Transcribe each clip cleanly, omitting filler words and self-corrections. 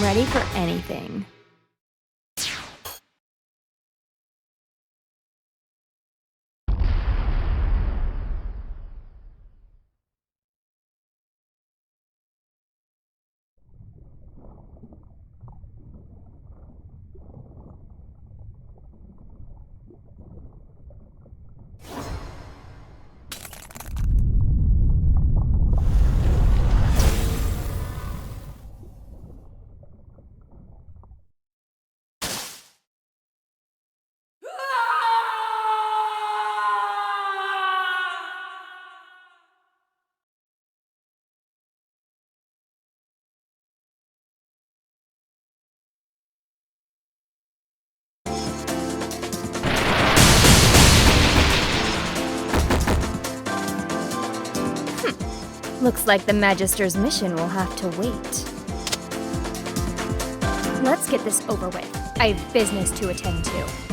Ready for anything. Looks like the Magister's mission will have to wait. Let's get this over with. I have business to attend to.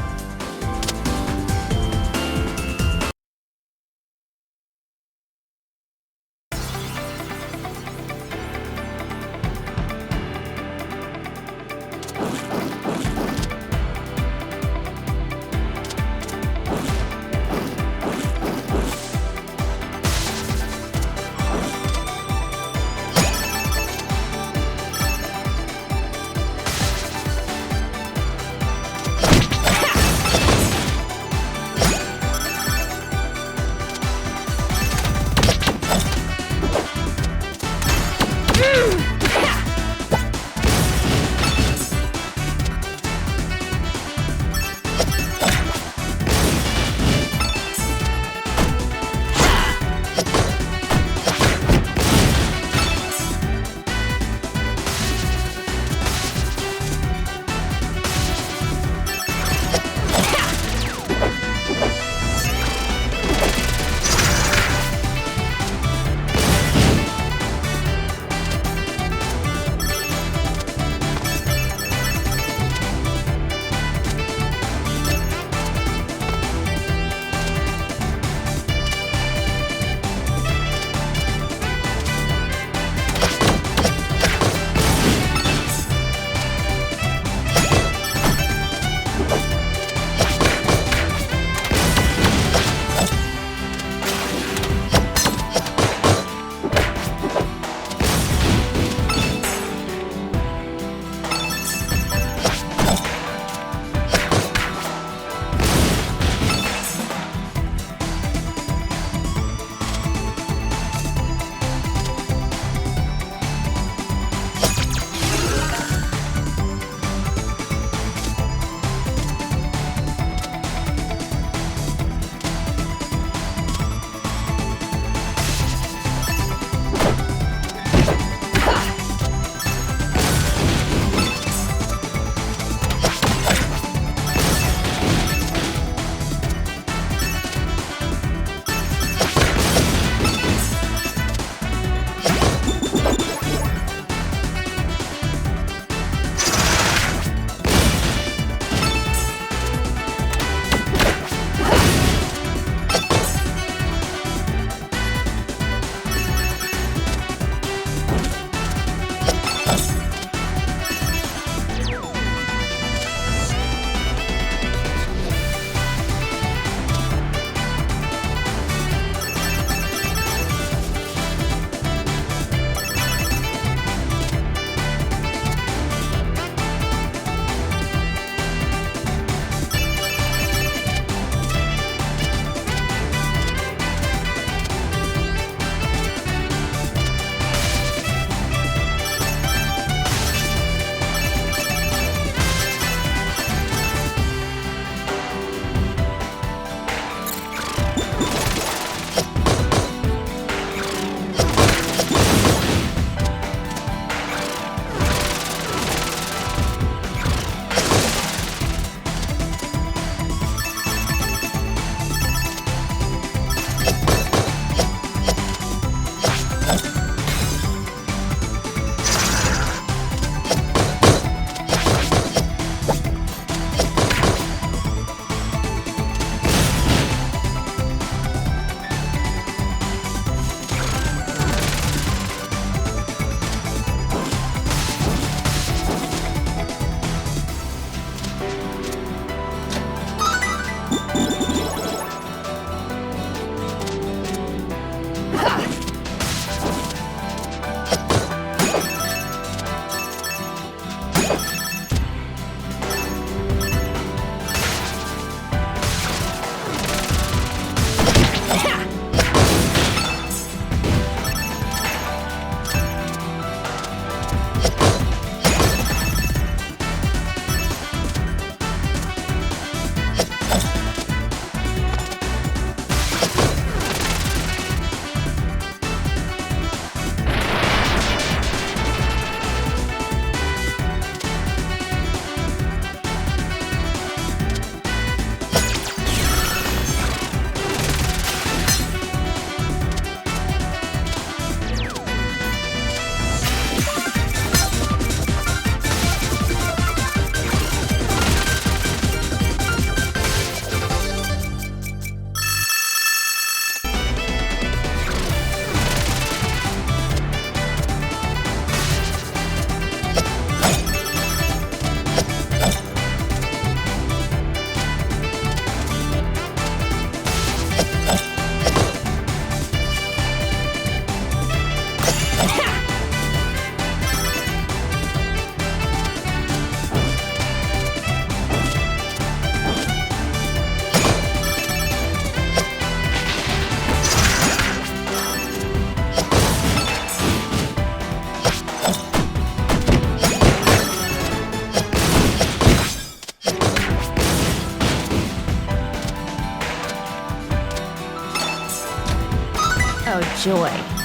Oh, joy.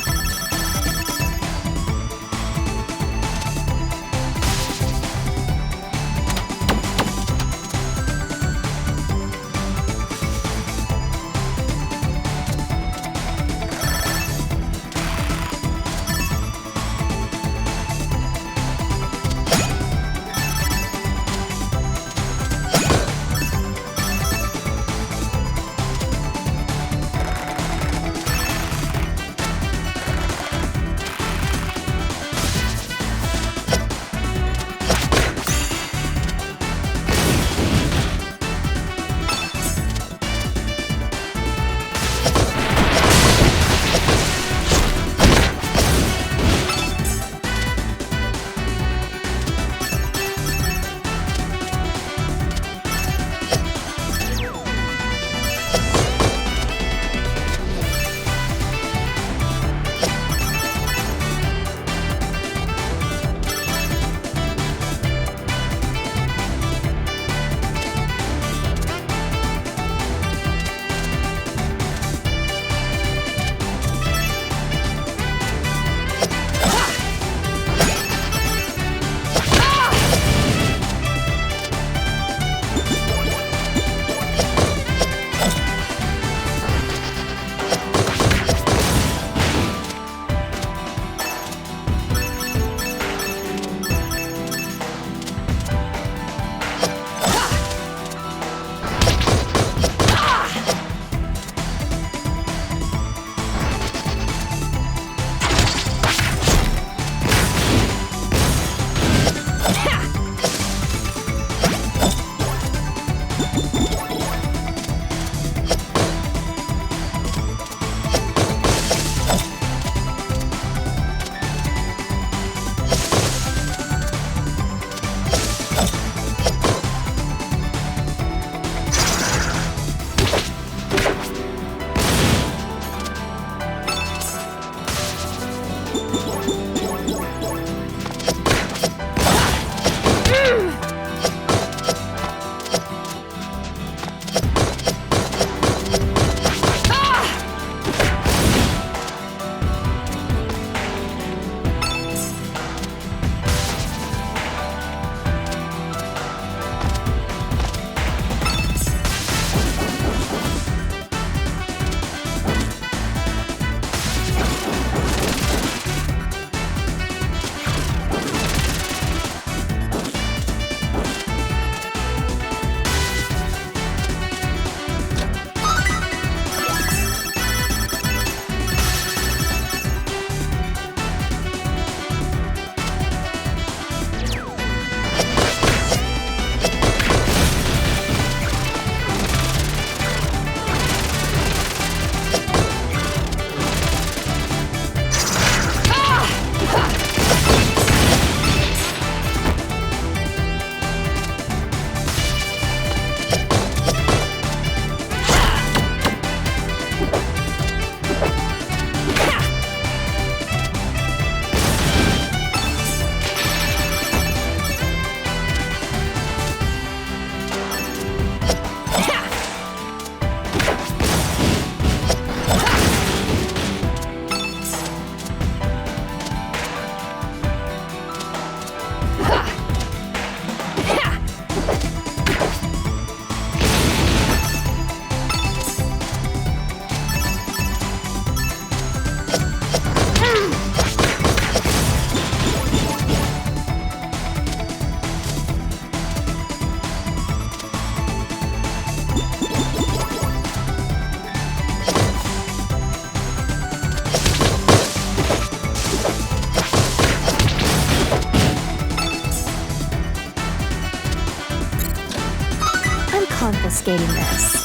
confiscating this.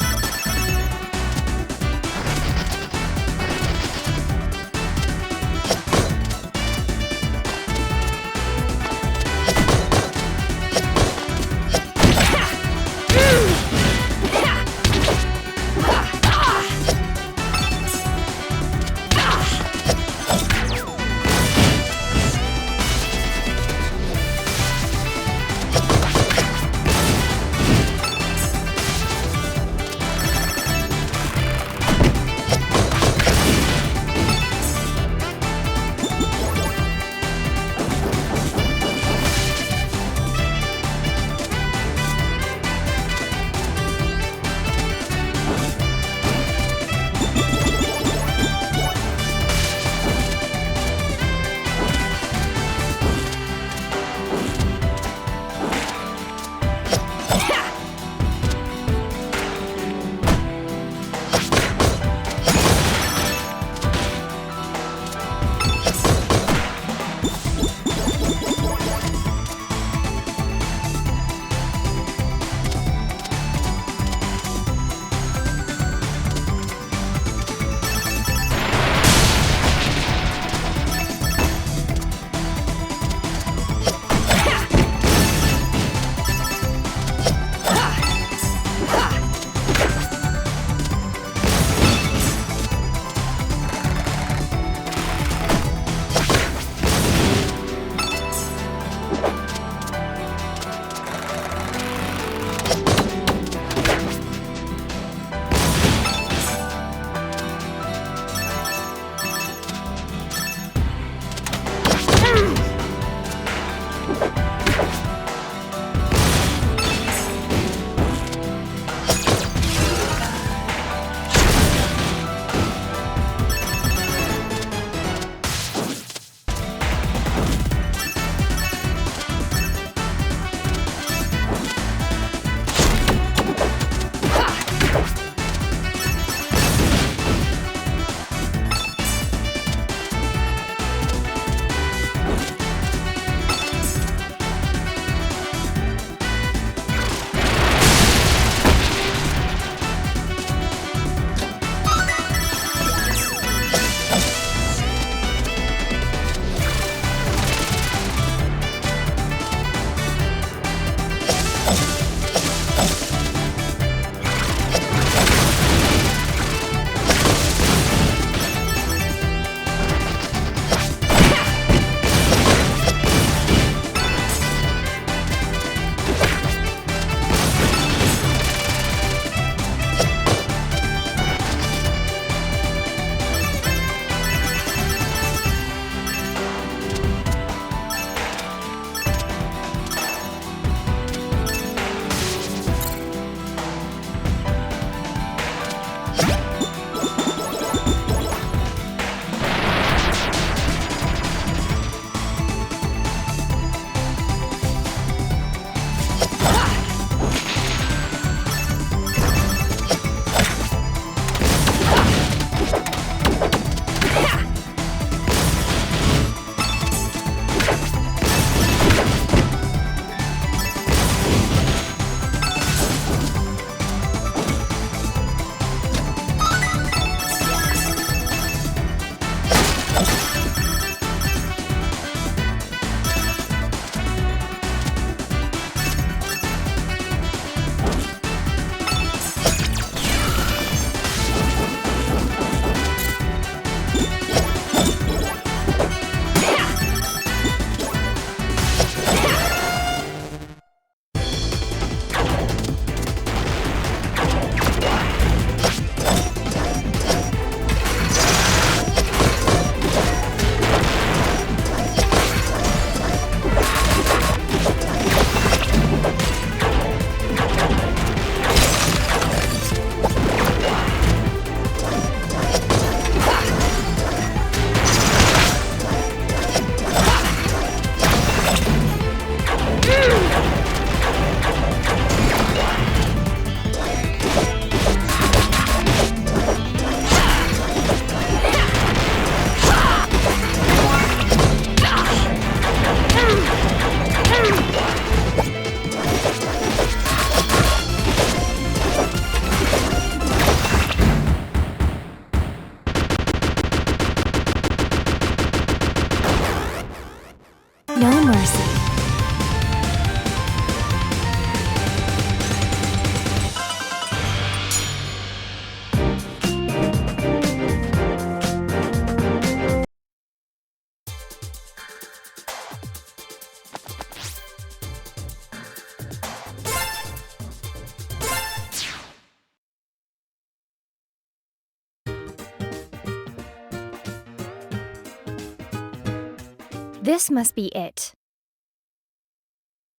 This must be it.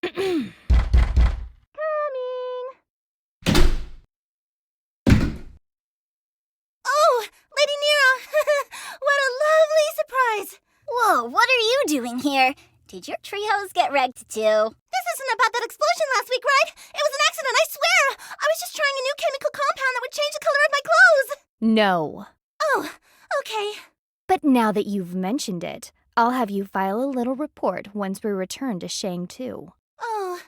Coming! Oh, Lady Neera! What a lovely surprise! Whoa, what are you doing here? Did your treehouse get wrecked too? This isn't about that explosion last week, right? It was an accident, I swear! I was just trying a new chemical compound that would change the color of my clothes! No. Oh, okay. But now that you've mentioned it, I'll have you file a little report once we return to Shang 2. Oh,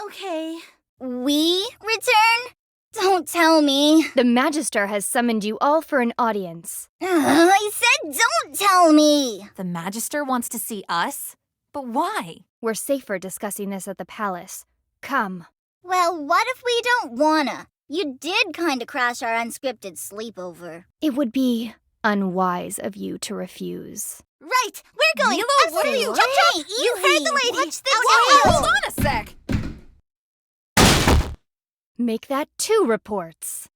okay. We return? Don't tell me. The Magister has summoned you all for an audience. I said don't tell me. The Magister wants to see us? But why? We're safer discussing this at the palace. Come. Well, what if we don't wanna? You did kinda crash our unscripted sleepover. It would be unwise of you to refuse. Right, we're going! Milo, what are Absolutely. you- Jump, Hey, jump! You heard the lady! Watch the Out, tail. out, Hold on a sec! Make that 2 reports.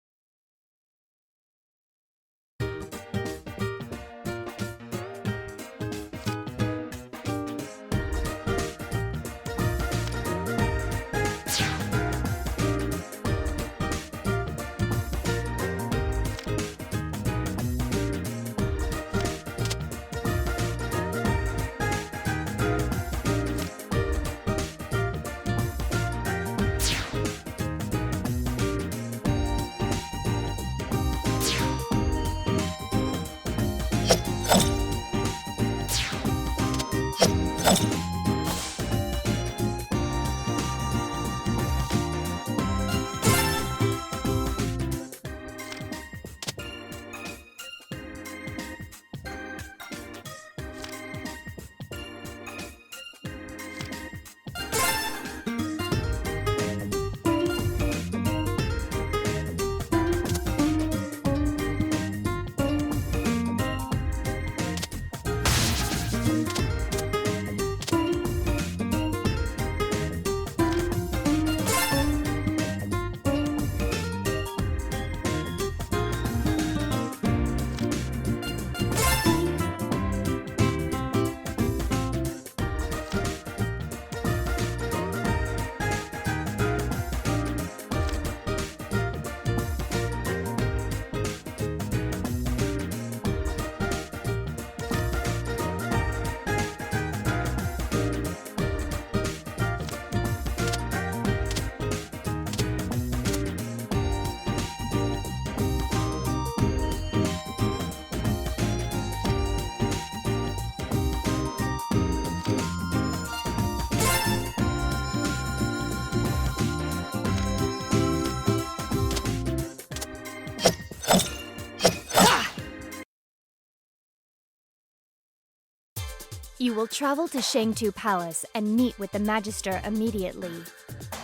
You will travel to Shangtu Palace and meet with the Magister immediately.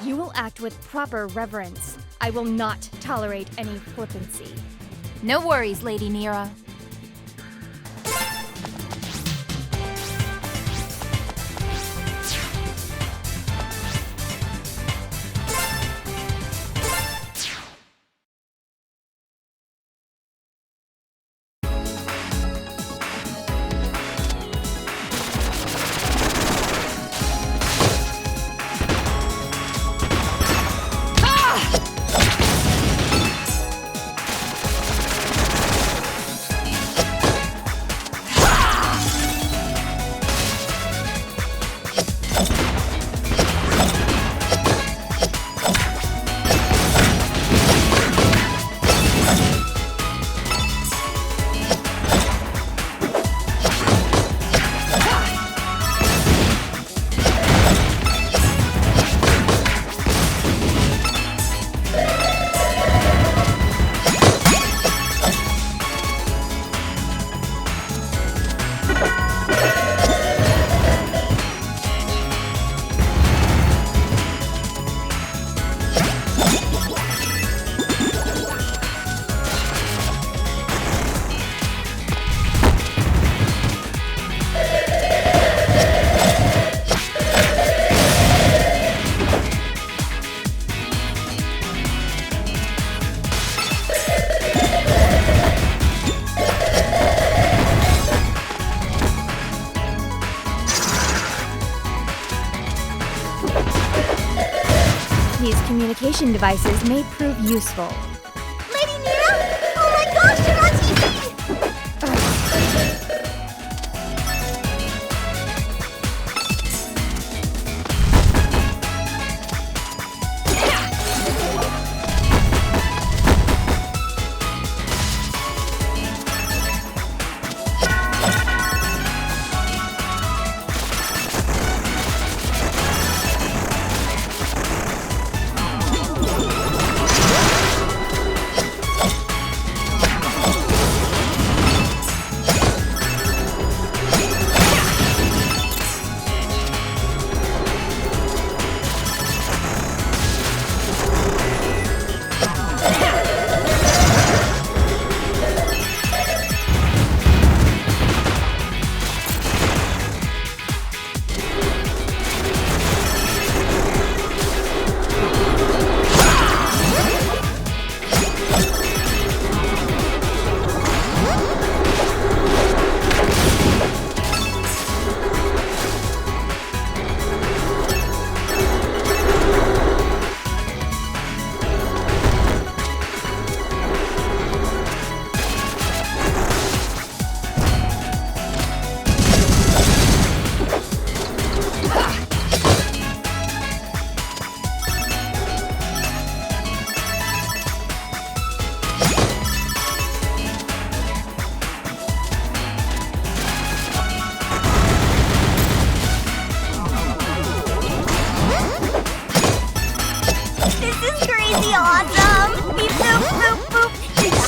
You will act with proper reverence. I will not tolerate any flippancy. No worries, Lady Neera. navigation devices may prove useful. Lady Neera? Oh my gosh, you're on TV!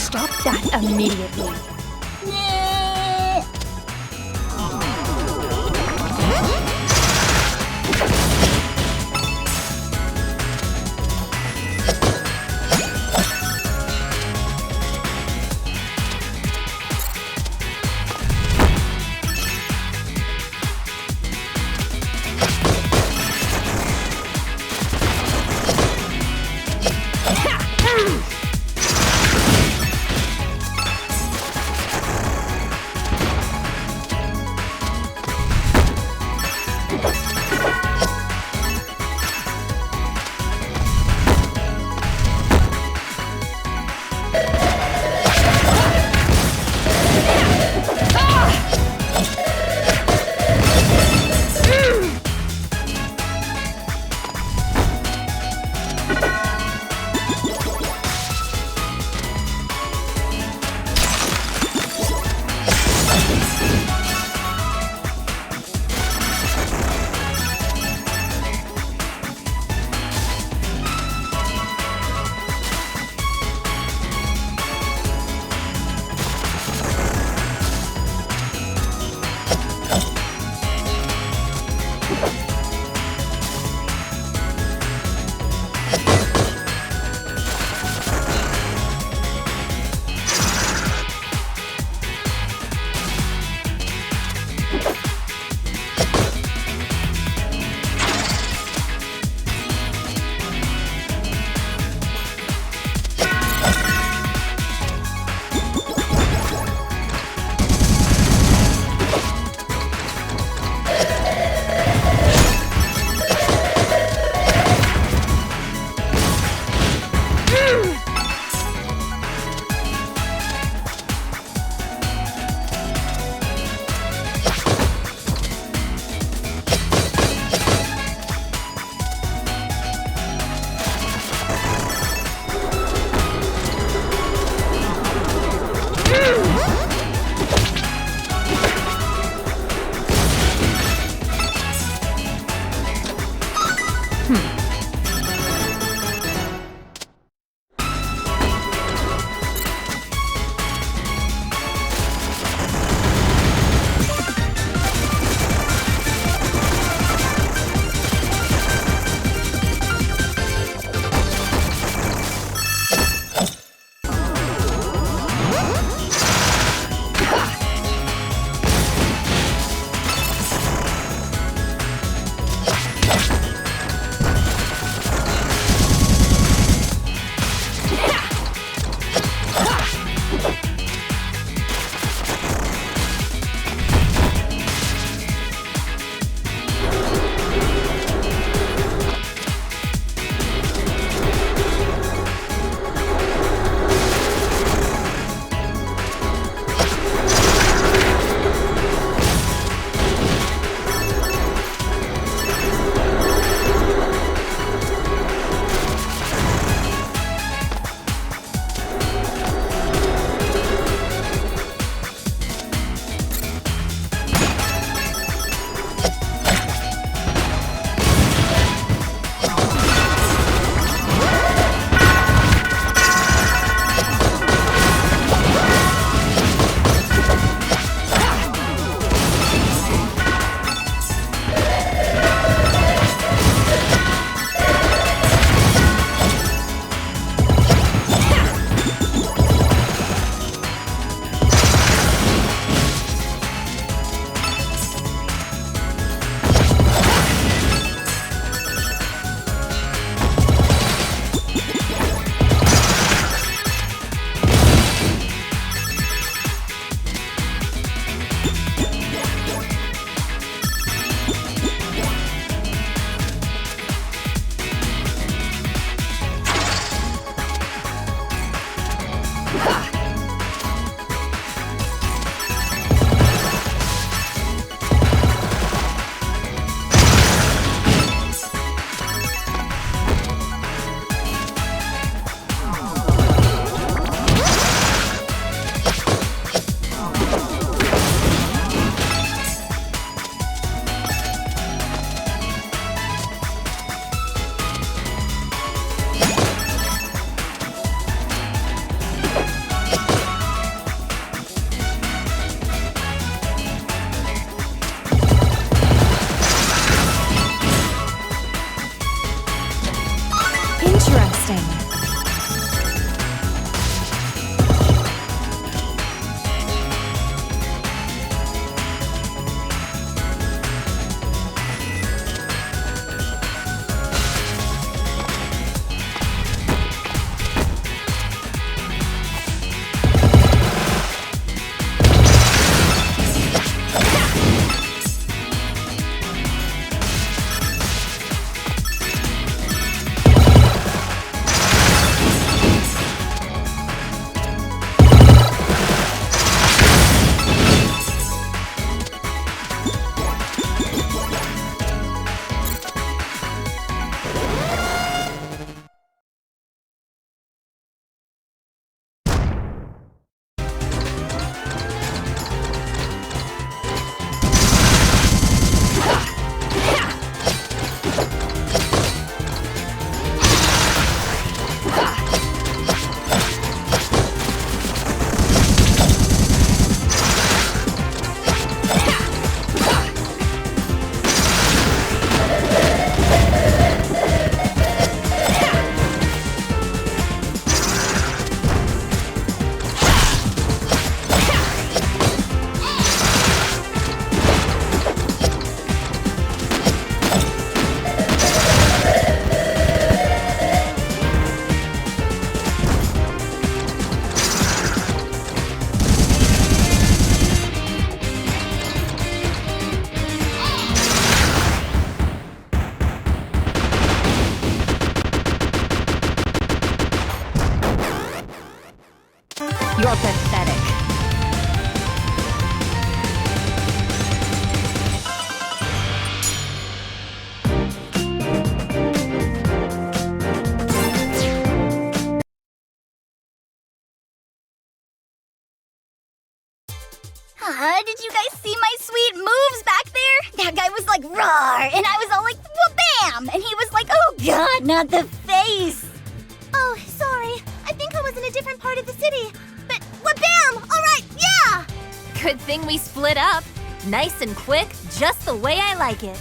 Stop that immediately. Did you guys see my sweet moves back there? That guy was like, roar, and I was all like, wha-bam! And he was like, oh god, not the face! Oh, sorry. I think I was in a different part of the city. But wha-bam! Alright, yeah! Good thing we split up. Nice and quick, just the way I like it.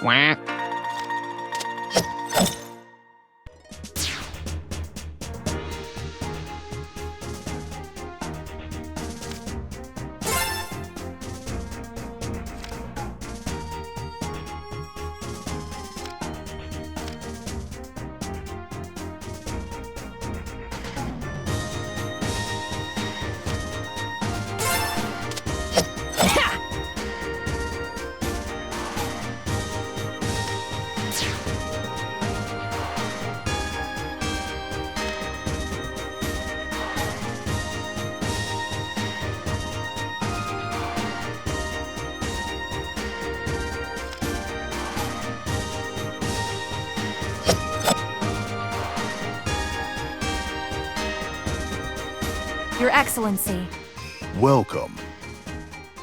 Quack. Your Excellency. Welcome.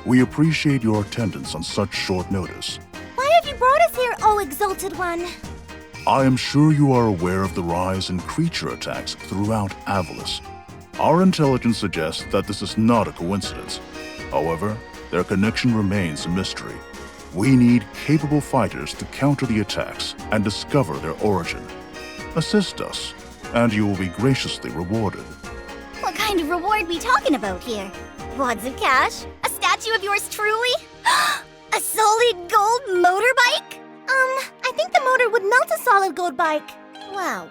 We appreciate your attendance on such short notice. Why have you brought us here, oh exalted one? I am sure you are aware of the rise in creature attacks throughout Avalis. Our intelligence suggests that this is not a coincidence. However, their connection remains a mystery. We need capable fighters to counter the attacks and discover their origin. Assist us, and you will be graciously rewarded. What kind of reward we talking about here? Wads of cash? A statue of yours truly? A solid gold motorbike? I think the motor would melt a solid gold bike. Wow.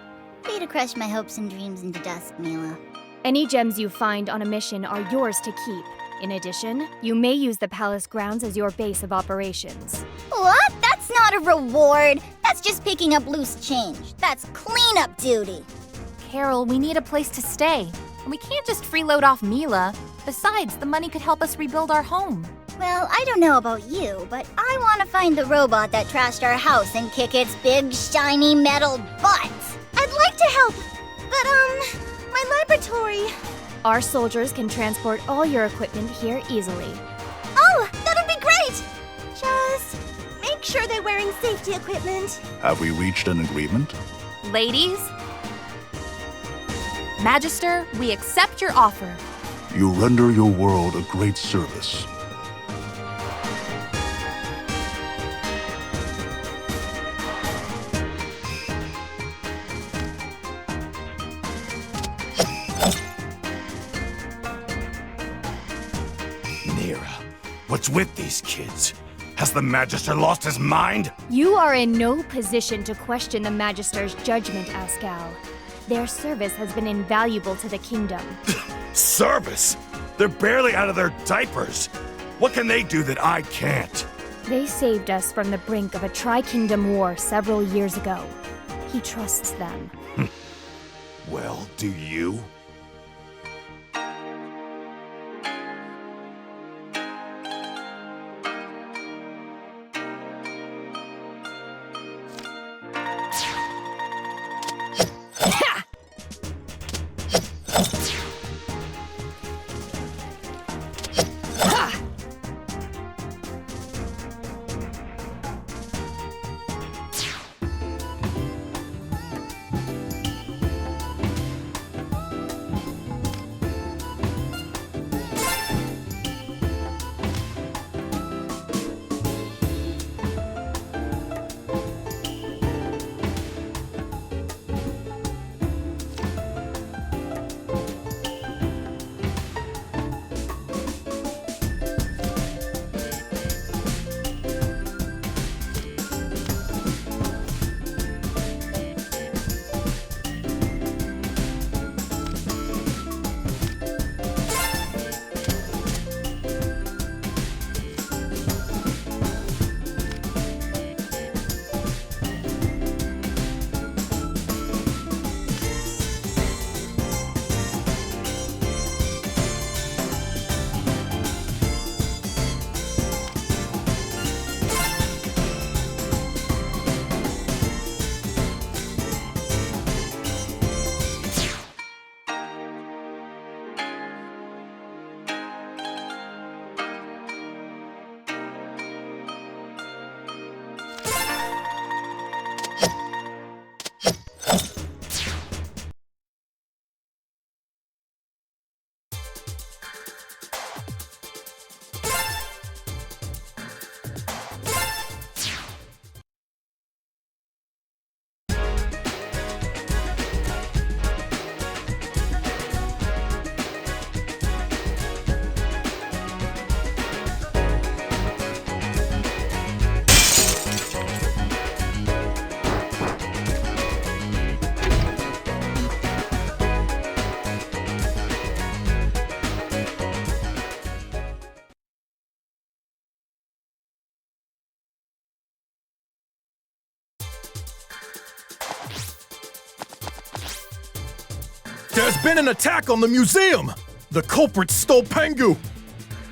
Way to crush my hopes and dreams into dust, Mila. Any gems you find on a mission are yours to keep. In addition, you may use the palace grounds as your base of operations. What? That's not a reward. That's just picking up loose change. That's cleanup duty. Carol, we need a place to stay. And we can't just freeload off Mila. Besides, the money could help us rebuild our home. Well, I don't know about you, but I want to find the robot that trashed our house and kick its big, shiny metal butt. I'd like to help, but, my laboratory. Our soldiers can transport all your equipment here easily. Oh, that'd be great! Just make sure they're wearing safety equipment. Have we reached an agreement? Ladies? Magister, we accept your offer. You render your world a great service. Neera, what's with these kids? Has the Magister lost his mind? You are in no position to question the Magister's judgment, Ascal. Their service has been invaluable to the kingdom. Service? They're barely out of their diapers. What can they do that I can't? They saved us from the brink of a tri-kingdom war several years ago. He trusts them. Well, do you? There's been an attack on the museum! The culprits stole Pangu!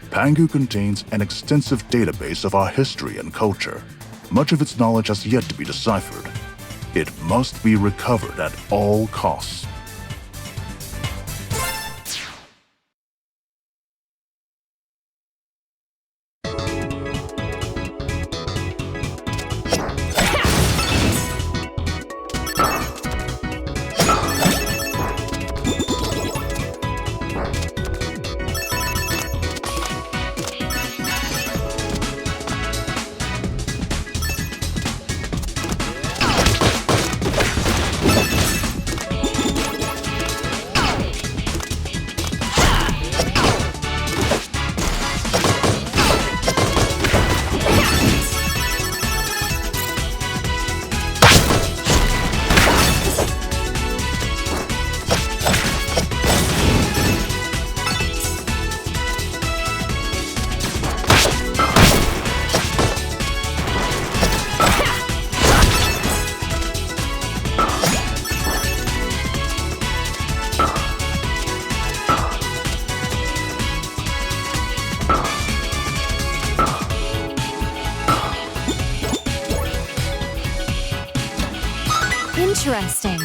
Pangu contains an extensive database of our history and culture. Much of its knowledge has yet to be deciphered. It must be recovered at all costs. Interesting.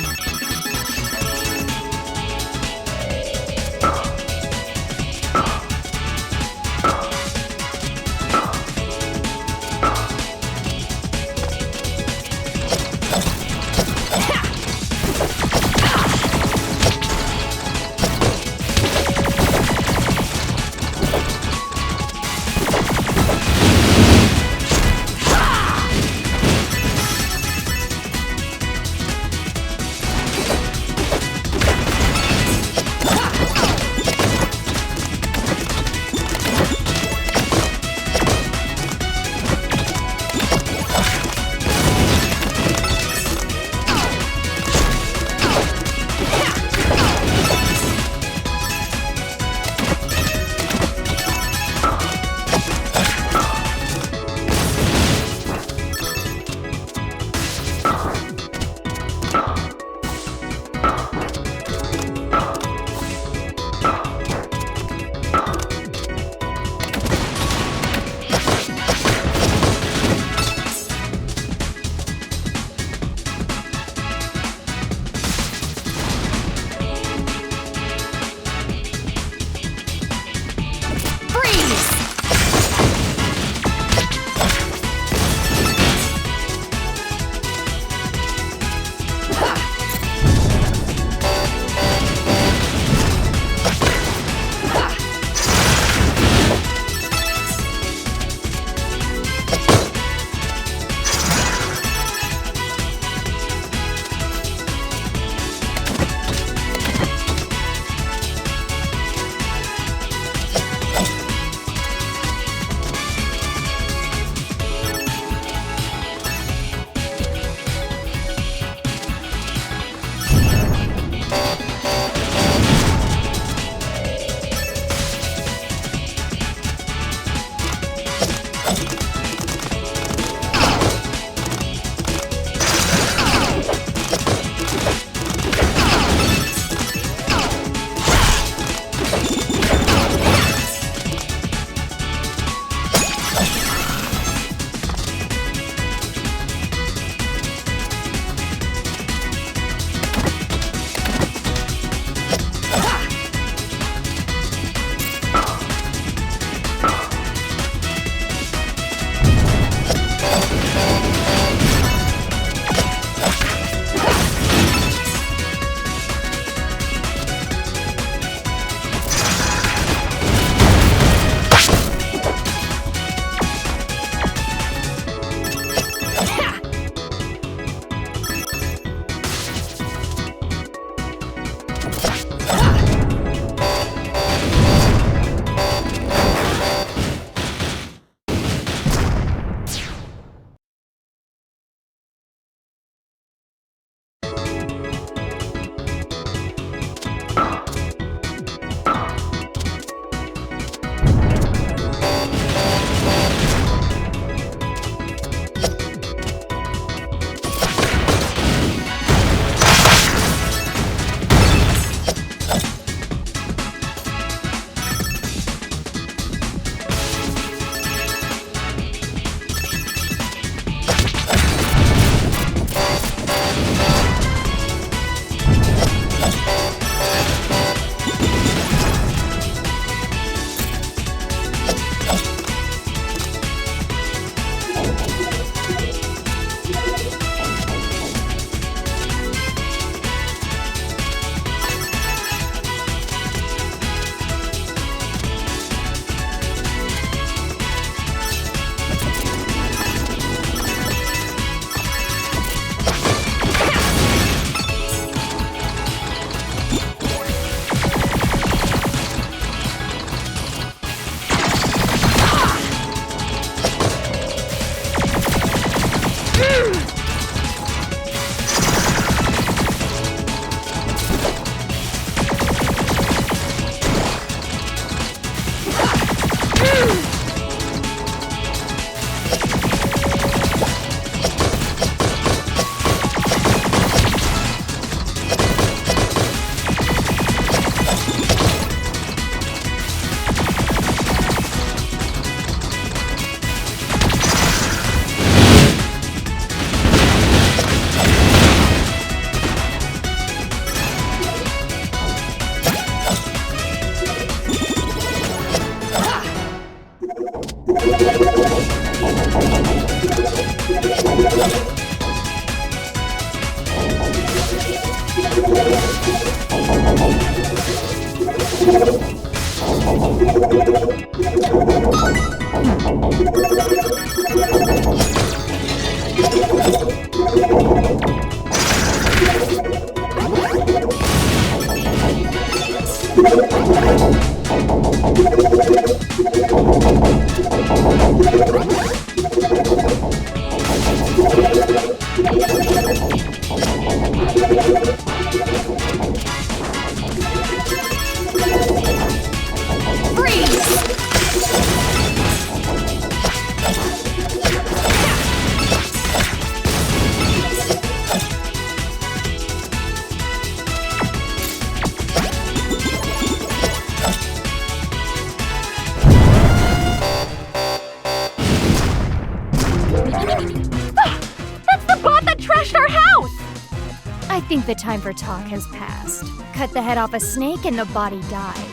I think the time for talk has passed. Cut the head off a snake and the body dies.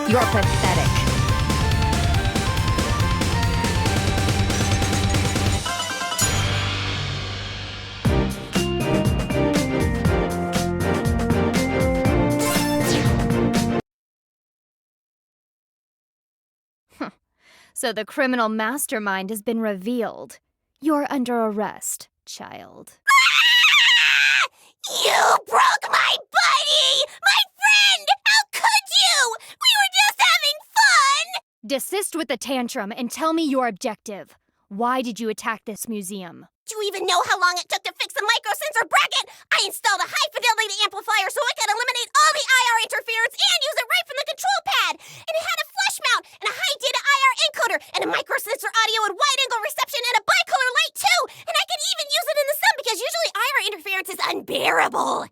You're pathetic. So the criminal mastermind has been revealed. You're under arrest, child. You broke my buddy! My friend! How could you? We were just having fun! Desist with the tantrum and tell me your objective. Why did you attack this museum? Do you even know how long it took to fix the microsensor bracket? I installed a high-fidelity amplifier so I could eliminate all the IR interference and use it right from the control pad. And it had a flash mount and a high-data IR encoder and a microsensor audio and wide-angle reception and a bicolor light too. And I could even use it in the sun because usually IR interference is unbearable.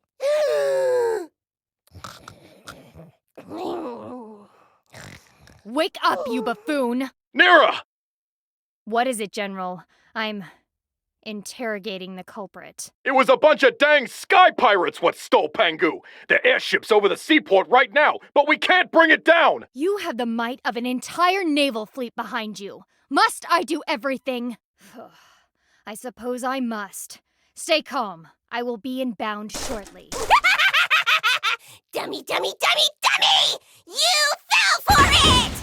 Wake up, you buffoon! Neera! What is it, General? I'm interrogating the culprit. It was a bunch of dang sky pirates what stole Pangu. The airship's over the seaport right now, but we can't bring it down! You have the might of an entire naval fleet behind you. Must I do everything? I suppose I must. Stay calm. I will be inbound shortly. Dummy, dummy, dummy, dummy! You fell for it!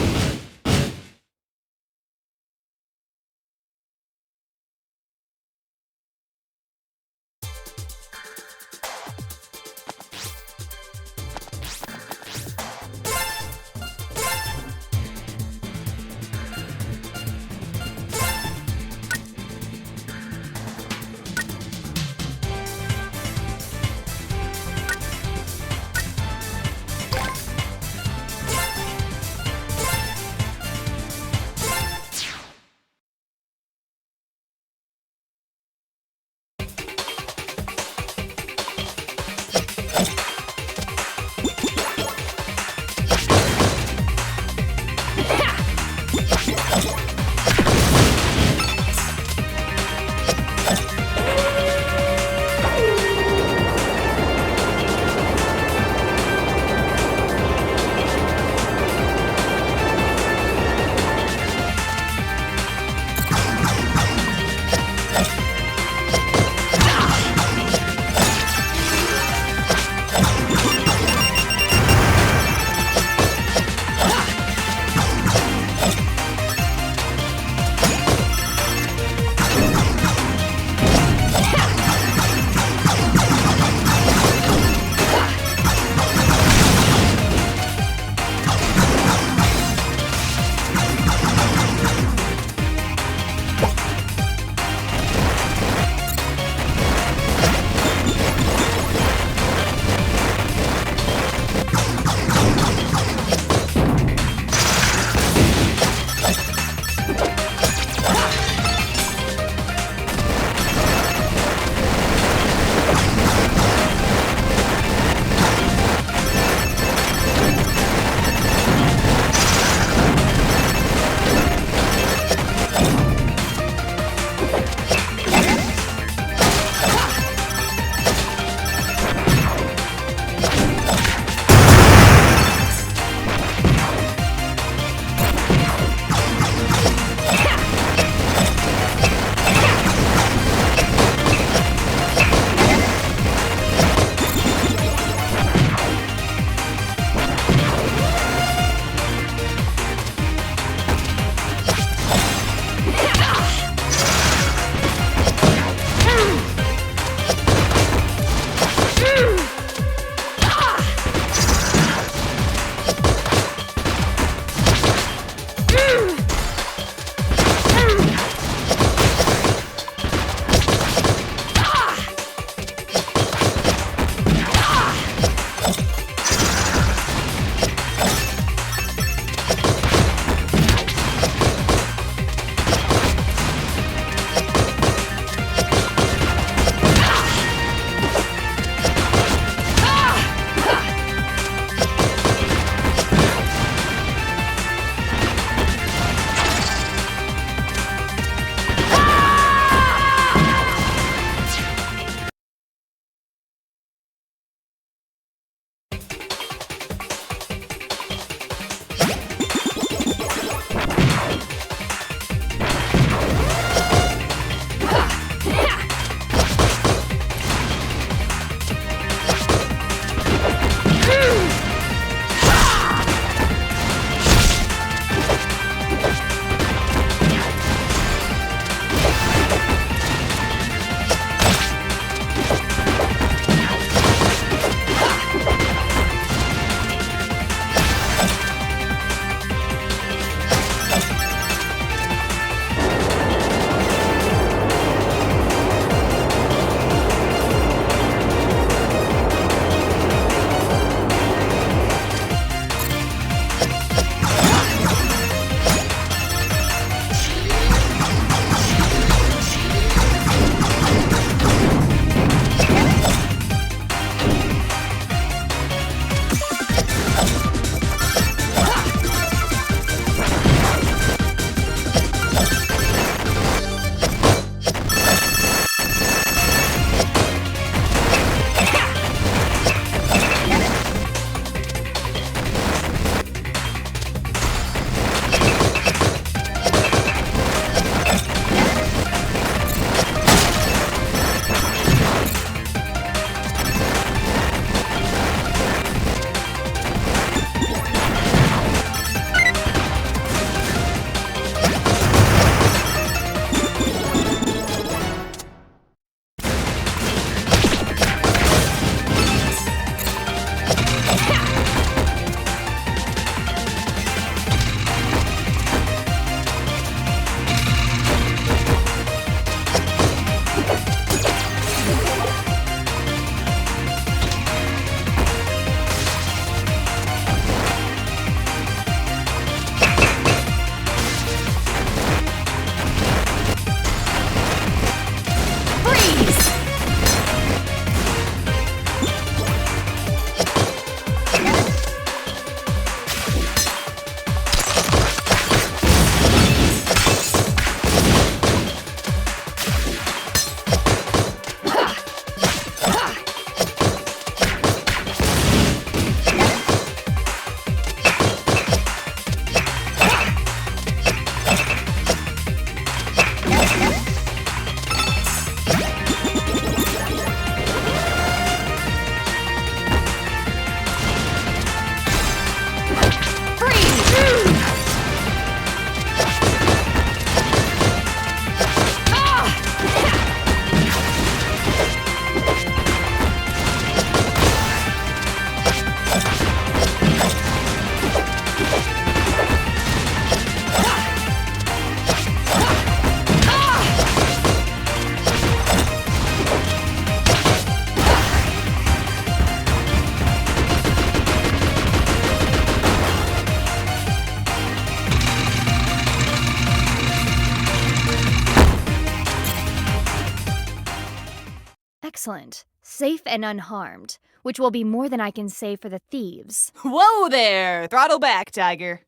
Excellent. Safe and unharmed, which will be more than I can say for the thieves. Whoa there! Throttle back, Tiger.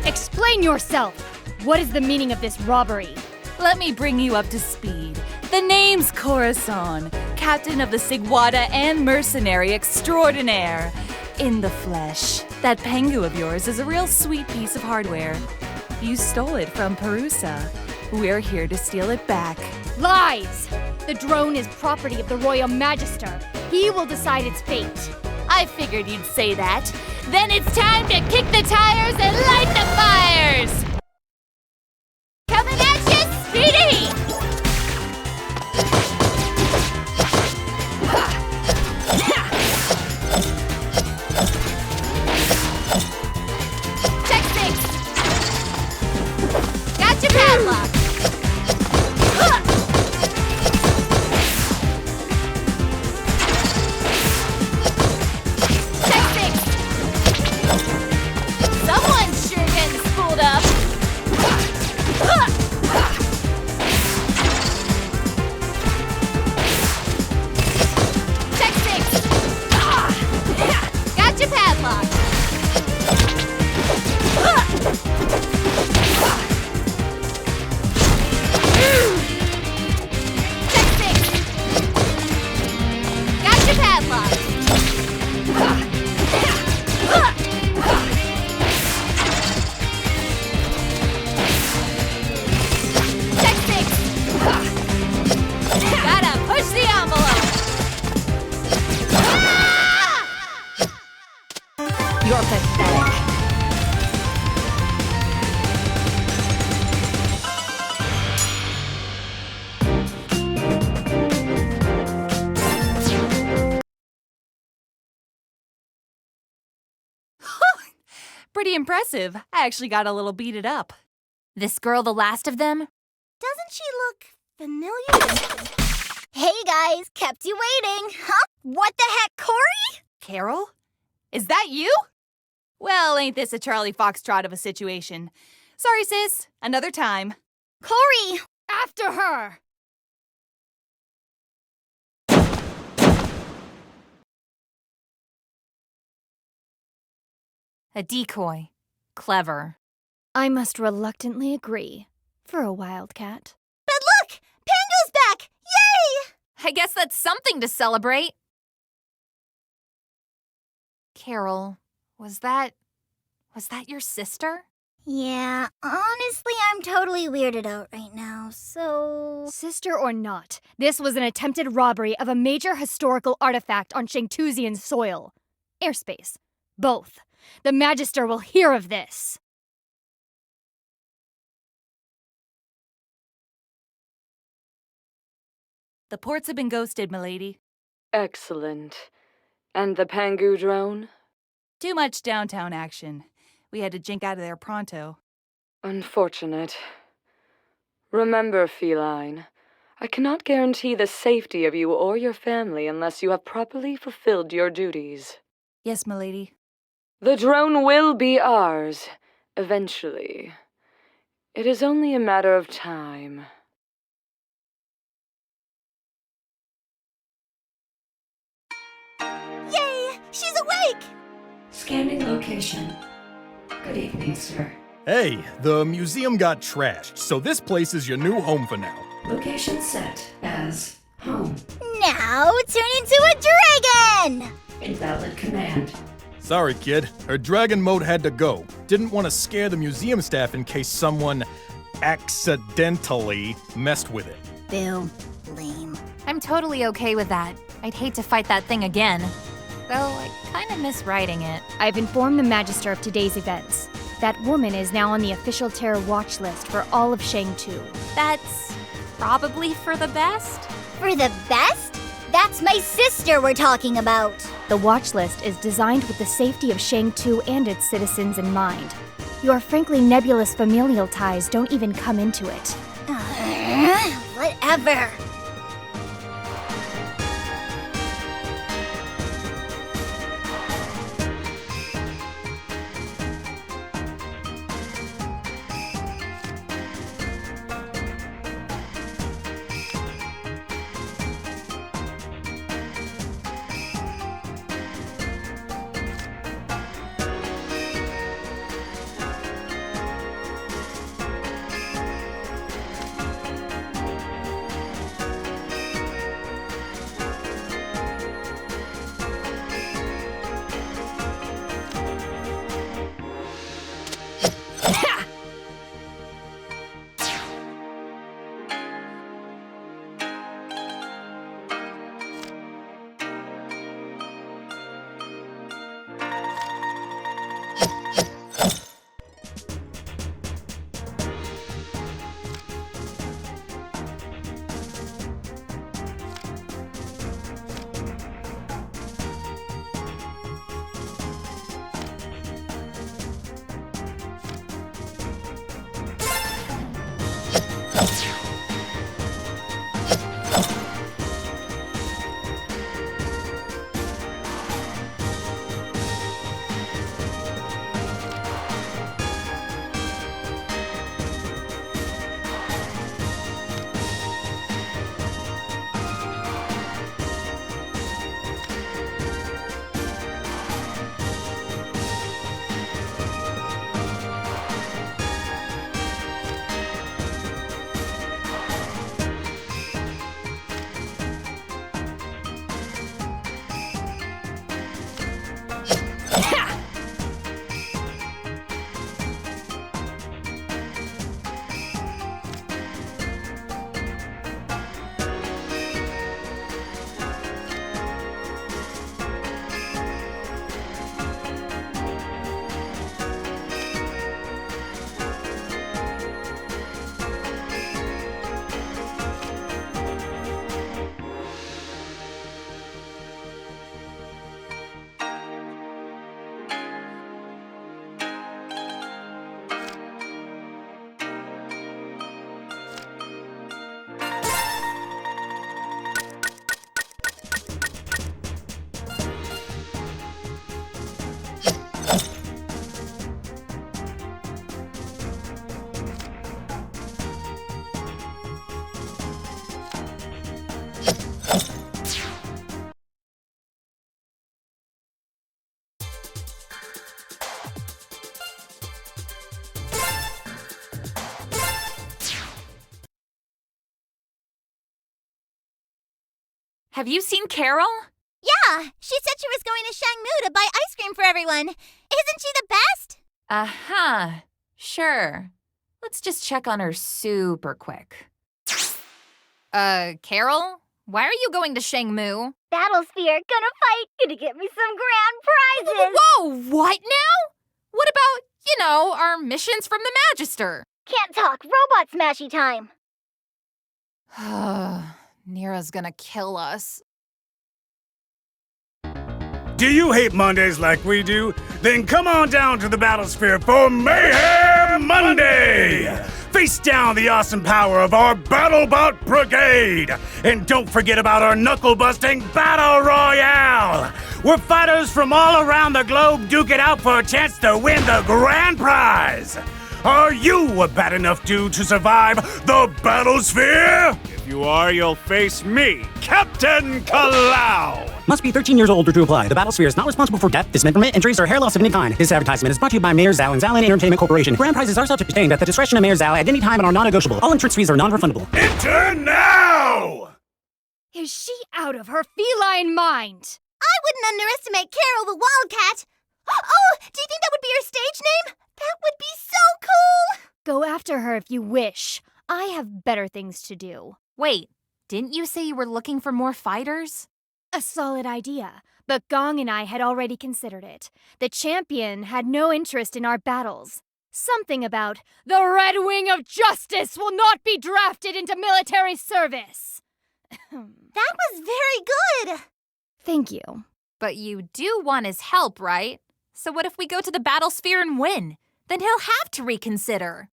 Explain yourself! What is the meaning of this robbery? Let me bring you up to speed. The name's Corazon, captain of the Sigwada and mercenary extraordinaire. In the flesh. That Pengu of yours is a real sweet piece of hardware. You stole it from Perusa. We're here to steal it back. Lies! The drone is property of the Royal Magister. He will decide its fate. I figured you'd say that. Then it's time to kick the tires and light the fires! Coming at you, Speedy! Check 6! Got your padlock! Pretty impressive. I actually got a little beaten up. This girl the last of them? Doesn't she look familiar? Hey guys, kept you waiting. Huh? What the heck, Corey? Carol? Is that you? Well, ain't this a Charlie Foxtrot of a situation? Sorry, sis. Another time. Corey! After her! A decoy. Clever. I must reluctantly agree. For a wildcat. But look! Pango's back! Yay! I guess that's something to celebrate. Carol, was that your sister? Yeah, honestly, I'm totally weirded out right now, so... Sister or not, this was an attempted robbery of a major historical artifact on Shengtuzian soil. Airspace. Both. The Magister will hear of this. The ports have been ghosted, milady. Excellent. And the Pangu drone? Too much downtown action. We had to jink out of there pronto. Unfortunate. Remember, Feline, I cannot guarantee the safety of you or your family unless you have properly fulfilled your duties. Yes, milady. The drone will be ours, eventually. It is only a matter of time. Yay! She's awake! Scanning location. Good evening, sir. Hey, the museum got trashed, so this place is your new home for now. Location set as home. Now turn into a dragon! Invalid command. Sorry, kid. Her dragon mode had to go. Didn't want to scare the museum staff in case someone accidentally messed with it. Boo. Lame. I'm totally okay with that. I'd hate to fight that thing again. Though I kind of miss riding it. I've informed the Magister of today's events. That woman is now on the official terror watch list for all of Shengtu. That's probably for the best. For the best? That's my sister we're talking about. The watch list is designed with the safety of Shengtu and its citizens in mind. Your frankly nebulous familial ties don't even come into it. Whatever. Have you seen Carol? Yeah, she said she was going to Shangmu to buy ice cream for everyone. Isn't she the best? Uh-huh. Sure. Let's just check on her super quick. Carol? Why are you going to Shangmu? Battlesphere, gonna fight, gonna get me some grand prizes. Whoa, what now? What about, our missions from the Magister? Can't talk, robot smashy time. Neera's gonna kill us. Do you hate Mondays like we do? Then come on down to the Battlesphere for Mayhem Monday! Face down the awesome power of our BattleBot Brigade! And don't forget about our knuckle-busting Battle Royale! Where fighters from all around the globe duke it out for a chance to win the grand prize! Are you a bad enough dude to survive the Battlesphere? If you are, you'll face me, Captain Kalau! Must be 13 years or older to apply. The Battlesphere is not responsible for death, dismemberment, injuries, or hair loss of any kind. This advertisement is brought to you by Mayor Zao and Zao Land Entertainment Corporation. Grand prizes are subject to change at the discretion of Mayor Zao at any time and are non-negotiable. All entrance fees are non-refundable. Enter now! Is she out of her feline mind? I wouldn't underestimate Carol the Wildcat. Oh, do you think that would be her stage name? That would be so cool! Go after her if you wish. I have better things to do. Wait, didn't you say you were looking for more fighters? A solid idea, but Gong and I had already considered it. The champion had no interest in our battles. Something about the Red Wing of Justice will not be drafted into military service. That was very good! Thank you. But you do want his help, right? So what if we go to the Battlesphere and win? Then he'll have to reconsider.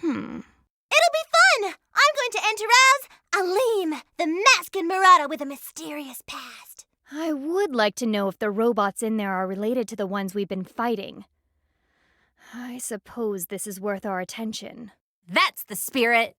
It'll be fun! I'm going to enter as Aleem, the masked Murata with a mysterious past. I would like to know if the robots in there are related to the ones we've been fighting. I suppose this is worth our attention. That's the spirit!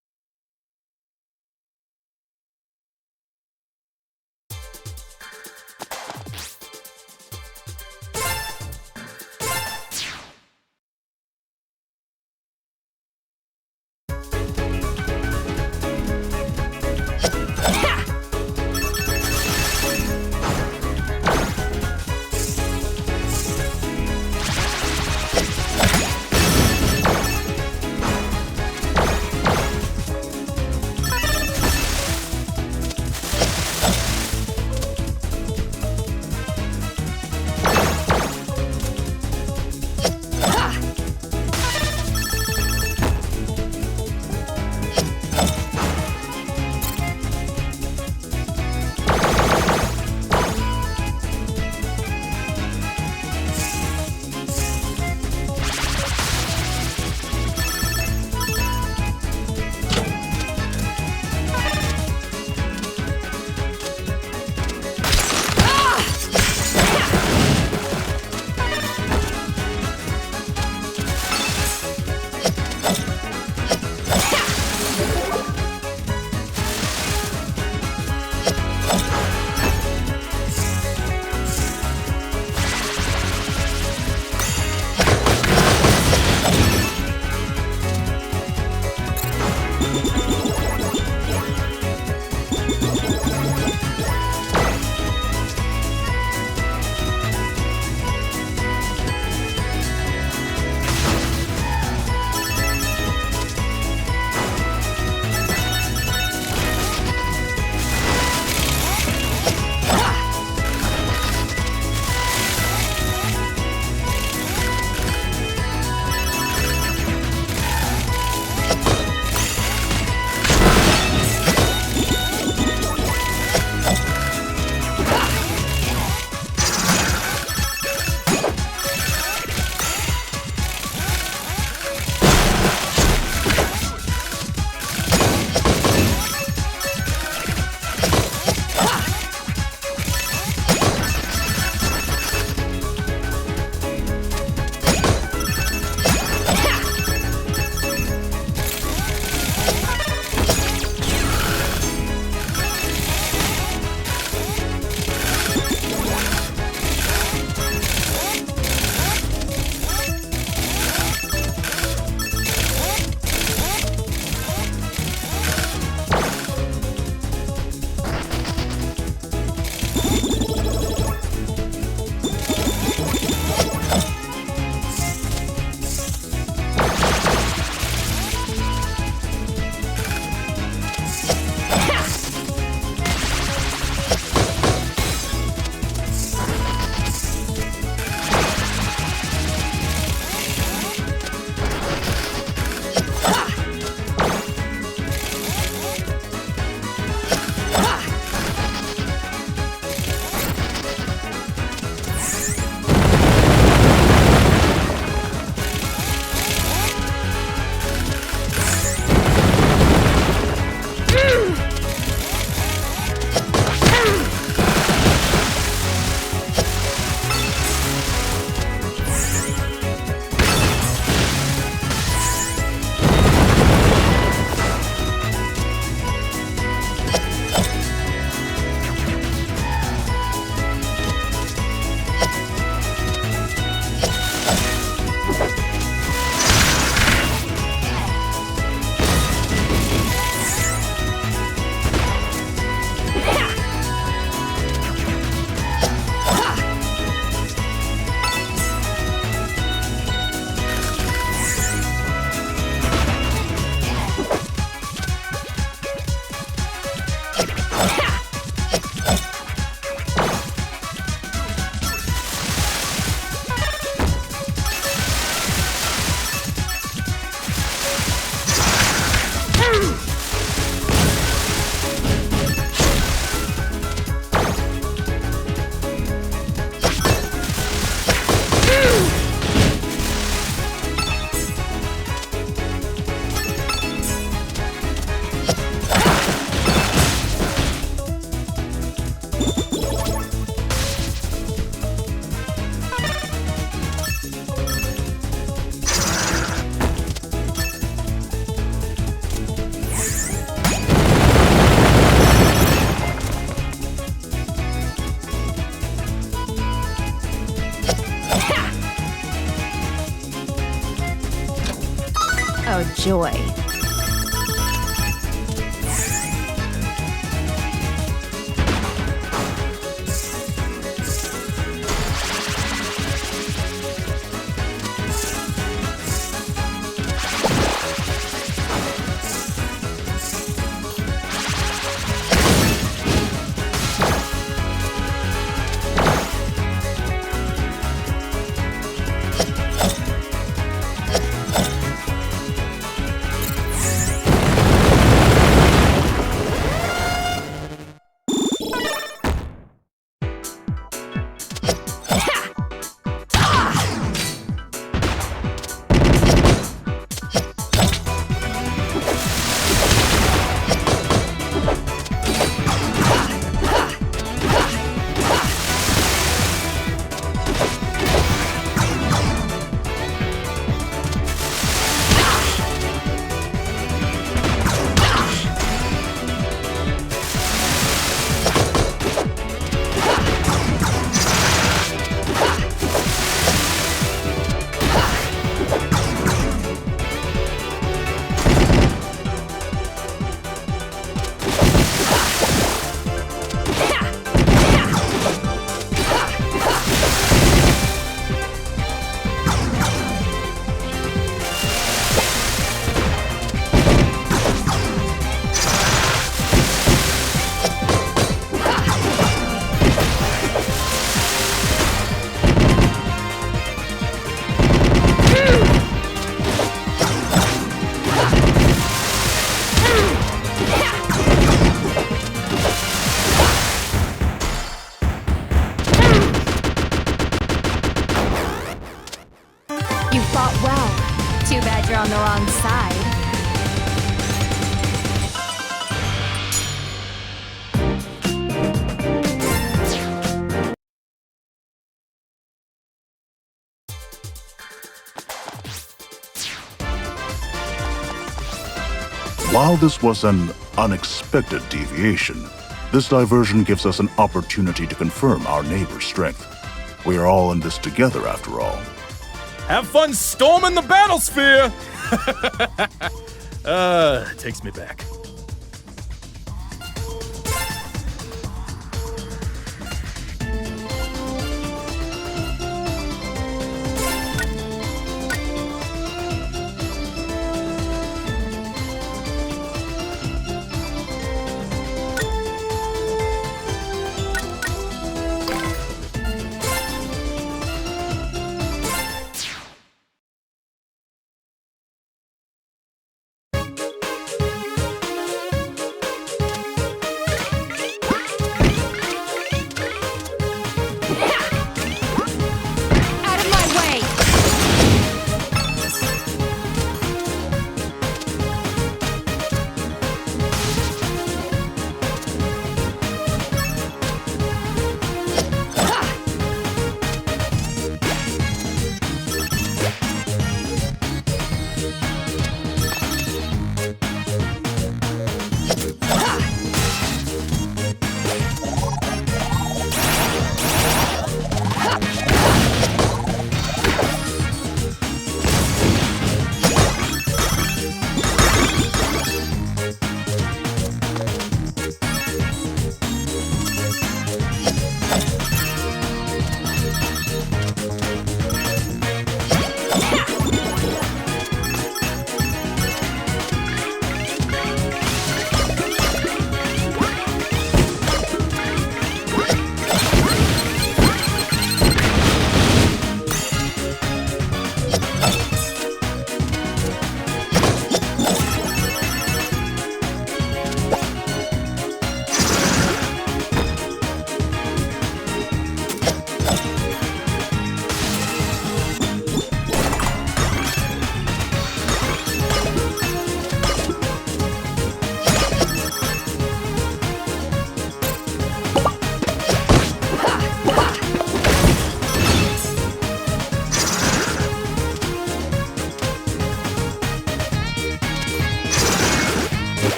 Oh, joy. You fought well. Too bad you're on the wrong side. While this was an unexpected deviation, this diversion gives us an opportunity to confirm our neighbor's strength. We are all in this together, after all. Have fun storming the Battlesphere! Takes me back.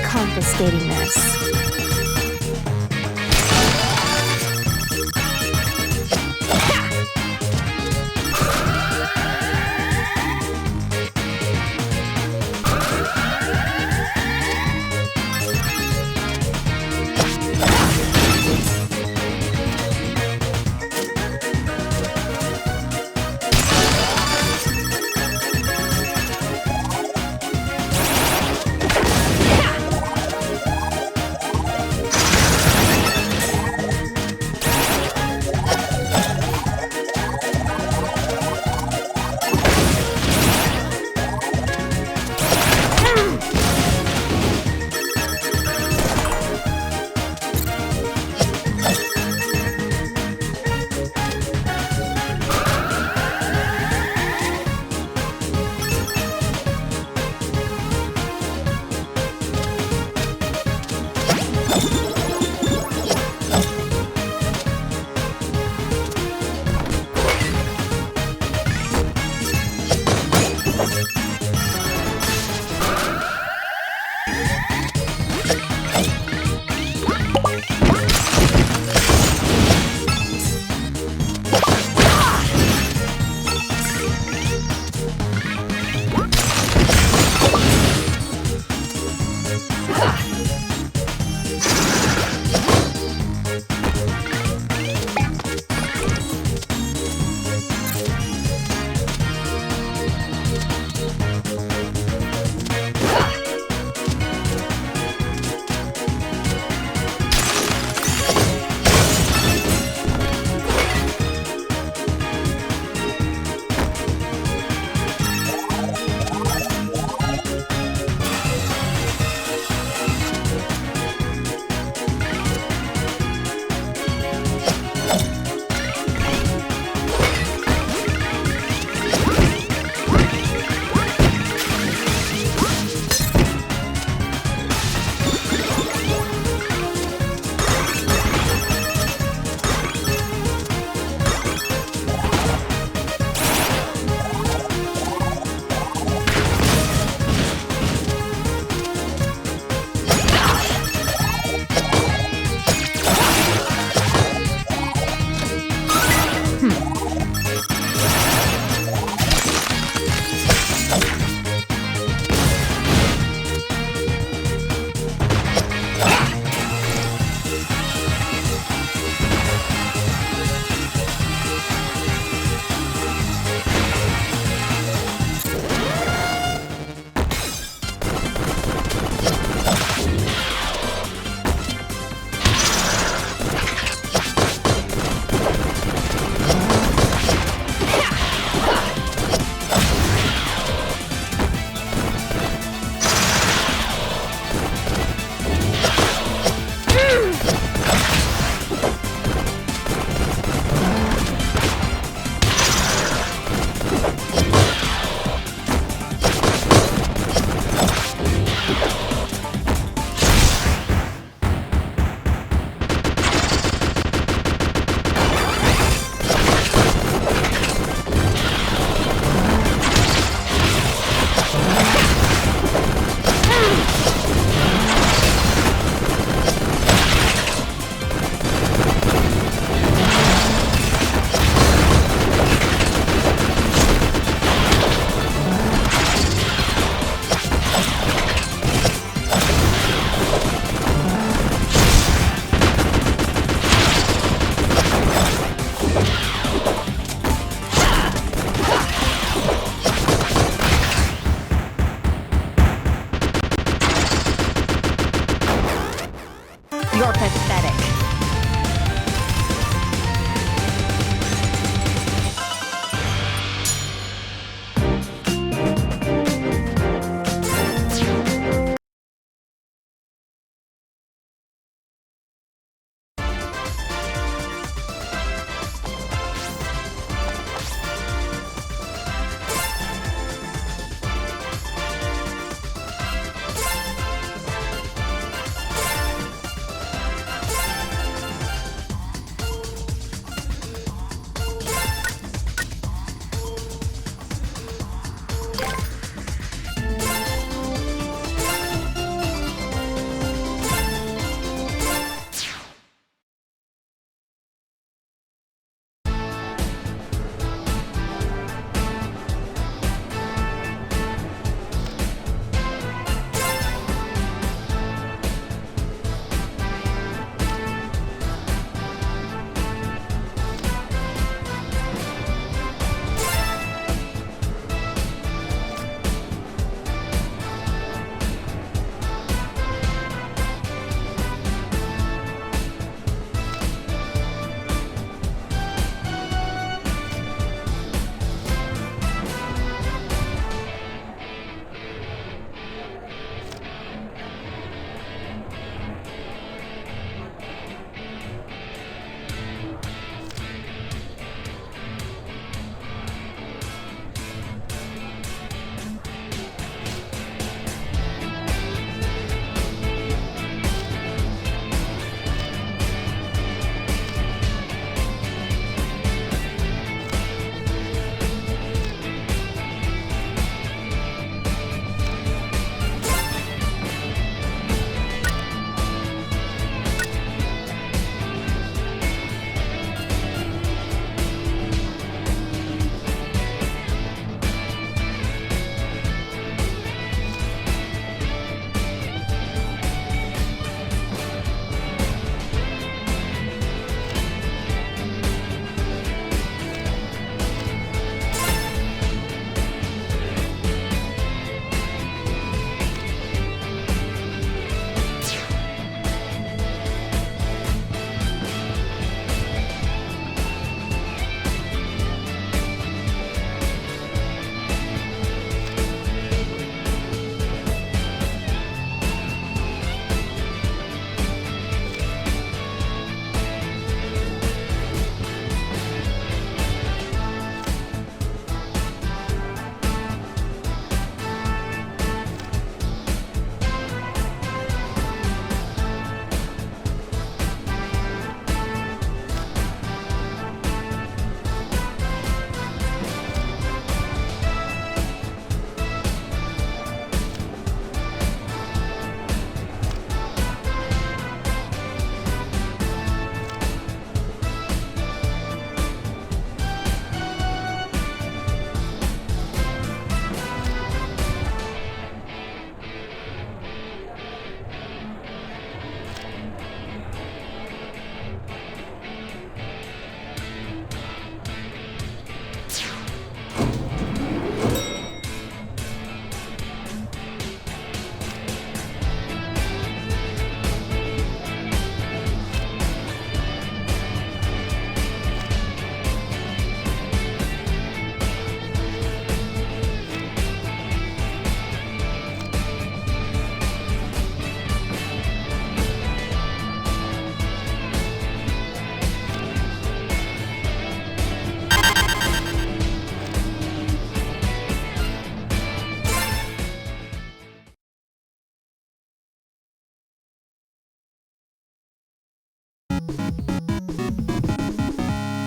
Confiscating this.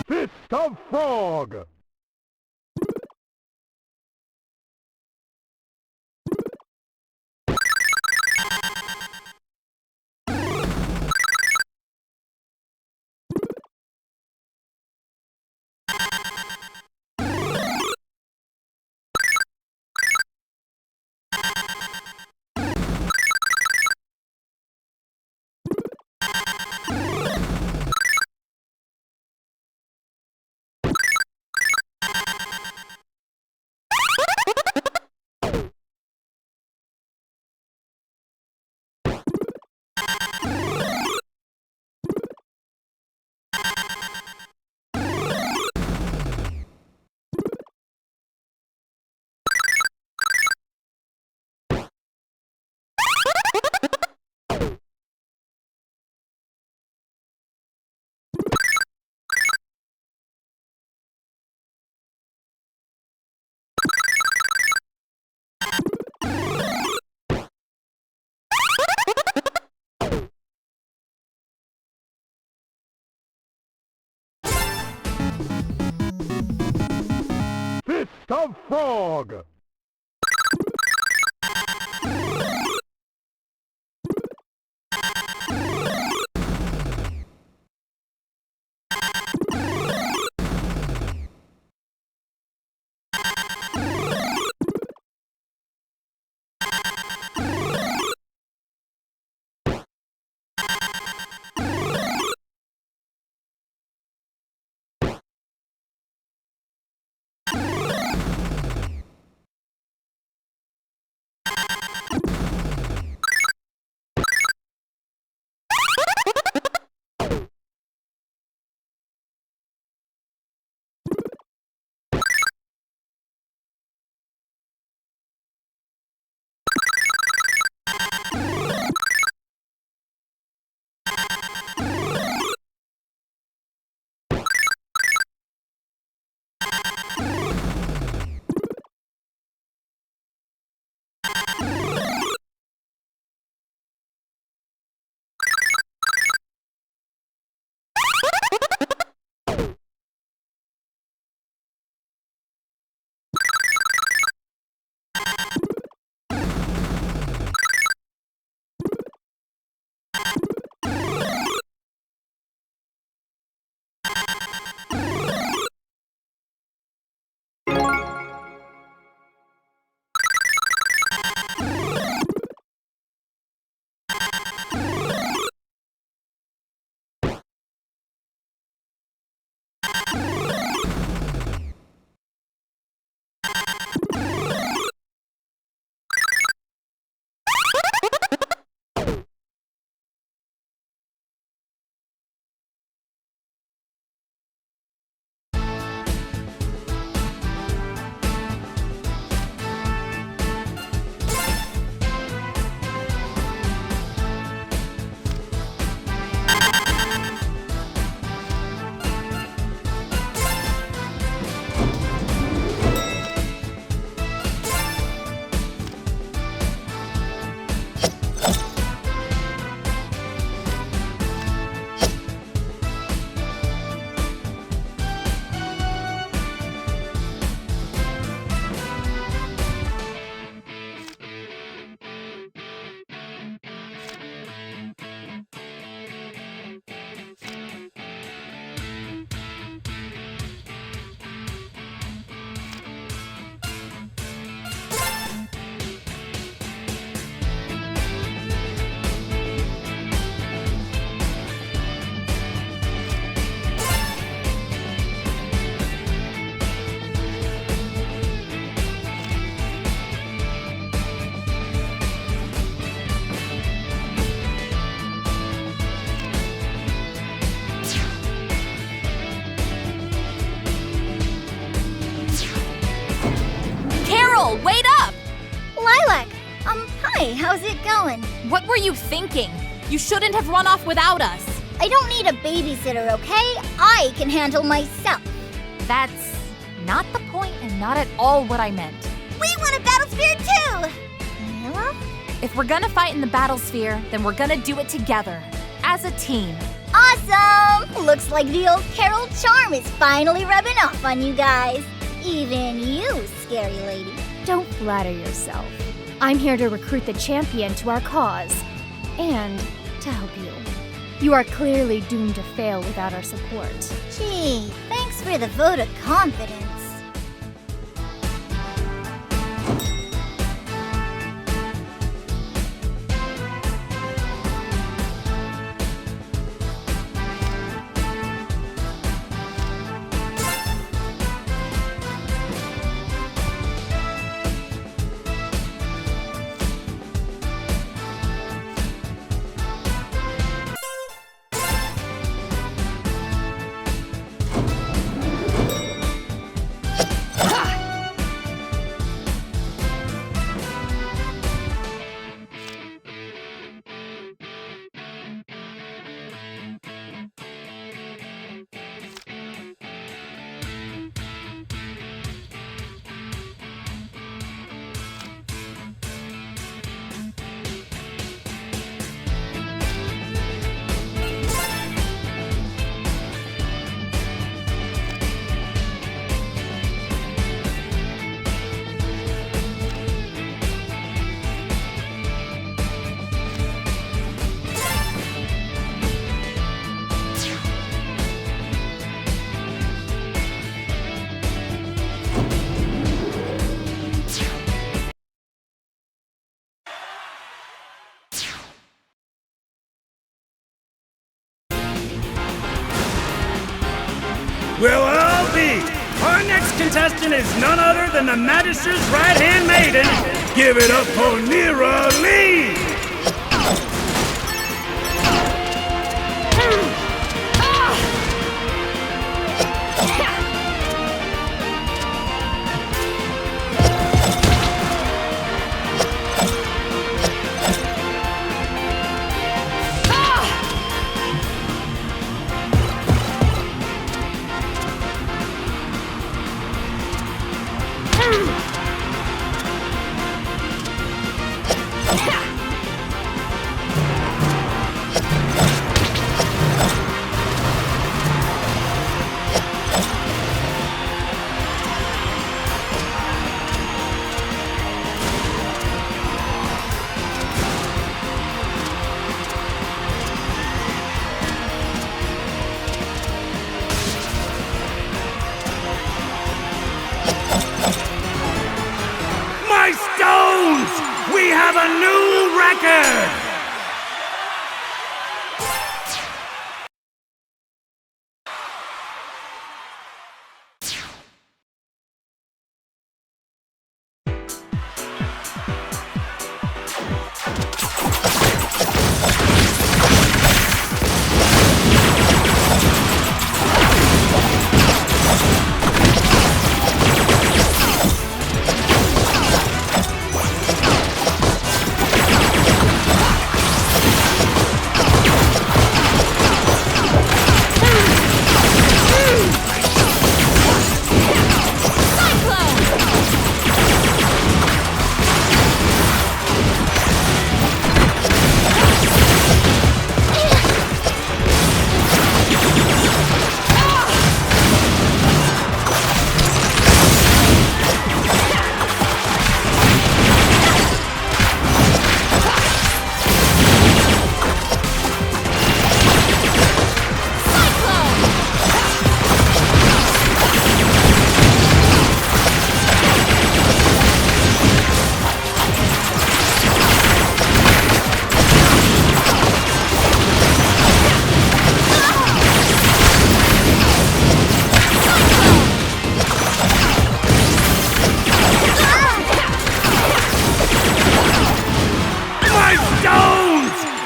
Fist of Frog! Fist of Frog! Wait up! Lilac! Hi, how's it going? What were you thinking? You shouldn't have run off without us. I don't need a babysitter, okay? I can handle myself. That's not the point and not at all what I meant. We want a Battlesphere too! Neera? If we're gonna fight in the Battlesphere, then we're gonna do it together, as a team. Awesome! Looks like the old Carol charm is finally rubbing off on you guys. Even you, scary lady. Don't flatter yourself. I'm here to recruit the champion to our cause. And to help you. You are clearly doomed to fail without our support. Gee, thanks for the vote of confidence. We'll all be. Our next contestant is none other than the Magister's right-hand maiden. Give it up for Neera Lee!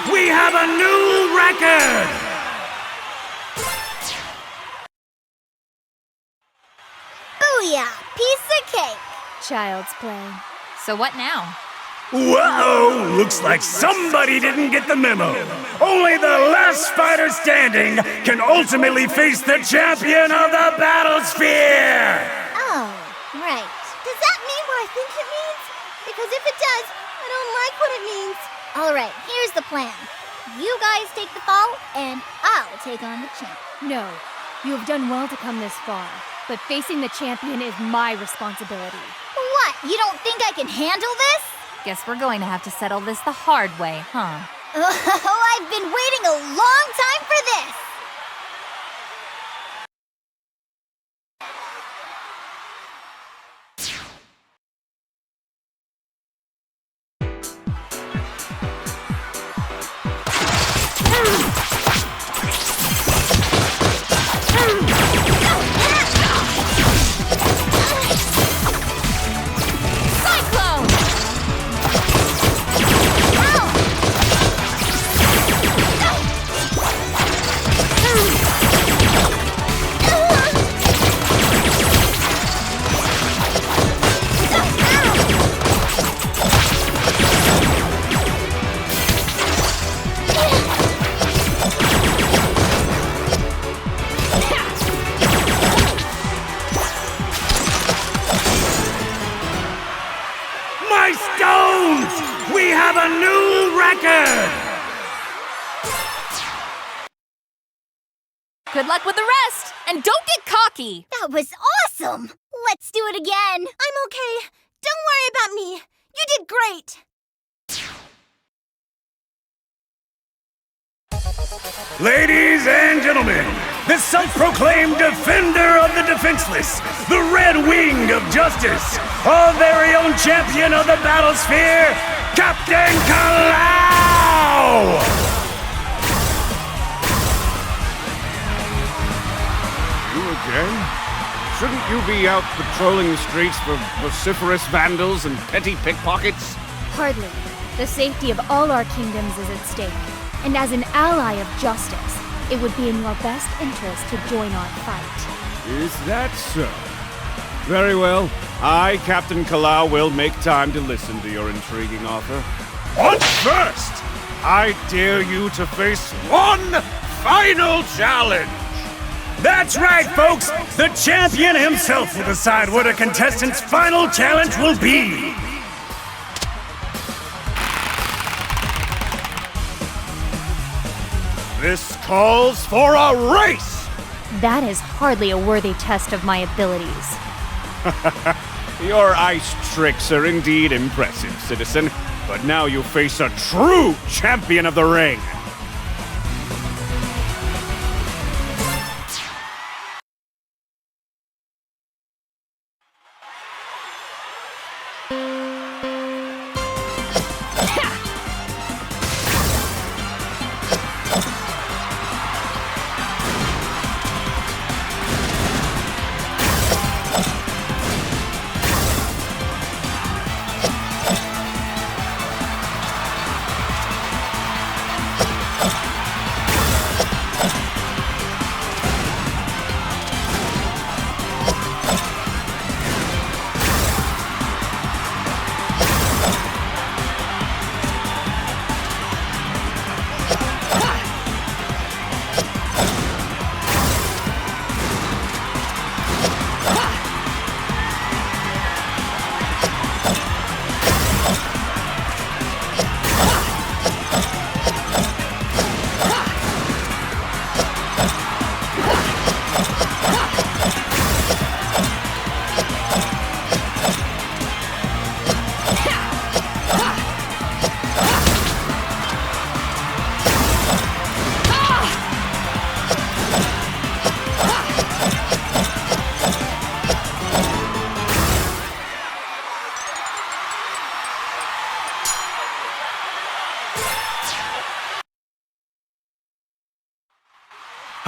We have a new record! Booyah! Piece of cake! Child's play. So what now? Whoa! Looks like somebody didn't get the memo. Only the last fighter standing can ultimately face the champion of the Battlesphere! Oh, right. Does that mean what I think it means? Because if it does, I don't like what it means. Alright, here's the plan. You guys take the fall, and I'll take on the champ. No, you have done well to come this far, but facing the champion is my responsibility. What? You don't think I can handle this? Guess we're going to have to settle this the hard way, huh? Oh, I've been waiting a long time for this! Good luck with the rest, and don't get cocky! That was awesome! Let's do it again! I'm okay. Don't worry about me. You did great. Ladies and gentlemen, the self-proclaimed defender of the defenseless, the Red Wing of Justice, our very own champion of the Battlesphere, Captain Nalao! You again? Shouldn't you be out patrolling the streets for vociferous vandals and petty pickpockets? Hardly. The safety of all our kingdoms is at stake. And as an ally of justice, it would be in your best interest to join our fight. Is that so? Very well. I, Captain Nalao, will make time to listen to your intriguing offer. But first, I dare you to face one final challenge! That's right, folks! The champion himself will decide what a contestant's final challenge will be! This calls for a race! That is hardly a worthy test of my abilities. Your ice tricks are indeed impressive, citizen. But now you face a true champion of the ring!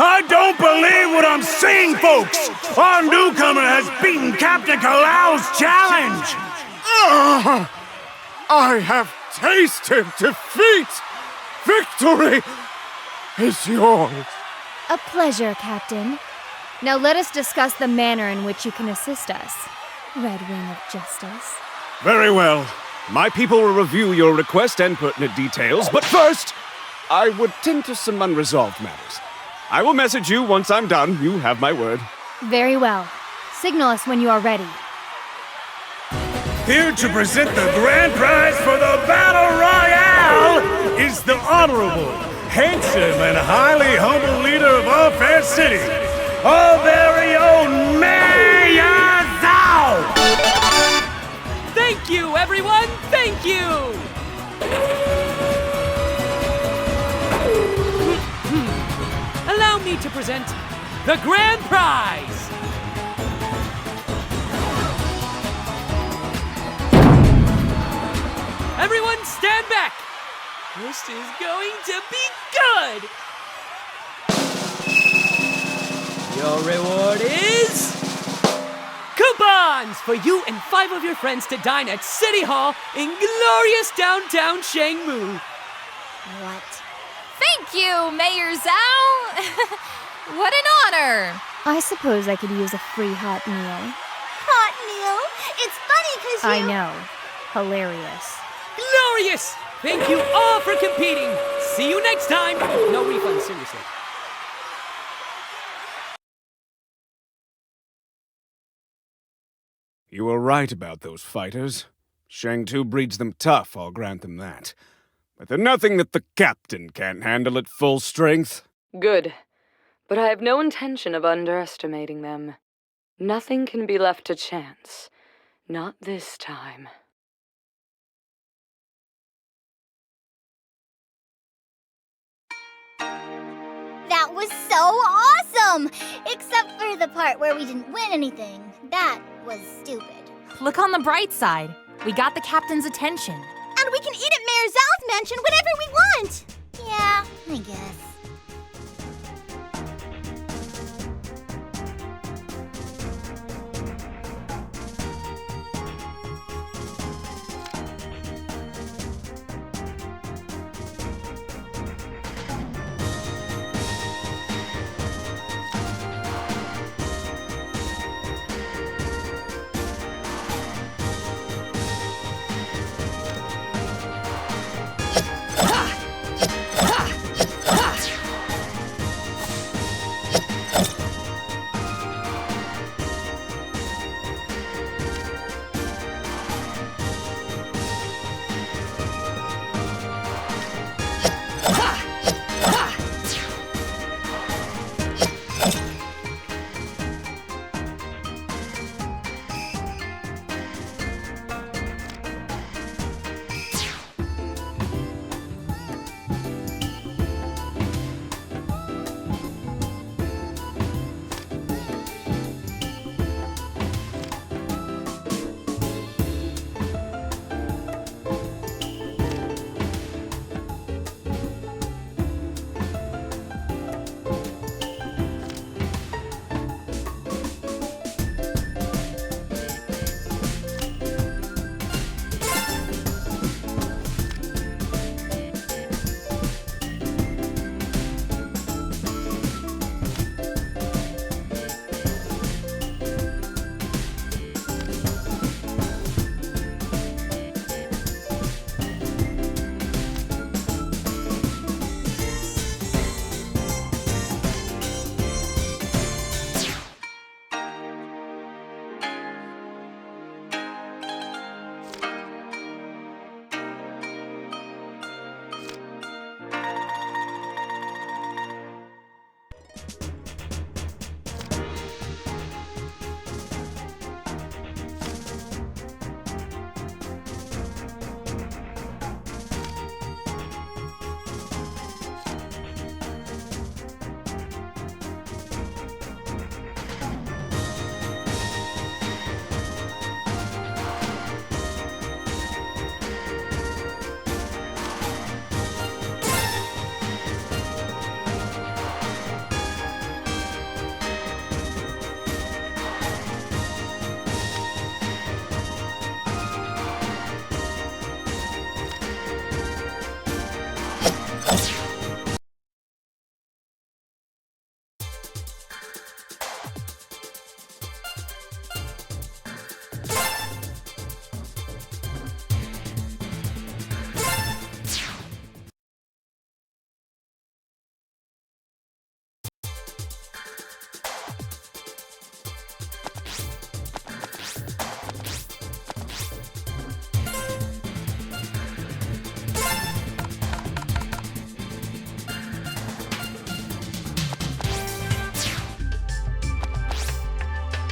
I don't believe what I'm seeing, folks! Our newcomer has beaten Captain Nalao's challenge! I have tasted defeat! Victory is yours! A pleasure, Captain. Now let us discuss the manner in which you can assist us, Red Wing of Justice. Very well. My people will review your request and pertinent details, but first, I would tend to some unresolved matters. I will message you once I'm done. You have my word. Very well. Signal us when you are ready. Here to present the grand prize for the Battle Royale is the Honorable handsome and highly humble leader of our fair city, our very own Mayor Zao! Thank you, everyone! Thank you! Allow me to present the grand prize! Everyone stand back! This is going to be good! Your reward is... coupons for you and 5 of your friends to dine at City Hall in glorious downtown Shangmu. What? Thank you, Mayor Zao! What an honor! I suppose I could use a free hot meal. Hot meal? It's funny because I know. Hilarious. Glorious! Thank you all for competing. See you next time. No refunds, seriously. You were right about those fighters. Shang-Tu breeds them tough, I'll grant them that. But they're nothing that the captain can't handle at full strength. Good. But I have no intention of underestimating them. Nothing can be left to chance. Not this time. That was so awesome! Except for the part where we didn't win anything. That was stupid. Look on the bright side. We got the captain's attention. And we can eat at Mayor Zal's mansion whenever we want! Yeah, I guess.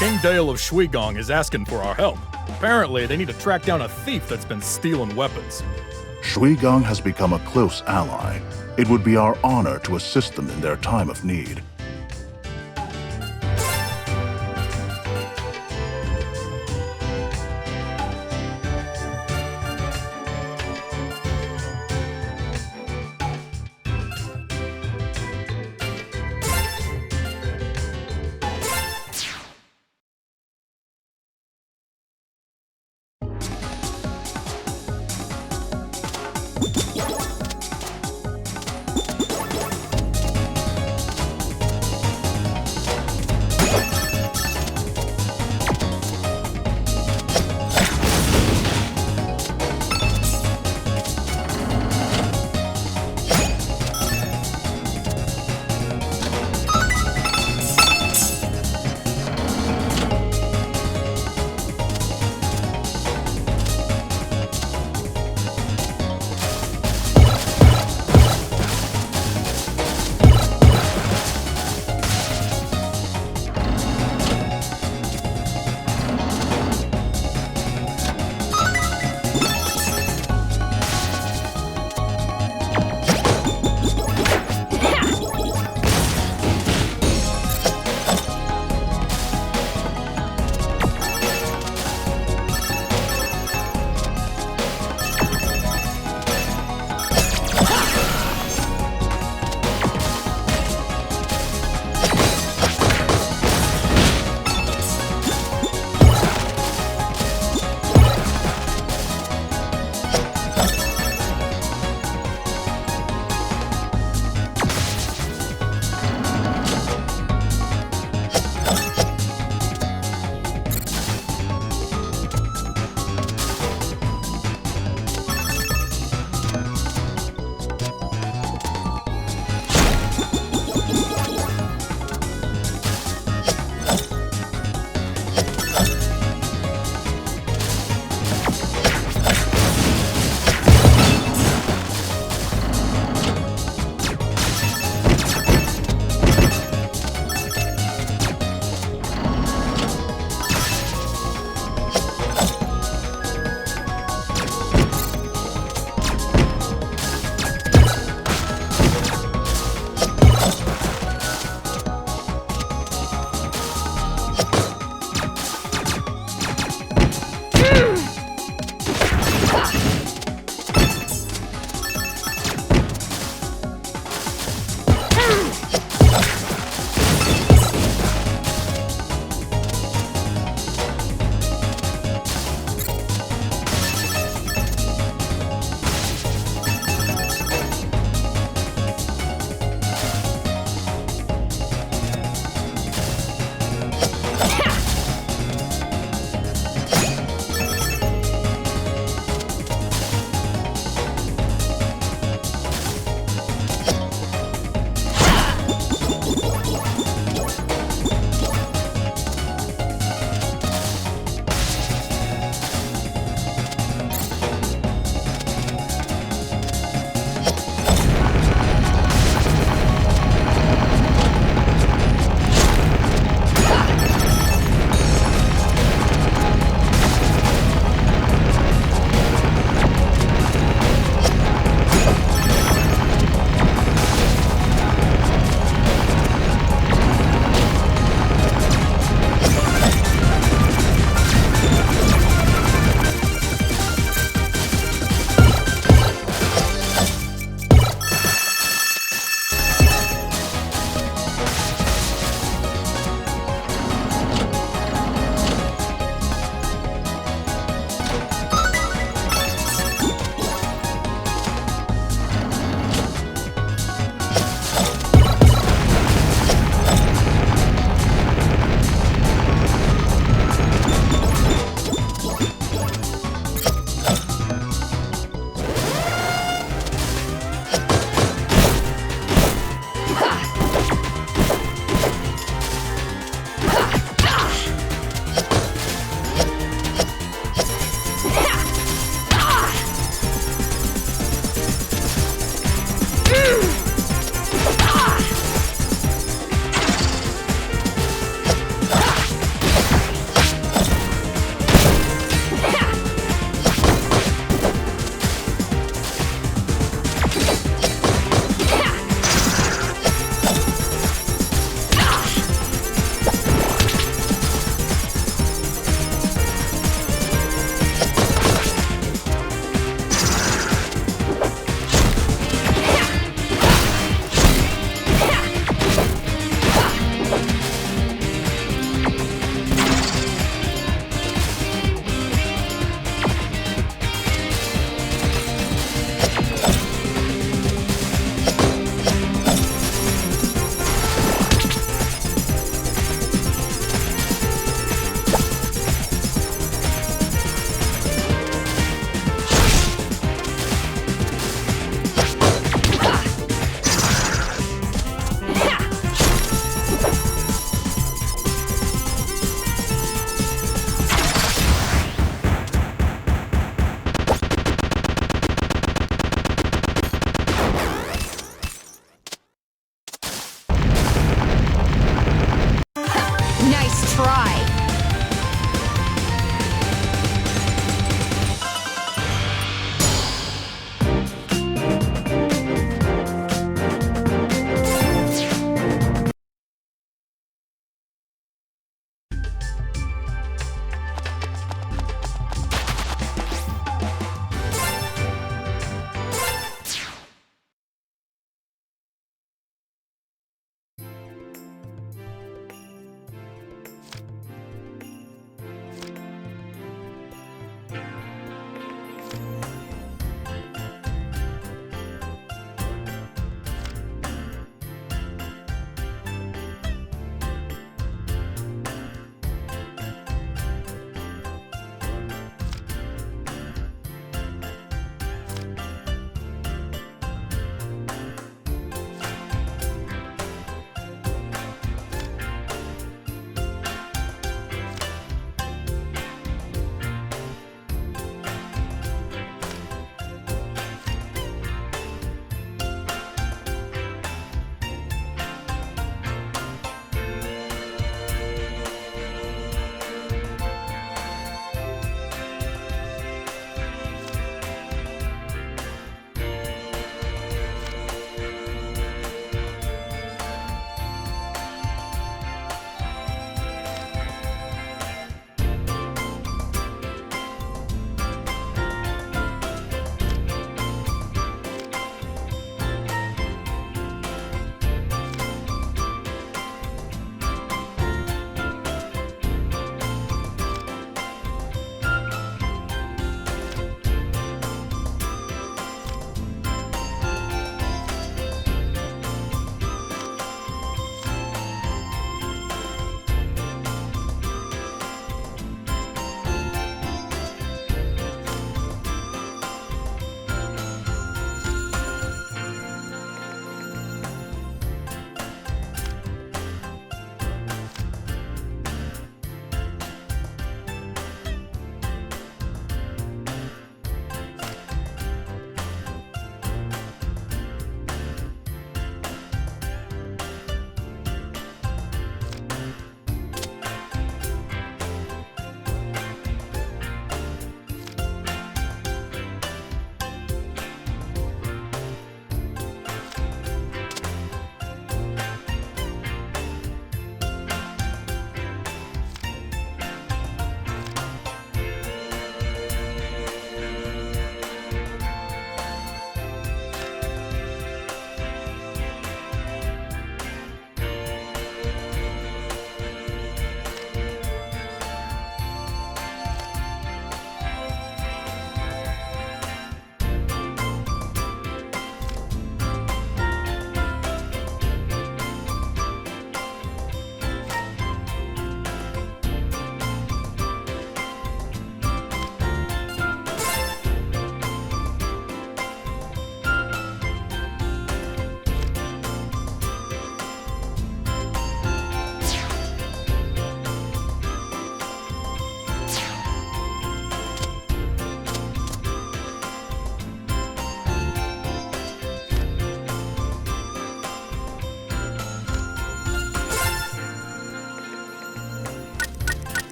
King Dale of Shuigong is asking for our help. Apparently, they need to track down a thief that's been stealing weapons. Shuigong has become a close ally. It would be our honor to assist them in their time of need.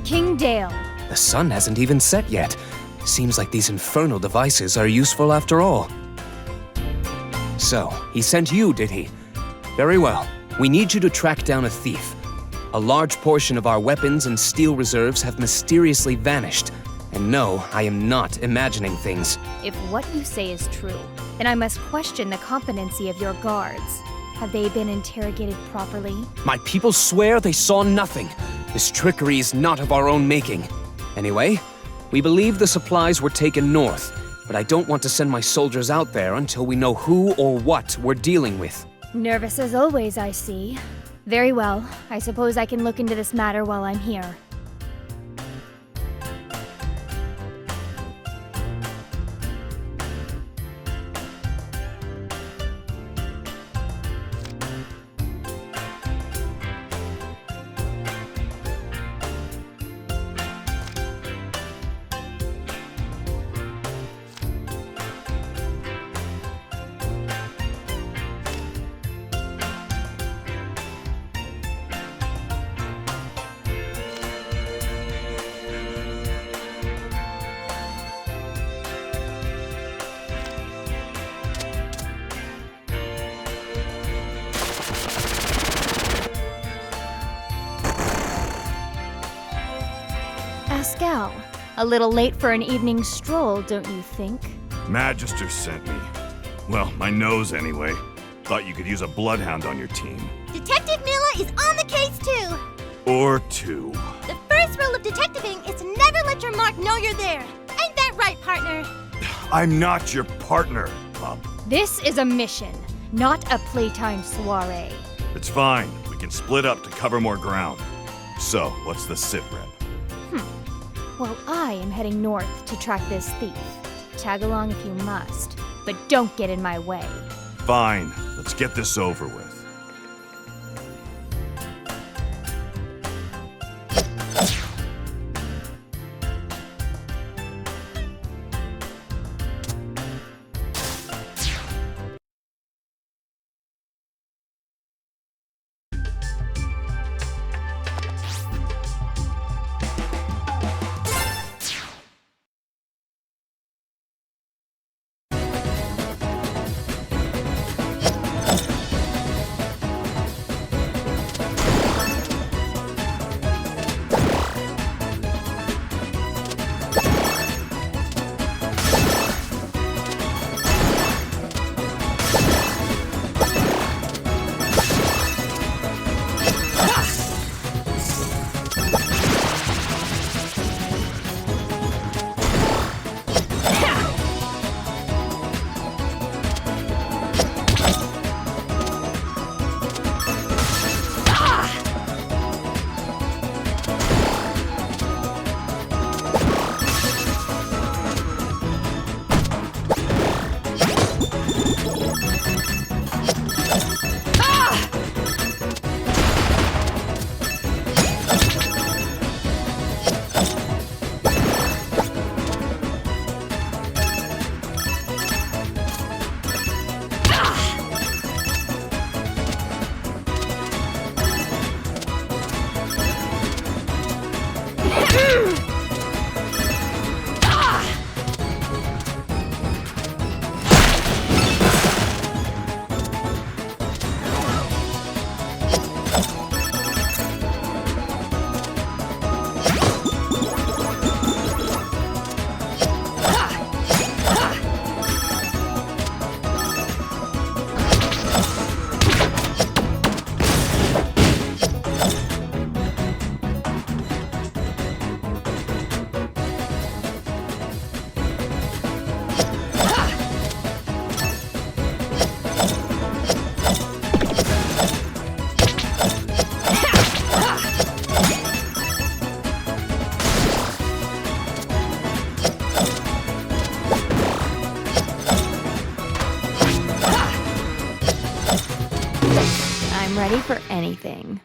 King Dale. The sun hasn't even set yet. Seems like these infernal devices are useful after all. So, he sent you, did he? Very well. We need you to track down a thief. A large portion of our weapons and steel reserves have mysteriously vanished. And no, I am not imagining things. If what you say is true, then I must question the competency of your guards. Have they been interrogated properly? My people swear they saw nothing. This trickery is not of our own making. Anyway, we believe the supplies were taken north, but I don't want to send my soldiers out there until we know who or what we're dealing with. Nervous as always, I see. Very well. I suppose I can look into this matter while I'm here. Pascal, a little late for an evening stroll, don't you think? Magister sent me. Well, my nose anyway. Thought you could use a bloodhound on your team. Detective Mila is on the case too. Or two. The first rule of detectiving is to never let your mark know you're there. Ain't that right, partner? I'm not your partner, pup. This is a mission, not a playtime soiree. It's fine. We can split up to cover more ground. So, what's the sit rep? Well, I am heading north to track this thief. Tag along if you must, but don't get in my way. Fine. Let's get this over with. I'm ready for anything.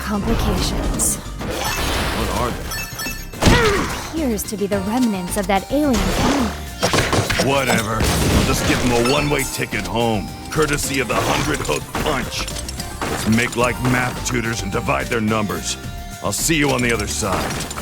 Complications. What are they? Appears to be the remnants of that alien family. Whatever. I'll just give them a one-way ticket home, courtesy of the 100-hook punch. Let's make like math tutors and divide their numbers. I'll see you on the other side.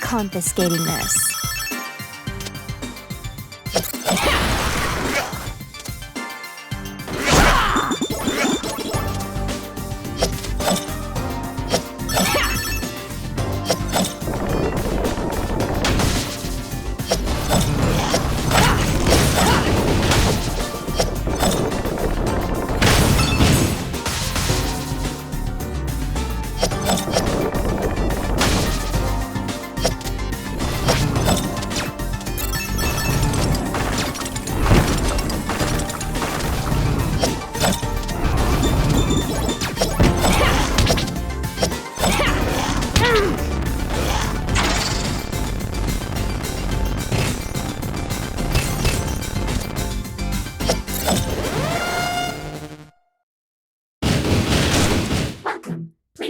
Confiscating this.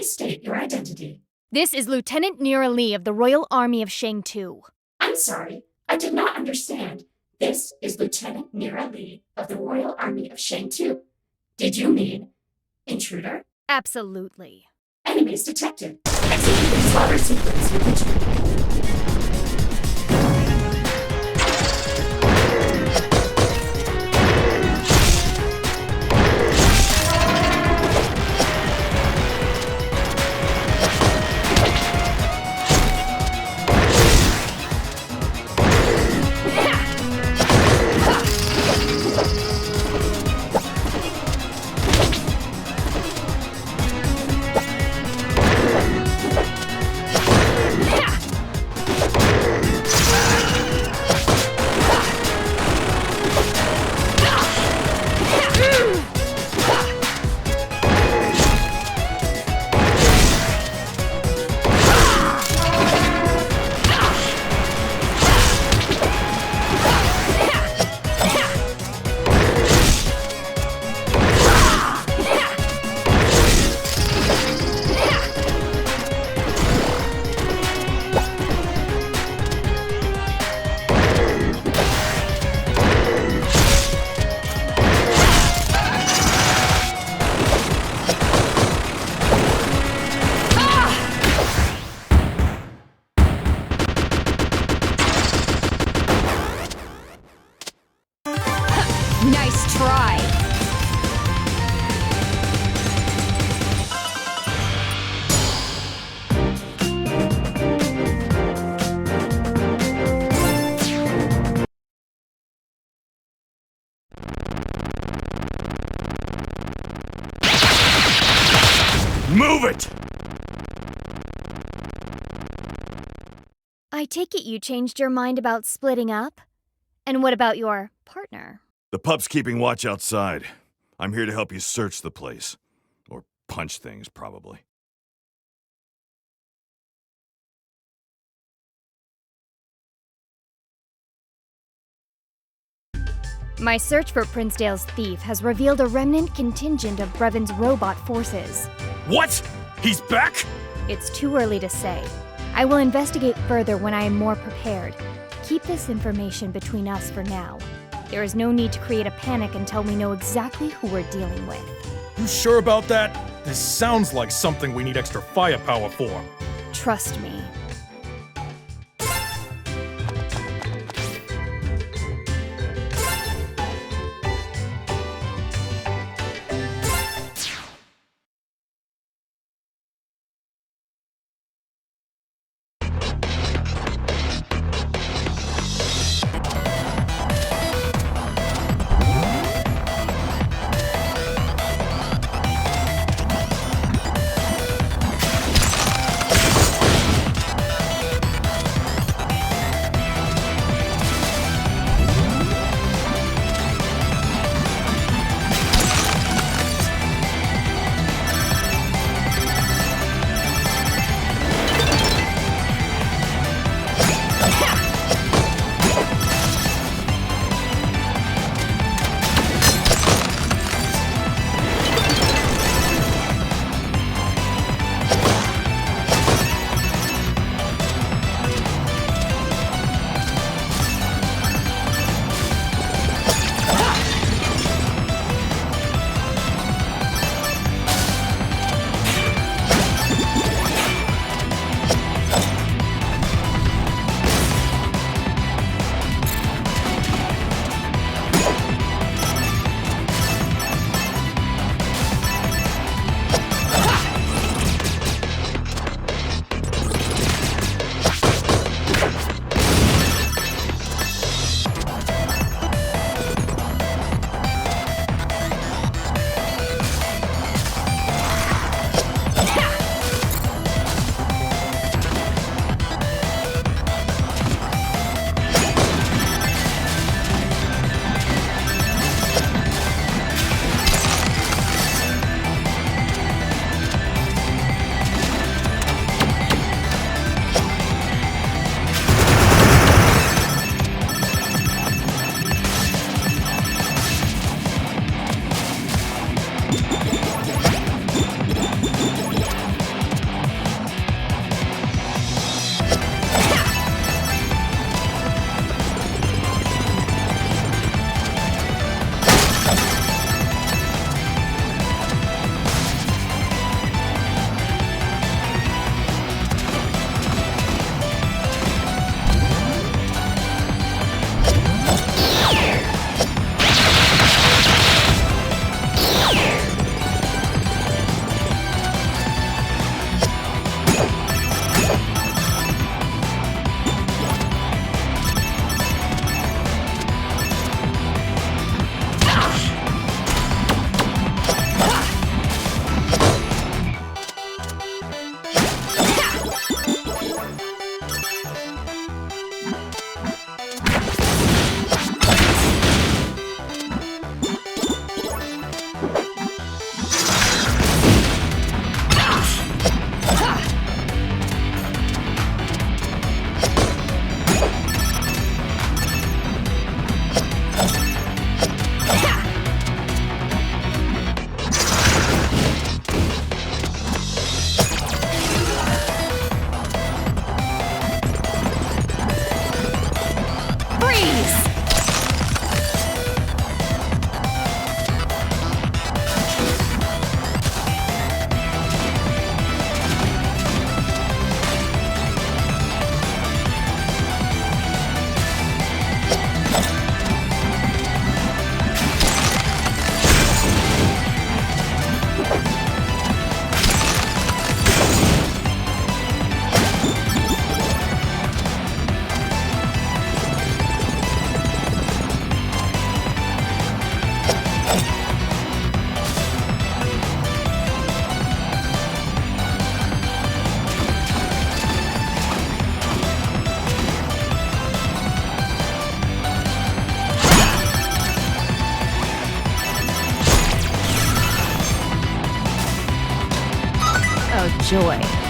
State your identity. This is Lieutenant Neera Lee of the Royal Army of Shang Tu. I'm sorry, I did not understand. This is Lieutenant Neera Lee of the Royal Army of Shang Tu. Did you mean intruder? Absolutely. Enemies detected. Execute slaughter sequence with intruder. Yeah! Move it! I take it you changed your mind about splitting up? And what about your partner? The pup's keeping watch outside. I'm here to help you search the place. Or punch things, probably. My search for Princedale's thief has revealed a remnant contingent of Brevon's robot forces. What? He's back? It's too early to say. I will investigate further when I am more prepared. Keep this information between us for now. There is no need to create a panic until we know exactly who we're dealing with. You sure about that? This sounds like something we need extra firepower for. Trust me. enjoy.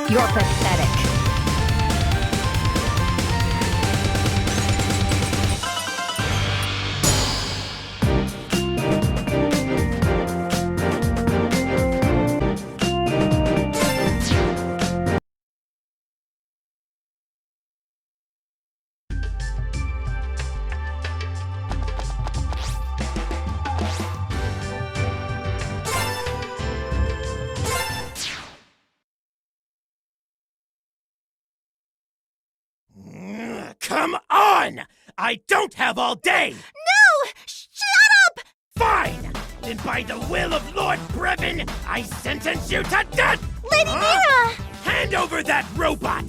You're pathetic. Come on! I don't have all day! No! Shut up! Fine! Then by the will of Lord Brevin, I sentence you to death! Lady Neera! Hand over that robot!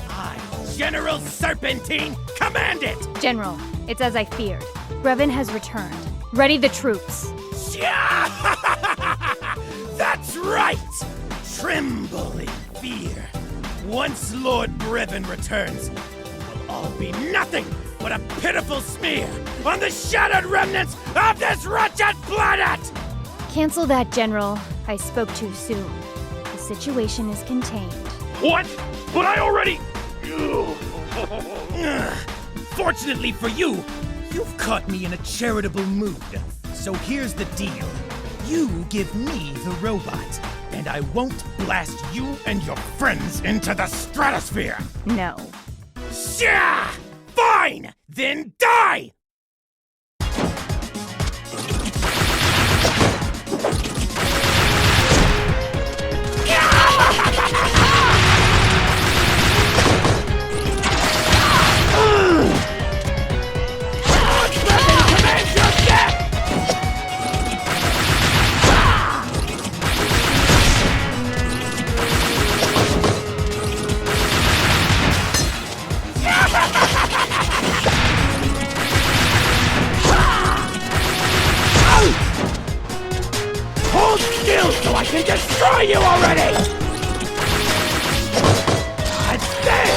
I, General Serpentine, command it! General, it's as I feared. Brevin has returned. Ready the troops. That's right! Tremble in fear. Once Lord Brevin returns, we'll all be nothing but a pitiful smear on the shattered remnants of this wretched planet! Cancel that, General. I spoke too soon. The situation is contained. What? But I already... Fortunately for you, you've caught me in a charitable mood. So here's the deal. You give me the robot, and I won't blast you and your friends into the stratosphere! No. Yeah! Fine! Then die! Hold still so I can destroy you already! That's this!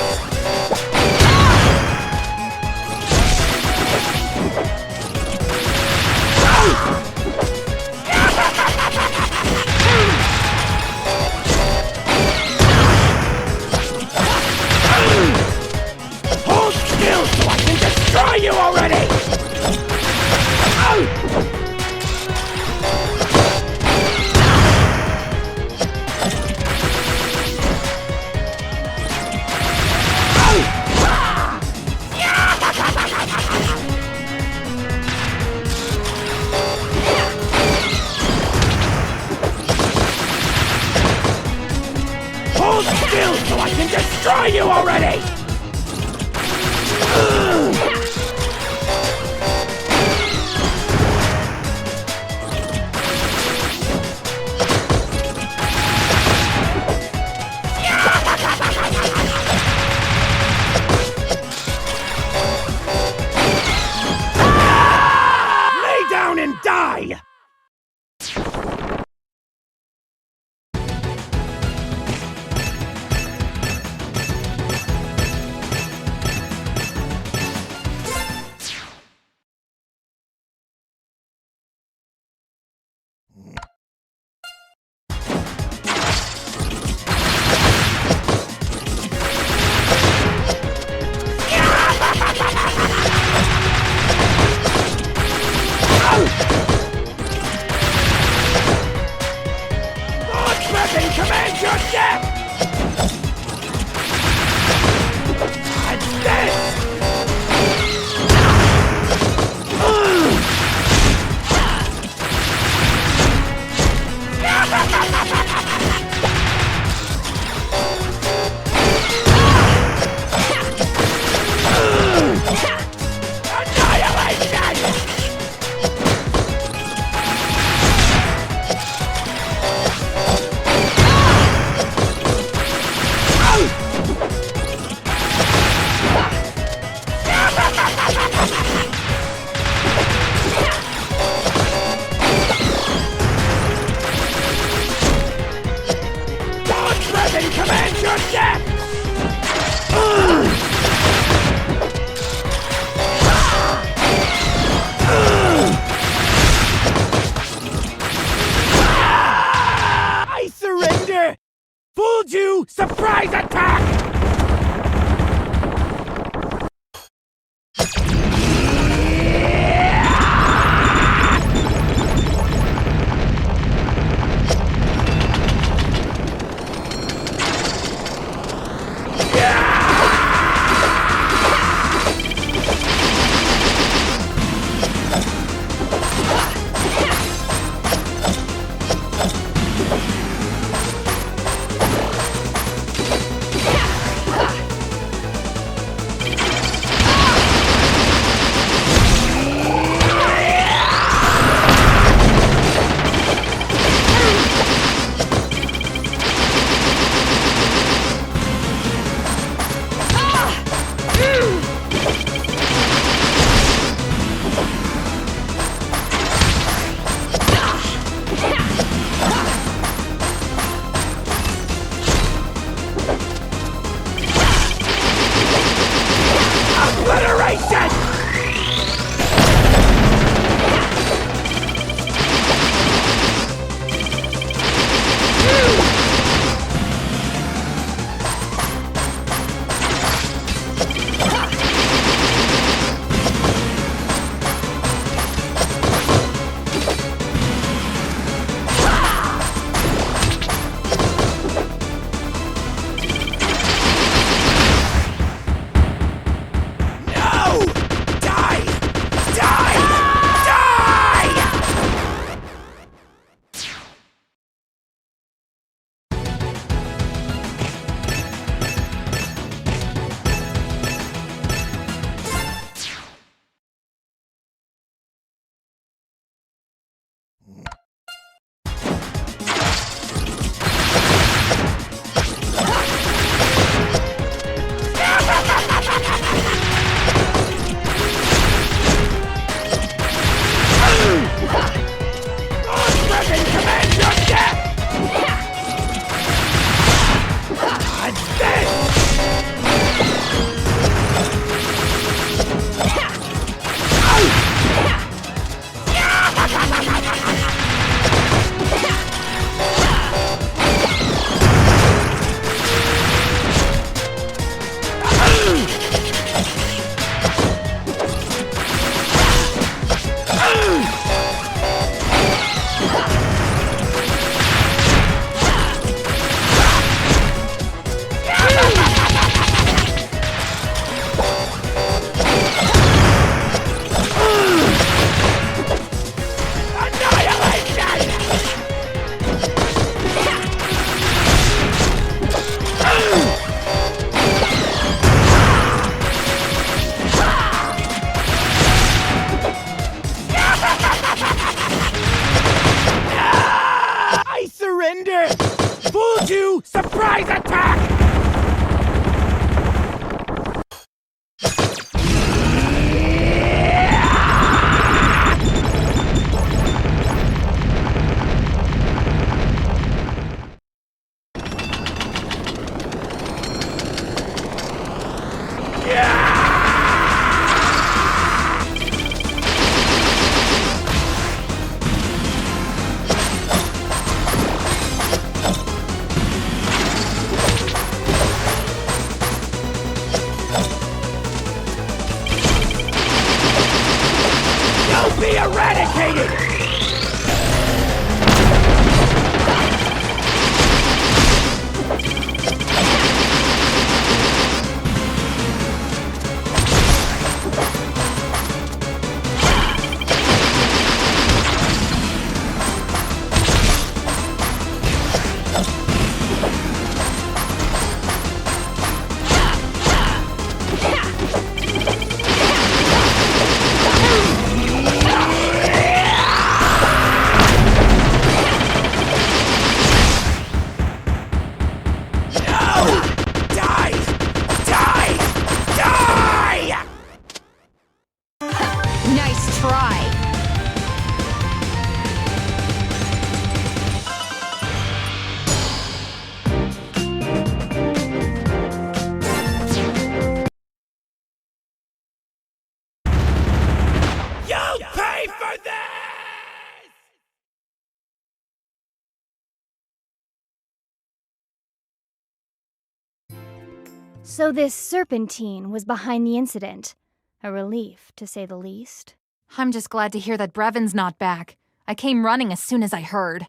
Hold still so I can destroy you already! Hold still so I can destroy you already! Lay down and die! to surprise attack! Surprise attack! Be eradicated! So this serpentine was behind the incident. A relief, to say the least. I'm just glad to hear that Brevon's not back. I came running as soon as I heard.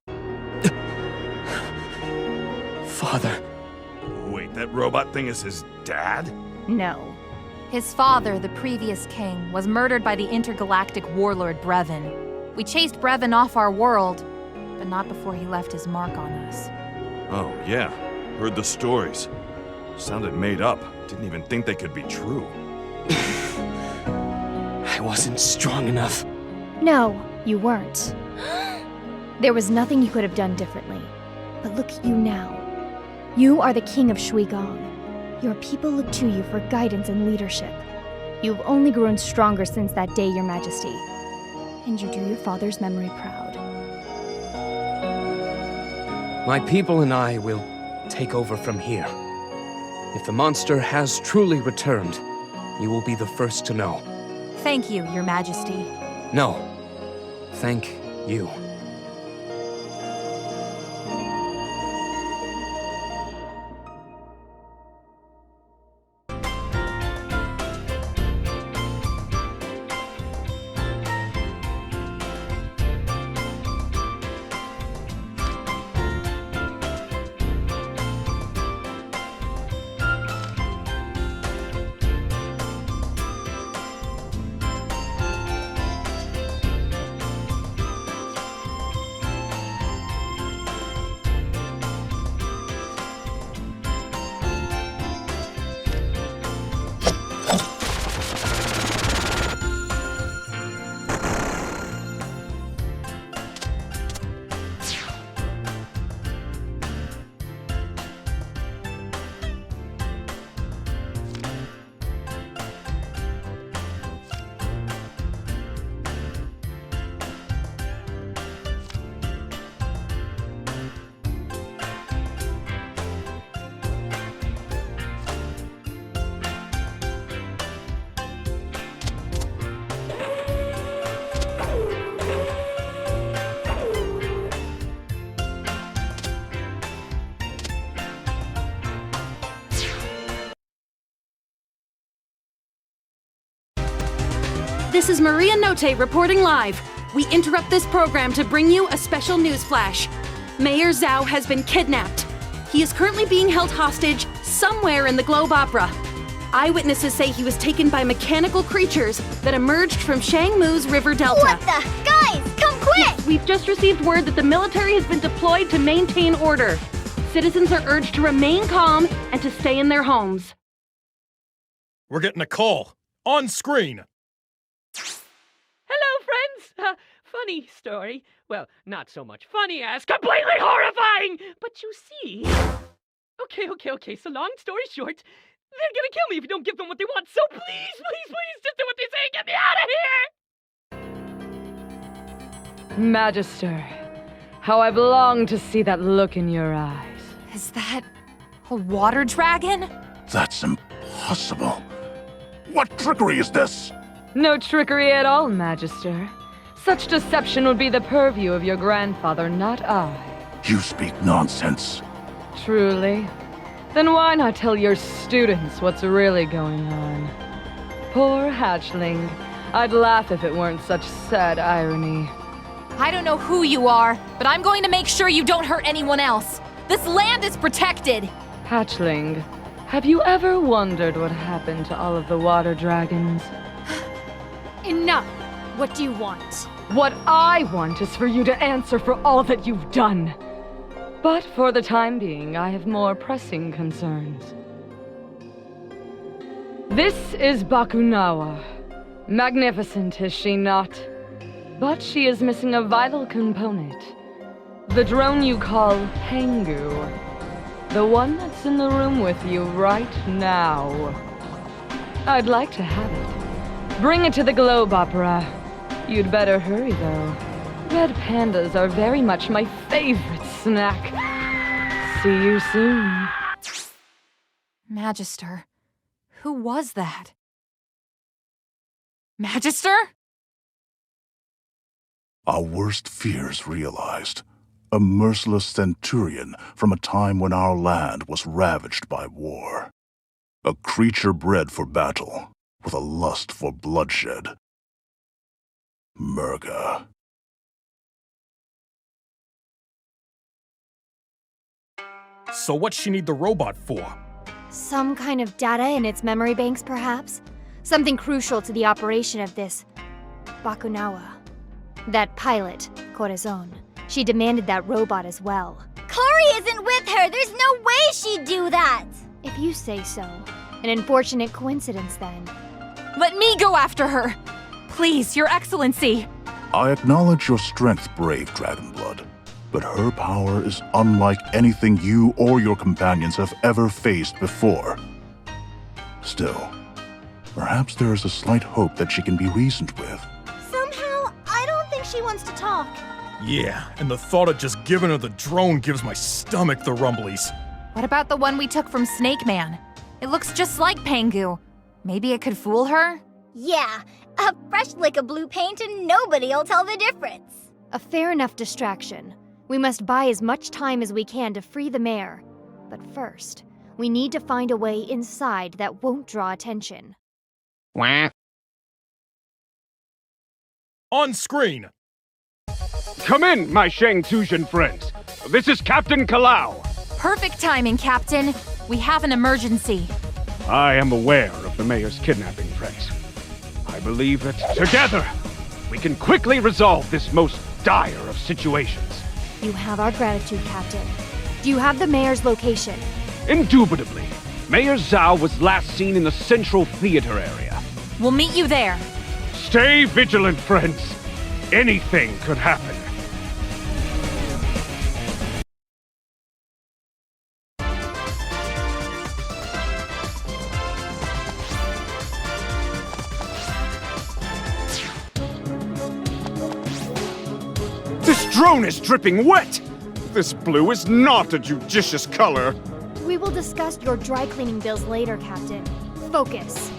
Father. Wait, that robot thing is his dad? No. His father, the previous king, was murdered by the intergalactic warlord Brevon. We chased Brevon off our world, but not before he left his mark on us. Oh, yeah. Heard the stories. Sounded made up. Didn't even think they could be true. I wasn't strong enough. No, you weren't. There was nothing you could have done differently. But look at you now. You are the king of Shuigong. Your people look to you for guidance and leadership. You've only grown stronger since that day, Your Majesty. And you do your father's memory proud. My people and I will take over from here. If the monster has truly returned, you will be the first to know. Thank you, Your Majesty. No. Thank you. This is Maria Notte reporting live. We interrupt this program to bring you a special news flash. Mayor Zao has been kidnapped. He is currently being held hostage somewhere in the Globe Opera. Eyewitnesses say he was taken by mechanical creatures that emerged from Shangmu's River Delta. What the? Guys, come quick! Yes, we've just received word that the military has been deployed to maintain order. Citizens are urged to remain calm and to stay in their homes. We're getting a call. On screen. Hello, friends! Funny story. Well, not so much funny as completely horrifying! But you see... Okay, so long story short, they're gonna kill me if you don't give them what they want, so please, just do what they say and get me out of here! Magister, how I've longed to see that look in your eyes. Is that a water dragon? That's impossible. What trickery is this? No trickery at all, Magister. Such deception would be the purview of your grandfather, not I. You speak nonsense. Truly? Then why not tell your students what's really going on? Poor hatchling. I'd laugh if it weren't such sad irony. I don't know who you are, but I'm going to make sure you don't hurt anyone else. This land is protected! Hatchling, have you ever wondered what happened to all of the water dragons? Enough! What do you want? What I want is for you to answer for all that you've done. But for the time being, I have more pressing concerns. This is Bakunawa. Magnificent, is she not? But she is missing a vital component. The drone you call Pengu. The one that's in the room with you right now. I'd like to have it. Bring it to the Globe Opera. You'd better hurry, though. Red pandas are very much my favorite snack. See you soon. Magister, who was that? Magister? Our worst fears realized. A merciless centurion from a time when our land was ravaged by war. A creature bred for battle, with a lust for bloodshed. Merga. So what's she need the robot for? Some kind of data in its memory banks, perhaps? Something crucial to the operation of this Bakunawa. That pilot, Corazon, she demanded that robot as well. Cory isn't with her! There's no way she'd do that! If you say so. An unfortunate coincidence, then. Let me go after her! Please, Your Excellency! I acknowledge your strength, brave Dragonblood, but her power is unlike anything you or your companions have ever faced before. Still, perhaps there is a slight hope that she can be reasoned with. Somehow, I don't think she wants to talk. Yeah, and the thought of just giving her the drone gives my stomach the rumblies. What about the one we took from Snake Man? It looks just like Pangu. Maybe it could fool her? Yeah, a fresh lick of blue paint and nobody'll tell the difference. A fair enough distraction. We must buy as much time as we can to free the mayor. But first, we need to find a way inside that won't draw attention. Wah. On screen! Come in, my Shang Tsujin friends. This is Captain Kalau. Perfect timing, Captain. We have an emergency. I am aware of the mayor's kidnapping threats. I believe that together, we can quickly resolve this most dire of situations. You have our gratitude, Captain. Do you have the mayor's location? Indubitably. Mayor Zao was last seen in the Central Theater area. We'll meet you there. Stay vigilant, friends. Anything could happen. This drone is dripping wet! This blue is not a judicious color. We will discuss your dry cleaning bills later, Captain. Focus.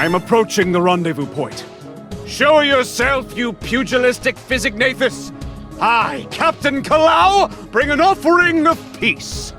I'm approaching the rendezvous point. Show yourself, you pugilistic Physignathus! I, Captain Kalau, bring an offering of peace.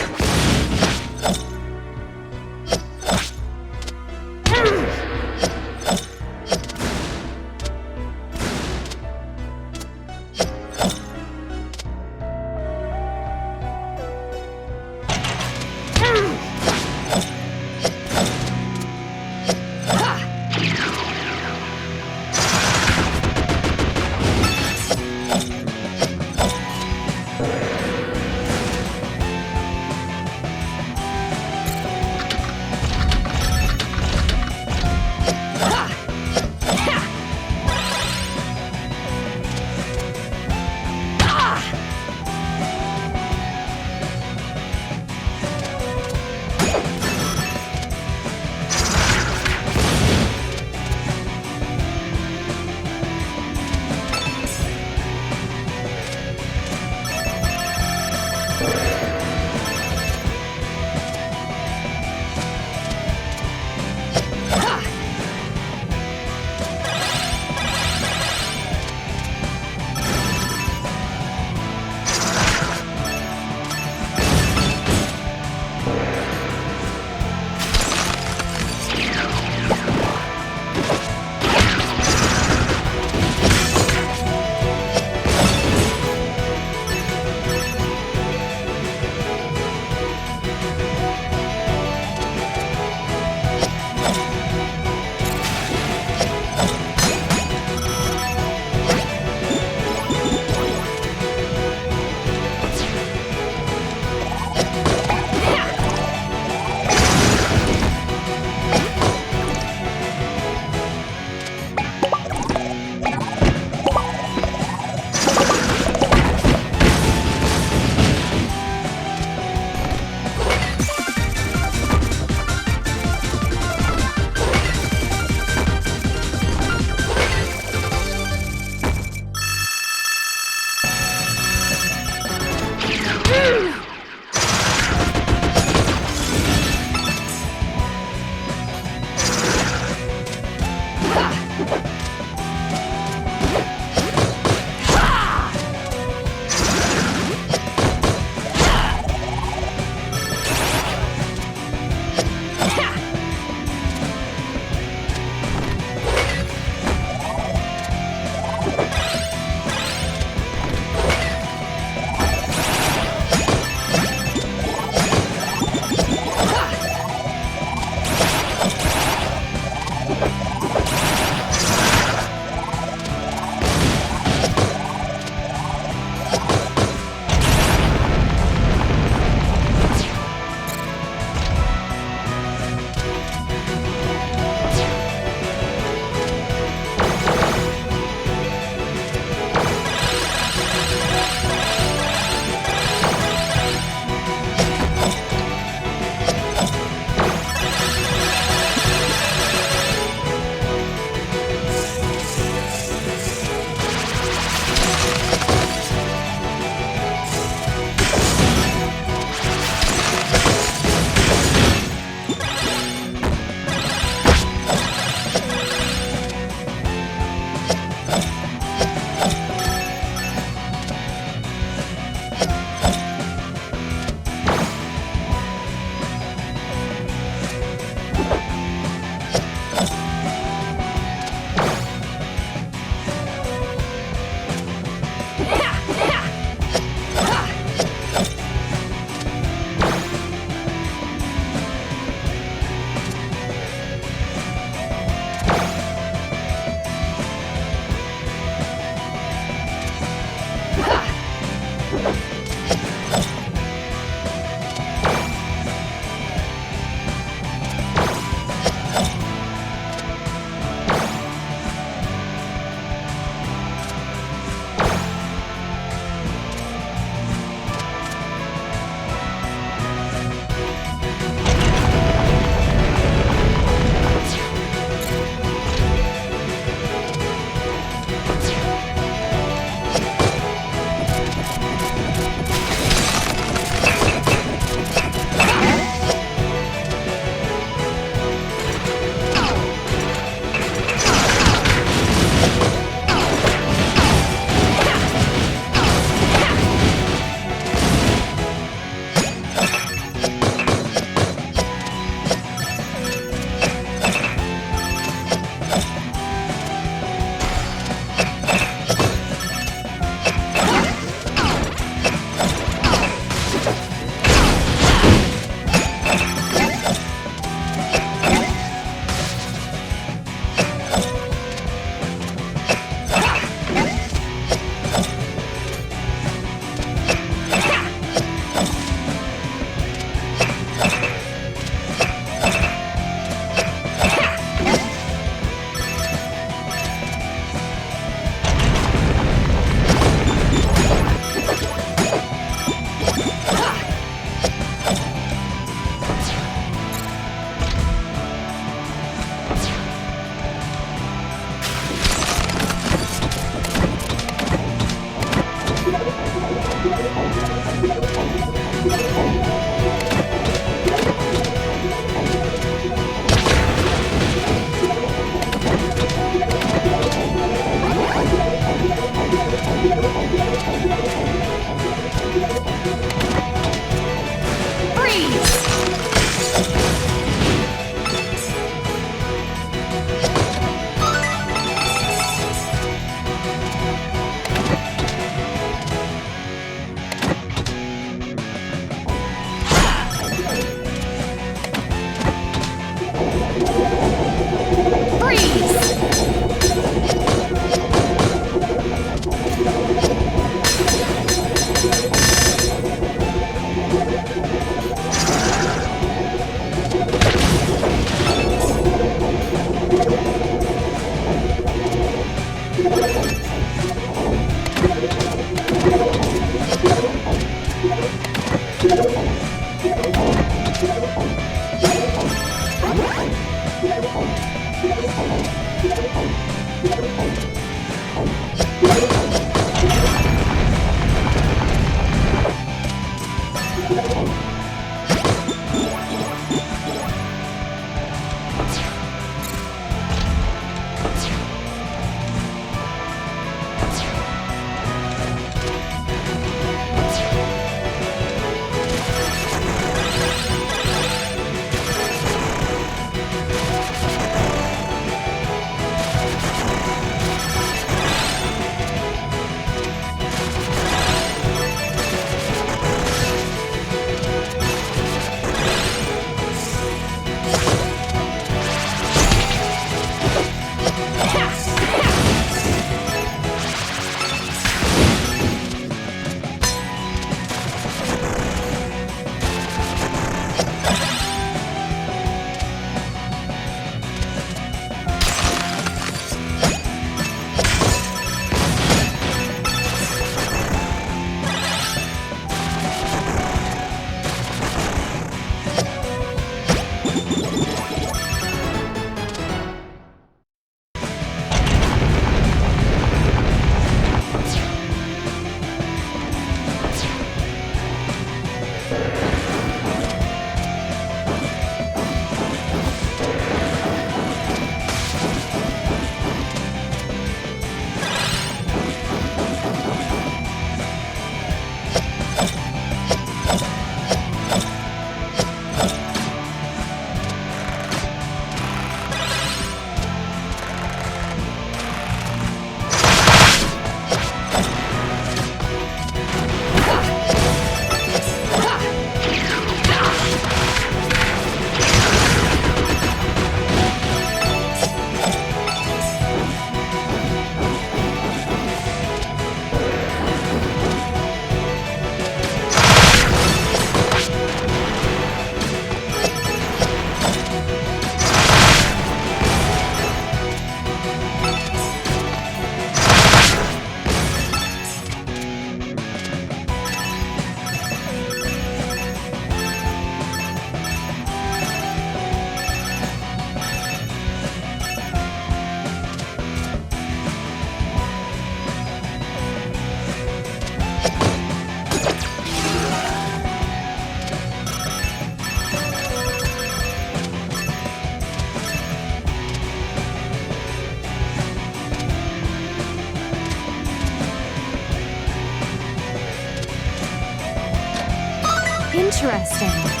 Interesting.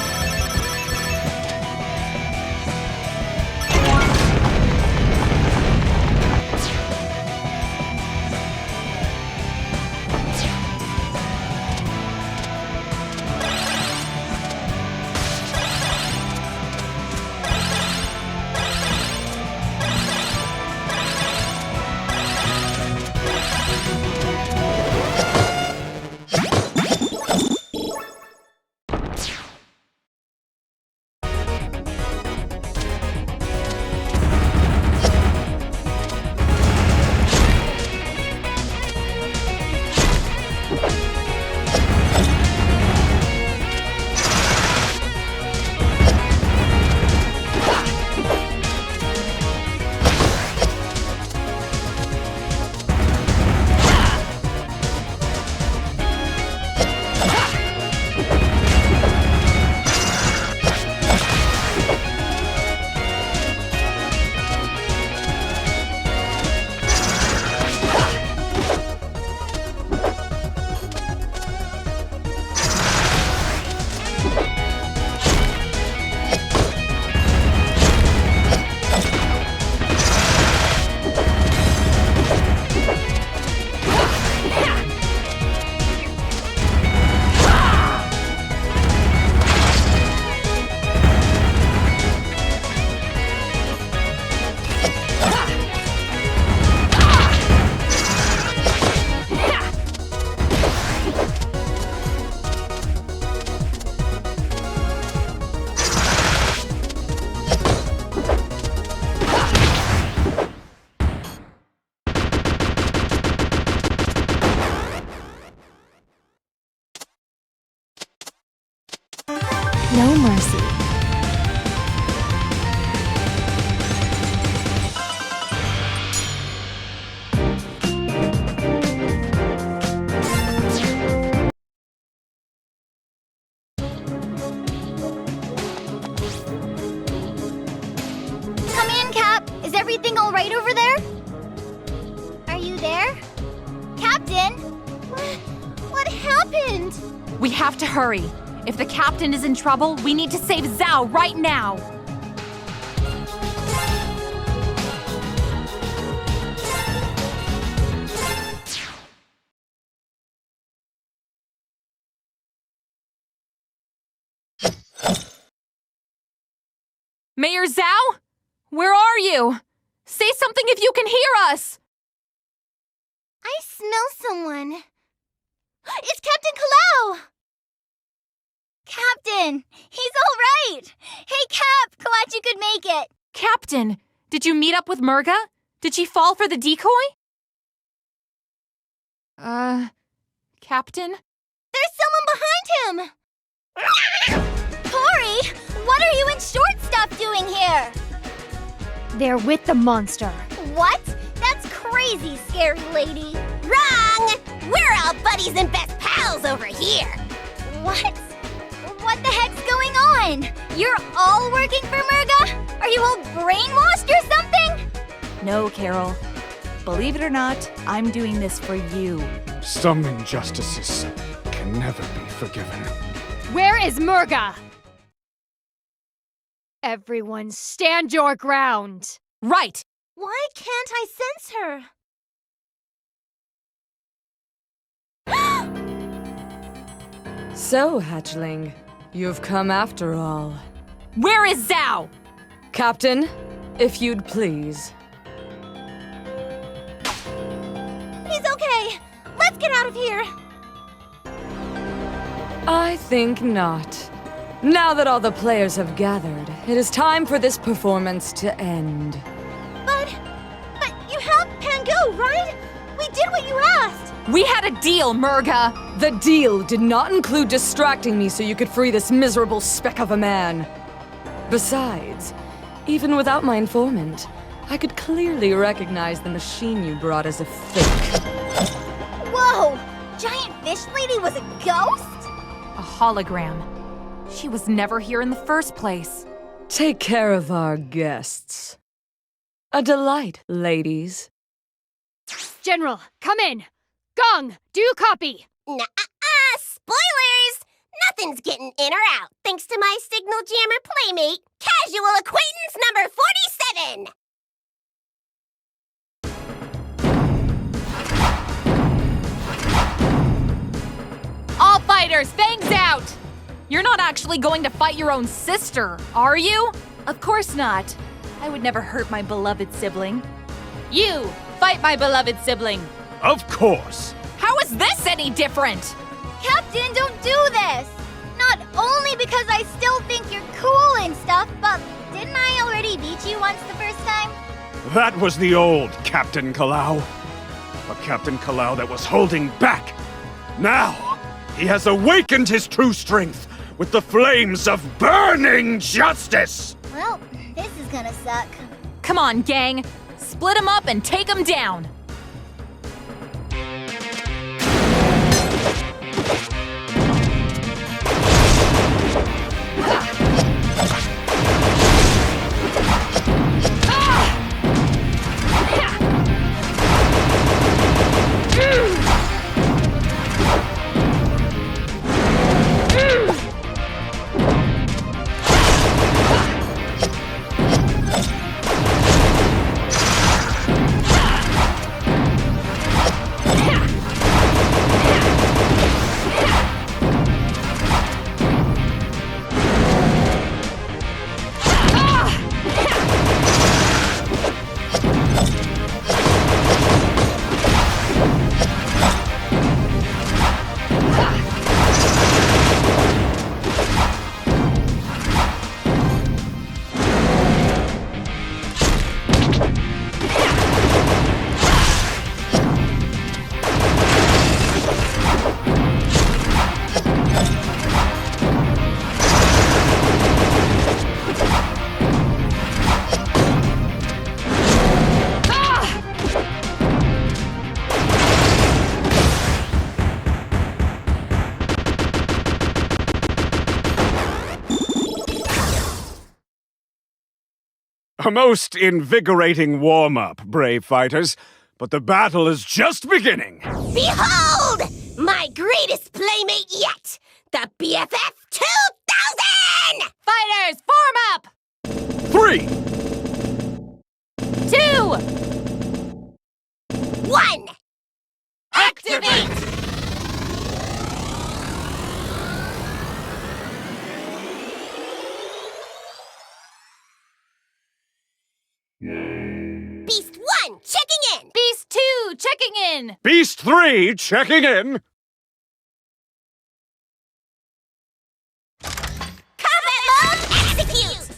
No mercy. Come in, Cap. Is everything all right over there? Are you there? Captain? What happened? We have to hurry. If the captain is in trouble, we need to save Zao right now. Mayor Zao? Where are you? Say something if you can hear us! I smell someone. It's Captain Kalau! Captain, he's all right. Hey, Cap, glad you could make it. Captain, did you meet up with Merga? Did she fall for the decoy? Captain? There's someone behind him! Tori, what are you in short stuff doing here? They're with the monster. What? That's crazy, scary lady. Wrong! We're all buddies and best pals over here. What? What the heck's going on? You're all working for Merga? Are you all brainwashed or something? No, Carol. Believe it or not, I'm doing this for you. Some injustices can never be forgiven. Where is Merga? Everyone stand your ground. Right. Why can't I sense her? So, hatchling, you've come after all. Where is Zao? Captain, if you'd please. He's okay. Let's get out of here. I think not. Now that all the players have gathered, it is time for this performance to end. But you have Pangu, right? We did what you asked. We had a deal, Merga. The deal did not include distracting me so you could free this miserable speck of a man. Besides, even without my informant, I could clearly recognize the machine you brought as a fake. Whoa! Giant fish lady was a ghost? A hologram. She was never here in the first place. Take care of our guests. A delight, ladies. General, come in. Gong, do copy. Spoilers! Nothing's getting in or out, thanks to my signal jammer playmate, Casual Acquaintance number 47! All fighters, fangs out! You're not actually going to fight your own sister, are you? Of course not. I would never hurt my beloved sibling. You, fight my beloved sibling. Of course. How is this any different? Captain, don't do this! Not only because I still think you're cool and stuff, but didn't I already beat you once the first time? That was the old Captain Kalau. A Captain Kalau that was holding back. Now, he has awakened his true strength with the flames of burning justice! Well, this is gonna suck. Come on, gang. Split them up and take them down. A most invigorating warm-up, brave fighters. But the battle is just beginning. Behold! My greatest playmate yet! The BFF 2000! Fighters, form up! 3, 2, 1! Activate! Beast 1, checking in! Beast 2, checking in! Beast 3, checking in. Combat mode, execute!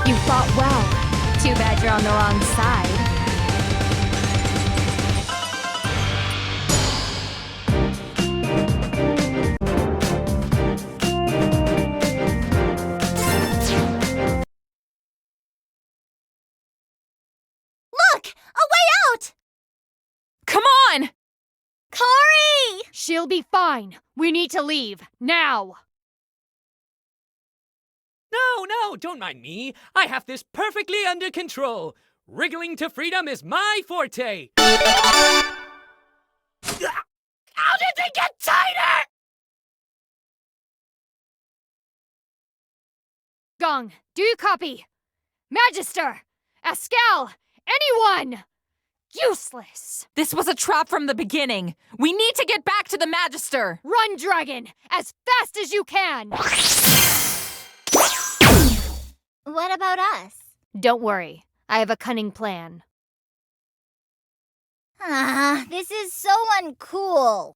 You fought well. Too bad you're on the wrong side. Look! A way out! Come on! Cory! She'll be fine. We need to leave. Now! No, don't mind me. I have this perfectly under control. Wriggling to freedom is my forte. How did they get tighter? Gong, do you copy? Magister! Ascal! Anyone! Useless! This was a trap from the beginning. We need to get back to the Magister. Run, dragon! As fast as you can! What about us? Don't worry. I have a cunning plan. This is so uncool.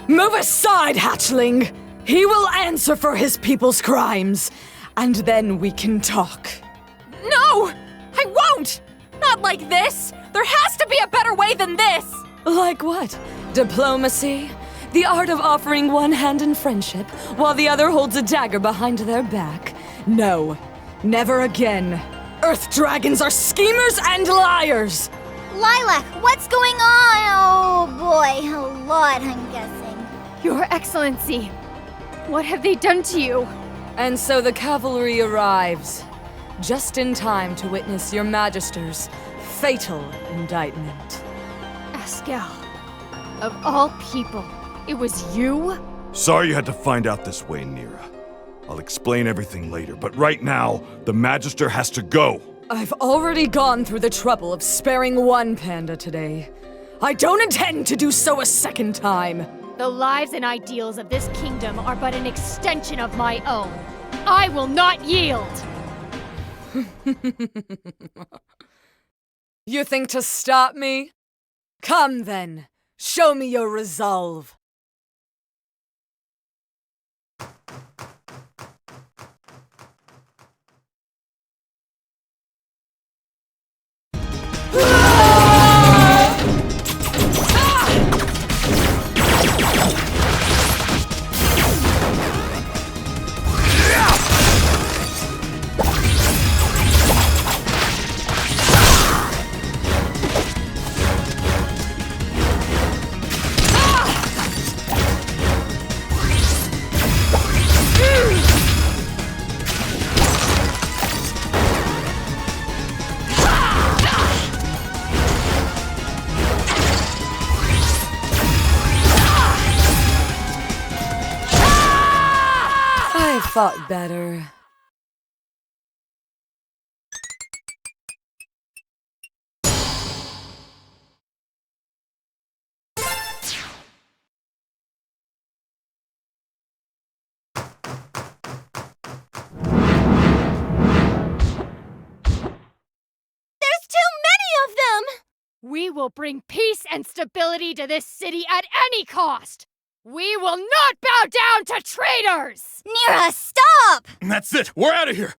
Move aside, hatchling! He will answer for his people's crimes, and then we can talk. No! I won't! Not like this! There has to be a better way than this! Like what? Diplomacy? The art of offering one hand in friendship while the other holds a dagger behind their back? No, never again. Earth dragons are schemers and liars! Lilac, what's going on? Oh boy, a lot, I'm guessing. Your Excellency, what have they done to you? And so the cavalry arrives, just in time to witness your Magister's fatal indictment. Askel, of all people, it was you? Sorry you had to find out this way, Neera. I'll explain everything later, but right now, the Magister has to go. I've already gone through the trouble of sparing one panda today. I don't intend to do so a second time. The lives and ideals of this kingdom are but an extension of my own. I will not yield! You think to stop me? Come then, show me your resolve. Thought better. We will bring peace and stability to this city at any cost! We will not bow down to traitors! Neera, stop! That's it! We're out of here!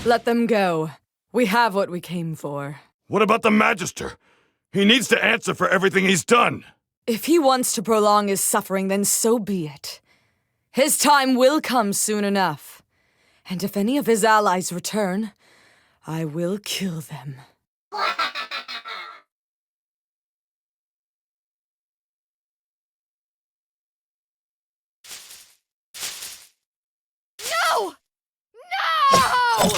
Let them go. We have what we came for. What about the Magister? He needs to answer for everything he's done. If he wants to prolong his suffering, then so be it. His time will come soon enough. And if any of his allies return, I will kill them. No! No!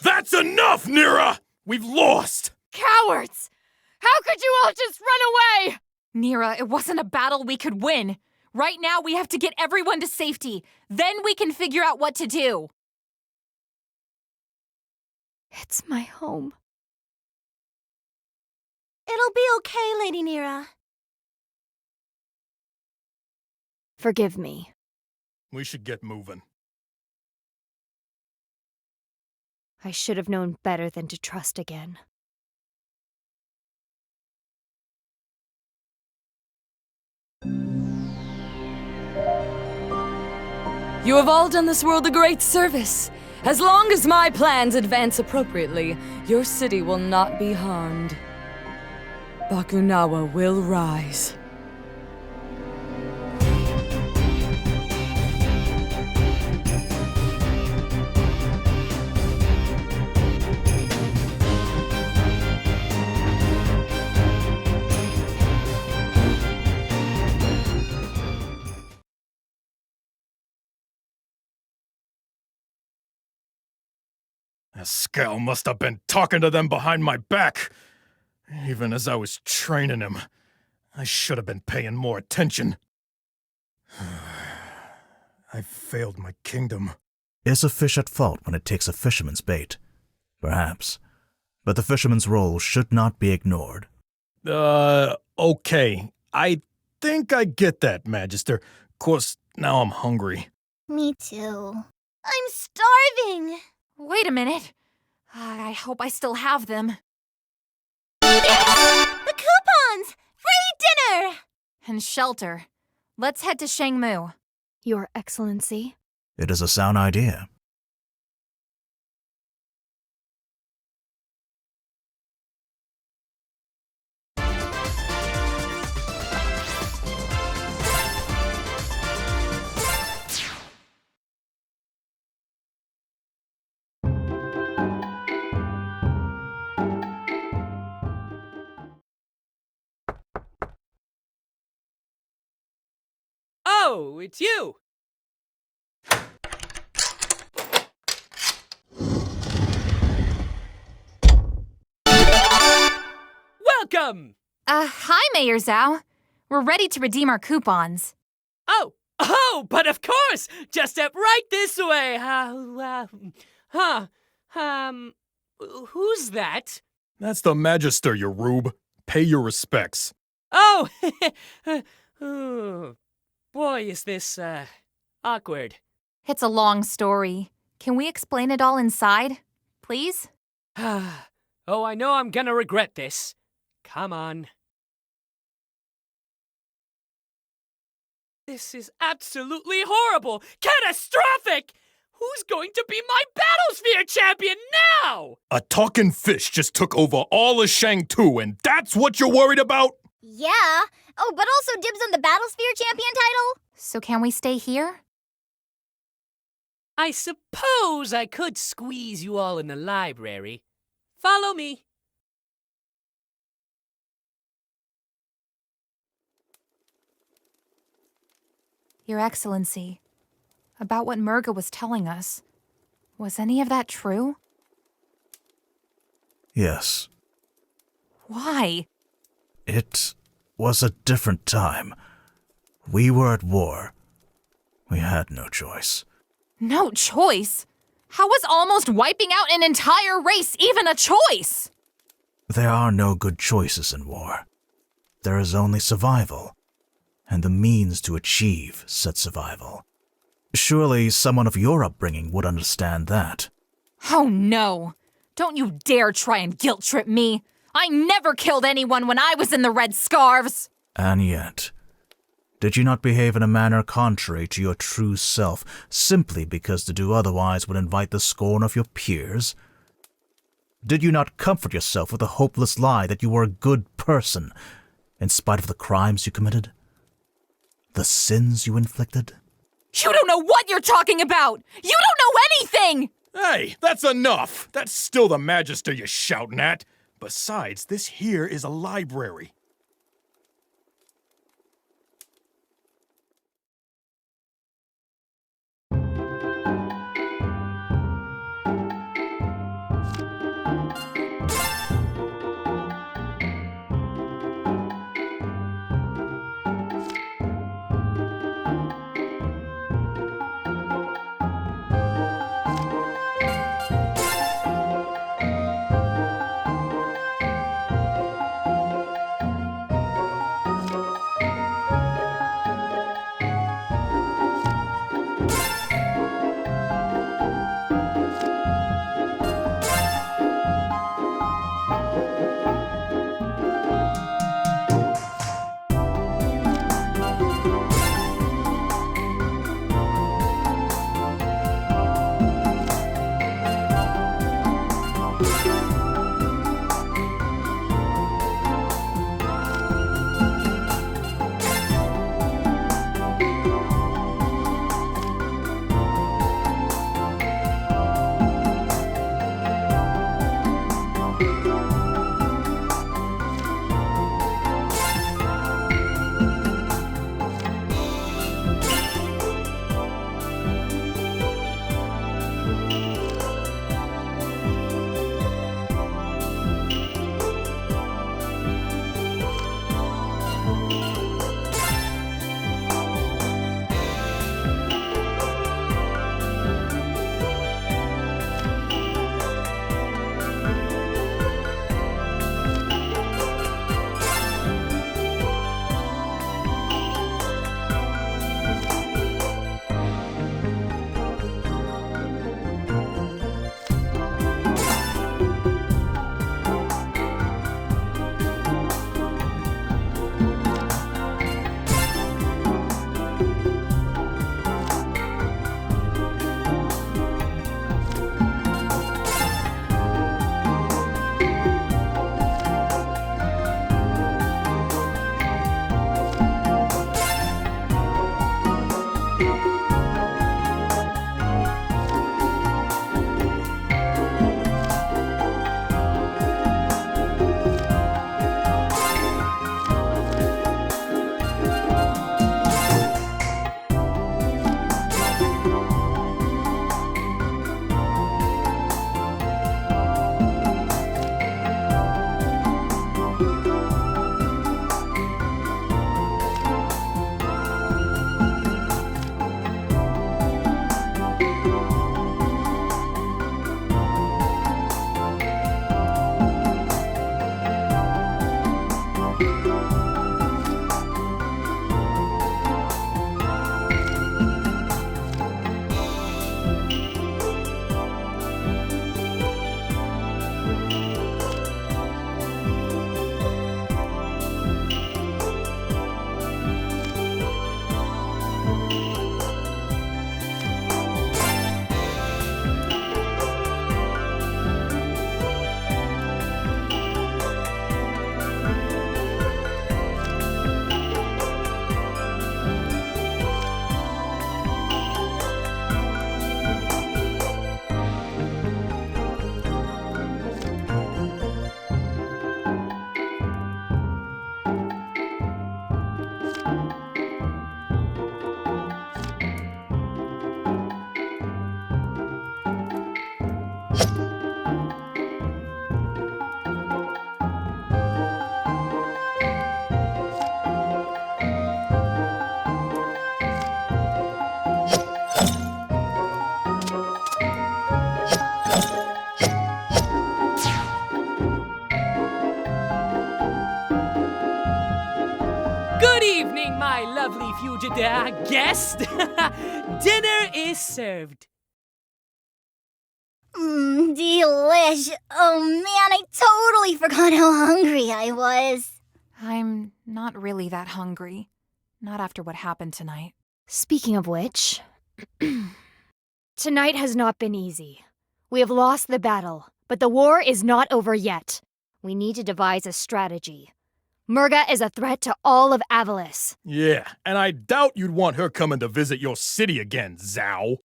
That's enough, Neera! We've lost! Cowards! How could you all just run away? Neera, it wasn't a battle we could win. Right now, we have to get everyone to safety. Then we can figure out what to do. It's my home. It'll be okay, Lady Neera. Forgive me. We should get moving. I should have known better than to trust again. You have all done this world a great service. As long as my plans advance appropriately, your city will not be harmed. Bakunawa will rise. Askel must have been talking to them behind my back. Even as I was training him, I should have been paying more attention. I failed my kingdom. Is a fish at fault when it takes a fisherman's bait? Perhaps. But the fisherman's role should not be ignored. Okay. I think I get that, Magister. Course, now I'm hungry. Me too. I'm starving! Wait a minute. I hope I still have them. The coupons! and shelter. Let's head to Shangmu. Your Excellency. It is a sound idea. Oh, it's you! Welcome! Hi, Mayor Zao. We're ready to redeem our coupons. Oh, but of course! Just step right this way. Who's that? That's the Magister, you rube. Pay your respects. Oh, oh, boy, is this, awkward. It's a long story. Can we explain it all inside, please? Oh, I know I'm gonna regret this. Come on. This is absolutely horrible! Catastrophic! Who's going to be my Battlesphere champion now? A talking fish just took over all of Shang-Tu, and that's what you're worried about? Yeah. Oh, but also dibs on the Battlesphere champion title? So can we stay here? I suppose I could squeeze you all in the library. Follow me. Your Excellency, about what Merga was telling us, was any of that true? Yes. Why? It was a different time. We were at war. We had no choice. No choice? How was almost wiping out an entire race even a choice? There are no good choices in war. There is only survival, and the means to achieve said survival. Surely someone of your upbringing would understand that. Oh no! Don't you dare try and guilt-trip me! I never killed anyone when I was in the Red Scarves! And yet, did you not behave in a manner contrary to your true self, simply because to do otherwise would invite the scorn of your peers? Did you not comfort yourself with the hopeless lie that you were a good person, in spite of the crimes you committed? The sins you inflicted? You don't know what you're talking about! You don't know anything! Hey, that's enough! That's still the Magister you're shouting at. Besides, this here is a library. Good evening, my lovely fugitive guest. Dinner is served. Delish. Oh man, I totally forgot how hungry I was. I'm not really that hungry. Not after what happened tonight. Speaking of which, tonight has not been easy. We have lost the battle, but the war is not over yet. We need to devise a strategy. Merga is a threat to all of Avalis. Yeah, and I doubt you'd want her coming to visit your city again, Zao.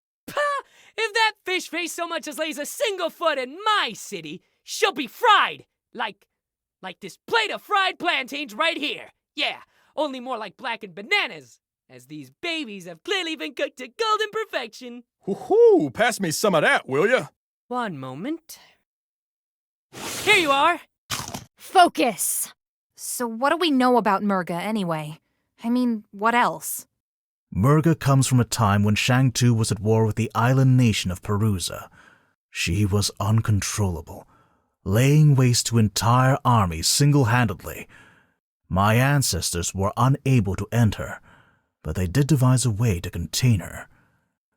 If that fish face so much as lays a single foot in my city, she'll be fried. Like this plate of fried plantains right here. Yeah, only more like blackened bananas, as these babies have clearly been cooked to golden perfection. Woohoo! Pass me some of that, will ya? One moment. Here you are. Focus! So what do we know about Merga anyway? I mean, what else? Merga comes from a time when Shang-Tu was at war with the island nation of Perusa. She was uncontrollable, laying waste to entire armies single-handedly. My ancestors were unable to end her, but they did devise a way to contain her.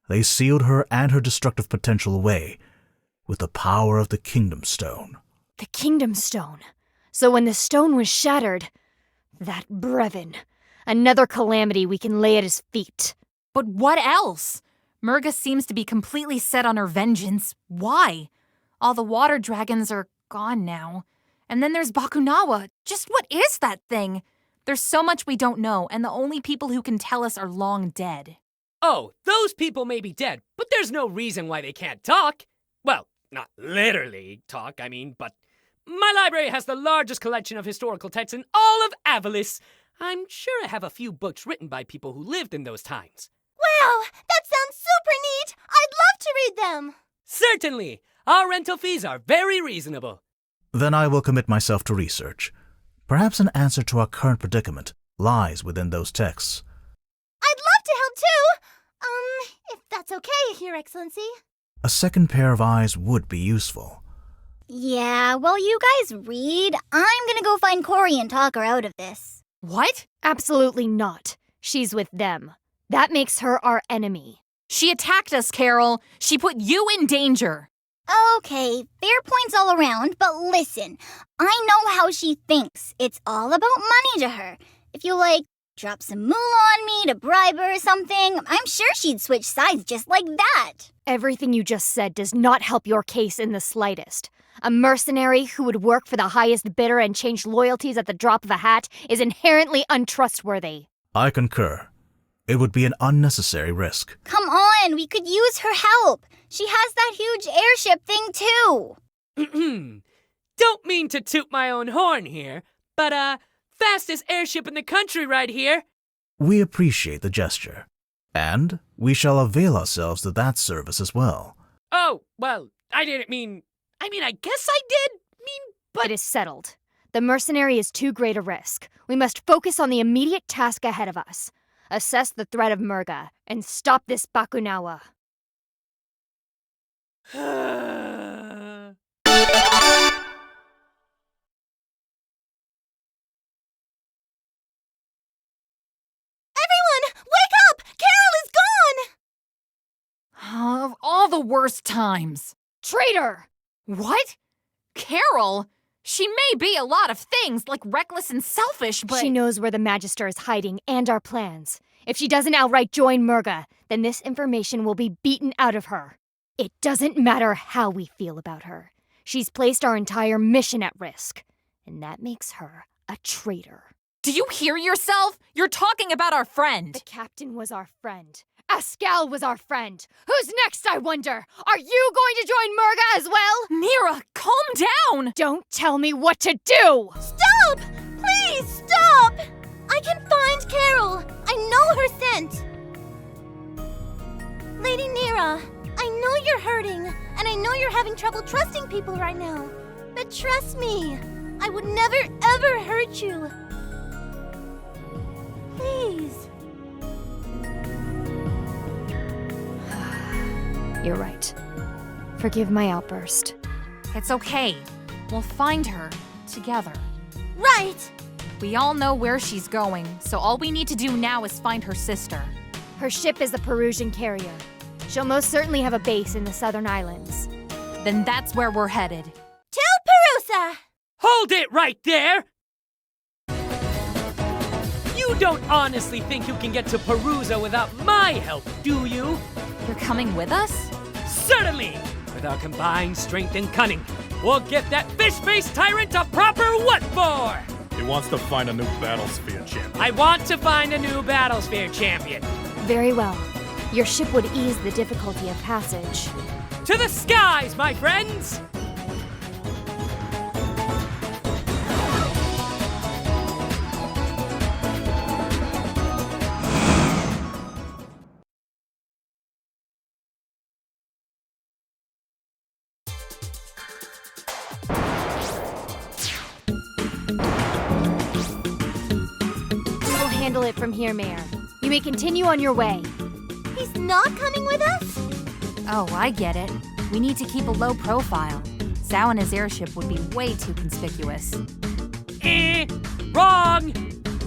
They sealed her and her destructive potential away with the power of the Kingdom Stone. The Kingdom Stone. So when the stone was shattered, that Brevin, another calamity we can lay at his feet. But what else? Merga seems to be completely set on her vengeance. Why? All the water dragons are gone now. And then there's Bakunawa. Just what is that thing? There's so much we don't know, and the only people who can tell us are long dead. Oh, those people may be dead, but there's no reason why they can't talk. Well, not literally talk, but my library has the largest collection of historical texts in all of Avalis. I'm sure I have a few books written by people who lived in those times. Wow, that sounds super neat! I'd love to read them! Certainly! Our rental fees are very reasonable. Then I will commit myself to research. Perhaps an answer to our current predicament lies within those texts. I'd love to help too! If that's okay, Your Excellency. A second pair of eyes would be useful. Yeah, while you guys read, I'm gonna go find Cory and talk her out of this. What? Absolutely not. She's with them. That makes her our enemy. She attacked us, Carol. She put you in danger. Okay, fair points all around, but listen, I know how she thinks. It's all about money to her. If you, drop some moolah on me to bribe her or something, I'm sure she'd switch sides just like that. Everything you just said does not help your case in the slightest. A mercenary who would work for the highest bidder and change loyalties at the drop of a hat is inherently untrustworthy. I concur. It would be an unnecessary risk. Come on, we could use her help. She has that huge airship thing too. Don't mean to toot my own horn here, but fastest airship in the country right here. We appreciate the gesture, and we shall avail ourselves of that service as well. Oh, well, I didn't mean... I guess I did but... It is settled. The mercenary is too great a risk. We must focus on the immediate task ahead of us. Assess the threat of Merga, and stop this Bakunawa. Everyone, wake up! Carol is gone! Of all the worst times. Traitor! What? Carol? She may be a lot of things, like reckless and selfish, but... She knows where the Magister is hiding and our plans. If she doesn't outright join Merga, then this information will be beaten out of her. It doesn't matter how we feel about her. She's placed our entire mission at risk, and that makes her a traitor. Do you hear yourself? You're talking about our friend. The captain was our friend. Ascal was our friend. Who's next, I wonder? Are you going to join Merga as well? Neera, calm down! Don't tell me what to do! Stop! Please, stop! I can find Carol. I know her scent. Lady Neera, I know you're hurting, and I know you're having trouble trusting people right now. But trust me, I would never, ever hurt you. Please. You're right. Forgive my outburst. It's okay. We'll find her together. Right! We all know where she's going, so all we need to do now is find her sister. Her ship is the Perusian carrier. She'll most certainly have a base in the southern islands. Then that's where we're headed. To Perusa! Hold it right there! You don't honestly think you can get to Perusa without my help, do you? You're coming with us? Certainly! With our combined strength and cunning, we'll get that fish-faced tyrant a proper what for! He wants to find a new Battlesphere champion. I want to find a new Battlesphere champion. Very well. Your ship would ease the difficulty of passage. To the skies, my friends! We'll handle it from here, Mayor. You may continue on your way. He's not coming with us? Oh, I get it. We need to keep a low profile. Zao and his airship would be way too conspicuous. Wrong!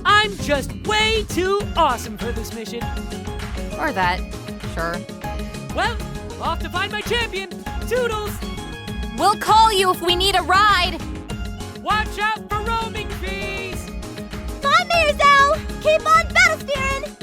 I'm just way too awesome for this mission. Or that. Sure. Well, off to find my champion. Toodles! We'll call you if we need a ride! Watch out for roaming fees! Bye, Mayor Zao! Keep on Battlesphereing!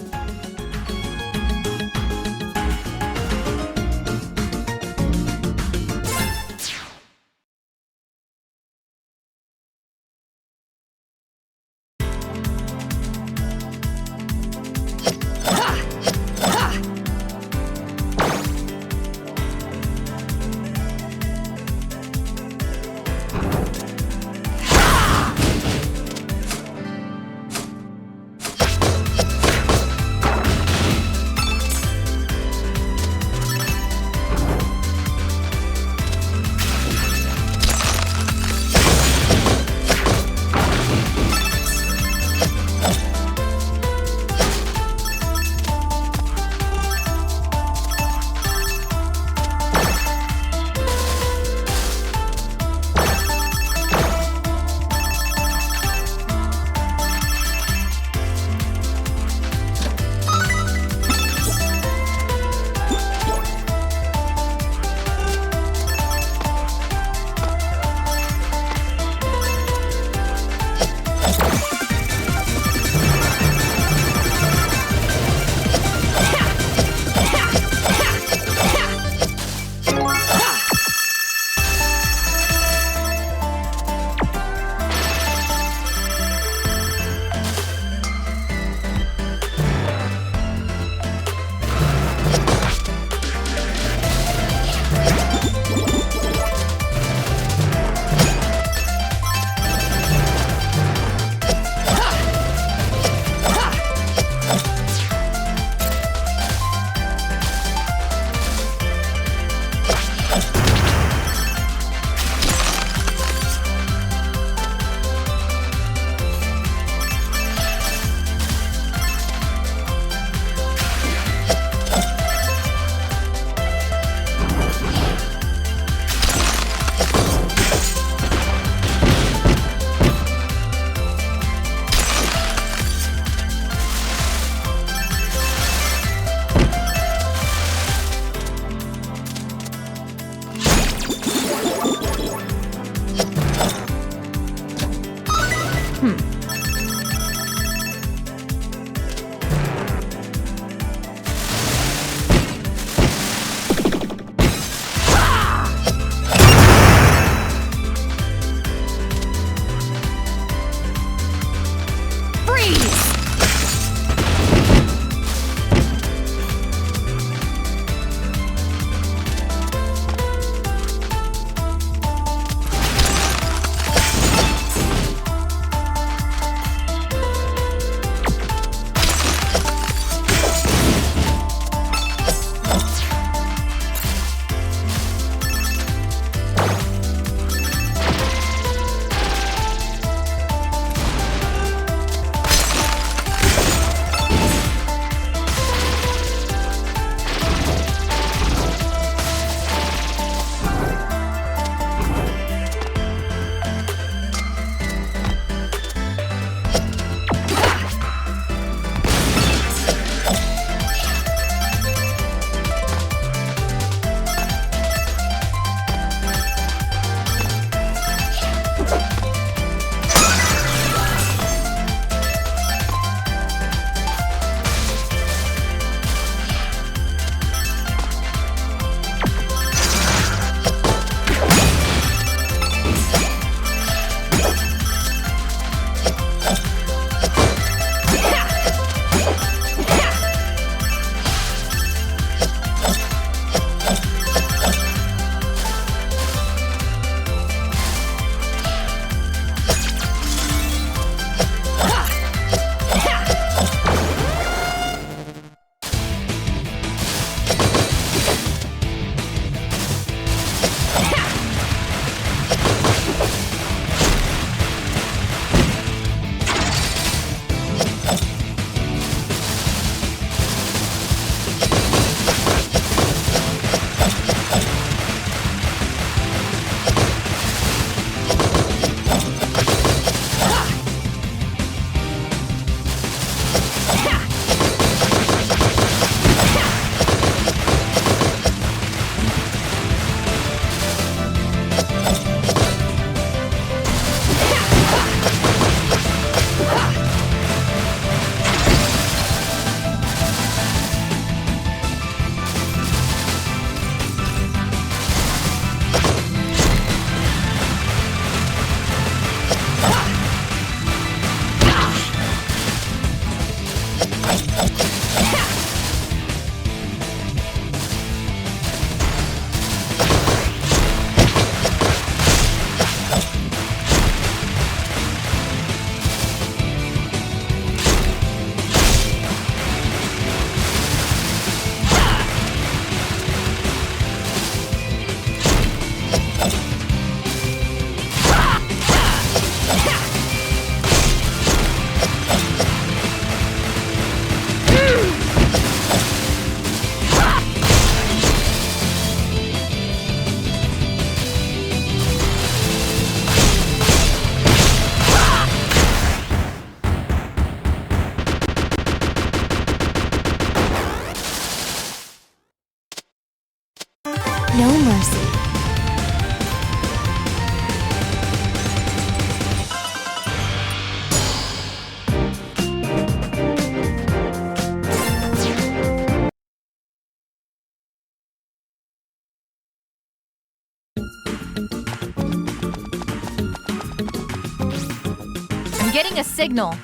getting a signal.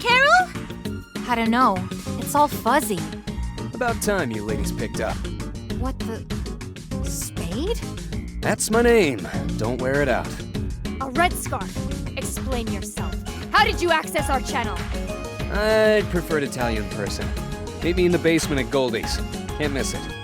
Carol? I don't know. It's all fuzzy. About time you ladies picked up. What the... Spade? That's my name. Don't wear it out. A red scarf. Explain yourself. How did you access our channel? I'd prefer to tell you in person. Meet me in the basement at Goldie's. Can't miss it.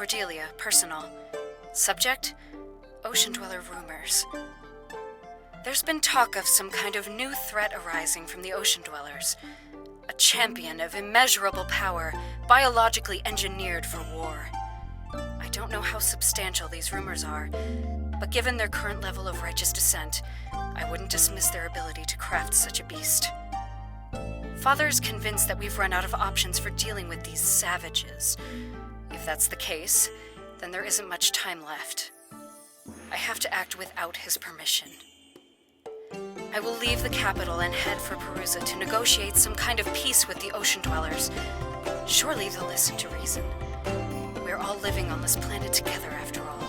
Cordelia, personal. Subject? Ocean Dweller rumors. There's been talk of some kind of new threat arising from the Ocean Dwellers. A champion of immeasurable power, biologically engineered for war. I don't know how substantial these rumors are, but given their current level of righteous descent, I wouldn't dismiss their ability to craft such a beast. Father is convinced that we've run out of options for dealing with these savages. If that's the case, then there isn't much time left. I have to act without his permission. I will leave the capital and head for Perusa to negotiate some kind of peace with the Ocean Dwellers. Surely they'll listen to reason. We're all living on this planet together after all.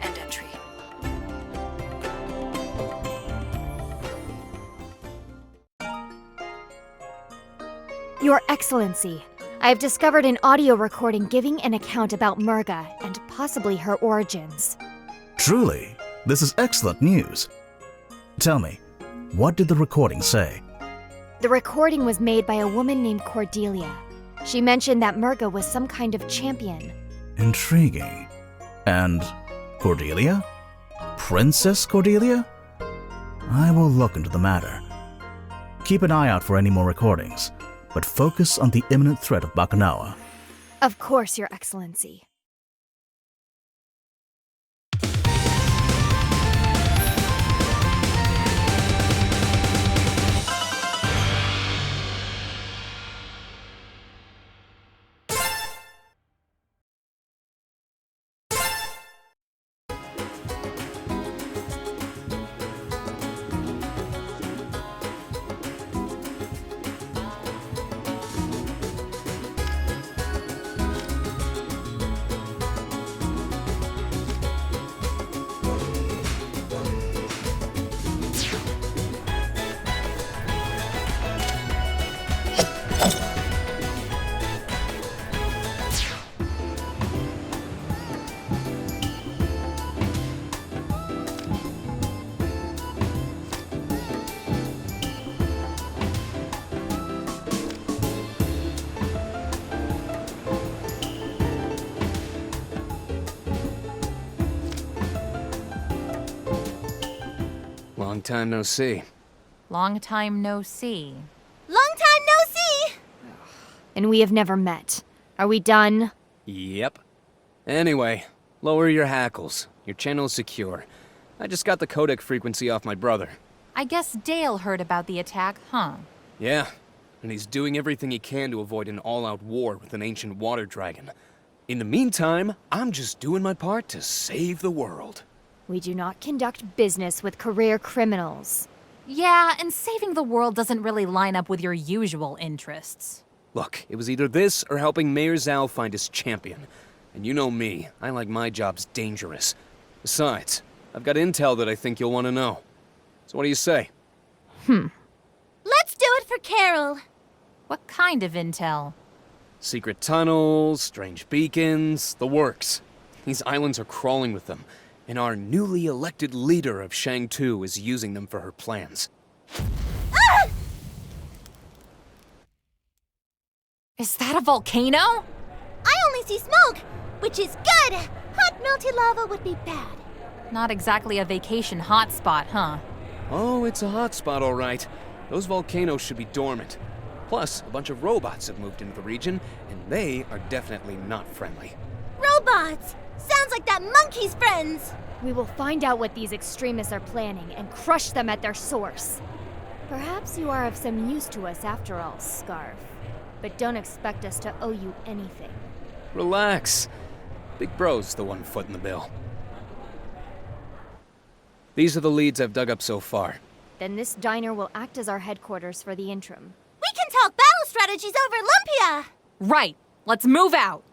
End entry. Your Excellency, I have discovered an audio recording giving an account about Merga and possibly her origins. Truly, this is excellent news. Tell me, what did the recording say? The recording was made by a woman named Cordelia. She mentioned that Merga was some kind of champion. Intriguing. And Cordelia? Princess Cordelia? I will look into the matter. Keep an eye out for any more recordings, but focus on the imminent threat of Bakunawa. Of course, Your Excellency. Long time no see. Long time no see. Long time no see! And we have never met. Are we done? Yep. Anyway, lower your hackles. Your channel's secure. I just got the codec frequency off my brother. I guess Dale heard about the attack, huh? Yeah, and he's doing everything he can to avoid an all-out war with an ancient water dragon. In the meantime, I'm just doing my part to save the world. We do not conduct business with career criminals. Yeah, and saving the world doesn't really line up with your usual interests. Look, it was either this or helping Mayor Zao find his champion. And you know me, I like my jobs dangerous. Besides, I've got intel that I think you'll want to know. So what do you say? Let's do it for Carol. What kind of intel? Secret tunnels, strange beacons, the works. These islands are crawling with them. And our newly elected leader of Shang-Tu is using them for her plans. Ah! Is that a volcano? I only see smoke, which is good. Hot, melty lava would be bad. Not exactly a vacation hotspot, huh? Oh, it's a hotspot, all right. Those volcanoes should be dormant. Plus, a bunch of robots have moved into the region, and they are definitely not friendly. Robots! Sounds like that monkey's friends! We will find out what these extremists are planning and crush them at their source. Perhaps you are of some use to us after all, Scarf. But don't expect us to owe you anything. Relax. Big Bro's the one footing the bill. These are the leads I've dug up so far. Then this diner will act as our headquarters for the interim. We can talk battle strategies over Lumpia! Right. Let's move out.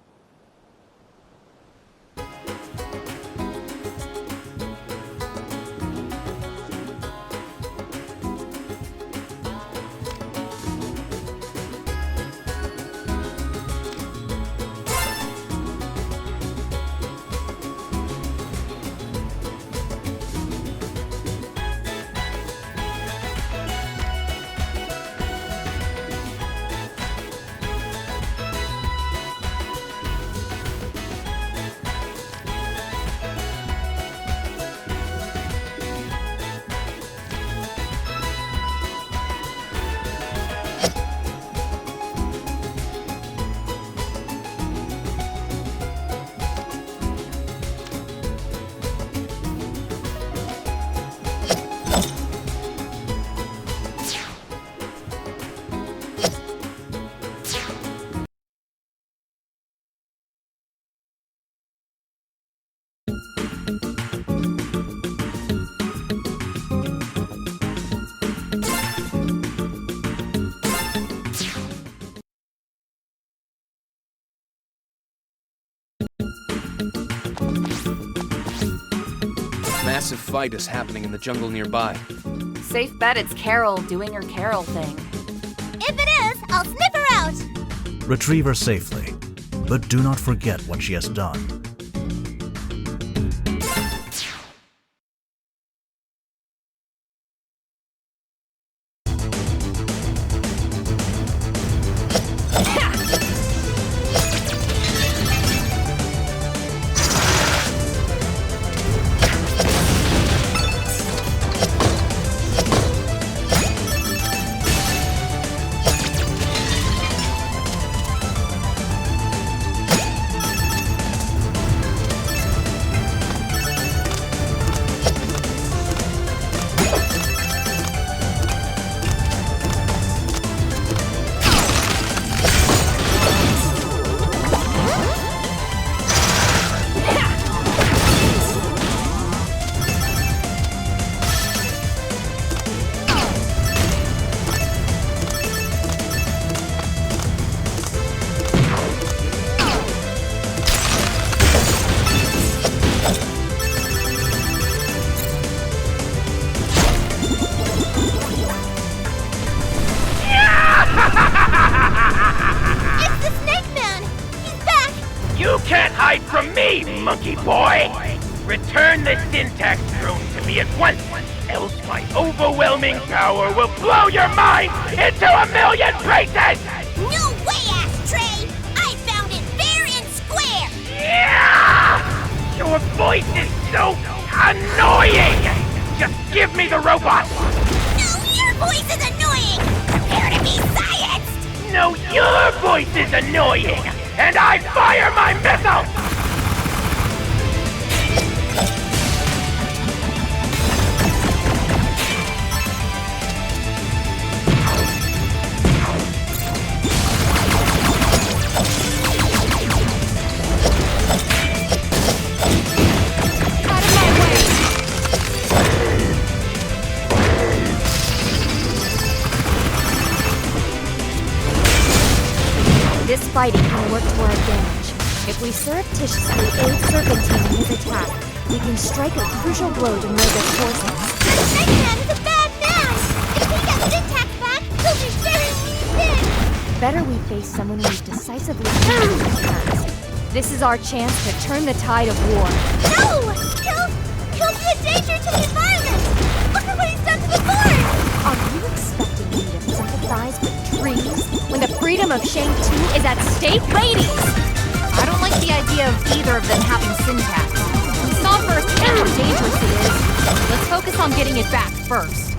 massive fight is happening in the jungle nearby. Safe bet it's Carol doing her Carol thing. If it is, I'll sniff her out. Retrieve her safely, but do not forget what she has done. Monkey boy! Return the syntax drone to me at once, else my overwhelming power will blow your mind into a million pieces! No way, Ashtray! I found it fair and square! Yeah! Your voice is so annoying! Just give me the robot! No, your voice is annoying! Prepare to be scienced! No, your voice is annoying! And I fire my missile! This fighting can work to our advantage. If we surreptitiously aid Serpentine in his attack, we can strike a crucial blow to Merga's forces. The Eggman is a bad man! If we get Syntax back, he'll do very mean things! Better we face someone we've decisively defeated in the past. This is our chance to turn the tide of war. No! He'll be a danger to the environment! Look at what he's done to the forest! Are you expecting me to sympathize with trees when the freedom of Shang-Tu is at stake? Ladies! I don't like the idea of either of them having syntax. We saw firsthand how dangerous it is. Let's focus on getting it back first.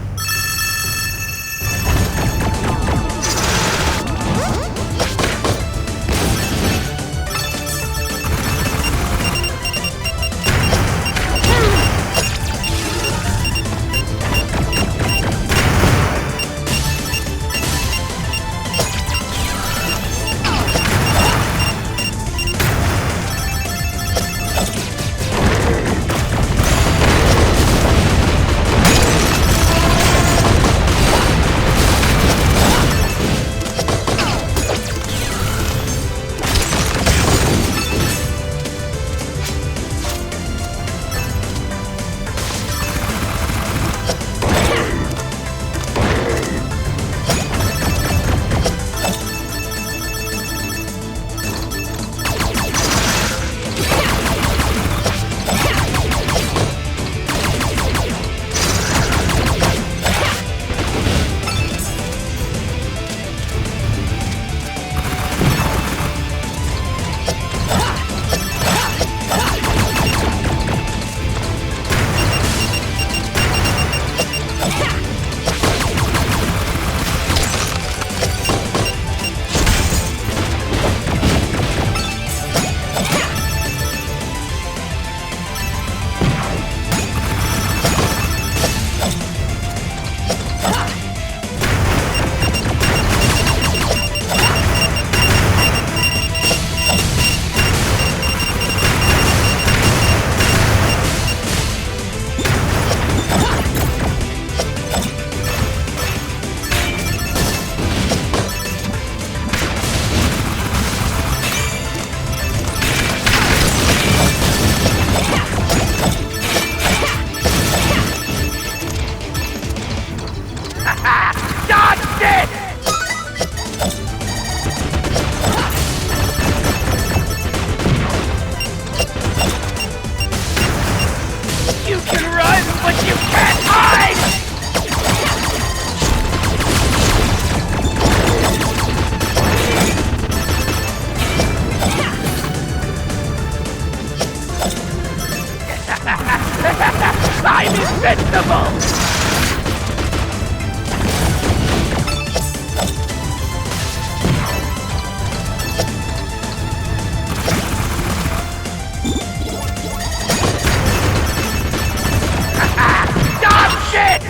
You can't hide! I'm invincible! Stop shit!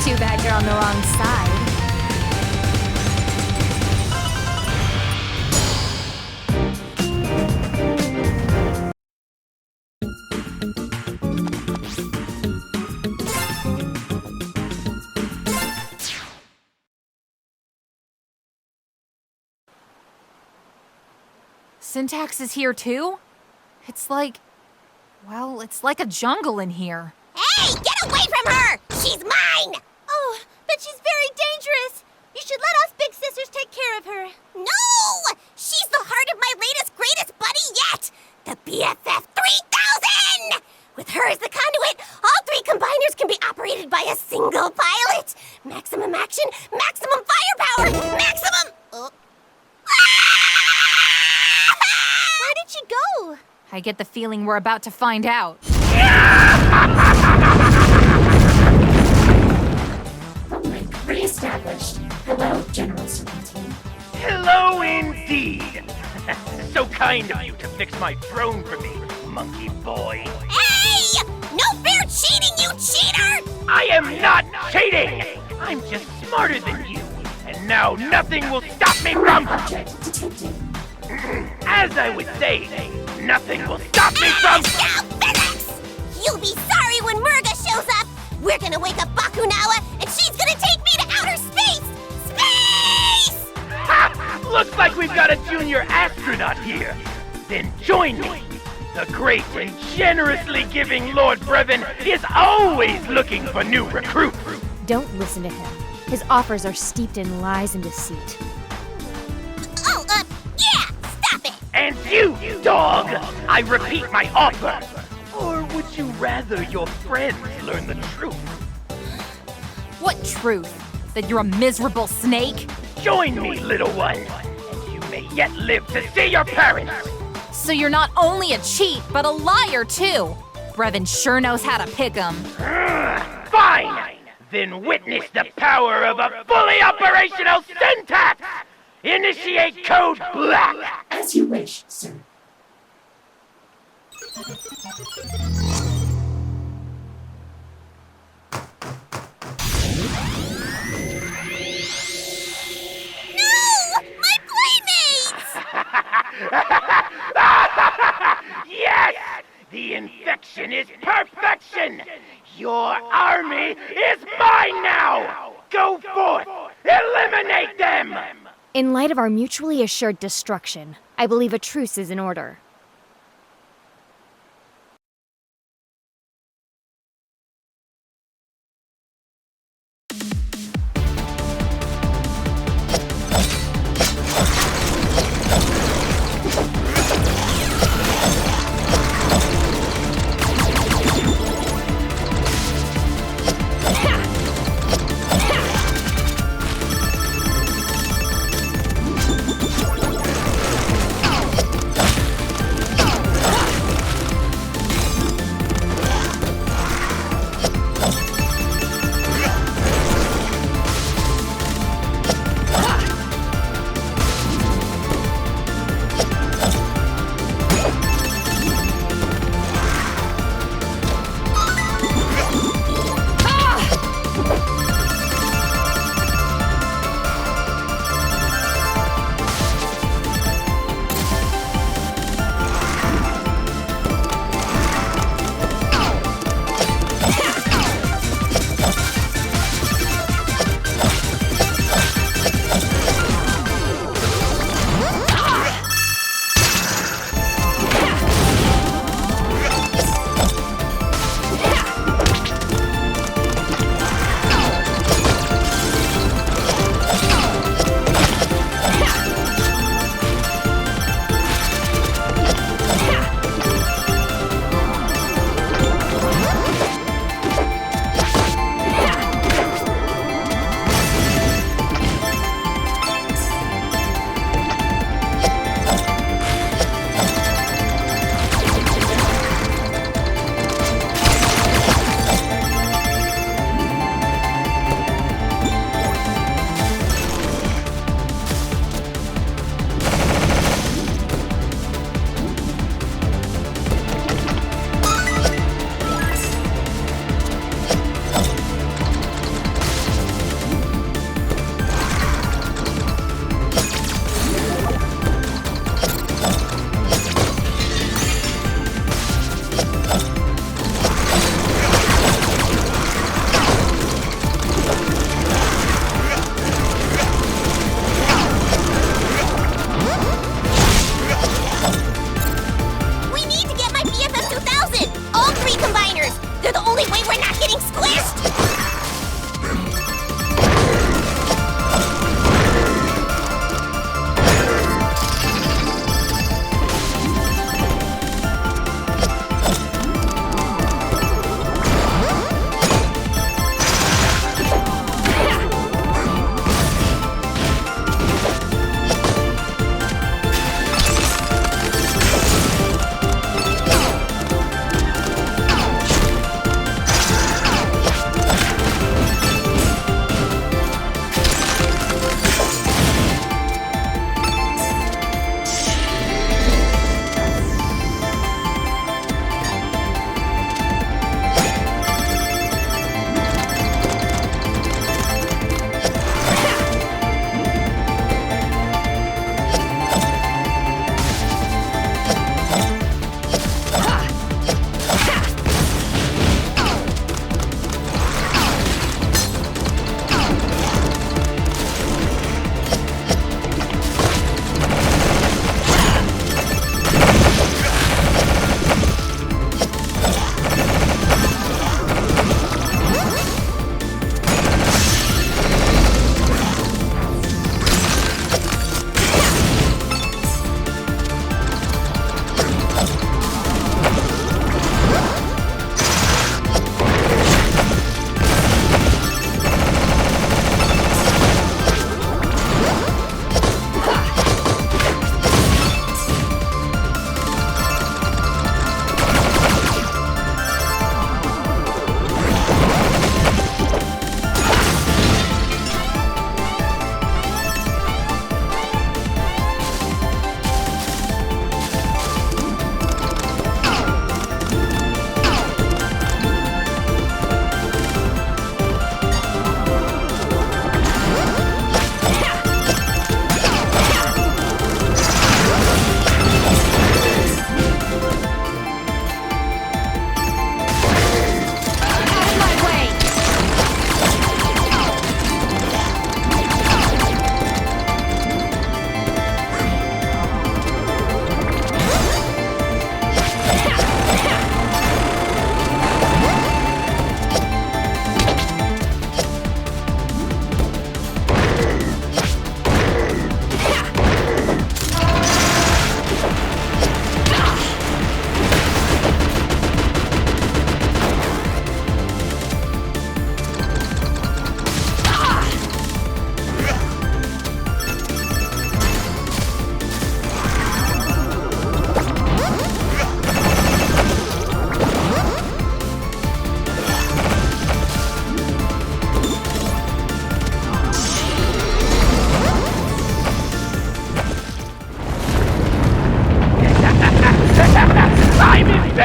Too bad you're on the wrong side. Syntax is here too? It's like... well, it's like a jungle in here. Hey, get away from her! She's mine! Oh, but she's very dangerous. You should let us big sisters take care of her. No! She's the heart of my latest, greatest buddy yet! The BFF 3000! With her as the conduit, all three combiners can be operated by a single pilot. Maximum action, maximum firepower, maximum... Where did she go? I get the feeling we're about to find out. Link re-established. Hello, General Serpentine. Hello indeed! So kind of you to fix my throne for me, monkey boy. Hey! No fair cheating, you cheater! I am not cheating! I'm just smarter than you, and now nothing will stop me from... As I was saying, nothing will stop me from... Physics! You'll be sorry when Merga shows up! We're gonna wake up Bakunawa, and she's gonna take me to outer space! Space! Ha! Looks like we've got a junior astronaut here. Then join me. The great and generously giving Lord Brevin is always looking for new recruits. Don't listen to him. His offers are steeped in lies and deceit. Oh, yeah! Stop it! And you, dog! I repeat my offer. Or would you rather your friends learn the truth? What truth? That you're a miserable snake? Join me, little one, and you may yet live to see your parents! So you're not only a cheat, but a liar too! Brevin sure knows how to pick 'em. Fine! Then witness the power of a fully operational syntax! Initiate Code Black! As you wish, sir. Yes! The infection is perfection! Your army is mine now! Go forth! Eliminate them! In light of our mutually assured destruction, I believe a truce is in order.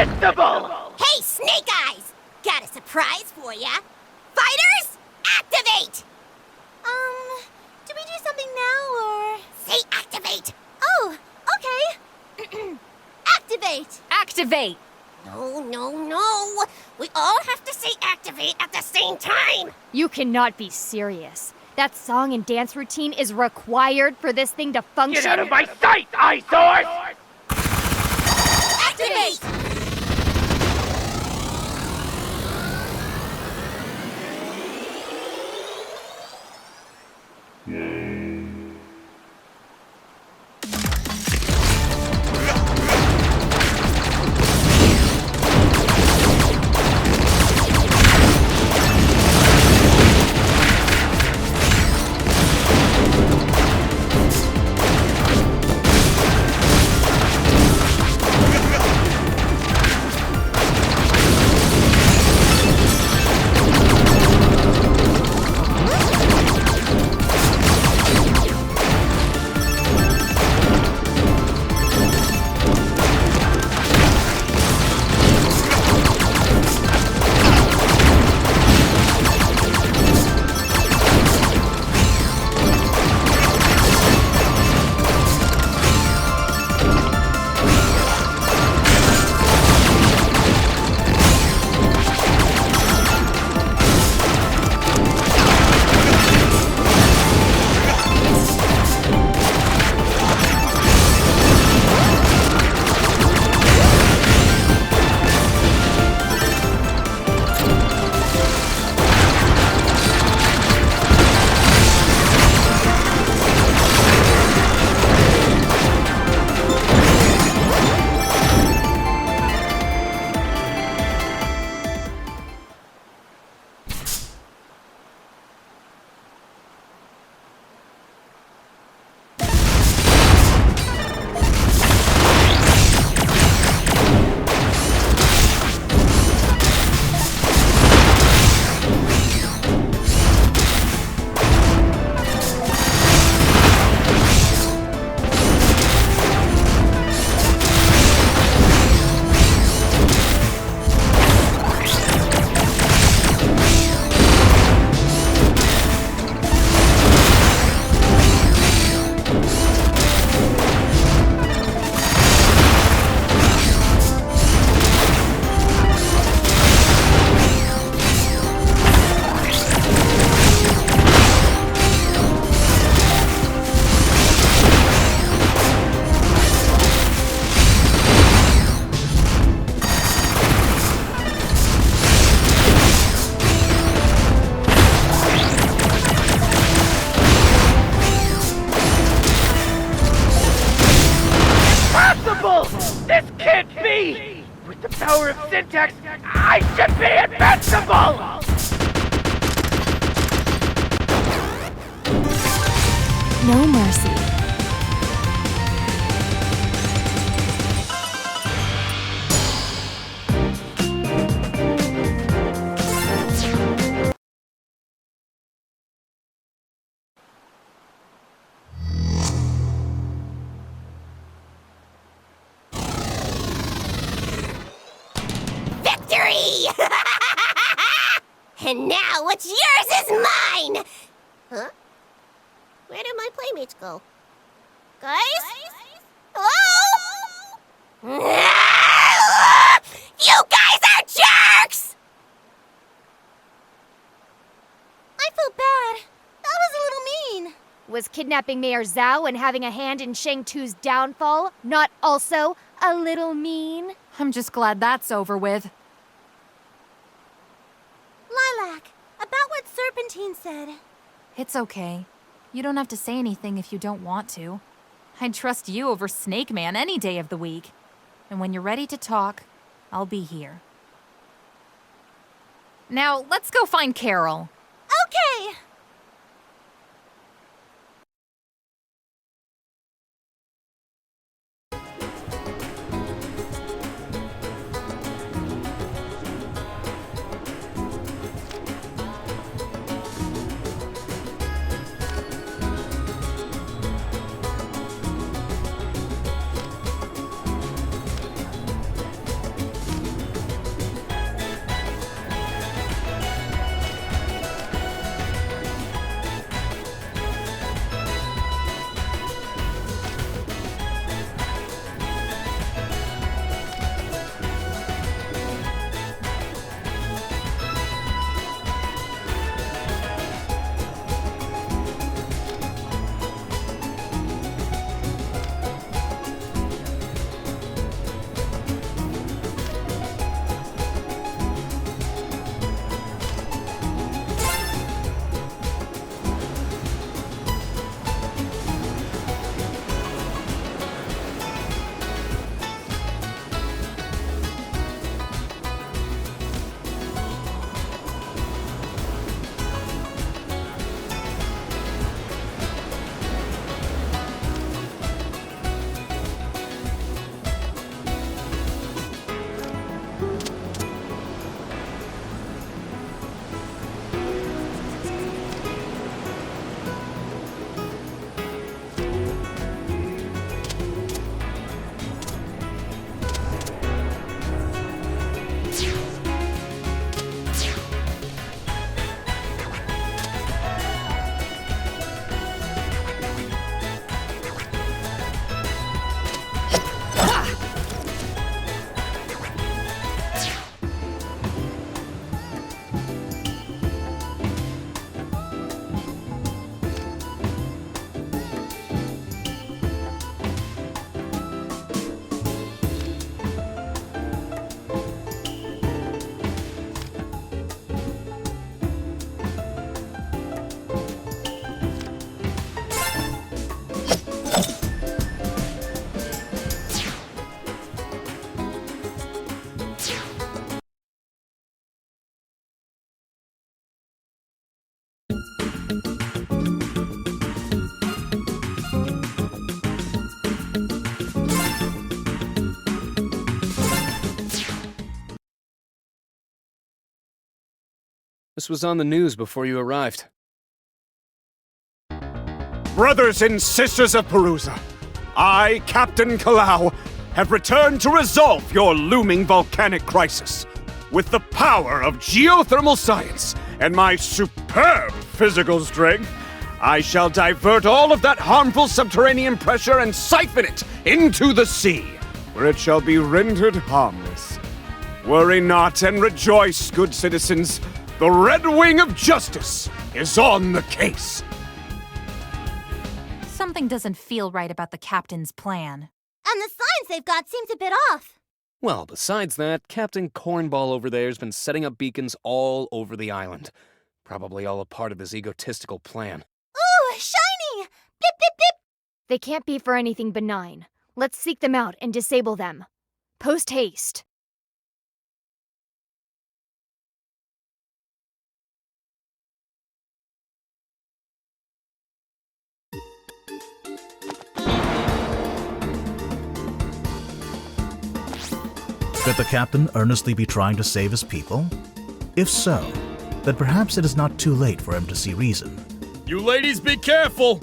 Invincible! Hey, Snake Eyes! Got a surprise for ya. Fighters, activate! Do we do something now, or...? Say activate! Oh, okay. Activate! Activate! No. We all have to say activate at the same time. You cannot be serious. That song and dance routine is required for this thing to function. Get out of my sight, eyesore! Activate! This can't be! With the power of syntax, I should be invincible! No mercy. And now what's yours is mine! Huh? Where did my playmates go? Guys? Hello? You guys are jerks! I feel bad. That was a little mean. Was kidnapping Mayor Zao and having a hand in Shang Tu's downfall not also a little mean? I'm just glad that's over with. Lilac, about what Serpentine said. It's okay. You don't have to say anything if you don't want to. I'd trust you over Snake Man any day of the week. And when you're ready to talk, I'll be here. Now, let's go find Carol. Okay! This was on the news before you arrived. Brothers and sisters of Perusa, I, Captain Kalau, have returned to resolve your looming volcanic crisis. With the power of geothermal science and my superb physical strength, I shall divert all of that harmful subterranean pressure and siphon it into the sea, where it shall be rendered harmless. Worry not and rejoice, good citizens. The Red Wing of Justice is on the case. Something doesn't feel right about the captain's plan. And the signs they've got seems a bit off. Well, besides that, Captain Cornball over there's been setting up beacons all over the island. Probably all a part of his egotistical plan. Ooh, shiny! Pip, pip, pip! They can't be for anything benign. Let's seek them out and disable them. Post haste. Could the captain earnestly be trying to save his people? If so, then perhaps it is not too late for him to see reason. You ladies be careful!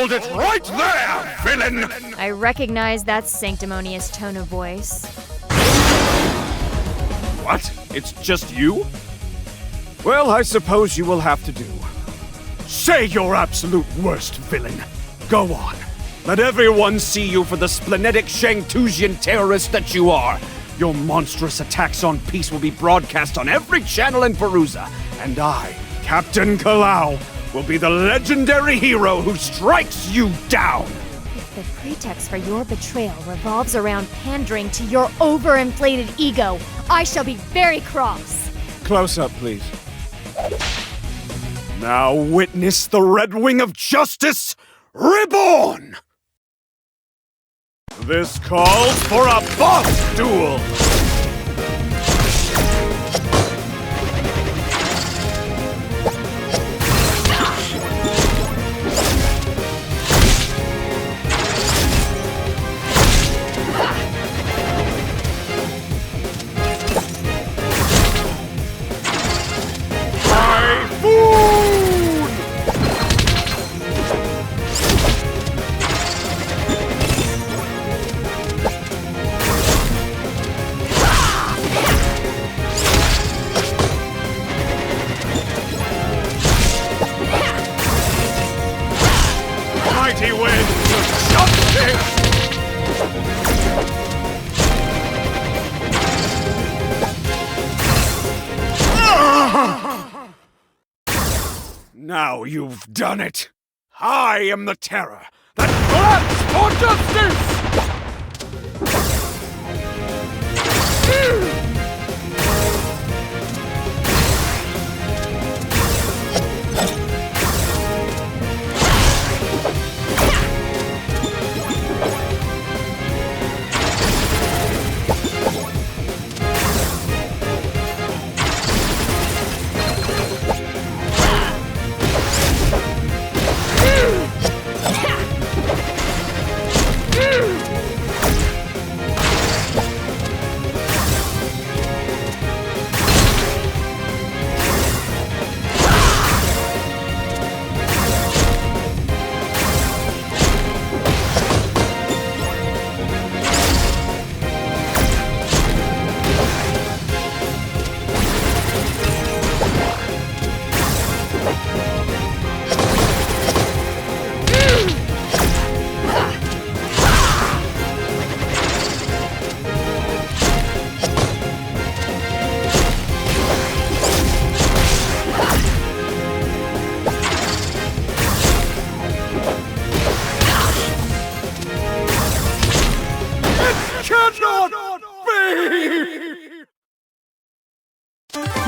Hold it right there, villain! I recognize that sanctimonious tone of voice. What? It's just you? Well, I suppose you will have to do. Say your absolute worst, villain. Go on. Let everyone see you for the splenetic Shangtusian terrorist that you are. Your monstrous attacks on peace will be broadcast on every channel in Perusa. And I, Captain Kalau, will be the legendary hero who strikes you down. If the pretext for your betrayal revolves around pandering to your overinflated ego, I shall be very cross. Close up, please. Now witness the Red Wing of Justice reborn! This calls for a boss duel! Mighty winds of justice! Now you've done it! I am the terror that claps for justice!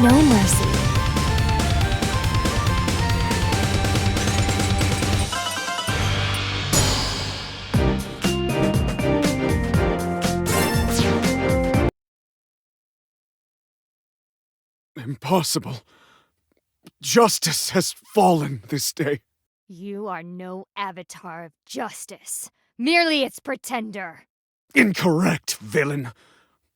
No mercy. Impossible. Justice has fallen this day. You are no avatar of justice, merely its pretender. Incorrect, villain.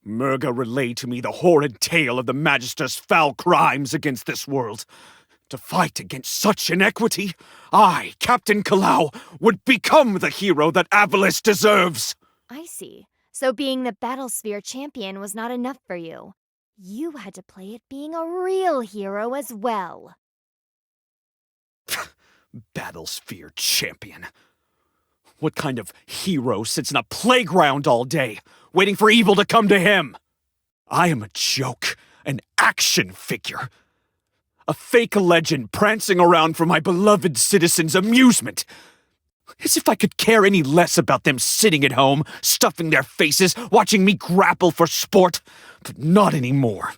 Merga relayed to me the horrid tale of the Magister's foul crimes against this world. To fight against such inequity, I, Captain Kalau, would become the hero that Avalis deserves. I see. So being the Battlesphere champion was not enough for you. You had to play at being a real hero as well. Battlesphere champion. What kind of hero sits in a playground all day, waiting for evil to come to him? I am a joke, an action figure. A fake legend prancing around for my beloved citizens' amusement. As if I could care any less about them sitting at home, stuffing their faces, watching me grapple for sport. But not anymore.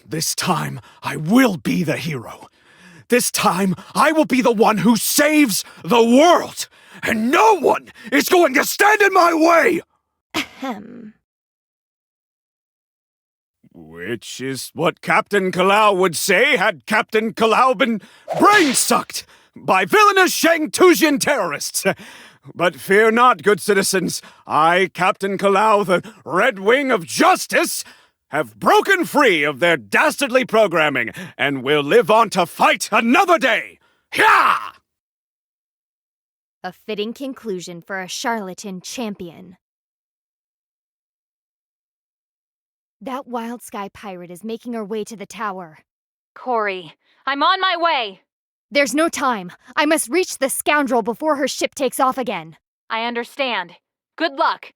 This time, I will be the hero. This time, I will be the one who saves the world! And no one is going to stand in my way! Ahem. Which is what Captain Kalau would say had Captain Kalau been brain-sucked by villainous Shangtusian terrorists. But fear not, good citizens. I, Captain Kalau, the Red Wing of Justice, have broken free of their dastardly programming and will live on to fight another day. Hyah! A fitting conclusion for a charlatan champion. That wild sky pirate is making her way to the tower. Corey, I'm on my way! There's no time. I must reach the scoundrel before her ship takes off again. I understand. Good luck!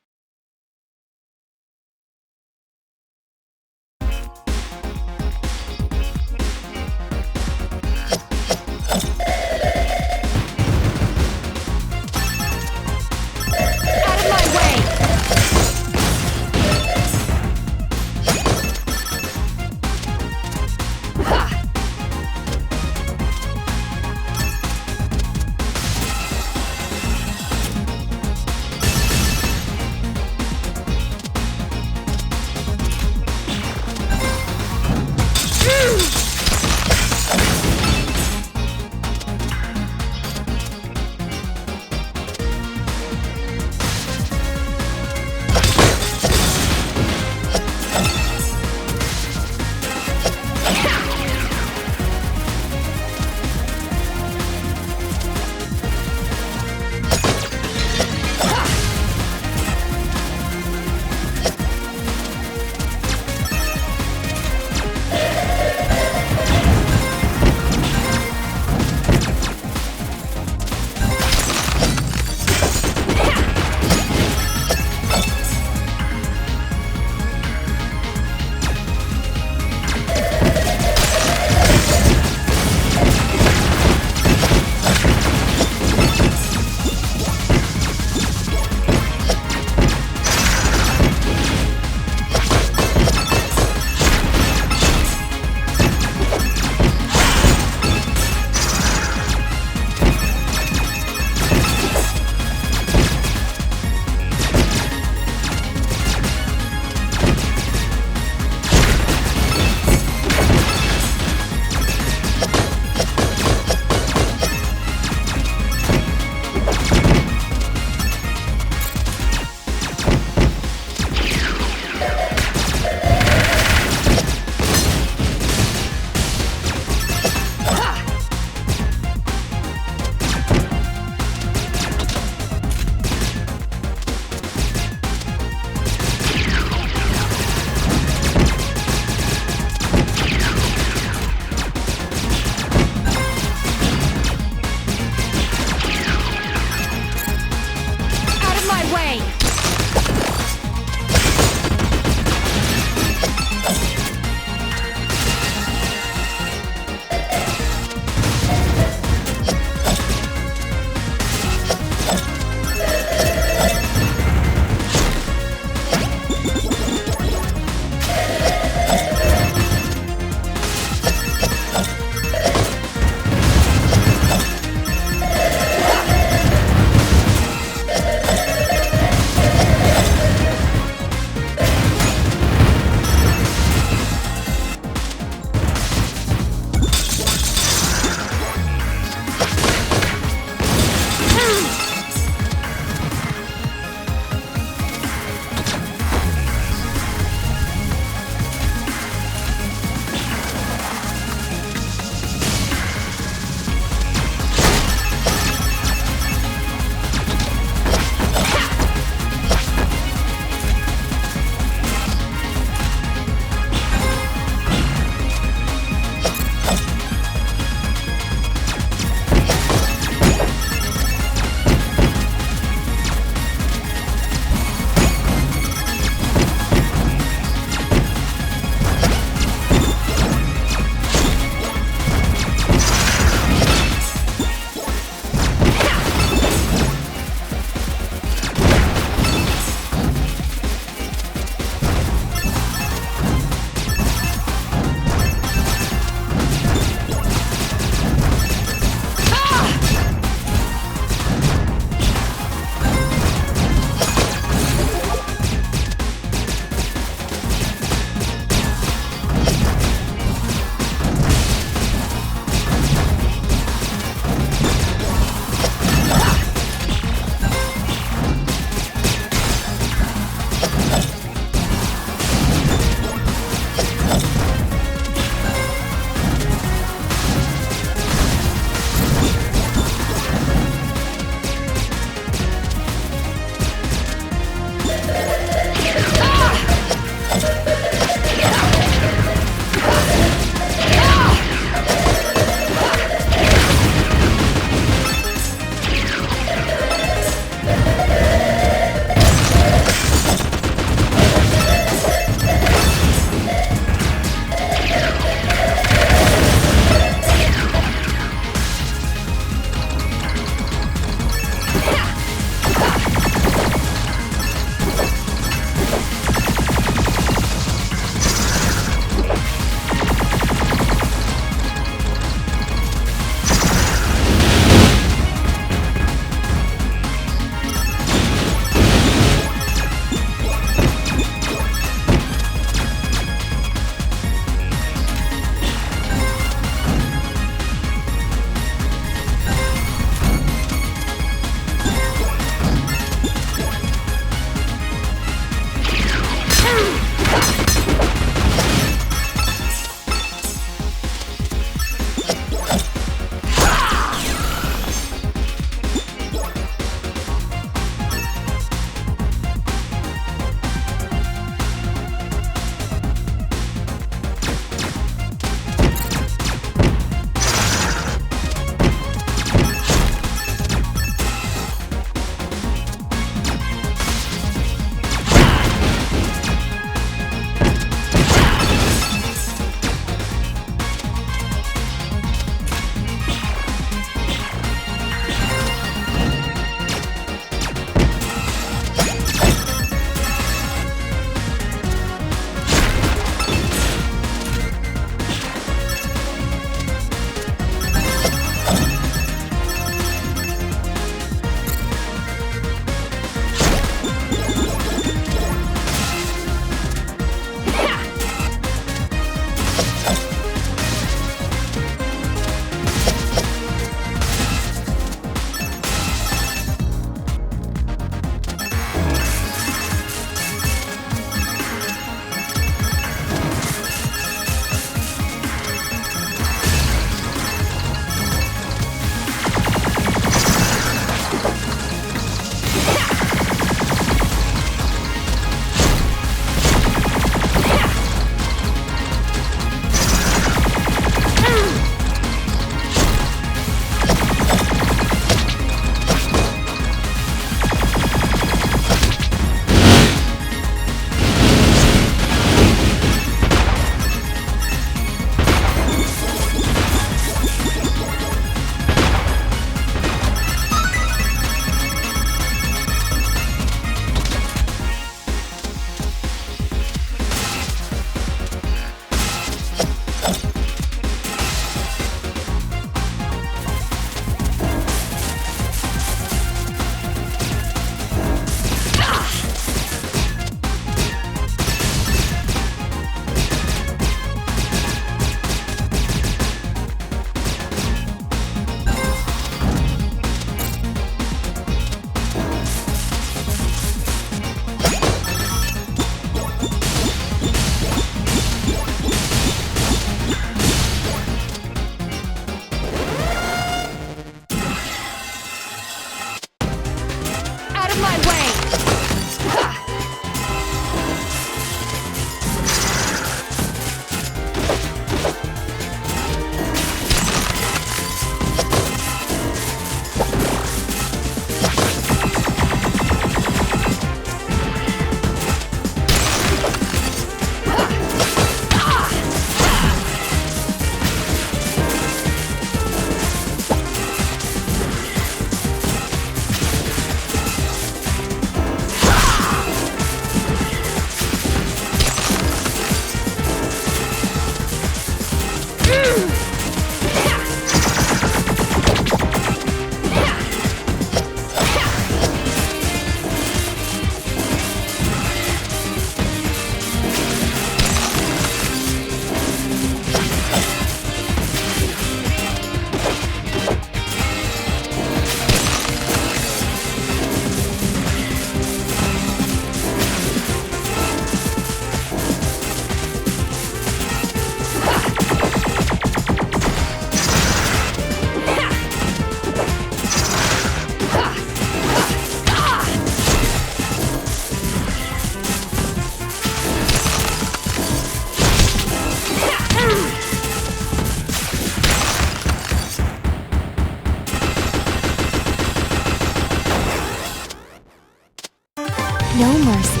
No mercy.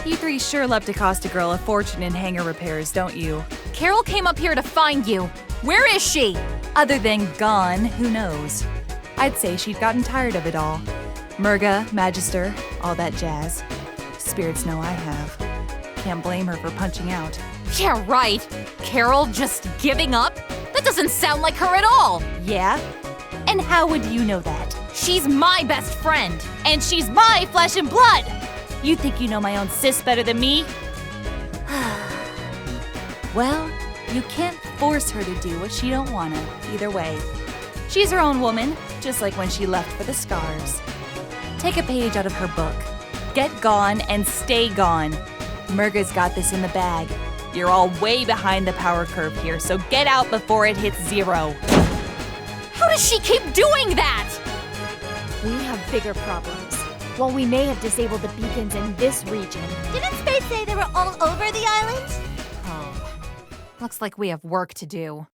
You three sure love to cost a girl a fortune in hangar repairs, don't you? Carol came up here to find you. Where is she? Other than gone, who knows? I'd say she'd gotten tired of it all. Merga, Magister, all that jazz. Spirits know I have. Can't blame her for punching out. Yeah, right. Carol just giving up? That doesn't sound like her at all. Yeah? And how would you know that? She's my best friend, and she's my flesh and blood. You think you know my own sis better than me? Well, you can't force her to do what she don't wanna, either way. She's her own woman, just like when she left for the Scars. Take a page out of her book. Get gone and stay gone. Merga's got this in the bag. You're all way behind the power curve here, so get out before it hits 0. How does she keep doing that? We have bigger problems. While we may have disabled the beacons in this region, Didn't Space say they were all over the island? Oh, looks like we have work to do.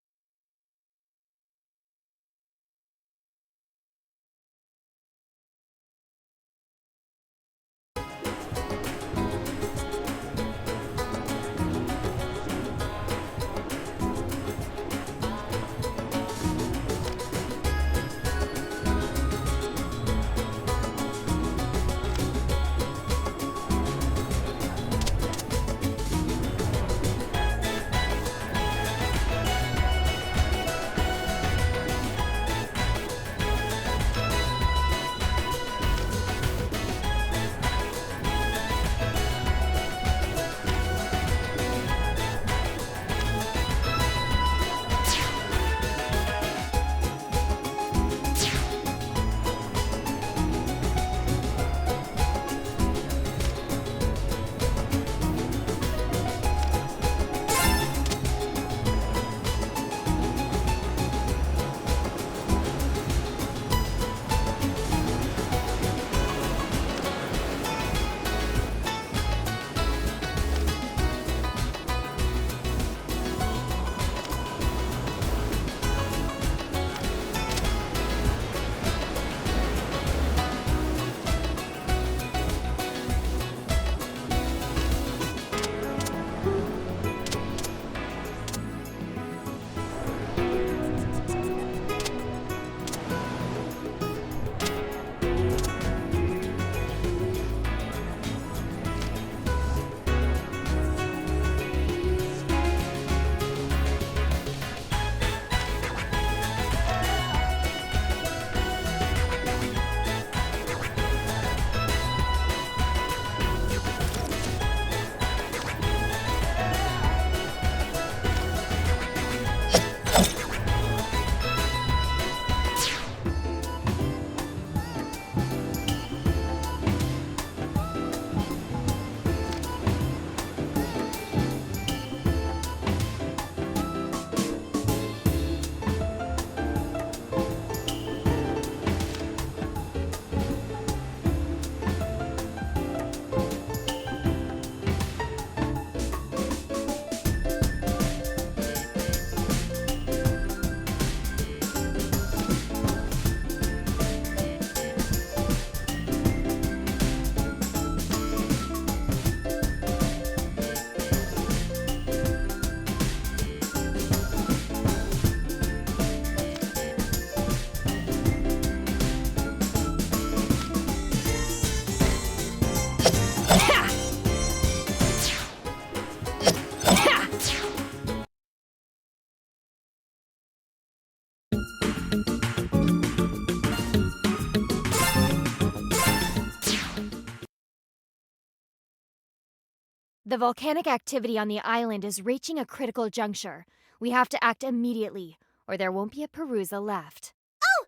The volcanic activity on the island is reaching a critical juncture. We have to act immediately, or there won't be a Perusa left. Oh!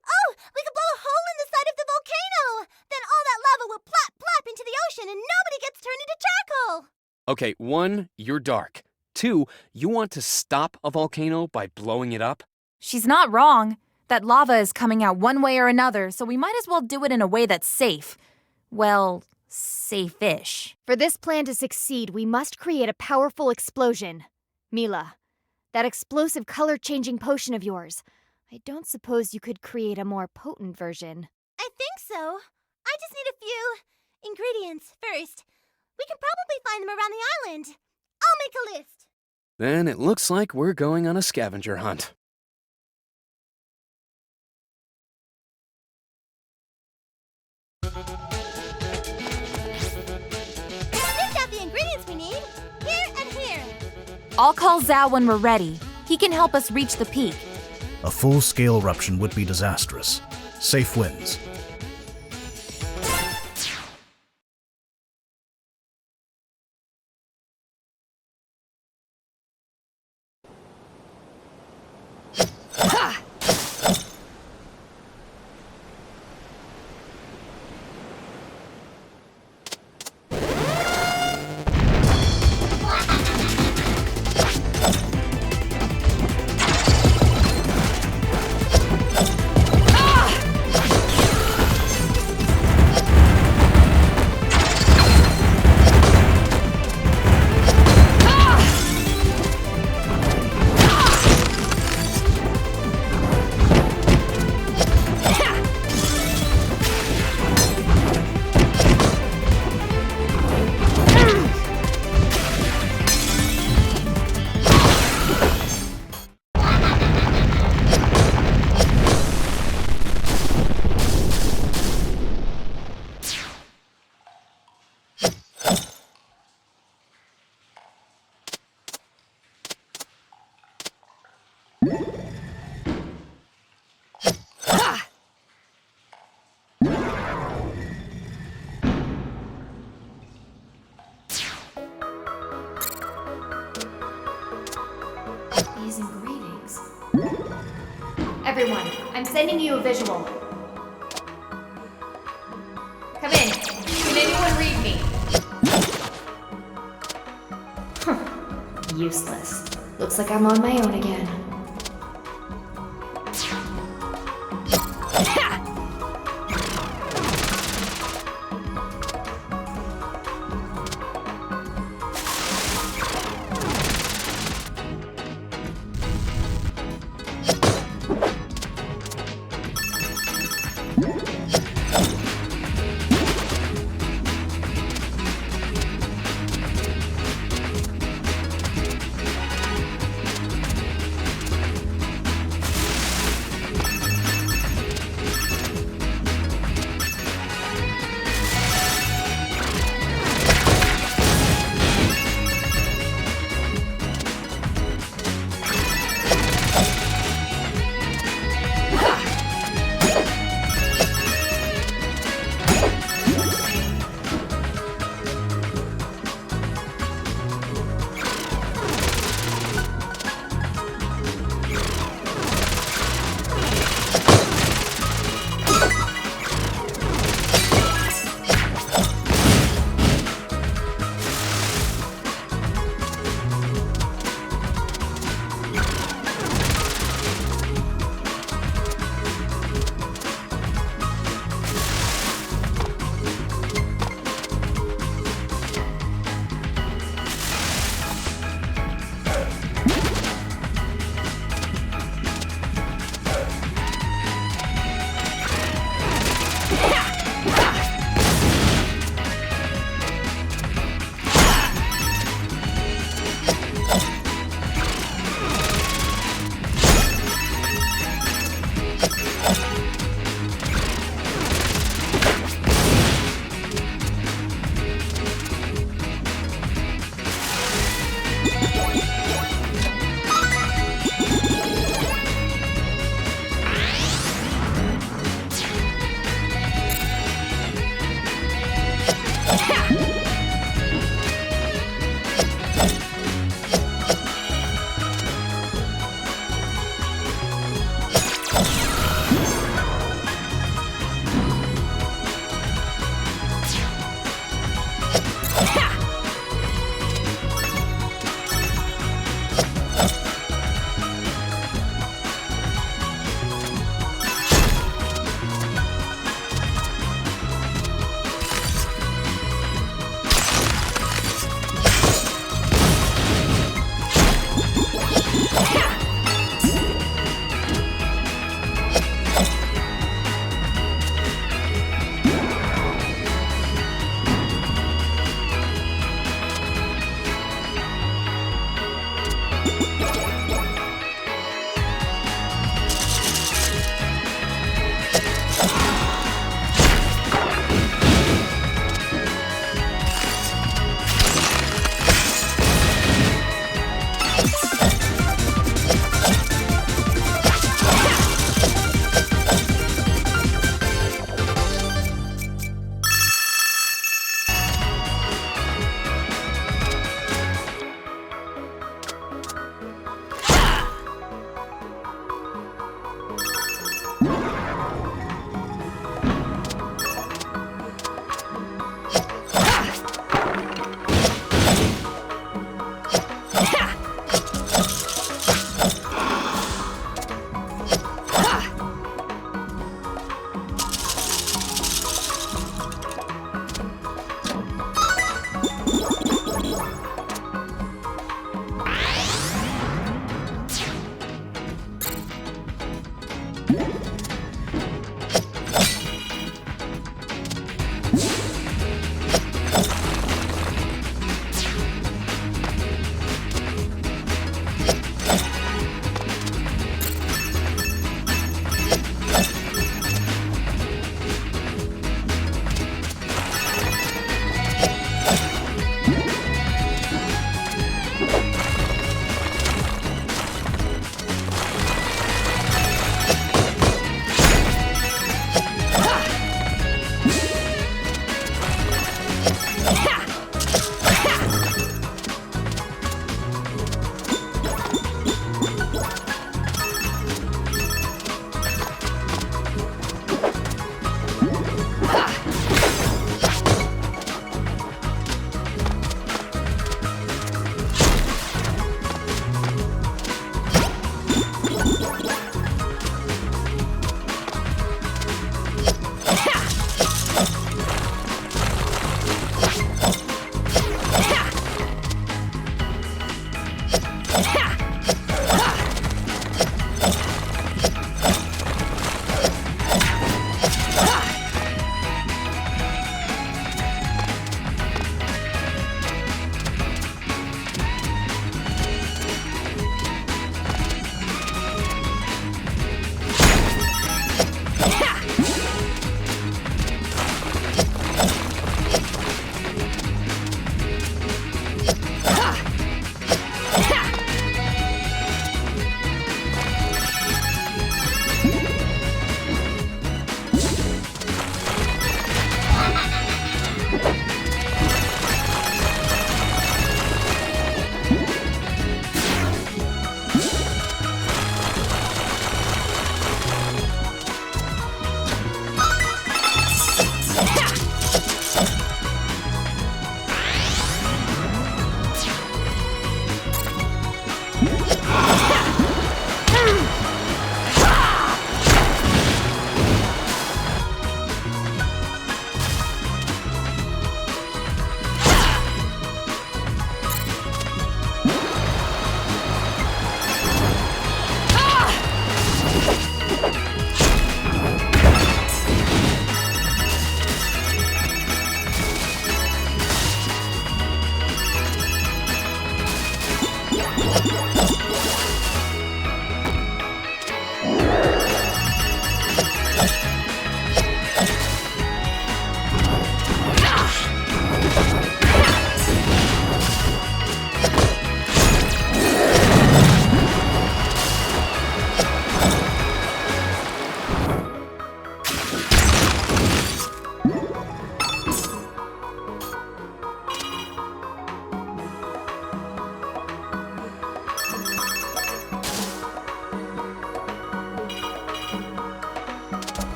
We could blow a hole in the side of the volcano! Then all that lava will plop into the ocean and nobody gets turned into charcoal! Okay, 1, you're dark. 2, you want to stop a volcano by blowing it up? She's not wrong. That lava is coming out one way or another, so we might as well do it in a way that's safe. Well, safe-ish. For this plan to succeed, we must create a powerful explosion. Mila, that explosive color-changing potion of yours, I don't suppose you could create a more potent version. I think so. I just need a few ingredients first. We can probably find them around the island. I'll make a list. Then it looks like we're going on a scavenger hunt. Sniffed out the ingredients we need. Here and here. I'll call Zao when we're ready. He can help us reach the peak. A full-scale eruption would be disastrous. Safe wins. These engravings. Everyone, I'm sending you a visual. Come in. Can anyone read me? Useless. Looks like I'm on my own again.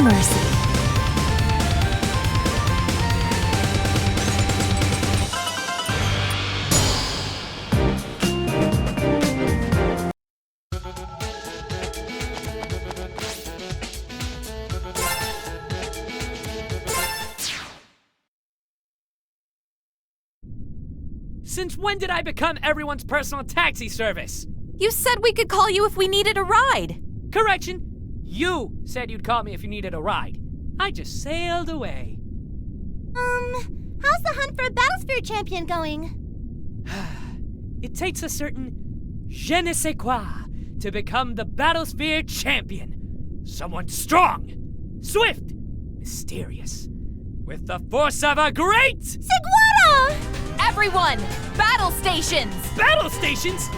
mercy. Since when did I become everyone's personal taxi service? You said we could call you if we needed a ride. Correction. You said you'd call me if you needed a ride. I just sailed away. How's the hunt for a Battlesphere champion going? It takes a certain je ne sais quoi to become the Battlesphere champion. Someone strong, swift, mysterious, with the force of a great... Sigwada! Everyone, battle stations! Battle stations?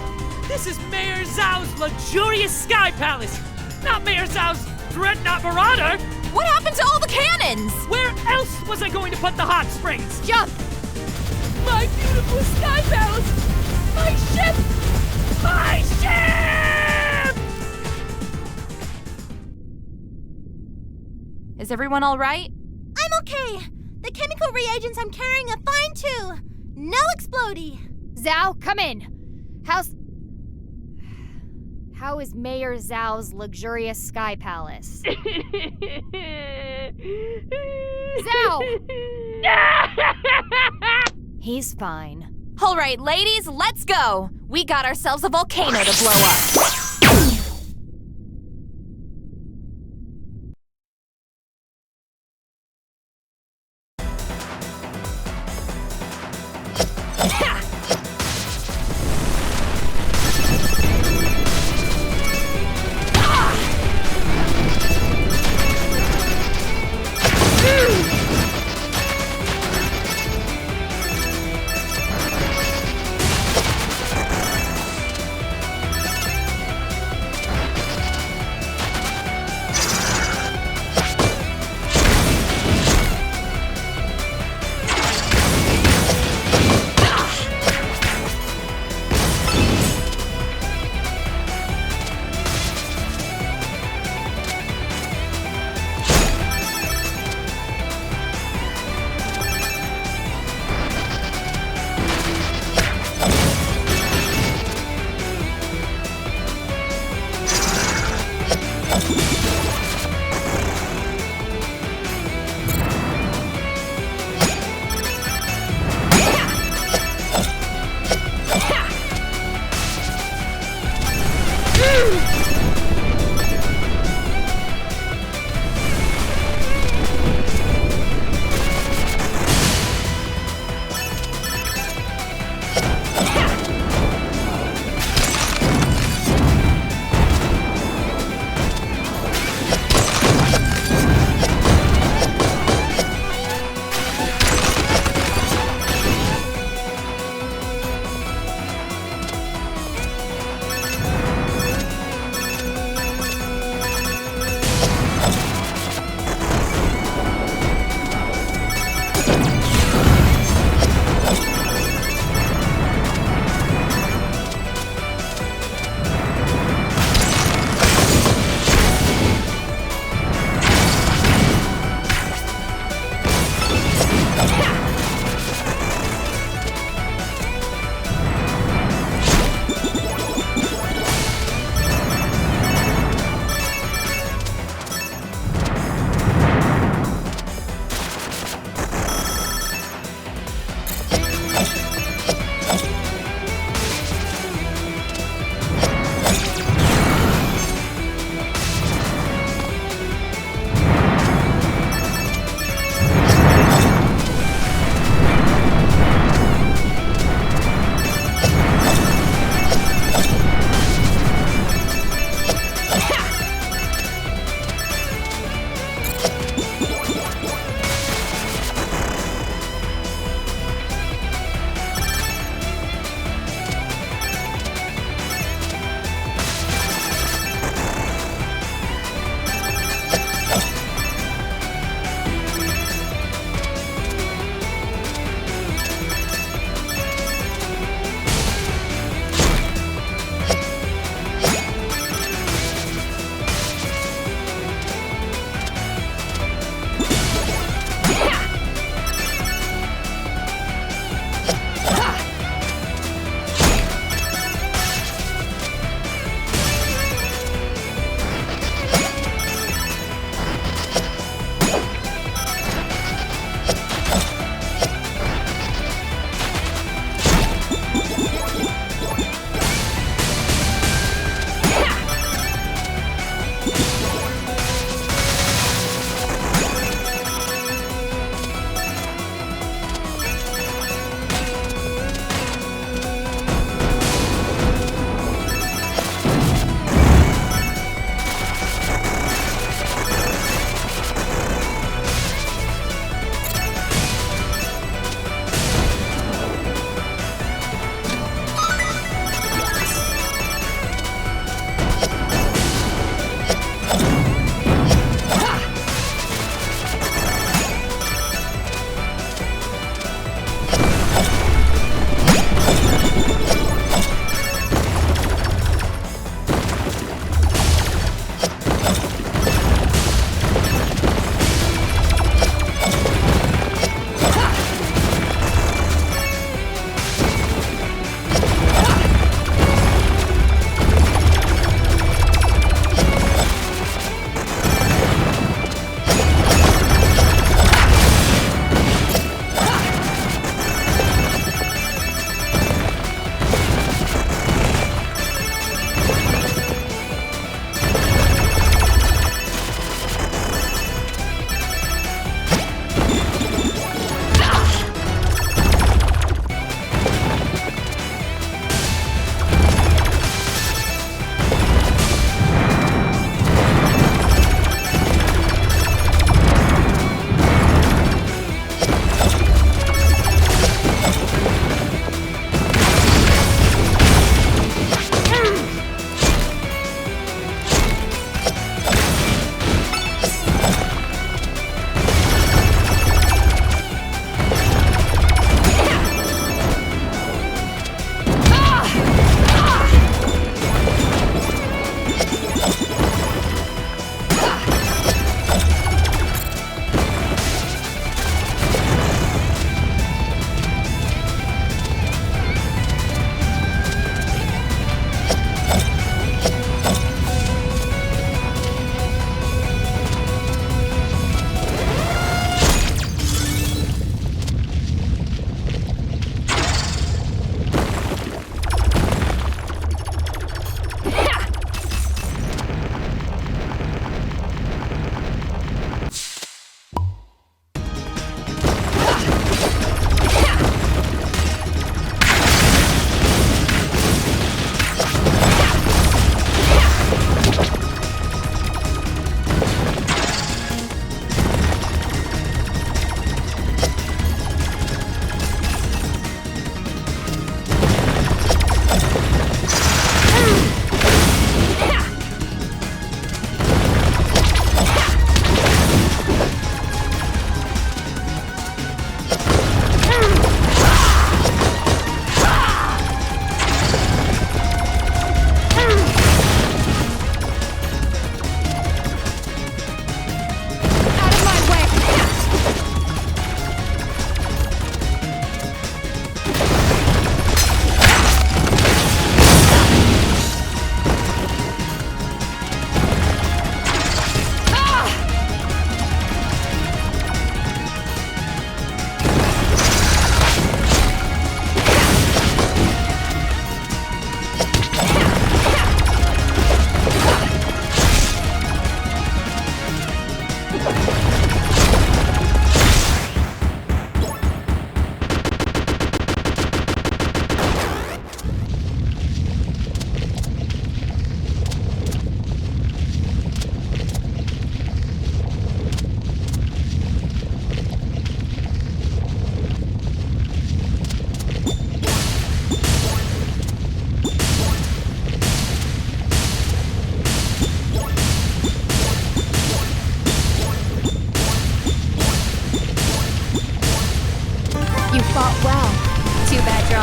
This is Mayor Zao's luxurious sky palace, not Mayor Zao's dreadnought marauder! What happened to all the cannons? Where else was I going to put the hot springs? Jump! My beautiful sky palace! My ship! My ship! Is everyone all right? I'm okay. The chemical reagents I'm carrying are fine too. No explodey. Zao, come in. How is Mayor Zao's luxurious sky palace? Zao! He's fine. All right, ladies, let's go. We got ourselves a volcano to blow up.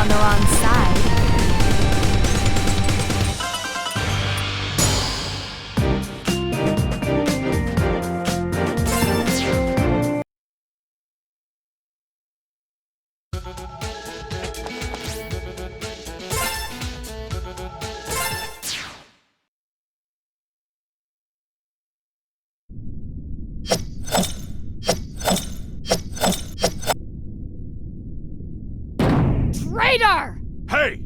on the wrong side. Hey!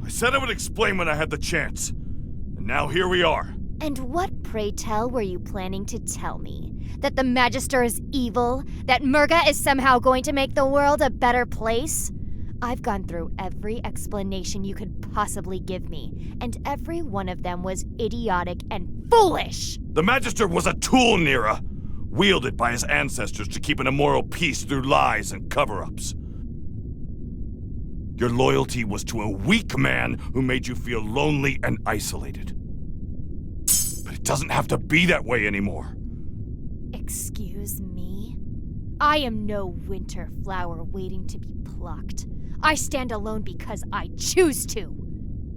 I said I would explain when I had the chance. And now here we are, And what, pray tell, were you planning to tell me? That the Magister is evil? That Merga is somehow going to make the world a better place? I've gone through every explanation you could possibly give me, and every one of them was idiotic and foolish! The Magister was a tool, Neera, wielded by his ancestors to keep an immoral peace through lies and cover-ups. Your loyalty was to a weak man who made you feel lonely and isolated. But it doesn't have to be that way anymore. Excuse me? I am no winter flower waiting to be plucked. I stand alone because I choose to.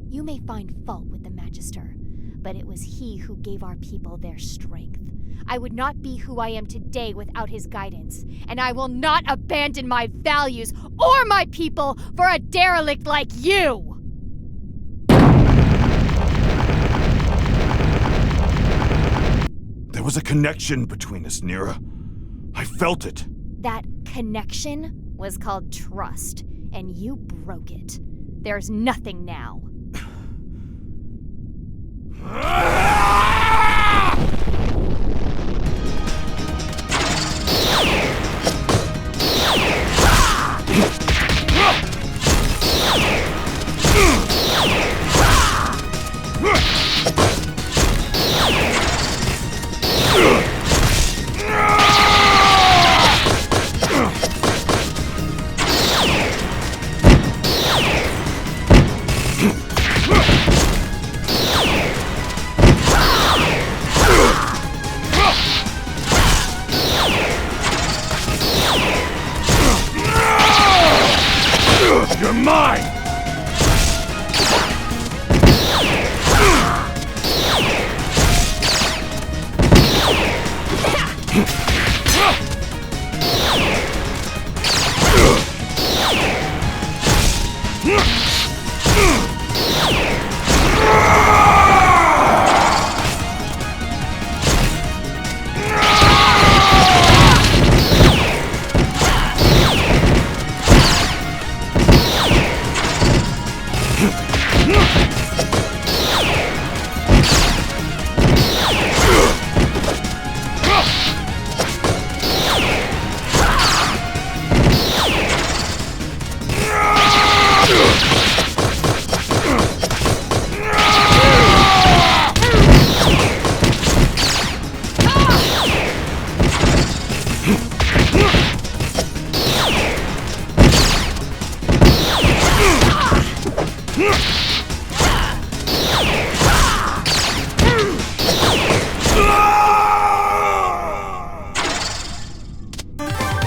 You may find fault with the Magister, but it was he who gave our people their strength. I would not be who I am today without his guidance, and I will not abandon my values or my people for a derelict like you! There was a connection between us, Neera. I felt it. That connection was called trust, and you broke it. There's nothing now. You're mine!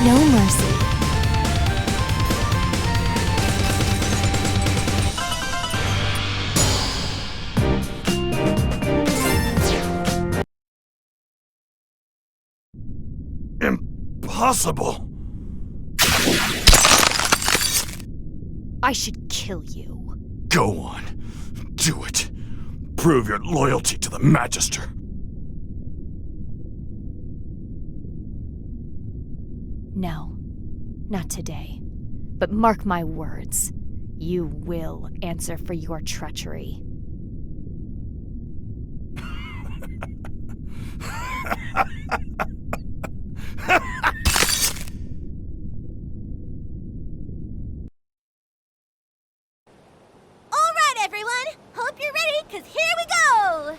No mercy. Impossible! I should kill you. Go on. Do it. Prove your loyalty to the Magister. No, not today. But mark my words, you will answer for your treachery. All right, everyone. Hope you're ready, because here we go!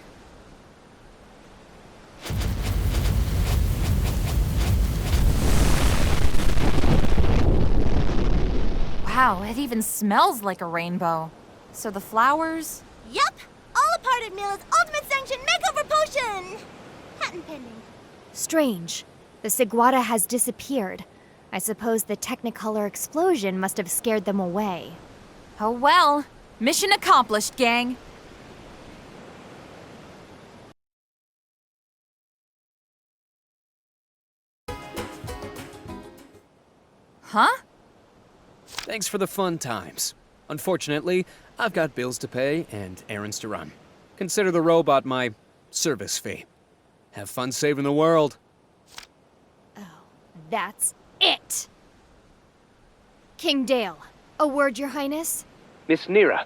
Wow, it even smells like a rainbow. So the flowers? Yup! All a part of Mila's ultimate sanctioned makeover potion! Patent pending. Strange. The Sigwada has disappeared. I suppose the Technicolor explosion must have scared them away. Oh well. Mission accomplished, gang. Huh? Thanks for the fun times. Unfortunately, I've got bills to pay and errands to run. Consider the robot my service fee. Have fun saving the world. That's it! King Dale, a word, Your Highness? Miss Neera.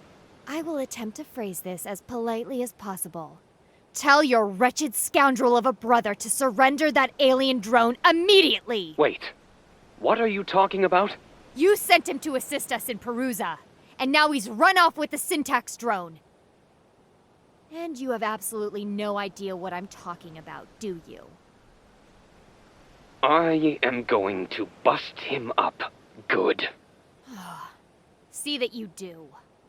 I will attempt to phrase this as politely as possible. Tell your wretched scoundrel of a brother to surrender that alien drone immediately! Wait, what are you talking about? You sent him to assist us in Perusa, and now he's run off with the Syntax drone. And you have absolutely no idea what I'm talking about, do you? I am going to bust him up good. See that you do.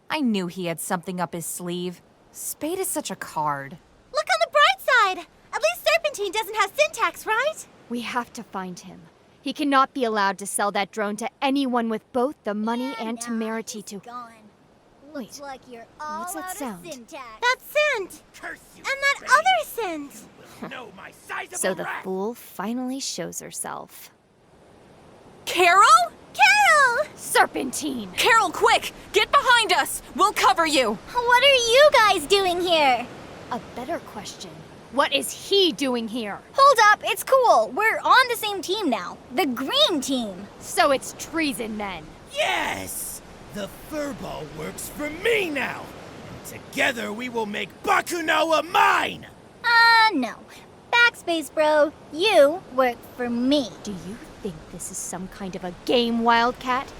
I knew he had something up his sleeve. Spade is such a card. Look on the bright side! At least Serpentine doesn't have Syntax, right? We have to find him. He cannot be allowed to sell that drone to anyone with both the money and temerity to... Looks like you're all what's that out sound? of syntax. That scent! And that other scent! So the fool finally shows herself. Carol? Carol! Serpentine! Carol, quick! Get behind us! We'll cover you! What are you guys doing here? A better question. What is he doing here? Hold up, it's cool. We're on the same team now. The green team. So it's treason then. Yes! The furball works for me now! And together we will make Bakunawa mine! No. Backspace, bro. You work for me. Do you think this is some kind of a game, Wildcat?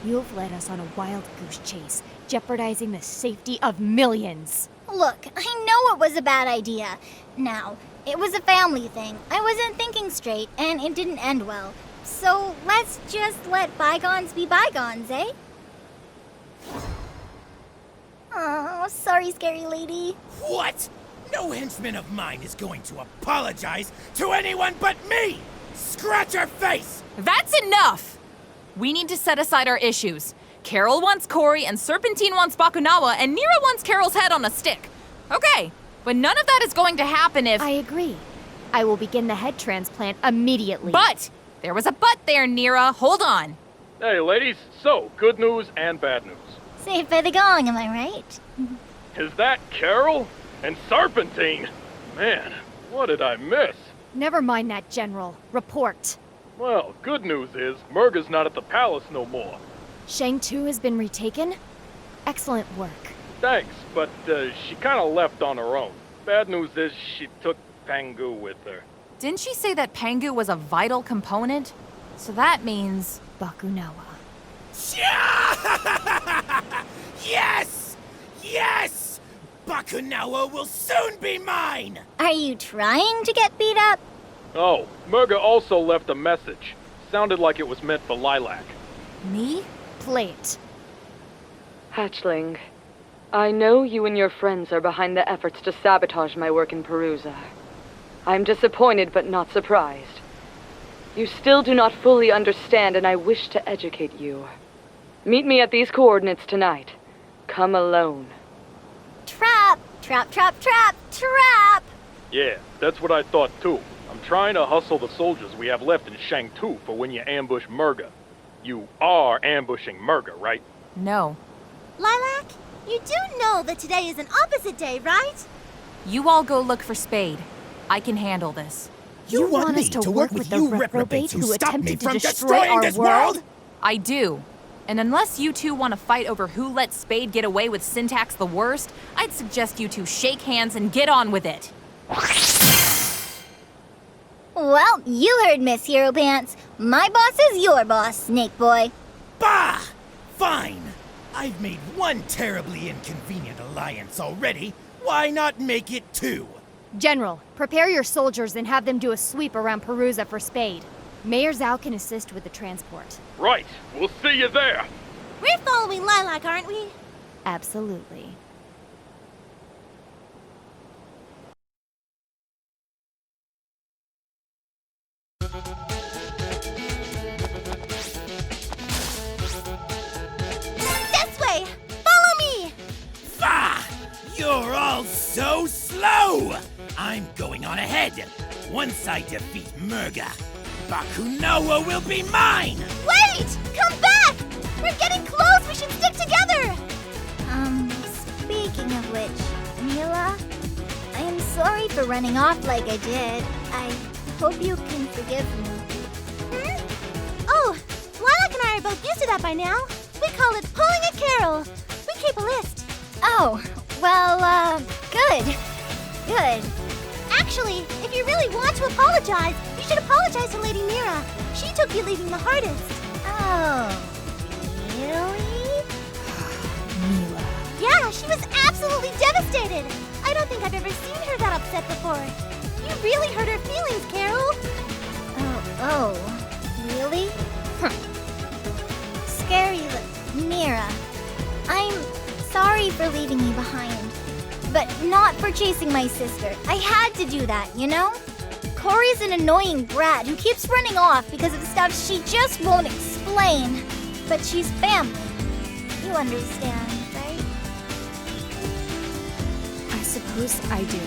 You've led us on a wild goose chase, jeopardizing the safety of millions. Look, I know it was a bad idea. Now, it was a family thing. I wasn't thinking straight, and it didn't end well. So let's just let bygones be bygones, eh? Oh, sorry, scary lady. What? No henchman of mine is going to apologize to anyone but me! Scratch her face! That's enough! We need to set aside our issues. Carol wants Cory, and Serpentine wants Bakunawa, and Neera wants Carol's head on a stick. Okay, but none of that is going to happen if... I agree. I will begin the head transplant immediately. But! There was a but there, Neera. Hold on. Hey, ladies. So, good news and bad news. Saved by the gong, am I right? Is that Carol? And Serpentine? Man, what did I miss? Never mind that, General. Report. Well, good news is Merga's not at the palace no more. Shang 2 has been retaken? Excellent work. Thanks, but she kind of left on her own. Bad news is she took Pangu with her. Didn't she say that Pangu was a vital component? So that means... Bakunawa. Yes! Yes! Bakunawa will soon be mine! Are you trying to get beat up? Oh, Merga also left a message. Sounded like it was meant for Lilac. Me? Play it. Hatchling, I know you and your friends are behind the efforts to sabotage my work in Perusa. I'm disappointed but not surprised. You still do not fully understand, and I wish to educate you. Meet me at these coordinates tonight. Come alone. Trap! Trap, trap, trap, trap! Yeah, that's what I thought too. I'm trying to hustle the soldiers we have left in Shang 2 for when you ambush Merga. You are ambushing Merga, right? No. Lilac, you do know that today is an opposite day, right? You all go look for Spade. I can handle this. You want us me to work with the you reprobate who stop me attempted to from destroy destroying our this world? I do. And unless you two want to fight over who let Spade get away with Syntax the worst, I'd suggest you two shake hands and get on with it. Well, you heard Miss Hero Pants. My boss is your boss, Snake Boy. Bah! Fine. I've made one terribly inconvenient alliance already. Why not make it two? General, prepare your soldiers and have them do a sweep around Perusa for Spade. Mayor Zao can assist with the transport. Right. We'll see you there. We're following Lilac, aren't we? Absolutely. This way! Follow me! Bah! You're all so slow! I'm going on ahead. Once I defeat Merga, Bakunawa will be mine! Wait! Come back! We're getting close! We should stick together! Speaking of which, Mila, I am sorry for running off like I did. I hope you can forgive me. Oh, Lilac and I are both used to that by now. We call it pulling a Carol. We keep a list. Oh, well, good. Good. Actually, if you really want to apologize, you should apologize to Lady Neera. She took you leaving the hardest. Oh, really? Neera. Yeah, she was absolutely devastated. I don't think I've ever seen her that upset before. You really hurt her feelings, Carol. Oh, really? Scary, Neera. I'm sorry for leaving you behind, but not for chasing my sister. I had to do that, you know? Corey's an annoying brat who keeps running off because of stuff she just won't explain. But she's family. You understand, right? I suppose I do.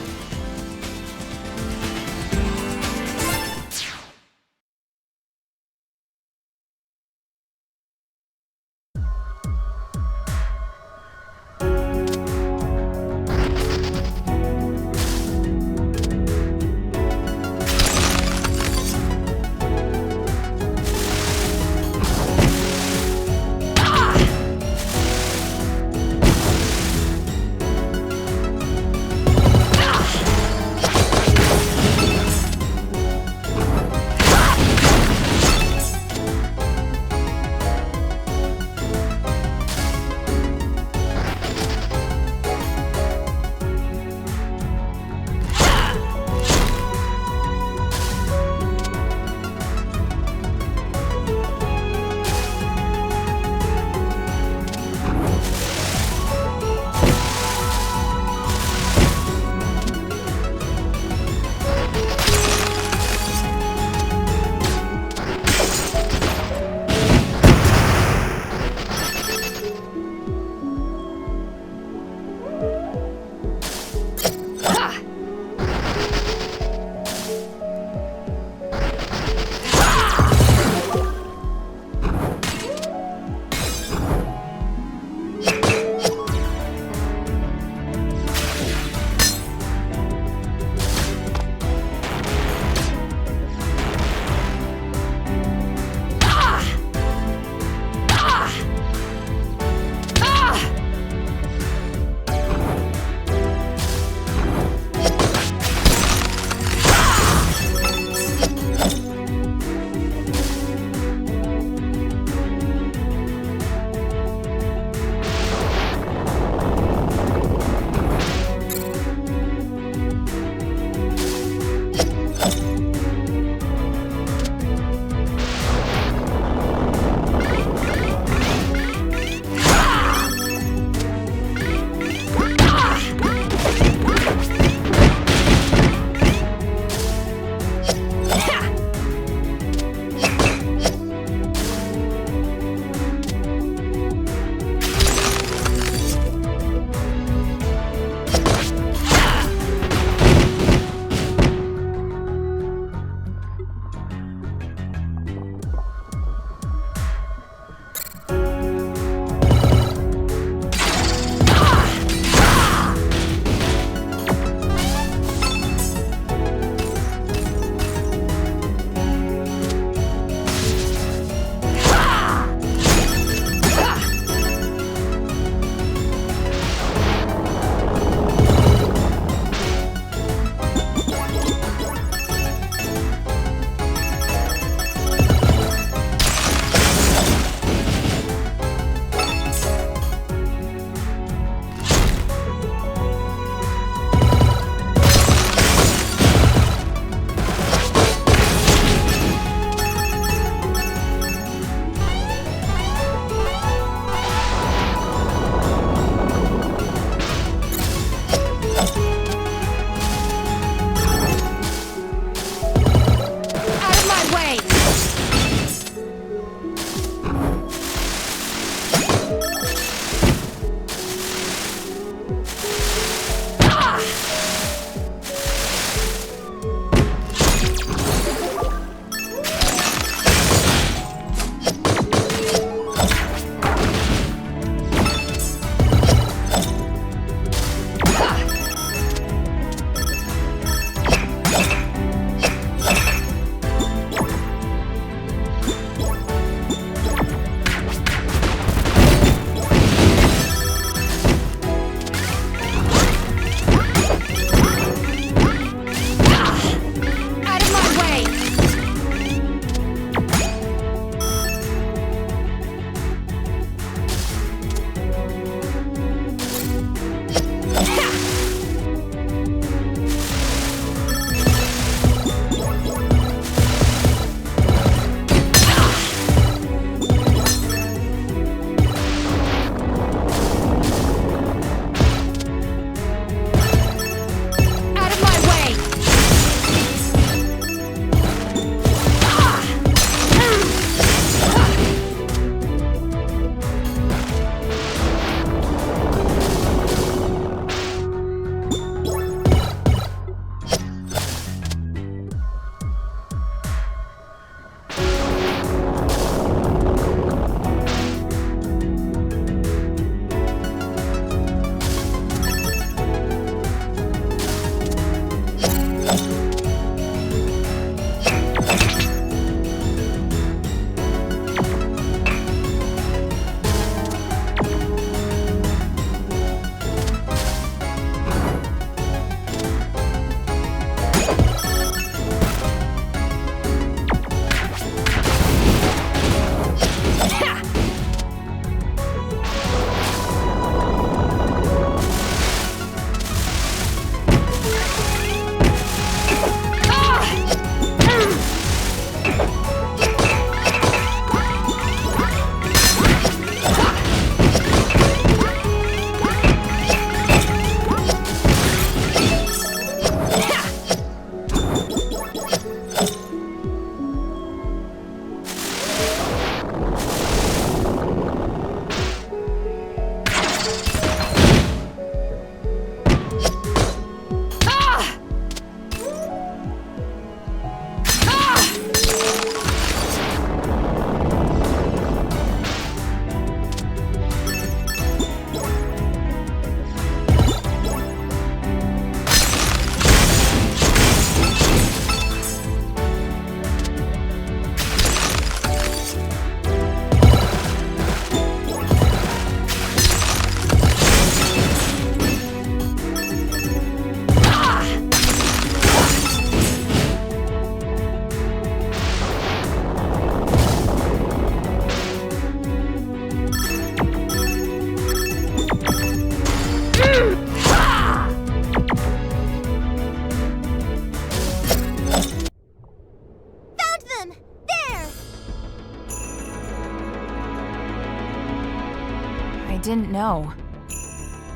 didn't know.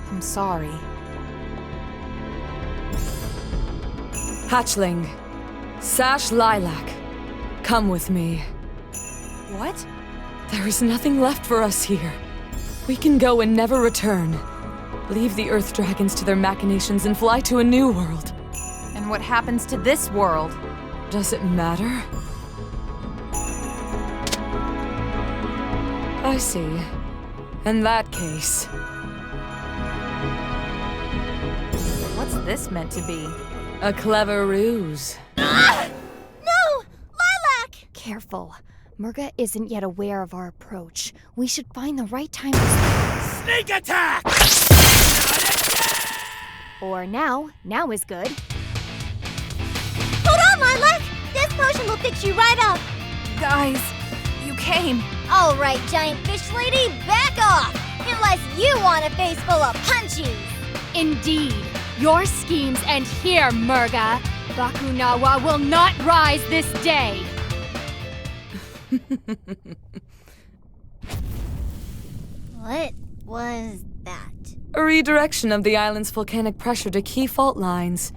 I'm sorry. Hatchling, Sash Lilac, come with me. What? There is nothing left for us here. We can go and never return. Leave the Earth Dragons to their machinations and fly to a new world. And what happens to this world? Does it matter? I see. In that case... What's this meant to be? A clever ruse. Ah! No! Lilac! Careful. Merga isn't yet aware of our approach. We should find the right time to... Sneak attack! Or now. Now is good. Hold on, Lilac! This potion will fix you right up! Guys, you came. All right, giant fish lady, back off! Unless you want a face full of punchies! Indeed. Your schemes end here, Merga. Bakunawa will not rise this day. What was that? A redirection of the island's volcanic pressure to key fault lines.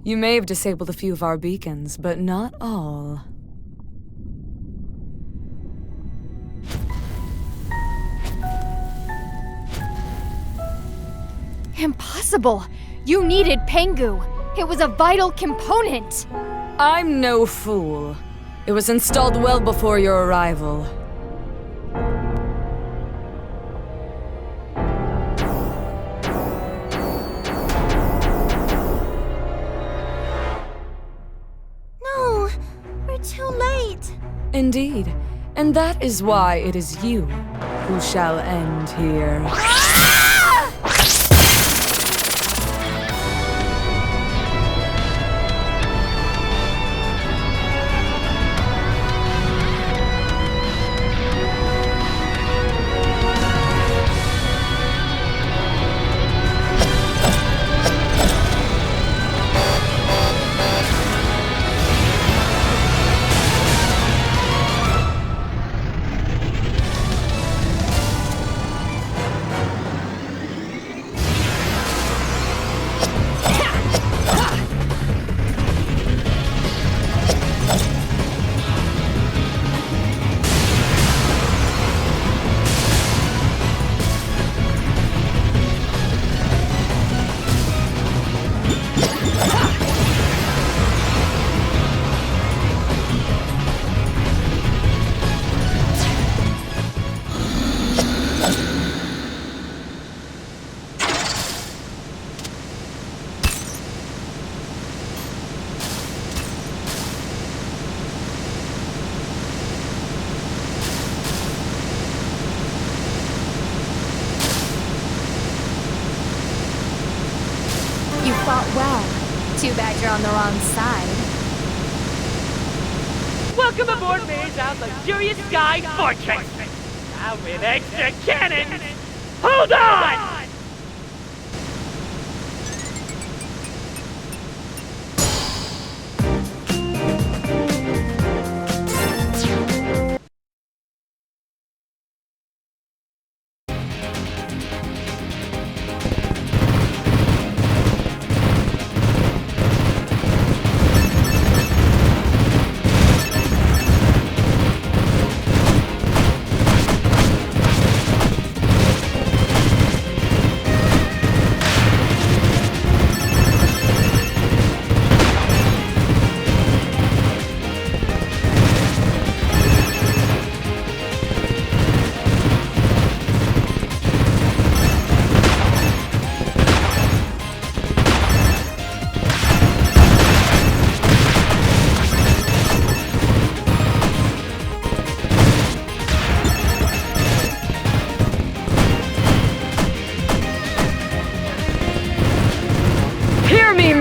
You may have disabled a few of our beacons, but not all. Impossible! You needed Pengu. It was a vital component. I'm no fool. It was installed well before your arrival. No, we're too late. Indeed, and that is why it is you who shall end here. Fought well. Too bad you're on the wrong side. Welcome aboard May's luxurious sky fortress! Now with extra cannons! Hold on!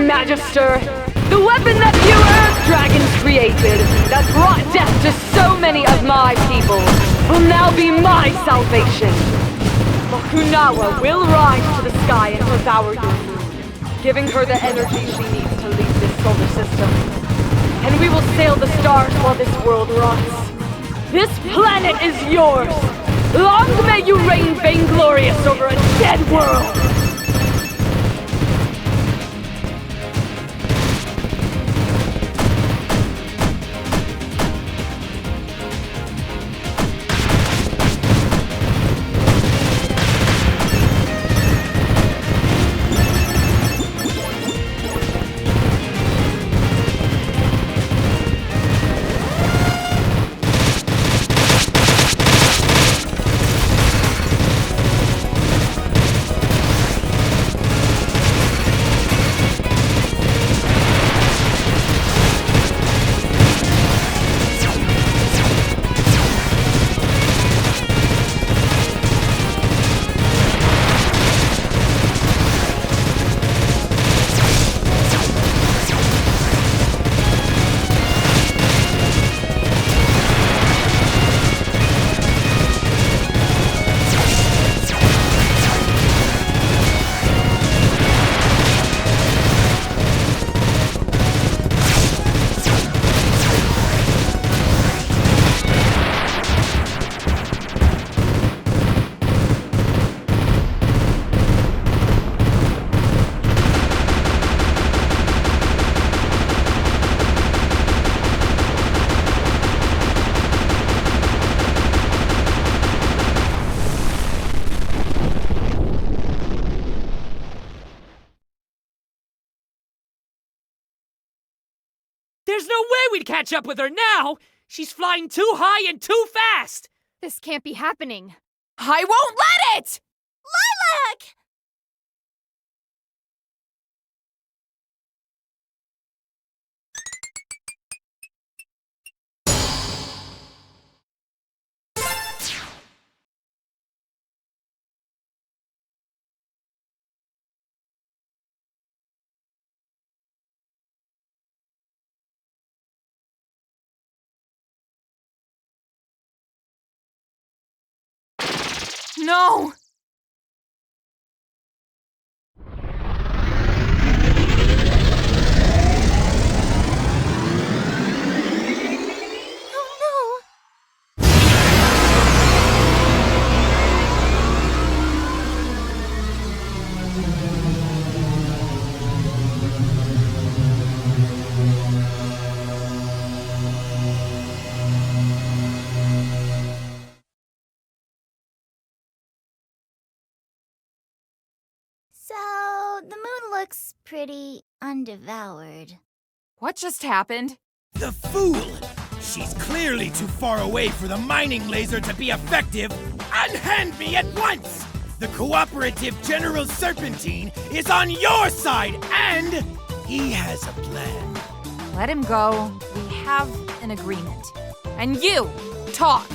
Magister, the weapon that you Earth Dragons created that brought death to so many of my people will now be my salvation. Bakunawa will rise to the sky and devour your moon, giving her the energy she needs to leave this solar system. And we will sail the stars while this world rots. This planet is yours! Long may you reign vainglorious over a dead world! There's no way we'd catch up with her now! She's flying too high and too fast! This can't be happening. I won't let it! Lilac! No! So, the moon looks pretty undevoured. What just happened? The fool! She's clearly too far away for the mining laser to be effective. Unhand me at once! The cooperative General Serpentine is on your side, and he has a plan. Let him go. We have an agreement. And you, talk.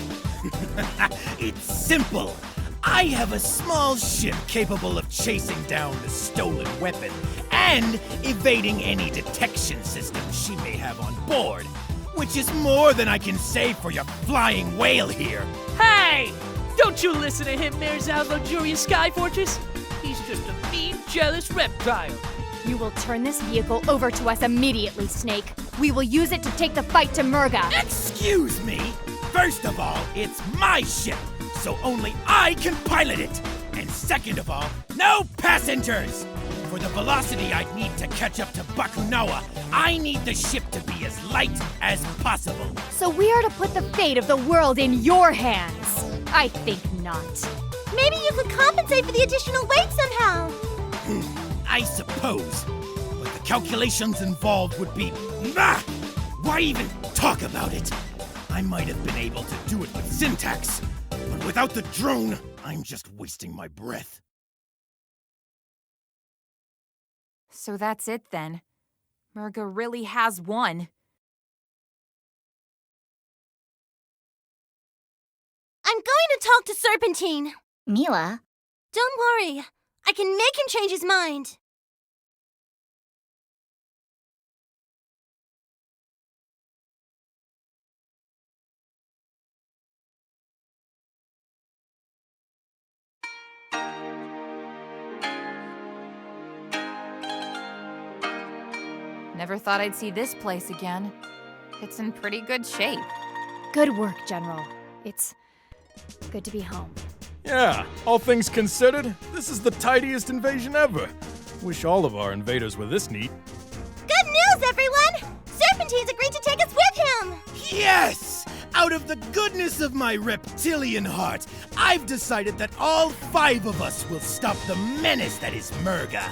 It's simple. I have a small ship capable of chasing down the stolen weapon and evading any detection system she may have on board, which is more than I can say for your flying whale here. Hey! Don't you listen to him, Mayor Zao's luxurious sky fortress. He's just a mean, jealous reptile. You will turn this vehicle over to us immediately, Snake. We will use it to take the fight to Merga. Excuse me? First of all, it's my ship, so only I can pilot it. And second of all, no passengers! For the velocity I'd need to catch up to Bakunawa, I need the ship to be as light as possible. So we are to put the fate of the world in your hands? I think not. Maybe you could compensate for the additional weight somehow. I suppose. But the calculations involved would be... Why even talk about it? I might have been able to do it with syntax, but without the drone, I'm just wasting my breath. So that's it then. Merga really has won. I'm going to talk to Serpentine. Mila? Don't worry. I can make him change his mind. Never thought I'd see this place again. It's in pretty good shape. Good work, General. It's Good to be home. Yeah, all things considered, this is the tidiest invasion ever. Wish all of our invaders were this neat. Good news, everyone! Serpentine's agreed to take us with him! Yes! Out of the goodness of my reptilian heart, I've decided that all 5 of us will stop the menace that is Merga.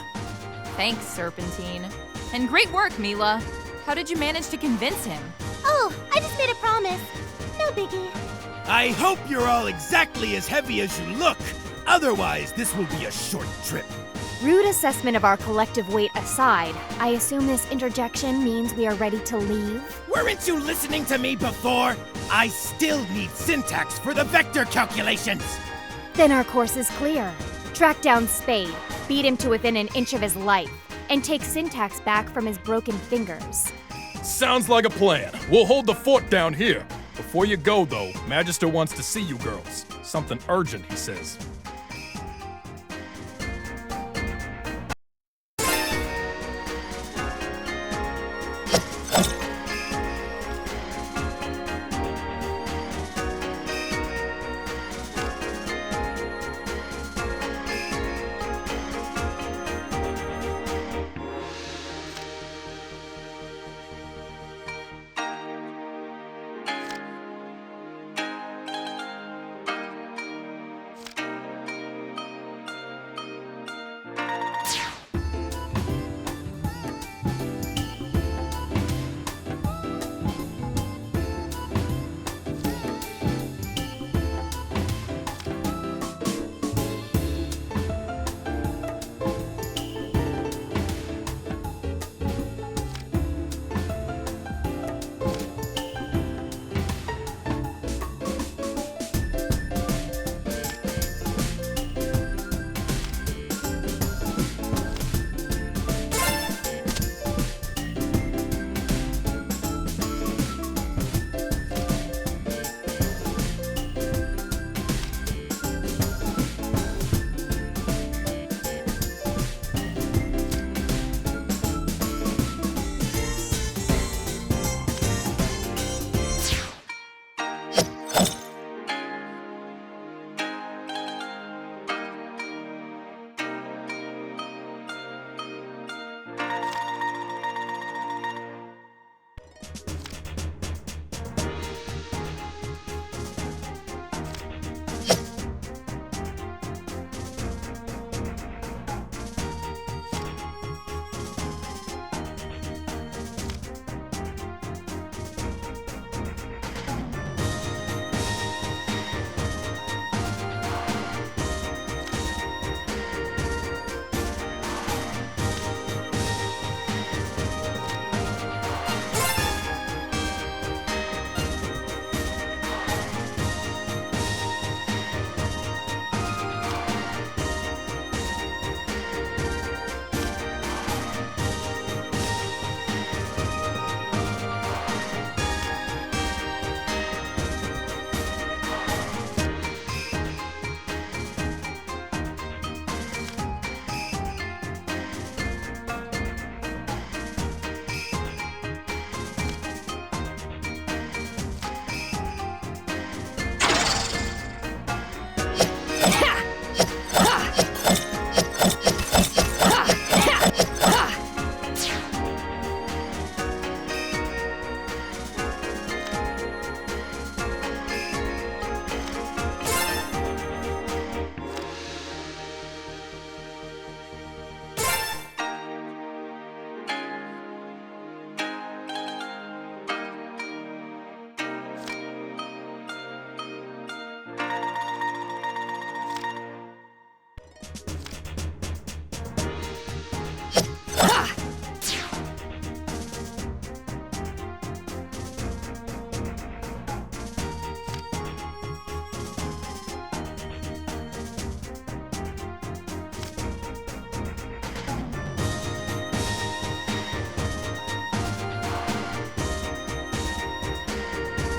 Thanks, Serpentine. And great work, Mila. How did you manage to convince him? Oh, I just made a promise. No biggie. I hope you're all exactly as heavy as you look. Otherwise, this will be a short trip. Rude assessment of our collective weight aside, I assume this interjection means we are ready to leave? Weren't you listening to me before? I still need syntax for the vector calculations. Then our course is clear. Track down Spade, beat him to within an inch of his life, and take syntax back from his broken fingers. Sounds like a plan. We'll hold the fort down here. Before you go, though, Magister wants to see you girls. Something urgent, he says.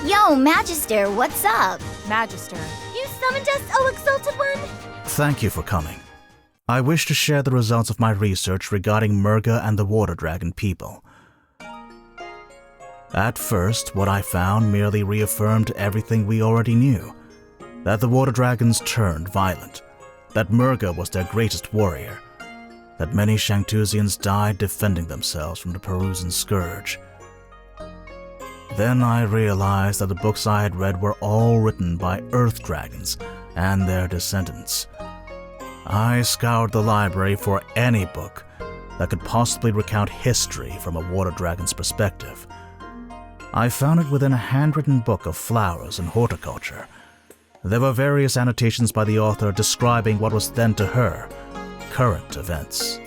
Yo, Magister, what's up? Magister. You summoned us, oh exalted one? Thank you for coming. I wish to share the results of my research regarding Merga and the Water Dragon people. At first, what I found merely reaffirmed everything we already knew. that the water dragons turned violent, that Merga was their greatest warrior, that many Shangtusians died defending themselves from the Perusian scourge. Then I realized that the books I had read were all written by earth dragons and their descendants. I scoured the library for any book that could possibly recount history from a water dragon's perspective. I found it within a handwritten book of flowers and horticulture. There were various annotations by the author describing what was then to her current events.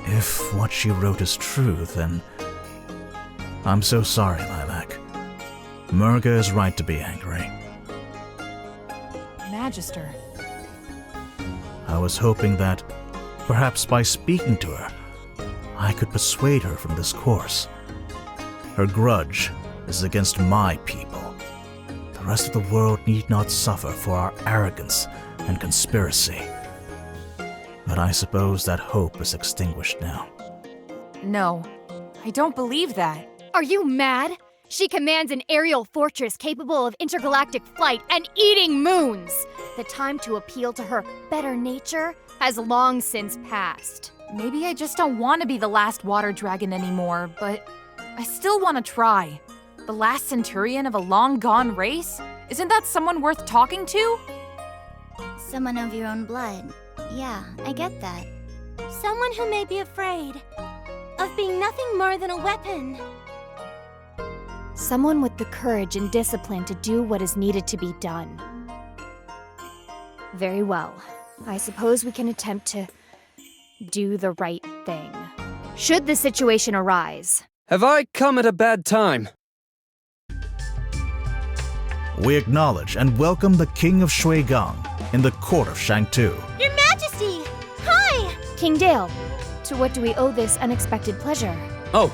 If what she wrote is true, then I'm so sorry, Lilac. Merga is right to be angry. Magister. I was hoping that, perhaps by speaking to her, I could persuade her from this course. Her grudge is against my people. The rest of the world need not suffer for our arrogance and conspiracy. But I suppose that hope is extinguished now. No, I don't believe that. Are you mad? She commands an aerial fortress capable of intergalactic flight and eating moons. The time to appeal to her better nature has long since passed. Maybe I just don't want to be the last water dragon anymore, but I still want to try. The last centurion of a long-gone race? Isn't that someone worth talking to? Someone of your own blood. Yeah, I get that. Someone who may be afraid of being nothing more than a weapon. Someone with the courage and discipline to do what is needed to be done. Very well. I suppose we can attempt to do the right thing. Should the situation arise. Have I come at a bad time? We acknowledge and welcome the King of Shuigang in the court of Shangtu. Your Majesty! Hi! King Dale, to what do we owe this unexpected pleasure? Oh,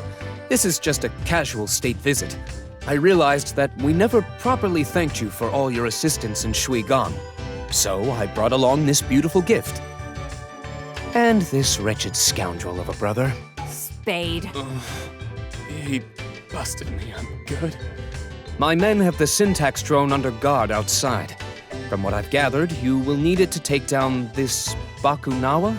this is just a casual state visit. I realized that we never properly thanked you for all your assistance in Shuigang. So I brought along this beautiful gift. And this wretched scoundrel of a brother. Spade. He busted me up good. My men have the syntax drone under guard outside. From what I've gathered, you will need it to take down this Bakunawa?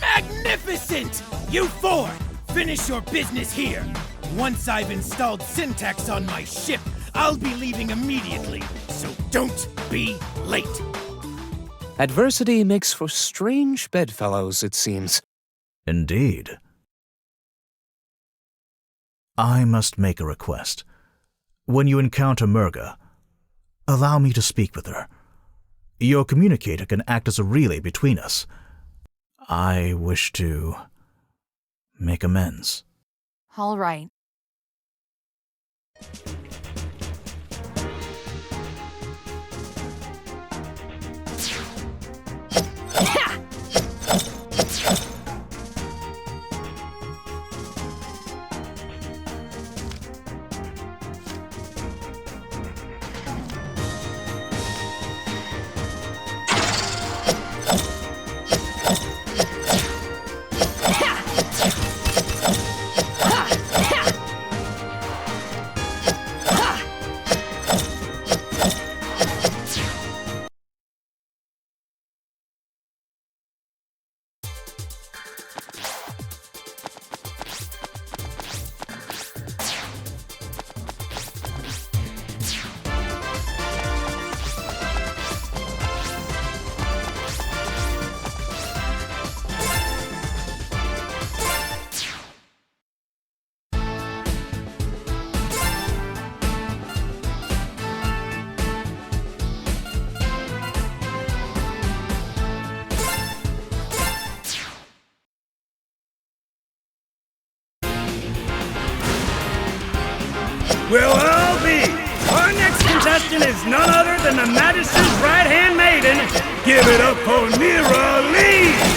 Magnificent! You four, finish your business here. Once I've installed syntax on my ship, I'll be leaving immediately, so don't be late. Adversity makes for strange bedfellows, it seems. Indeed. I must make a request. When you encounter Merga, allow me to speak with her. Your communicator can act as a relay between us. I wish to make amends. All right. Will all be. Our next contestant is none other than the Magister's right-hand maiden. Give it up for Neera Lee!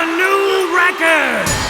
a new record!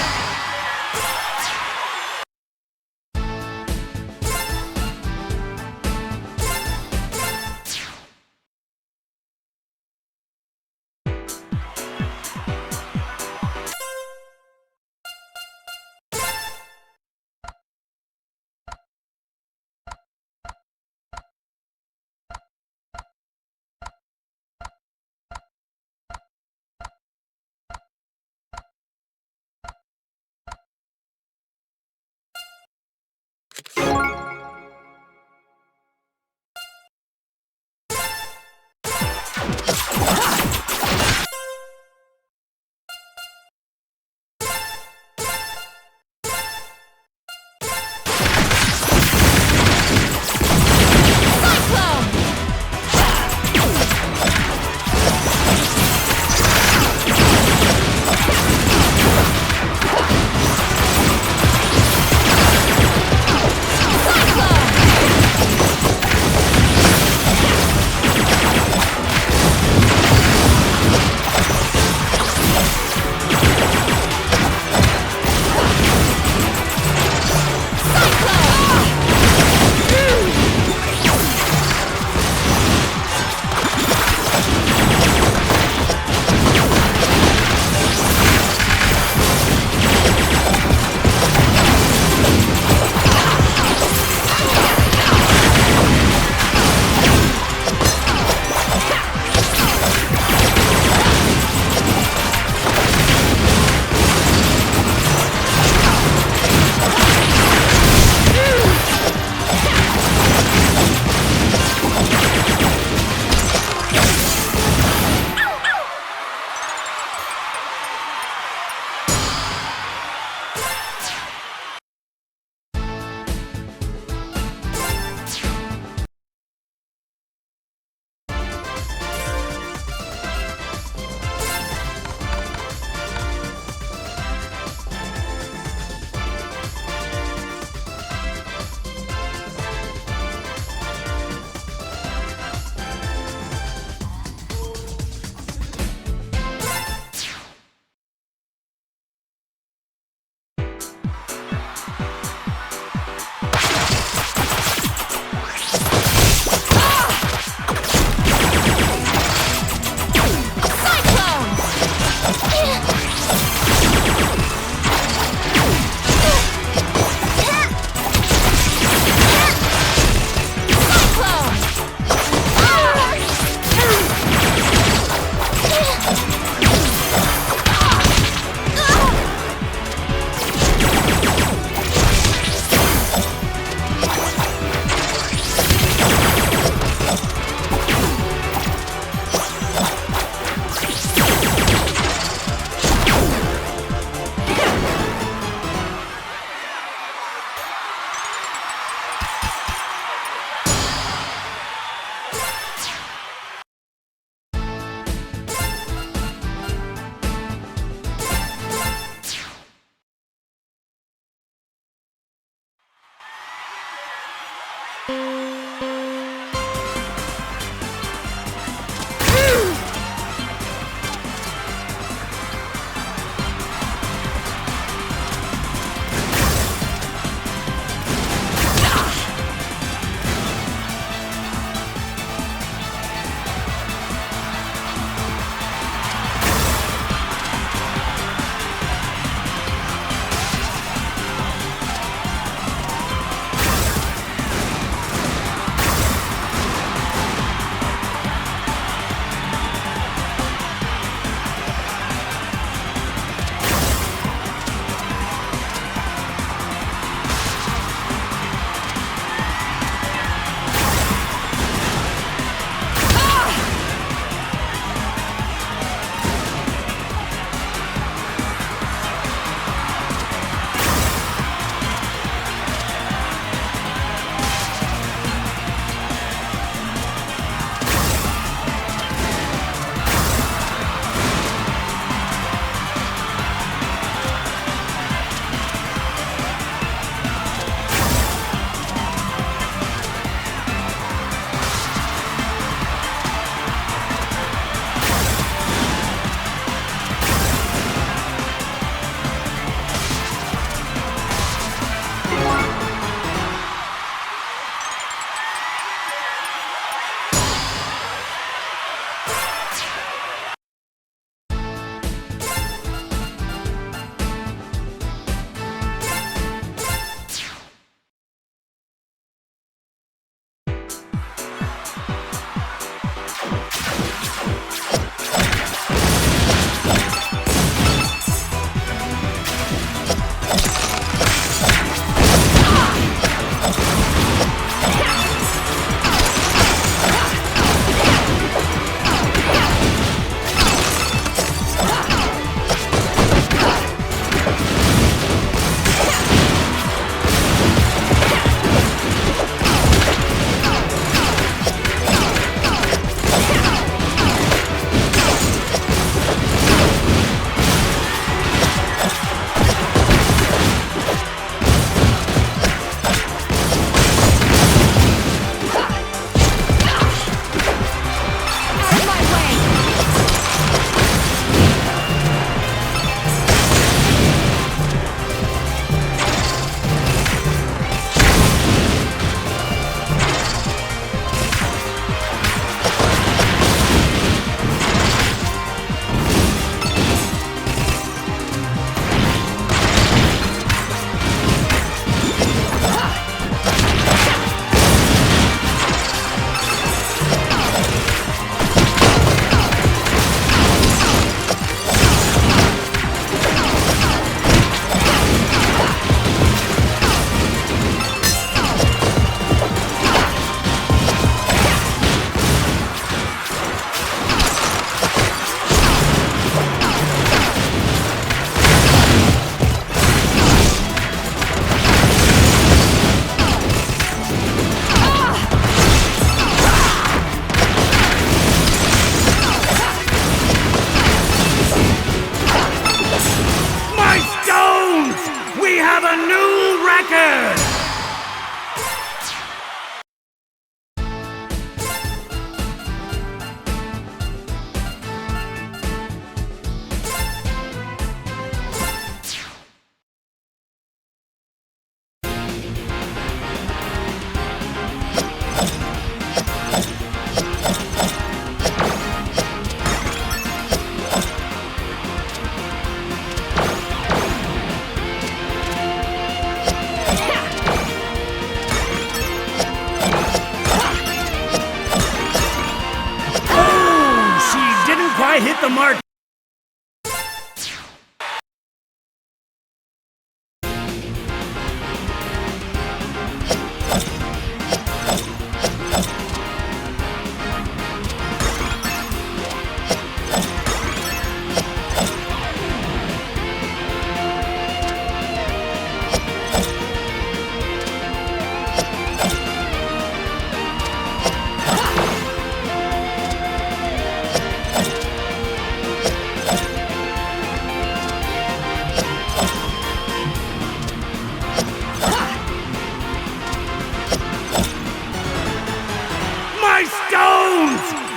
I hit the mark.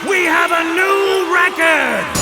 We have a new record!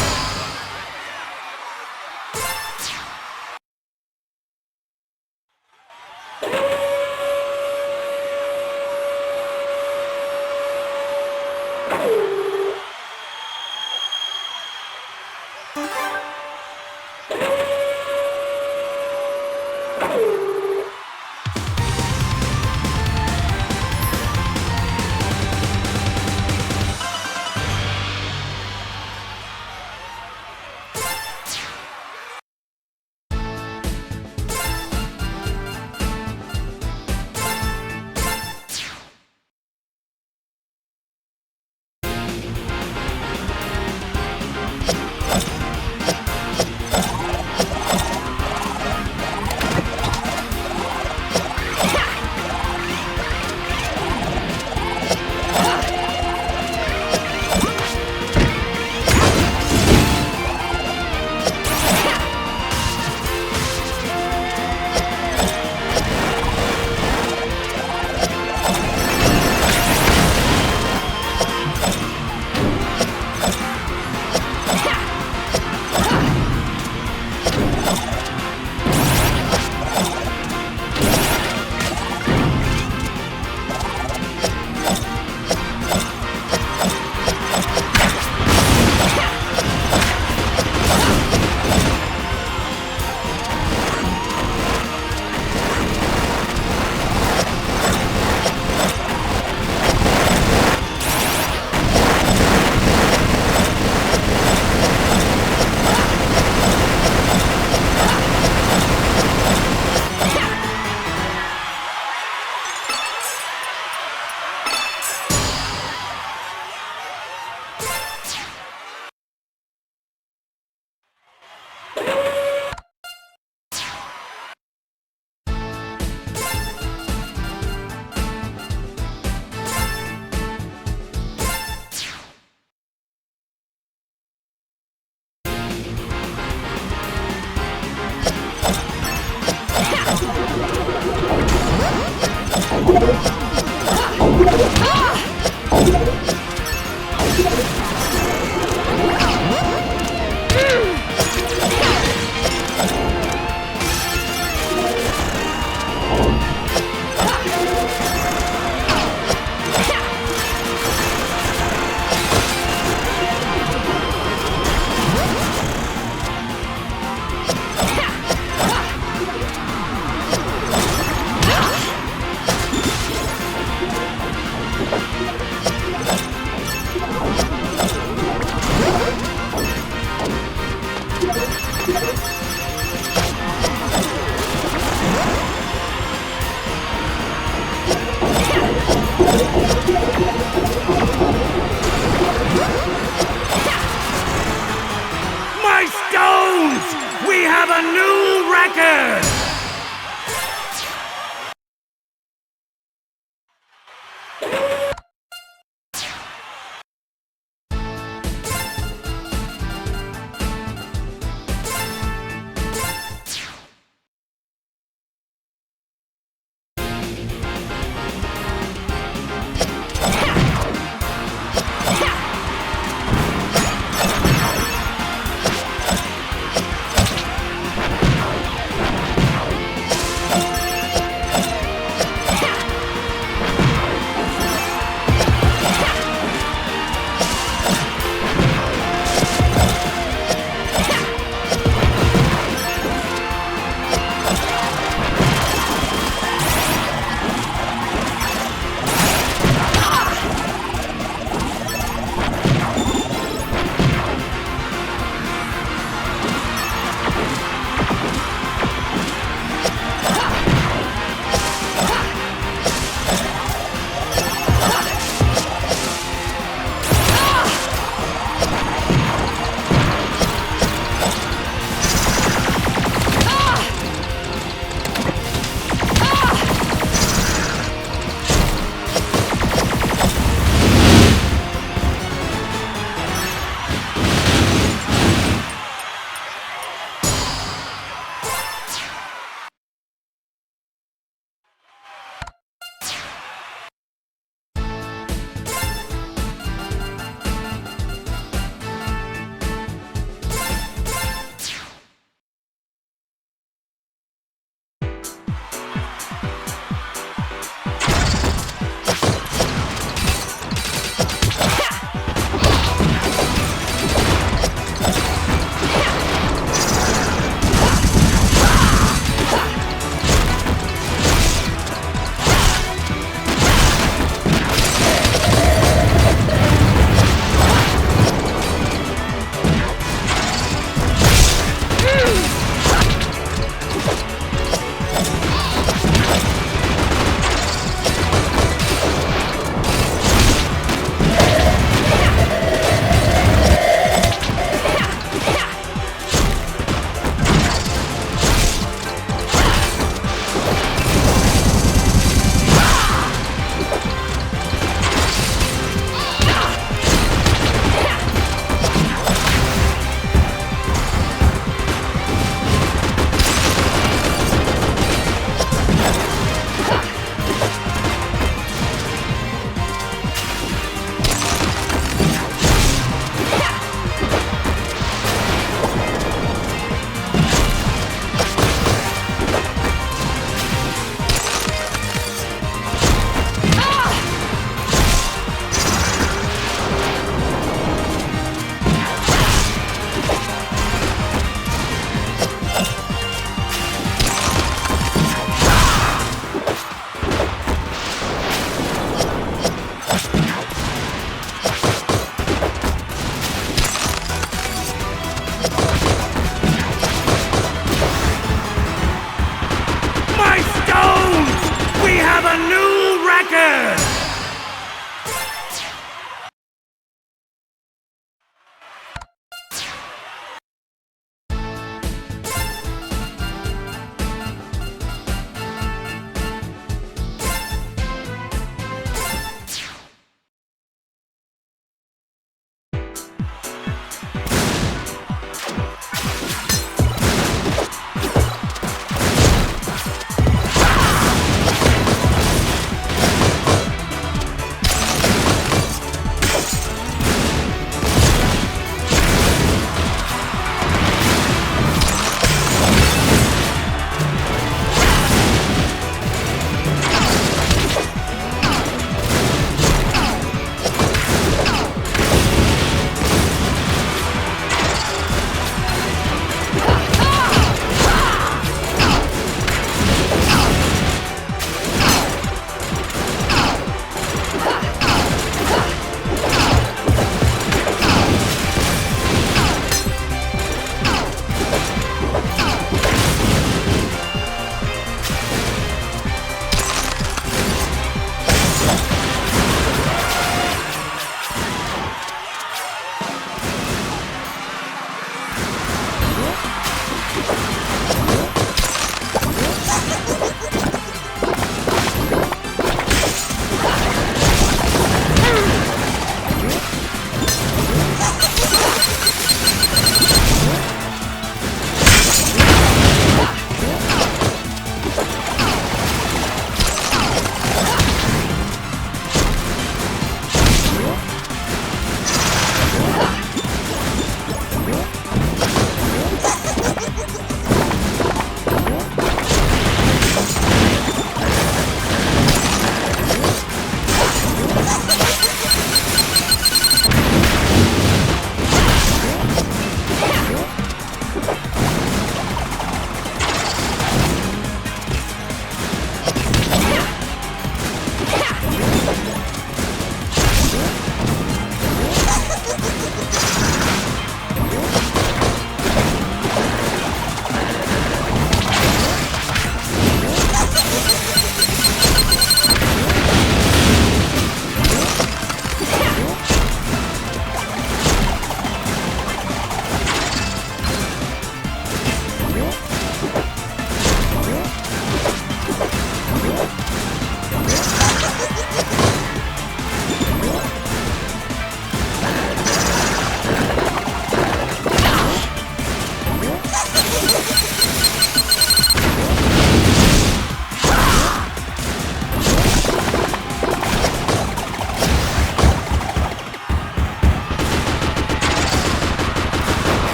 have a new record!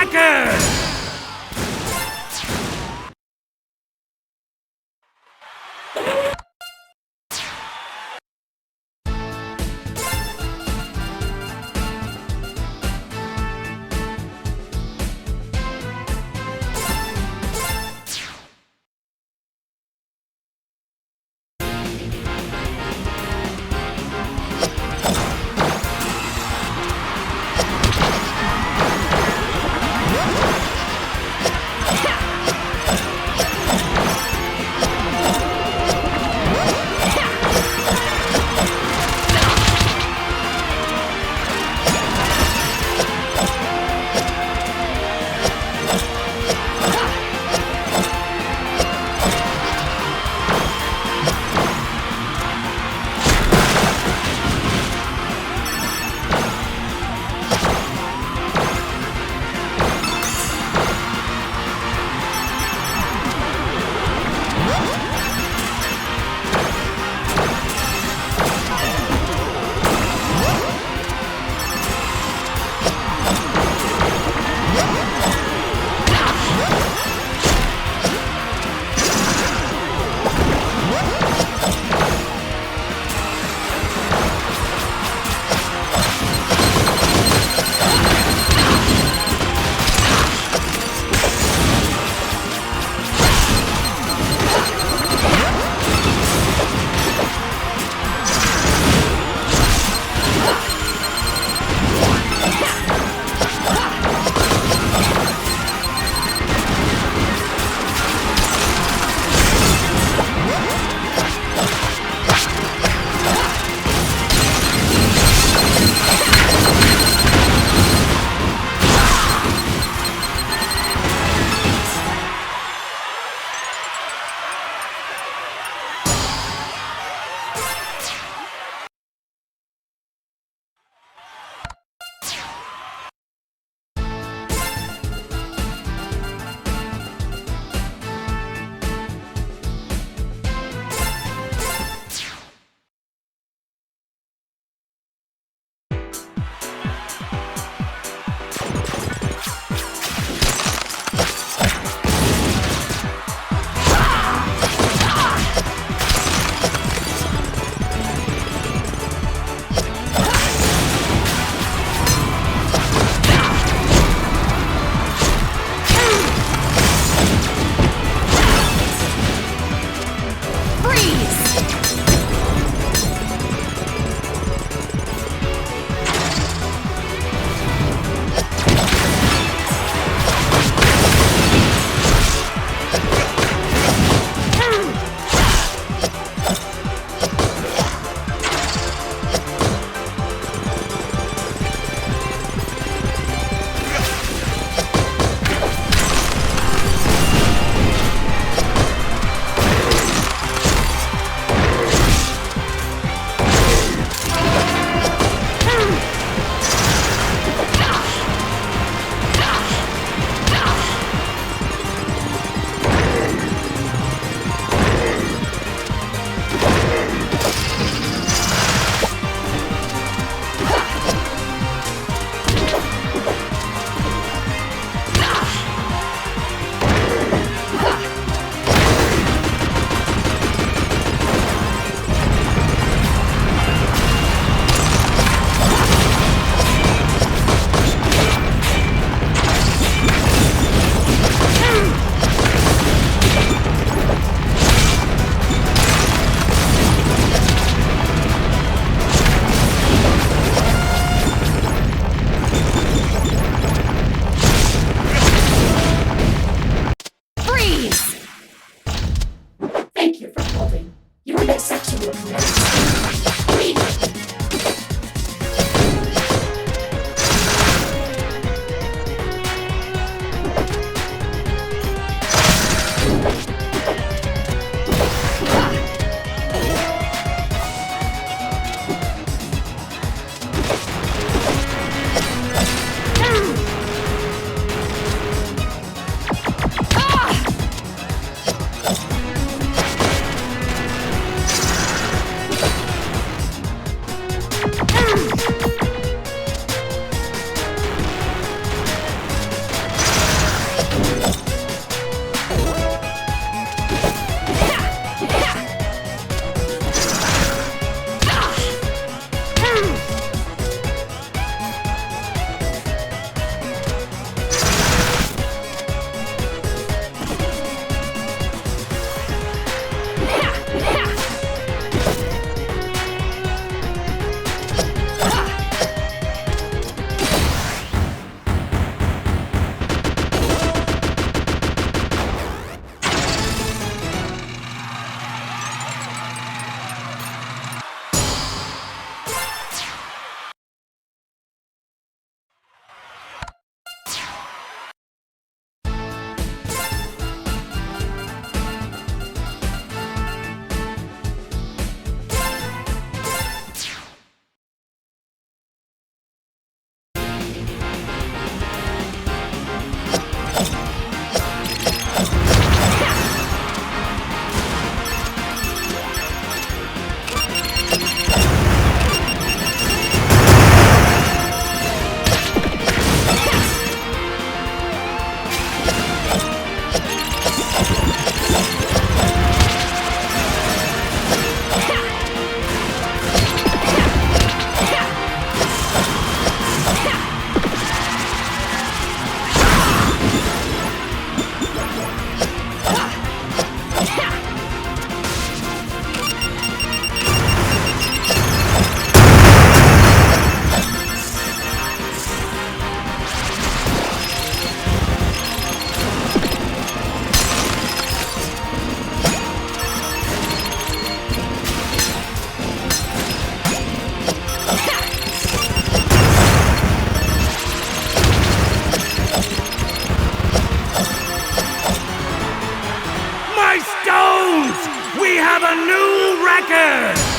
Kraken! a new record!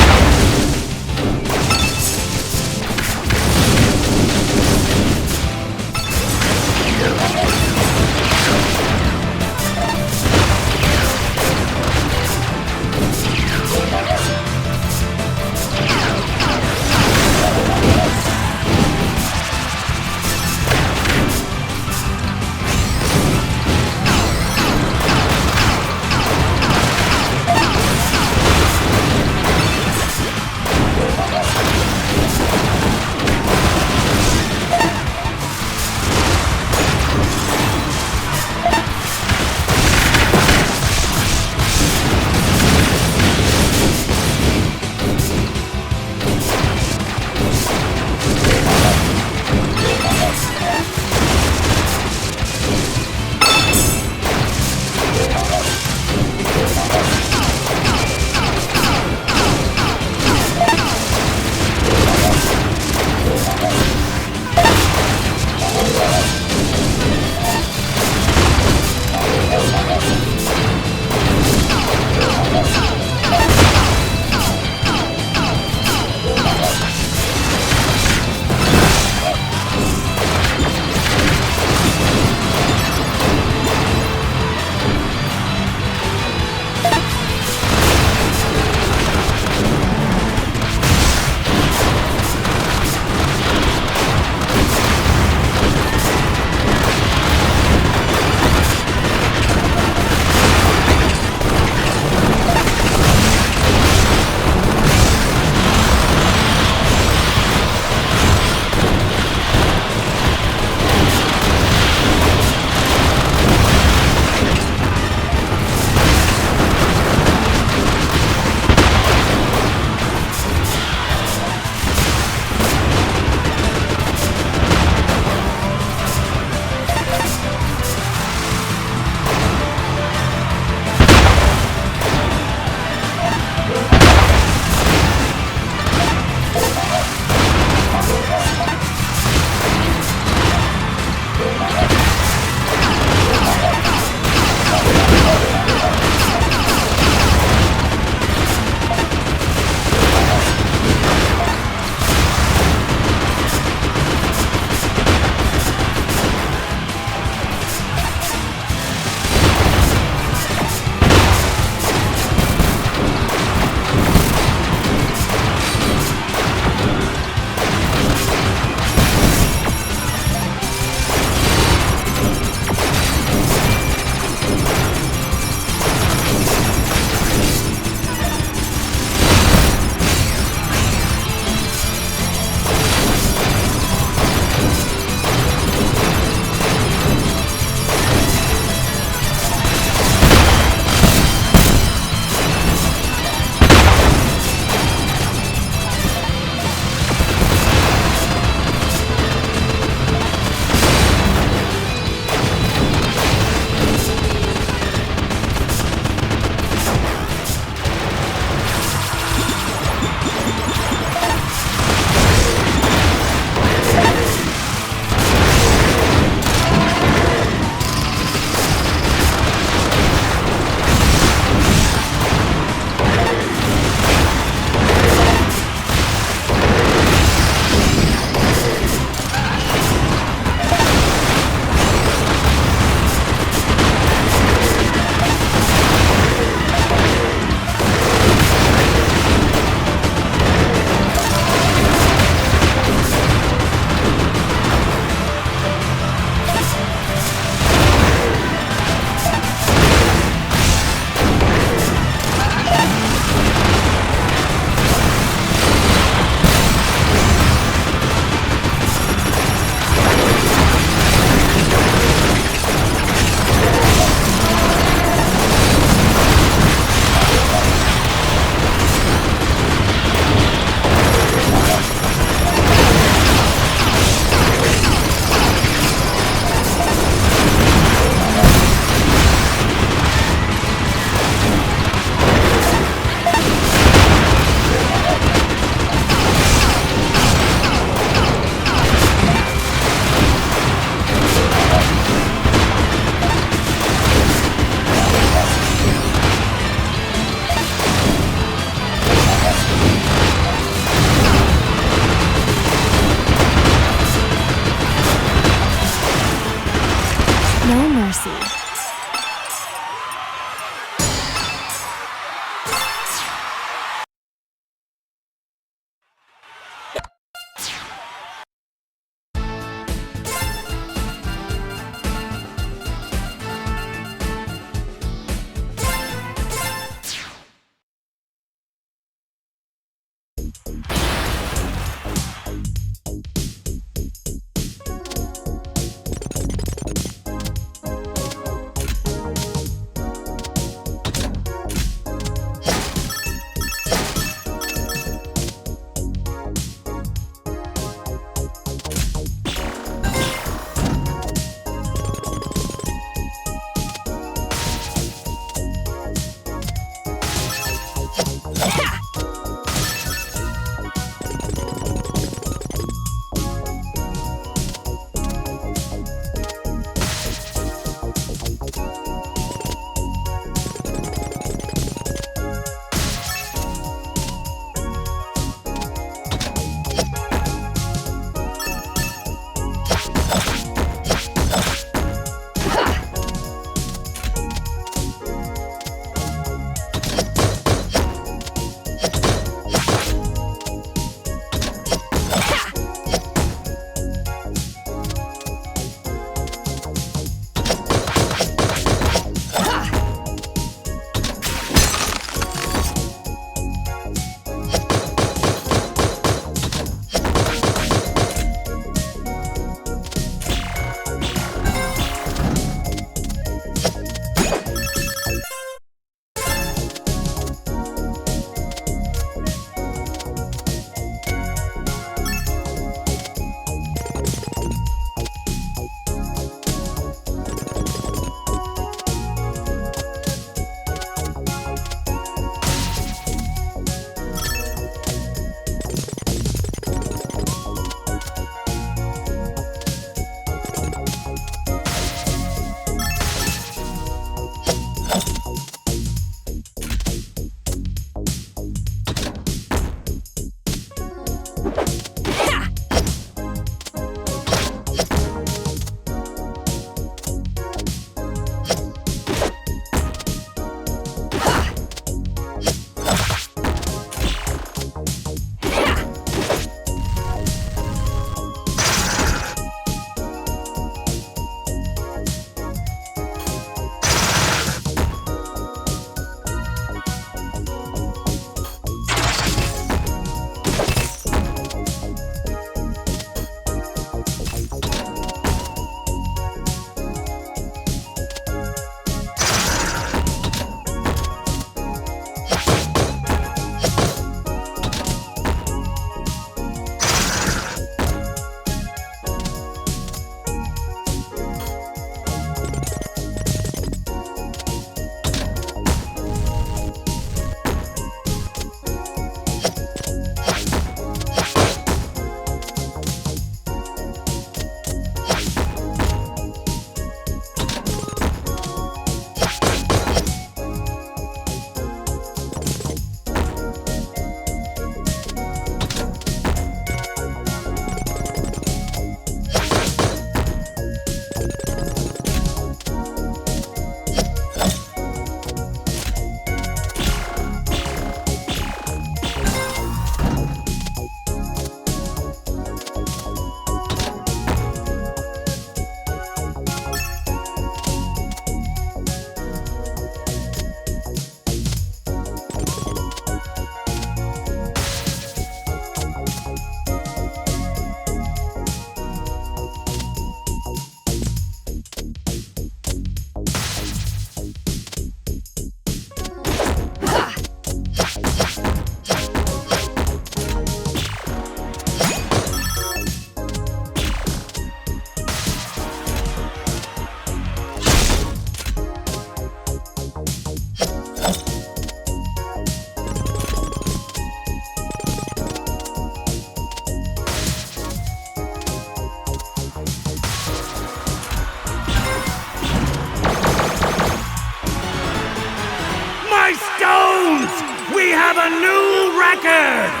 My stones! We have a new record!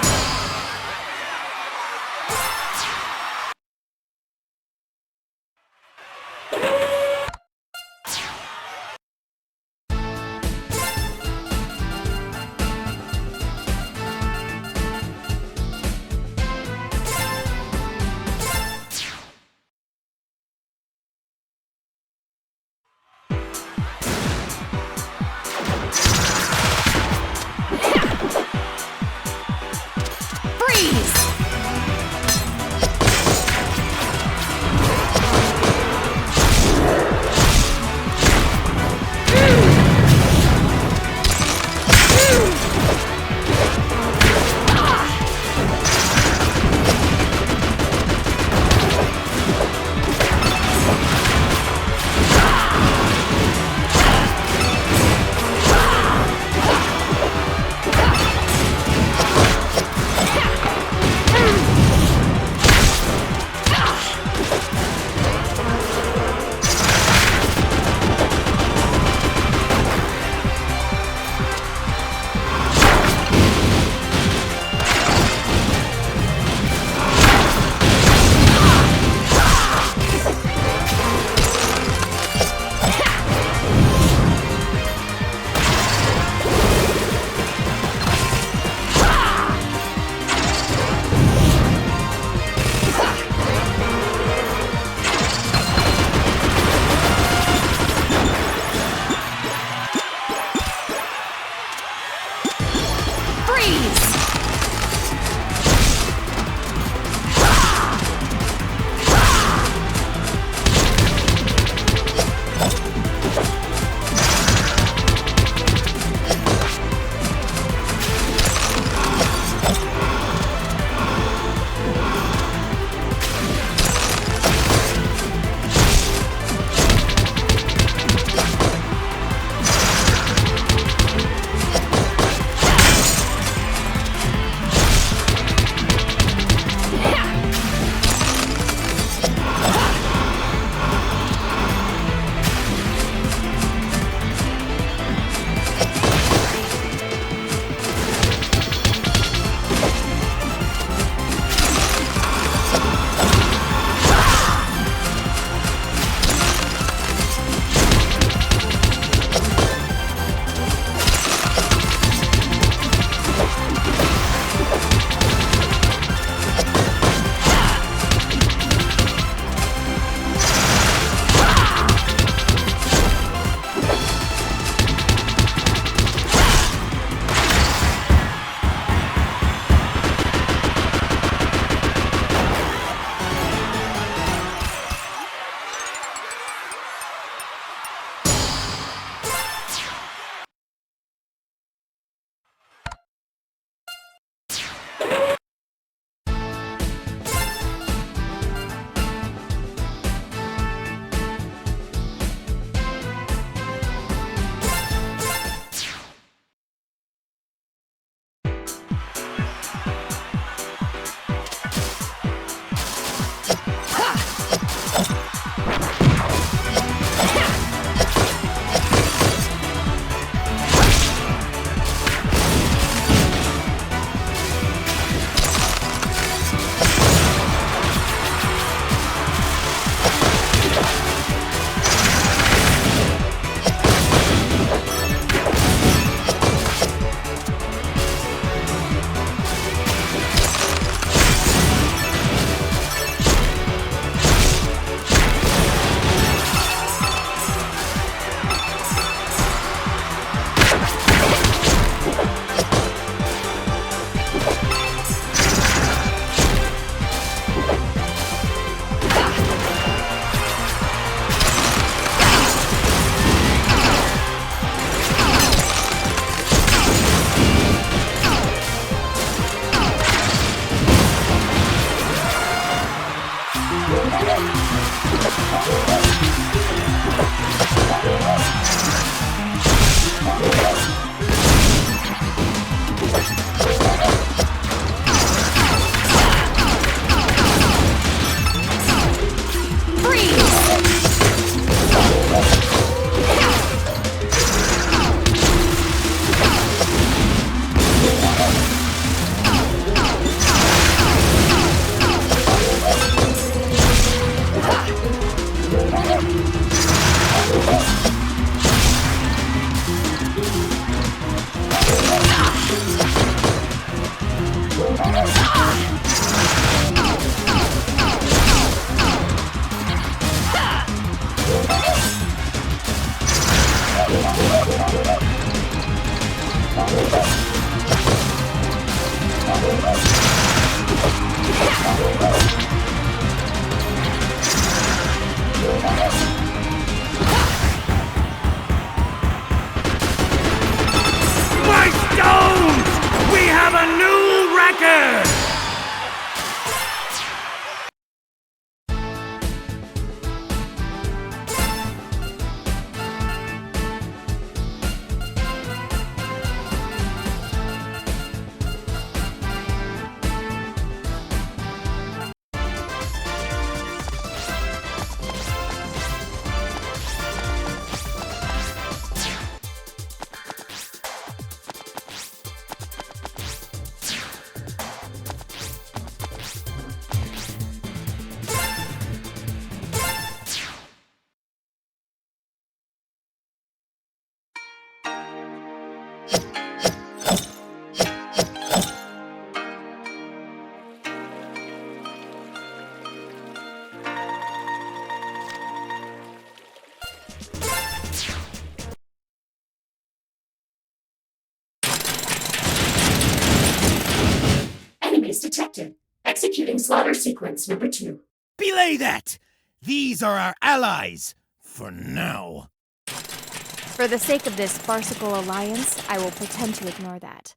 Enemies detected. Executing slaughter sequence number 2. Belay that! These are our allies. For now. For the sake of this farcical alliance, I will pretend to ignore that.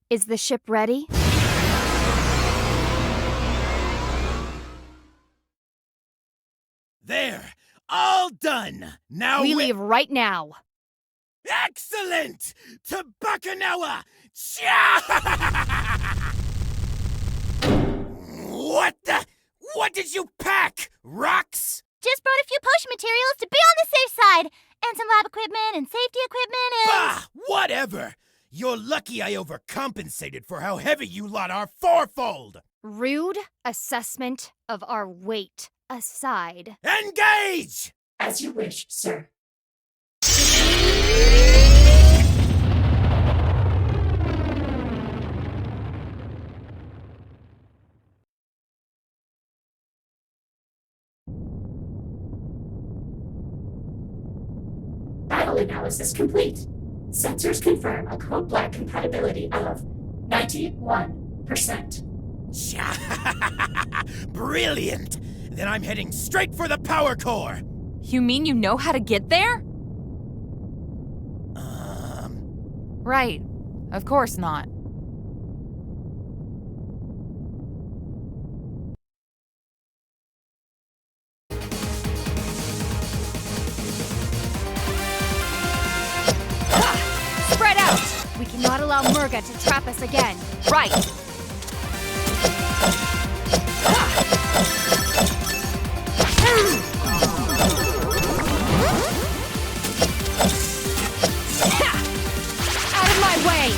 Is the ship ready? There! All done! Now We leave right now. Excellent! To Bakunawa! What the? What did you pack? Rocks? Just brought a few potion materials to be on the safe side. And some lab equipment and safety equipment and... Bah! Whatever! You're lucky I overcompensated for how heavy you lot are fourfold! Rude assessment of our weight aside. Engage! As you wish, sir. Battle analysis complete. Sensors confirm a code black compatibility of 91%. Brilliant! Then I'm heading straight for the power core! You mean you know how to get there? Right. Of course not. Spread out! We cannot allow Merga to trap us again. Right. Out of my way!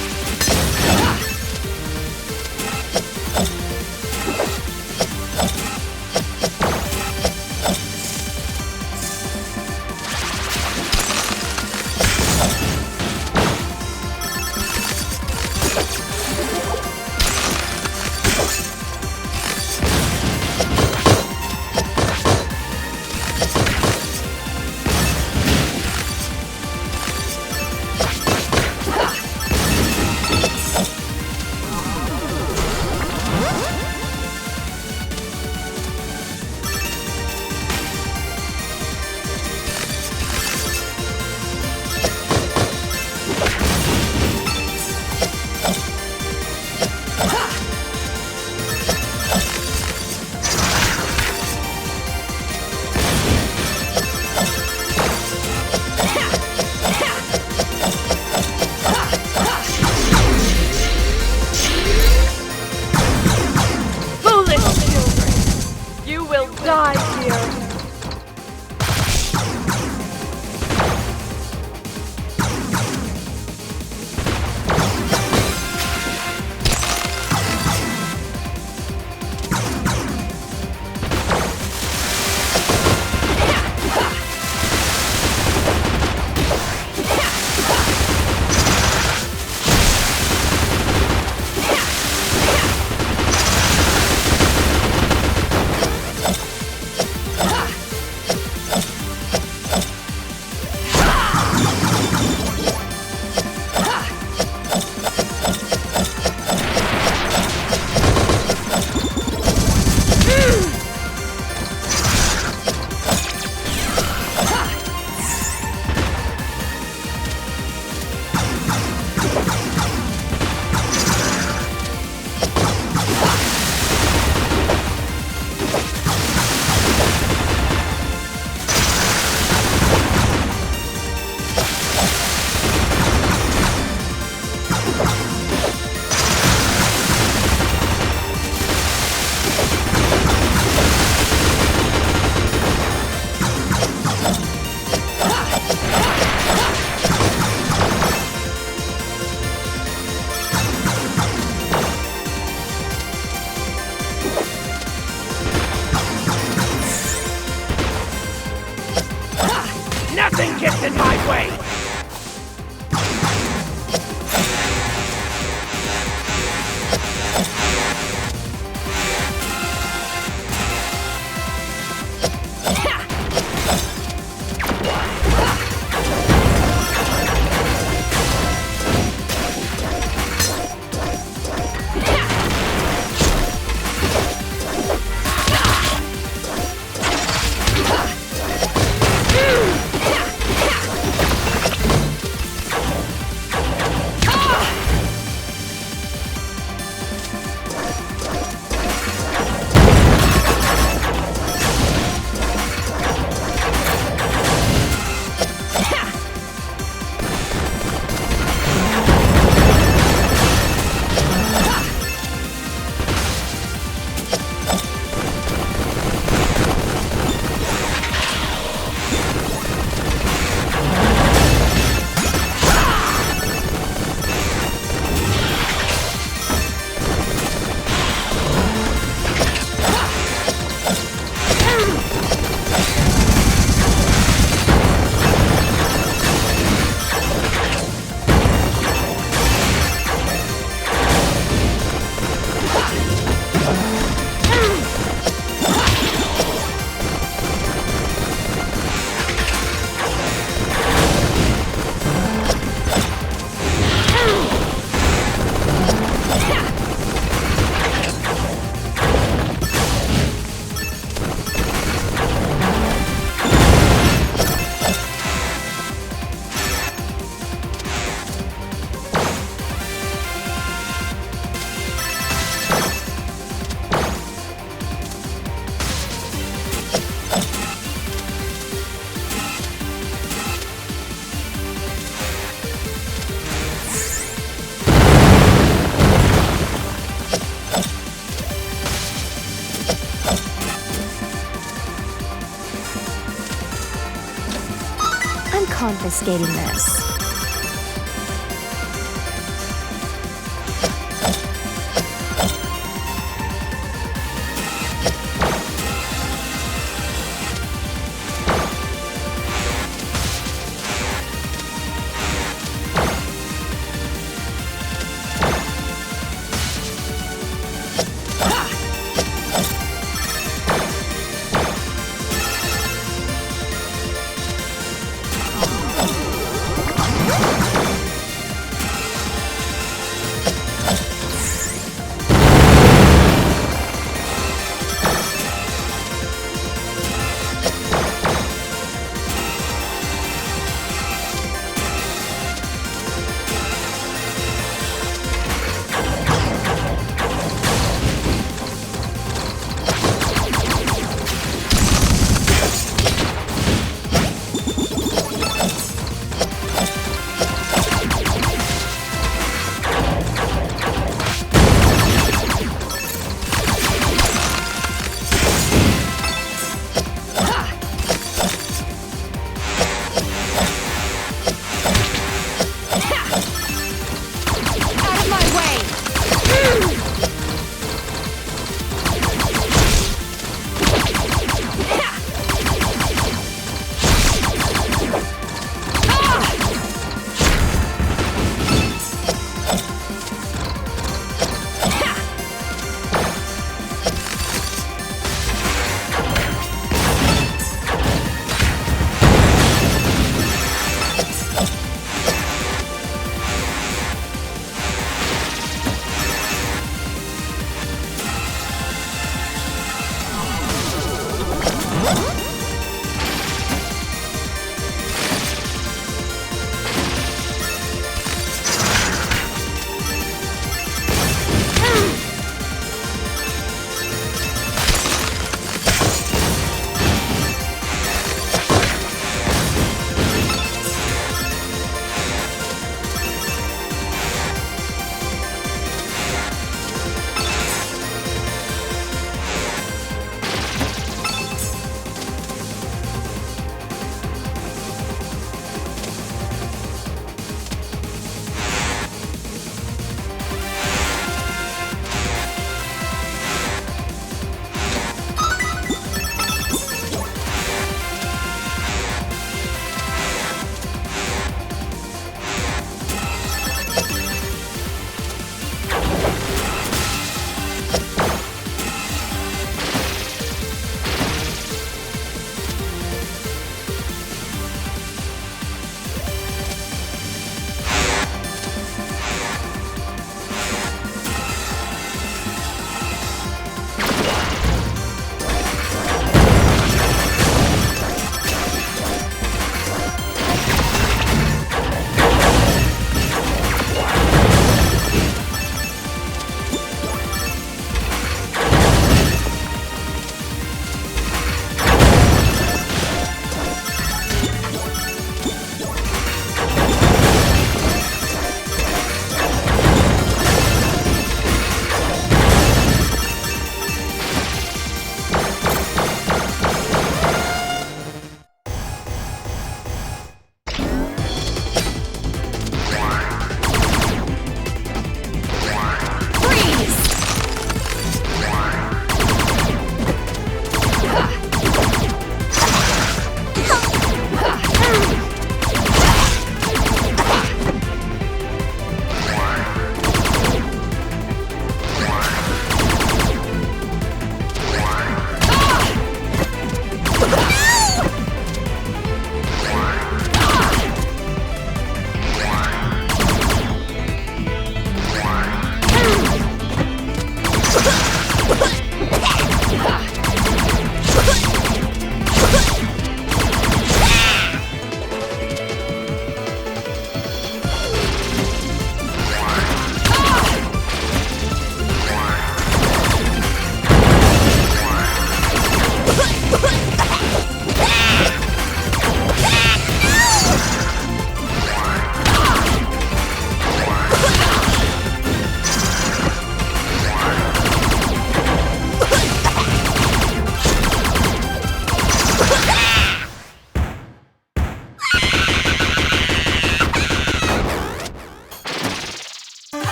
confiscating this.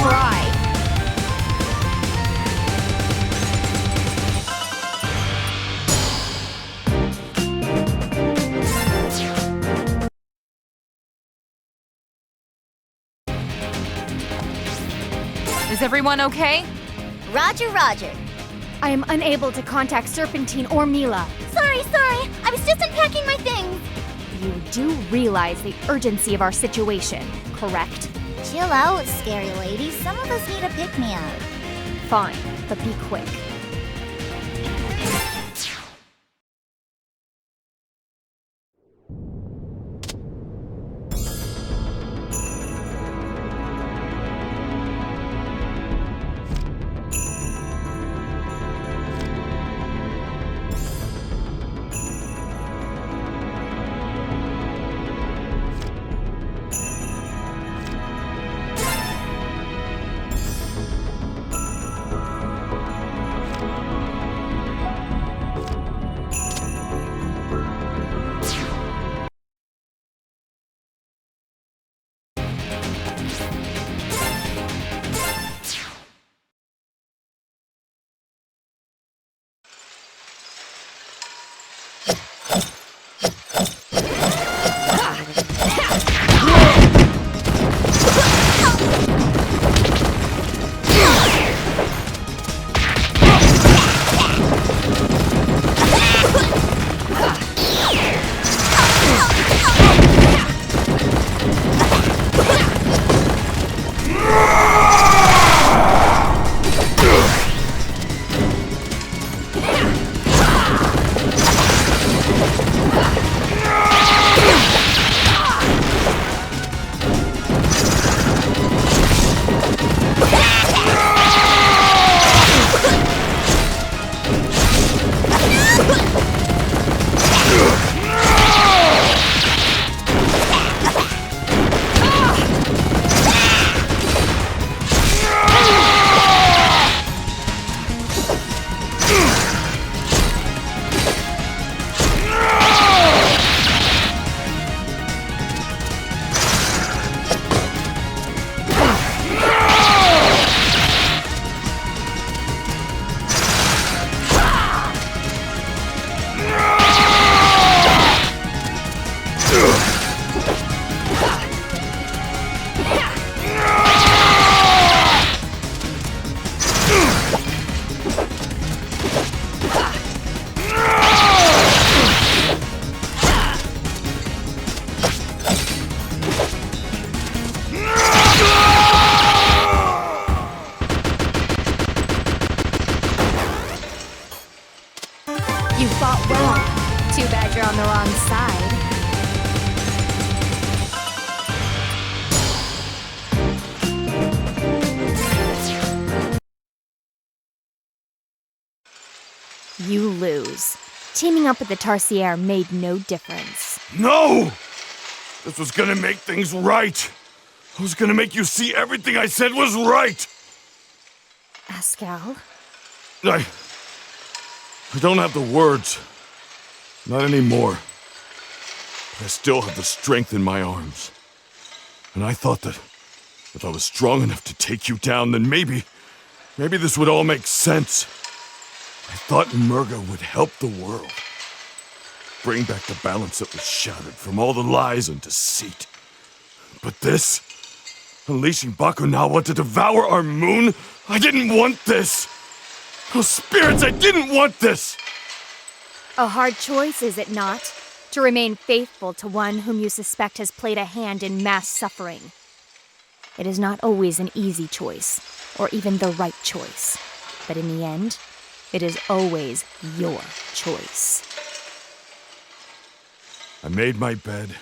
try. Is everyone okay? Roger, Roger. I am unable to contact Serpentine or Mila. Sorry. I was just unpacking my things. You do realize the urgency of our situation, correct? Chill out, scary lady. Some of us need a pick-me-up. Fine, but be quick. You fought well. Too bad you're on the wrong side. You lose. Teaming up with the Tarsier made no difference. No! This was gonna make things right. I was gonna make you see everything I said was right. Pascal? I don't have the words. Not anymore. But I still have the strength in my arms. And I thought that if I was strong enough to take you down, then maybe this would all make sense. I thought Merga would help the world. Bring back the balance that was shattered from all the lies and deceit. But this? Unleashing Bakunawa to devour our moon? I didn't want this! Oh, spirits, I didn't want this! A hard choice, is it not? To remain faithful to one whom you suspect has played a hand in mass suffering. It is not always an easy choice, or even the right choice. But in the end, it is always your choice. I made my bed.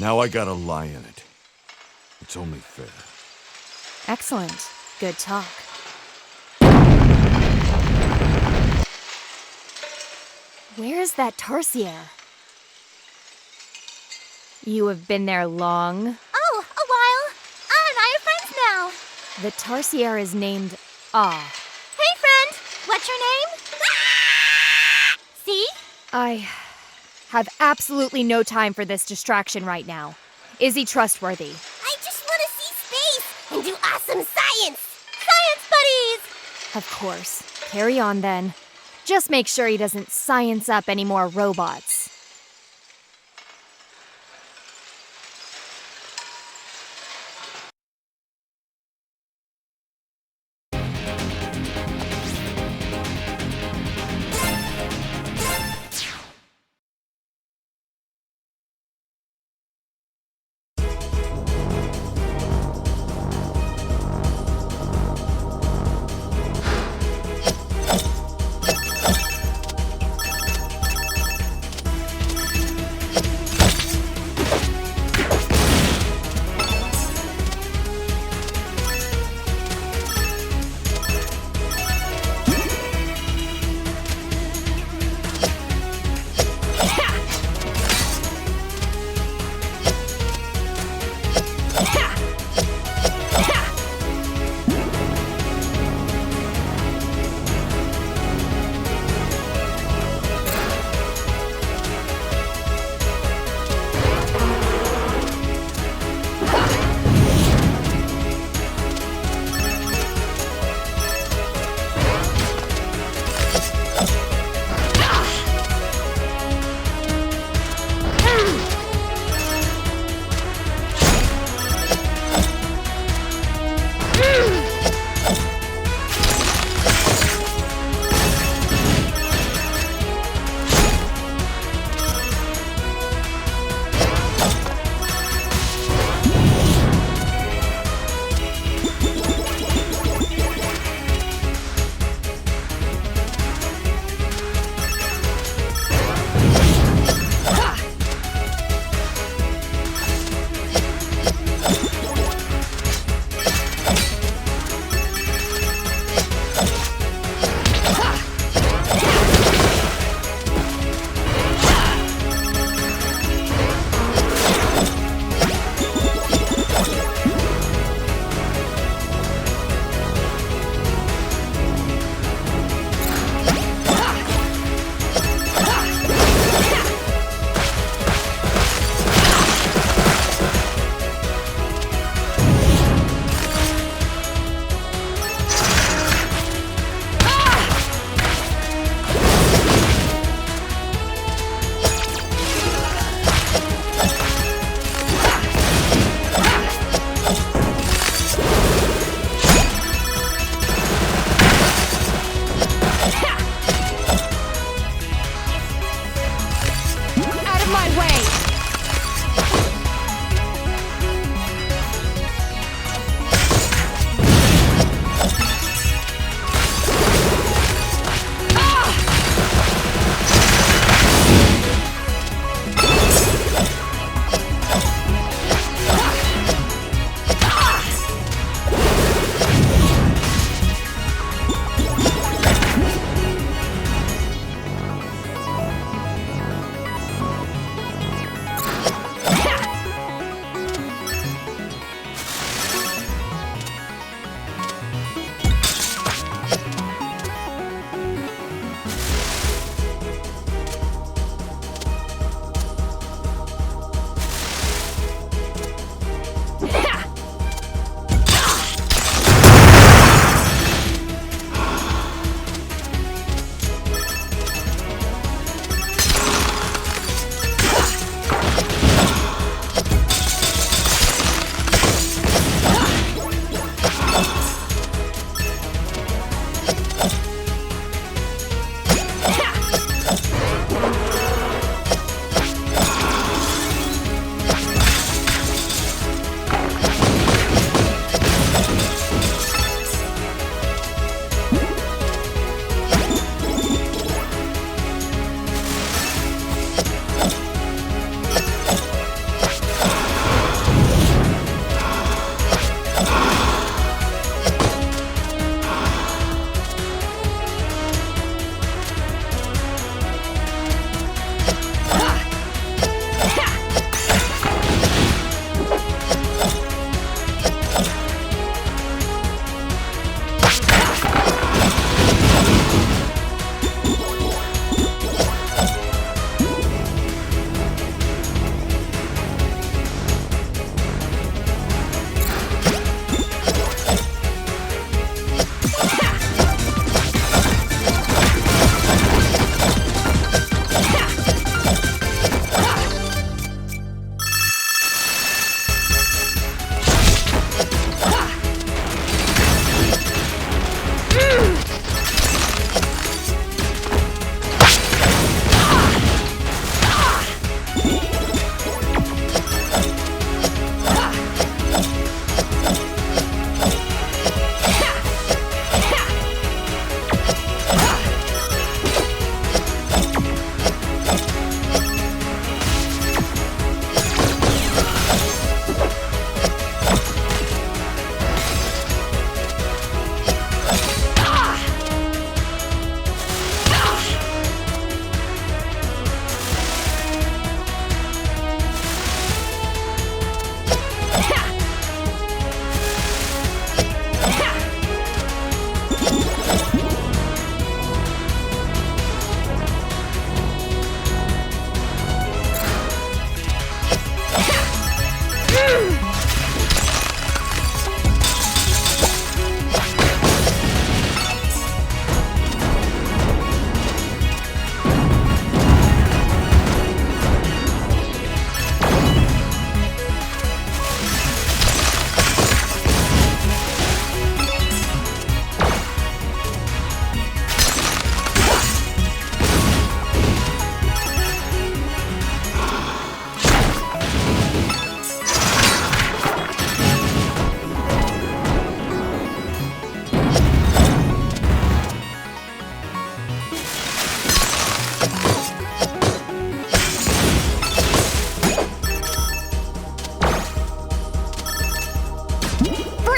Now I gotta lie in it. It's only fair. Excellent. Good talk. Where's that Tarsier? You have been there long? Oh, a while. And I have friends now. The Tarsier is named Ah. Hey, friend. What's your name? See? I have absolutely no time for this distraction right now. Is he trustworthy? I just want to see space and do awesome Some science! Science buddies! Of course. Carry on then. Just make sure he doesn't science up any more robots.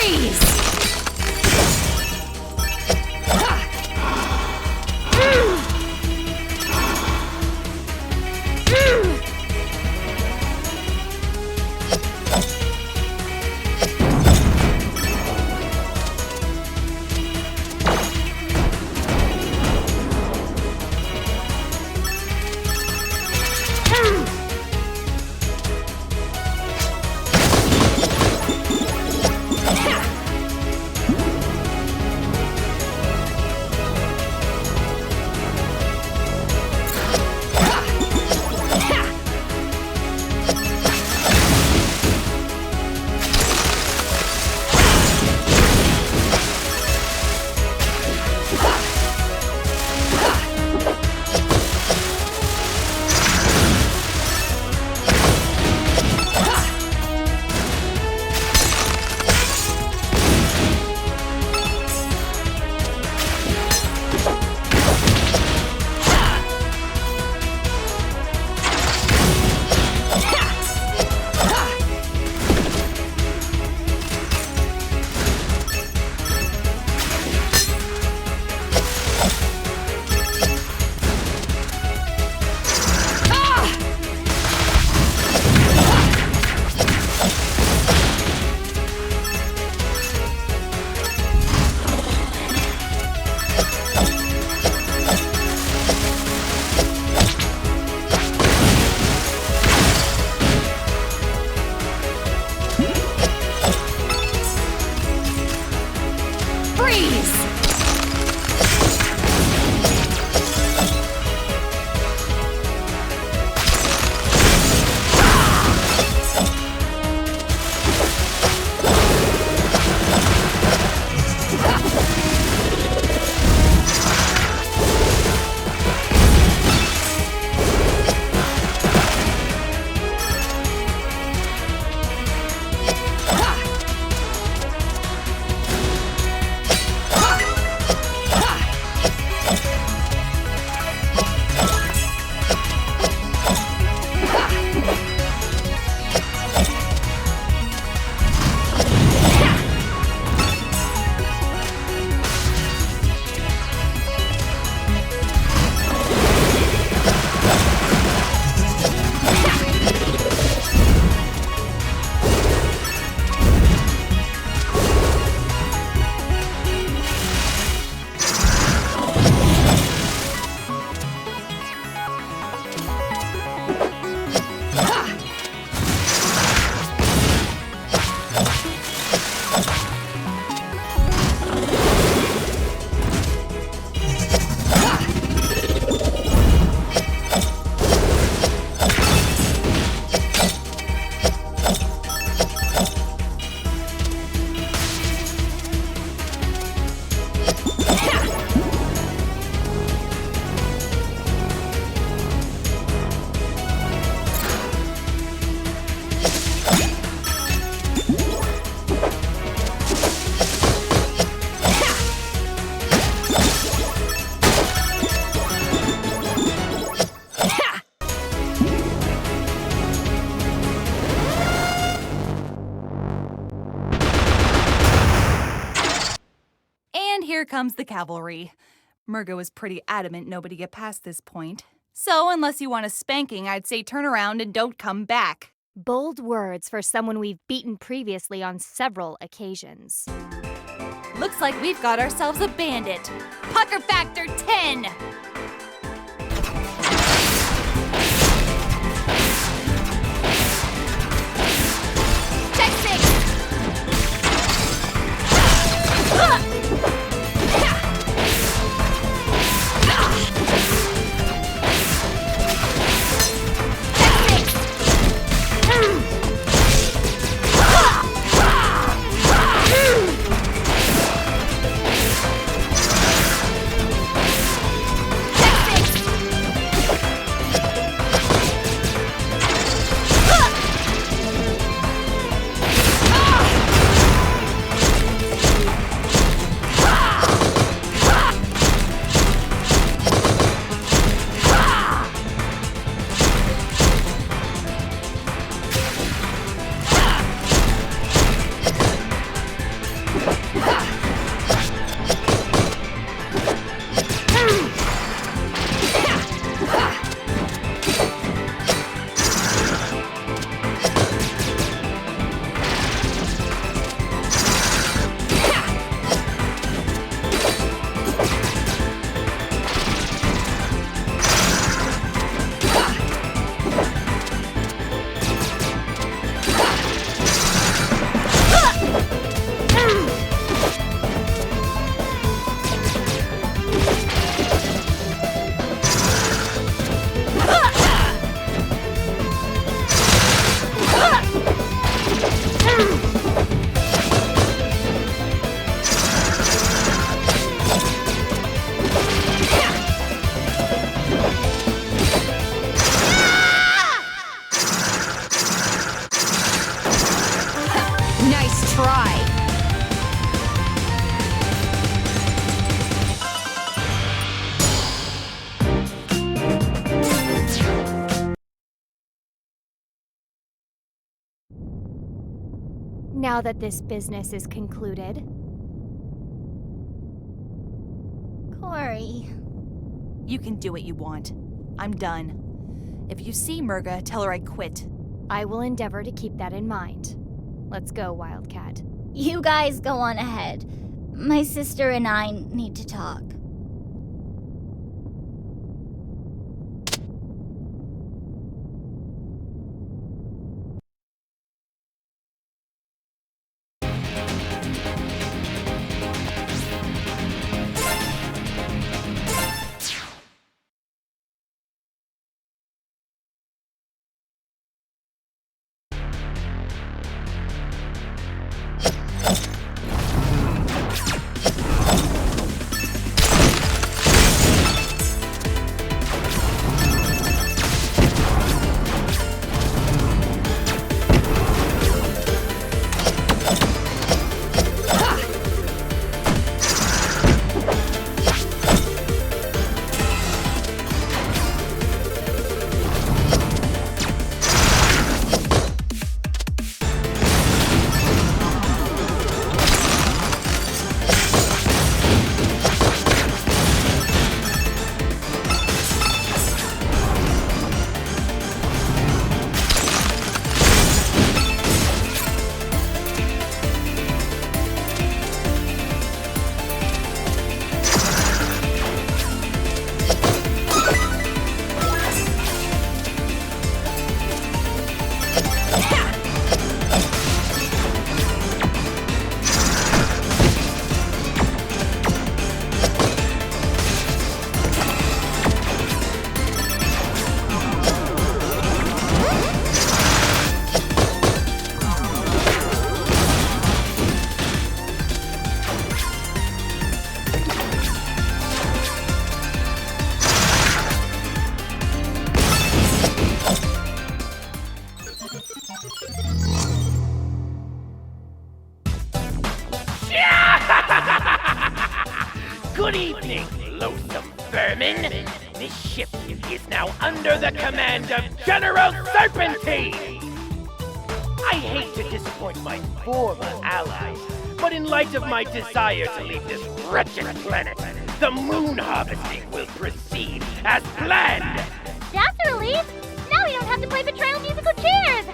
Freeze! Here comes the cavalry. Merga was pretty adamant nobody get past this point. So, unless you want a spanking, I'd say turn around and don't come back. Bold words for someone we've beaten previously on several occasions. Looks like we've got ourselves a bandit. Pucker Factor 10! Check 6! now that this business is concluded. Corey. You can do what you want. I'm done. If you see Merga, tell her I quit. I will endeavor to keep that in mind. Let's go, Wildcat. You guys go on ahead. My sister and I need to talk. Good evening, loathsome vermin. This ship is now under the command of General Serpentine. I hate to disappoint my former allies, but in light of my desire to leave this wretched planet, the moon harvesting will proceed as planned. That's a relief. Now we don't have to play betrayal musical chairs.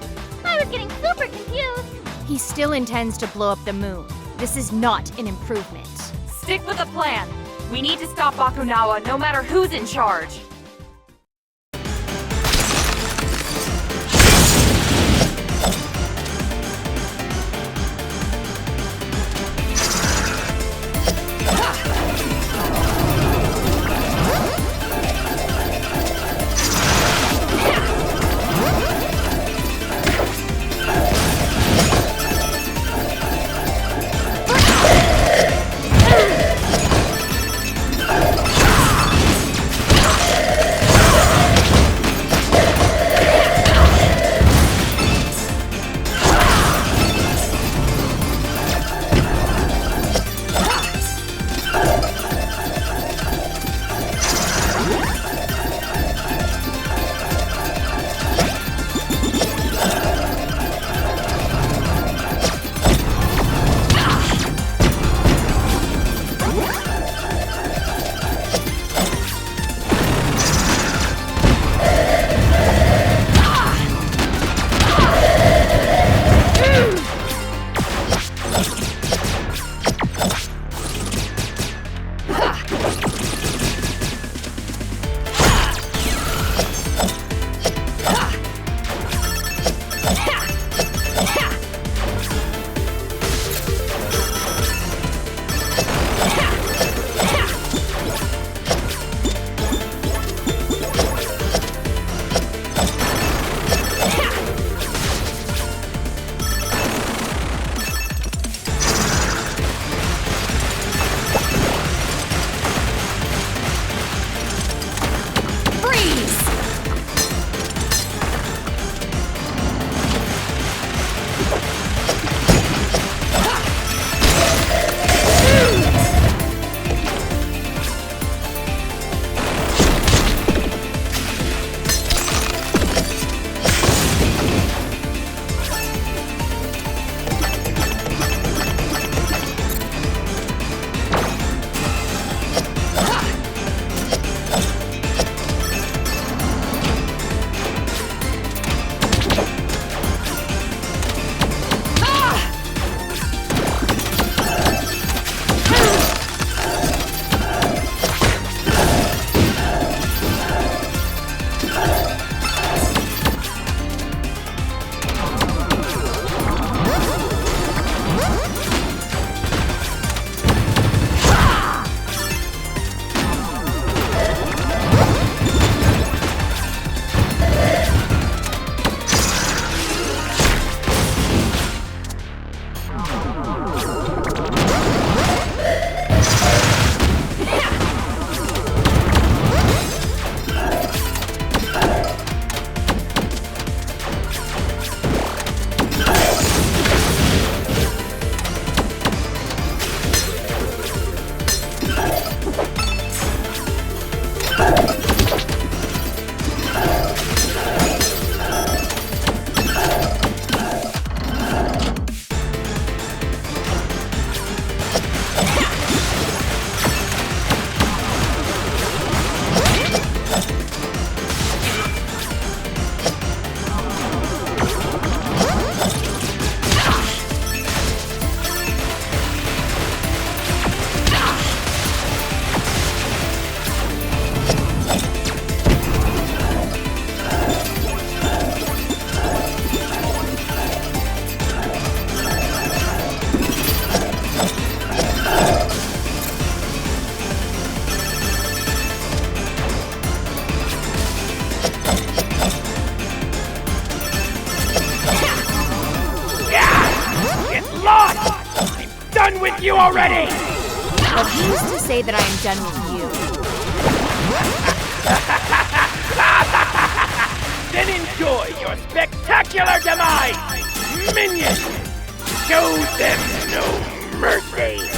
I was getting super confused. He still intends to blow up the moon. This is not an improvement. Stick with the plan. We need to stop Bakunawa no matter who's in charge. done with you already! But who's to say that I am done with you? Then enjoy your spectacular demise! Minions! Show them no mercy!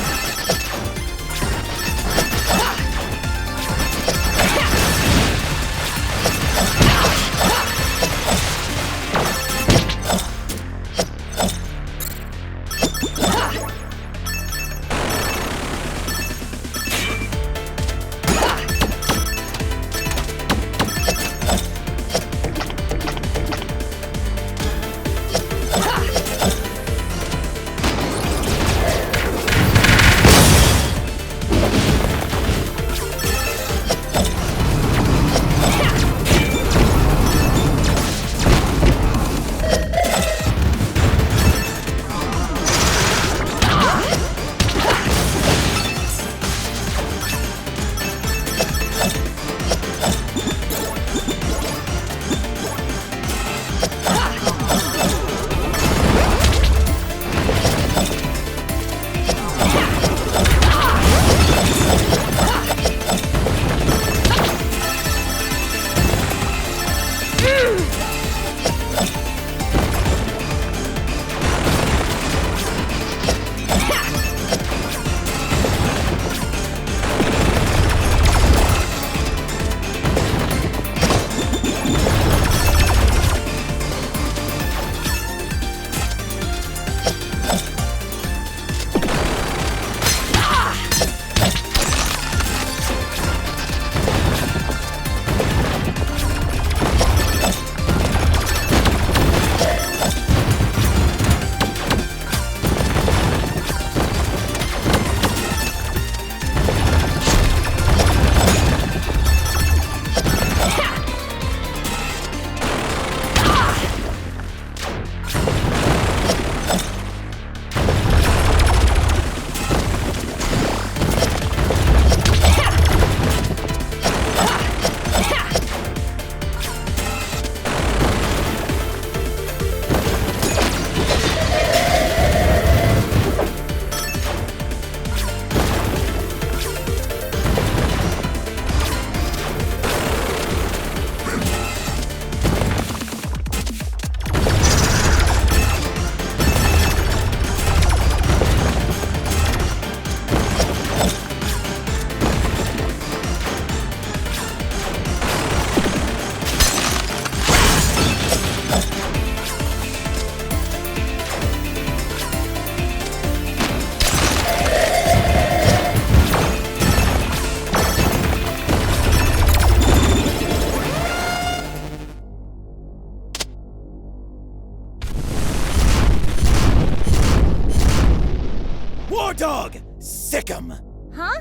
Dog! Sick 'em! Huh?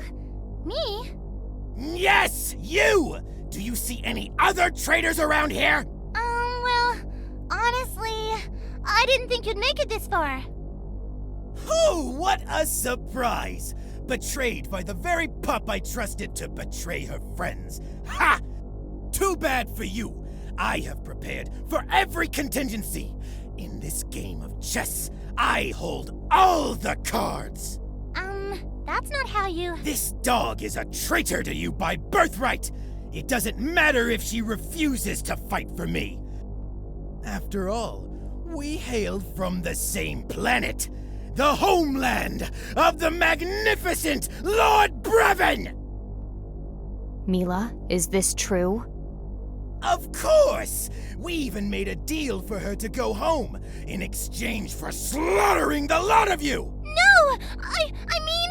Me? Yes, you! Do you see any other traitors around here? Well, honestly, I didn't think you'd make it this far. Oh, what a surprise! Betrayed by the very pup I trusted to betray her friends. Ha! Too bad for you. I have prepared for every contingency. In this game of chess, I hold all the cards. That's not how you... This dog is a traitor to you by birthright! It doesn't matter if she refuses to fight for me. After all, we hail from the same planet, the homeland of the magnificent Lord Brevin! Mila, is this true? Of course! We even made a deal for her to go home, in exchange for slaughtering the lot of you! No! I mean,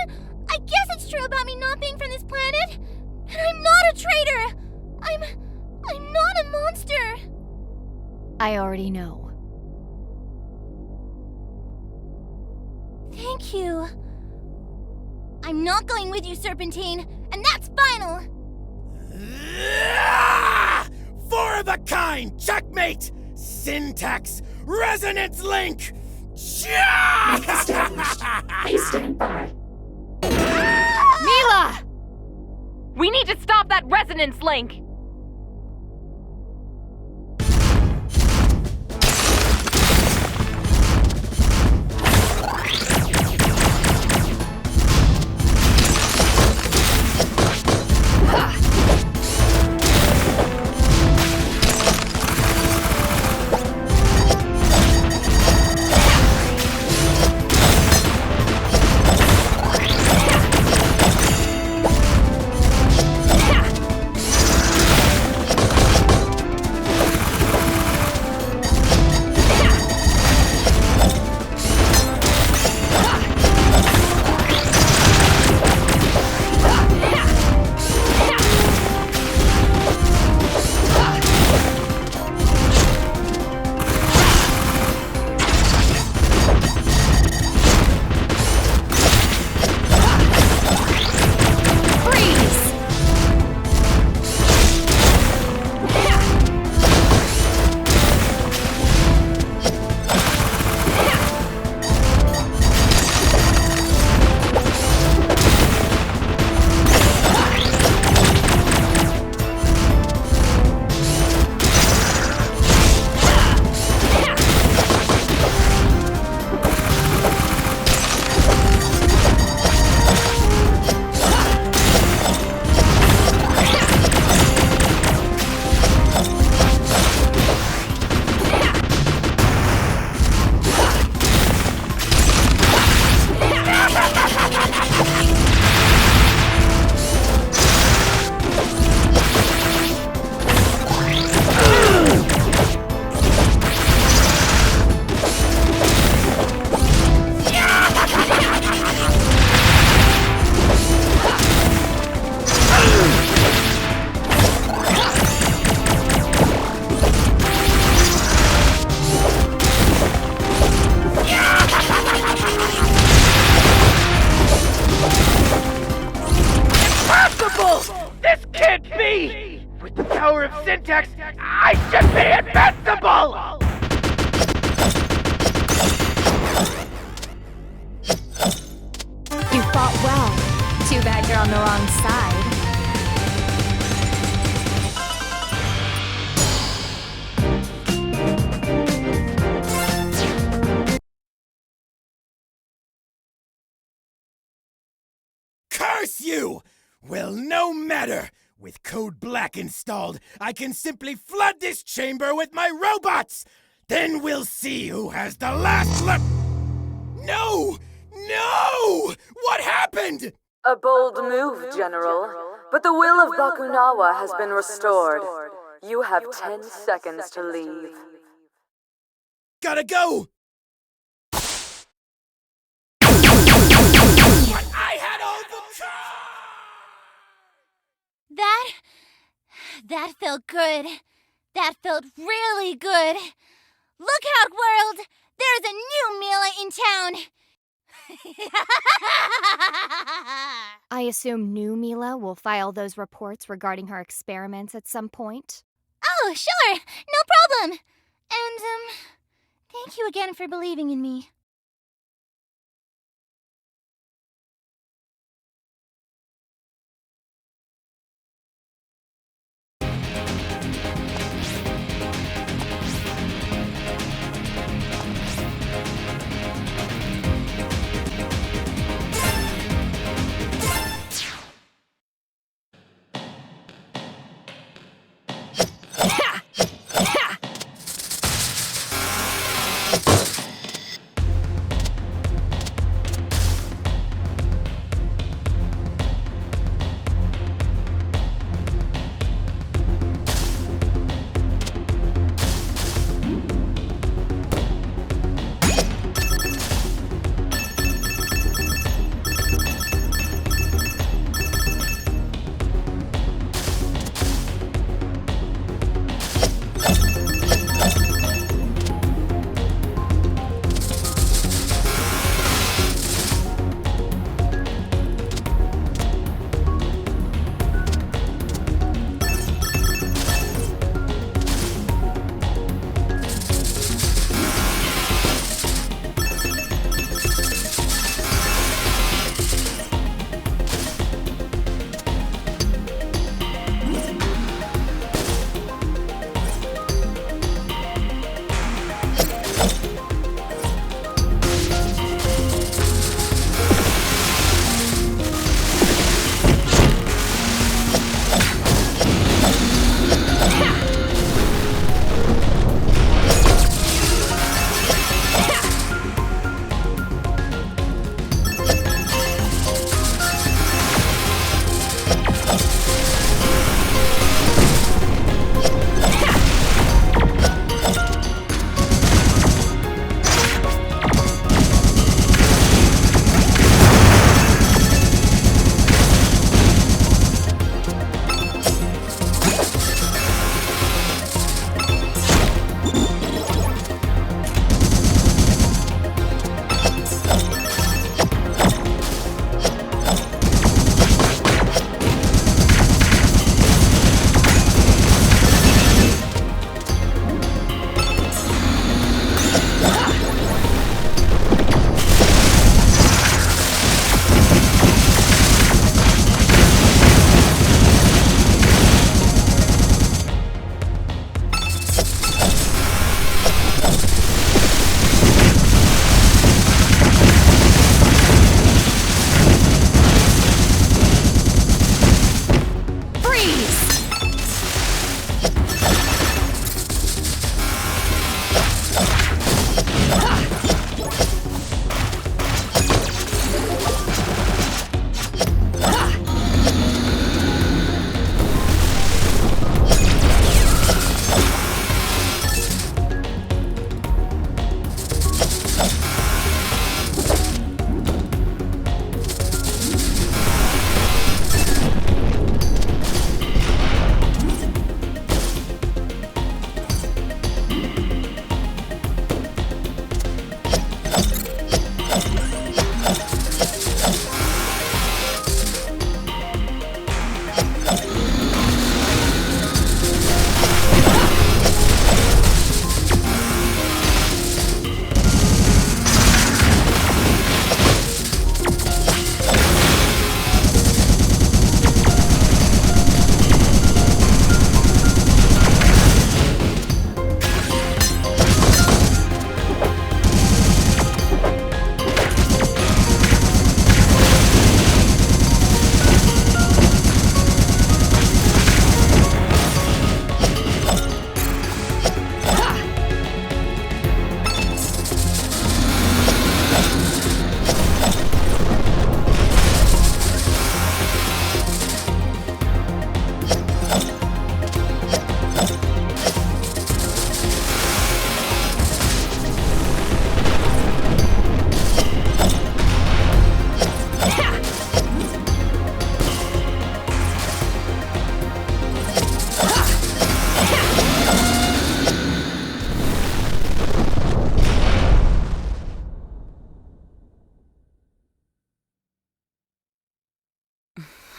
I guess it's true about me not being from this planet. And I'm not a traitor! I'm not a monster! I already know. Thank you. I'm not going with you, Serpentine, and that's final! Four of a kind! Checkmate! Syntax! Resonance link! Link established. Please stand by. Mila! We need to stop that resonance link! power of syntax, I should be invincible! You fought well. Too bad you're on the wrong side. Curse you! Well, no matter. With Code Black installed, I can simply flood this chamber with my robots! Then we'll see who has the last No! No! What happened? A bold move, General. But the will of Bakunawa has been restored. You have 10 seconds to leave. Gotta go! I had all the That felt good. That felt really good. Look out, world! There's a new Mila in town! I assume new Mila will file those reports regarding her experiments at some point. Oh, sure! No problem! And, thank you again for believing in me.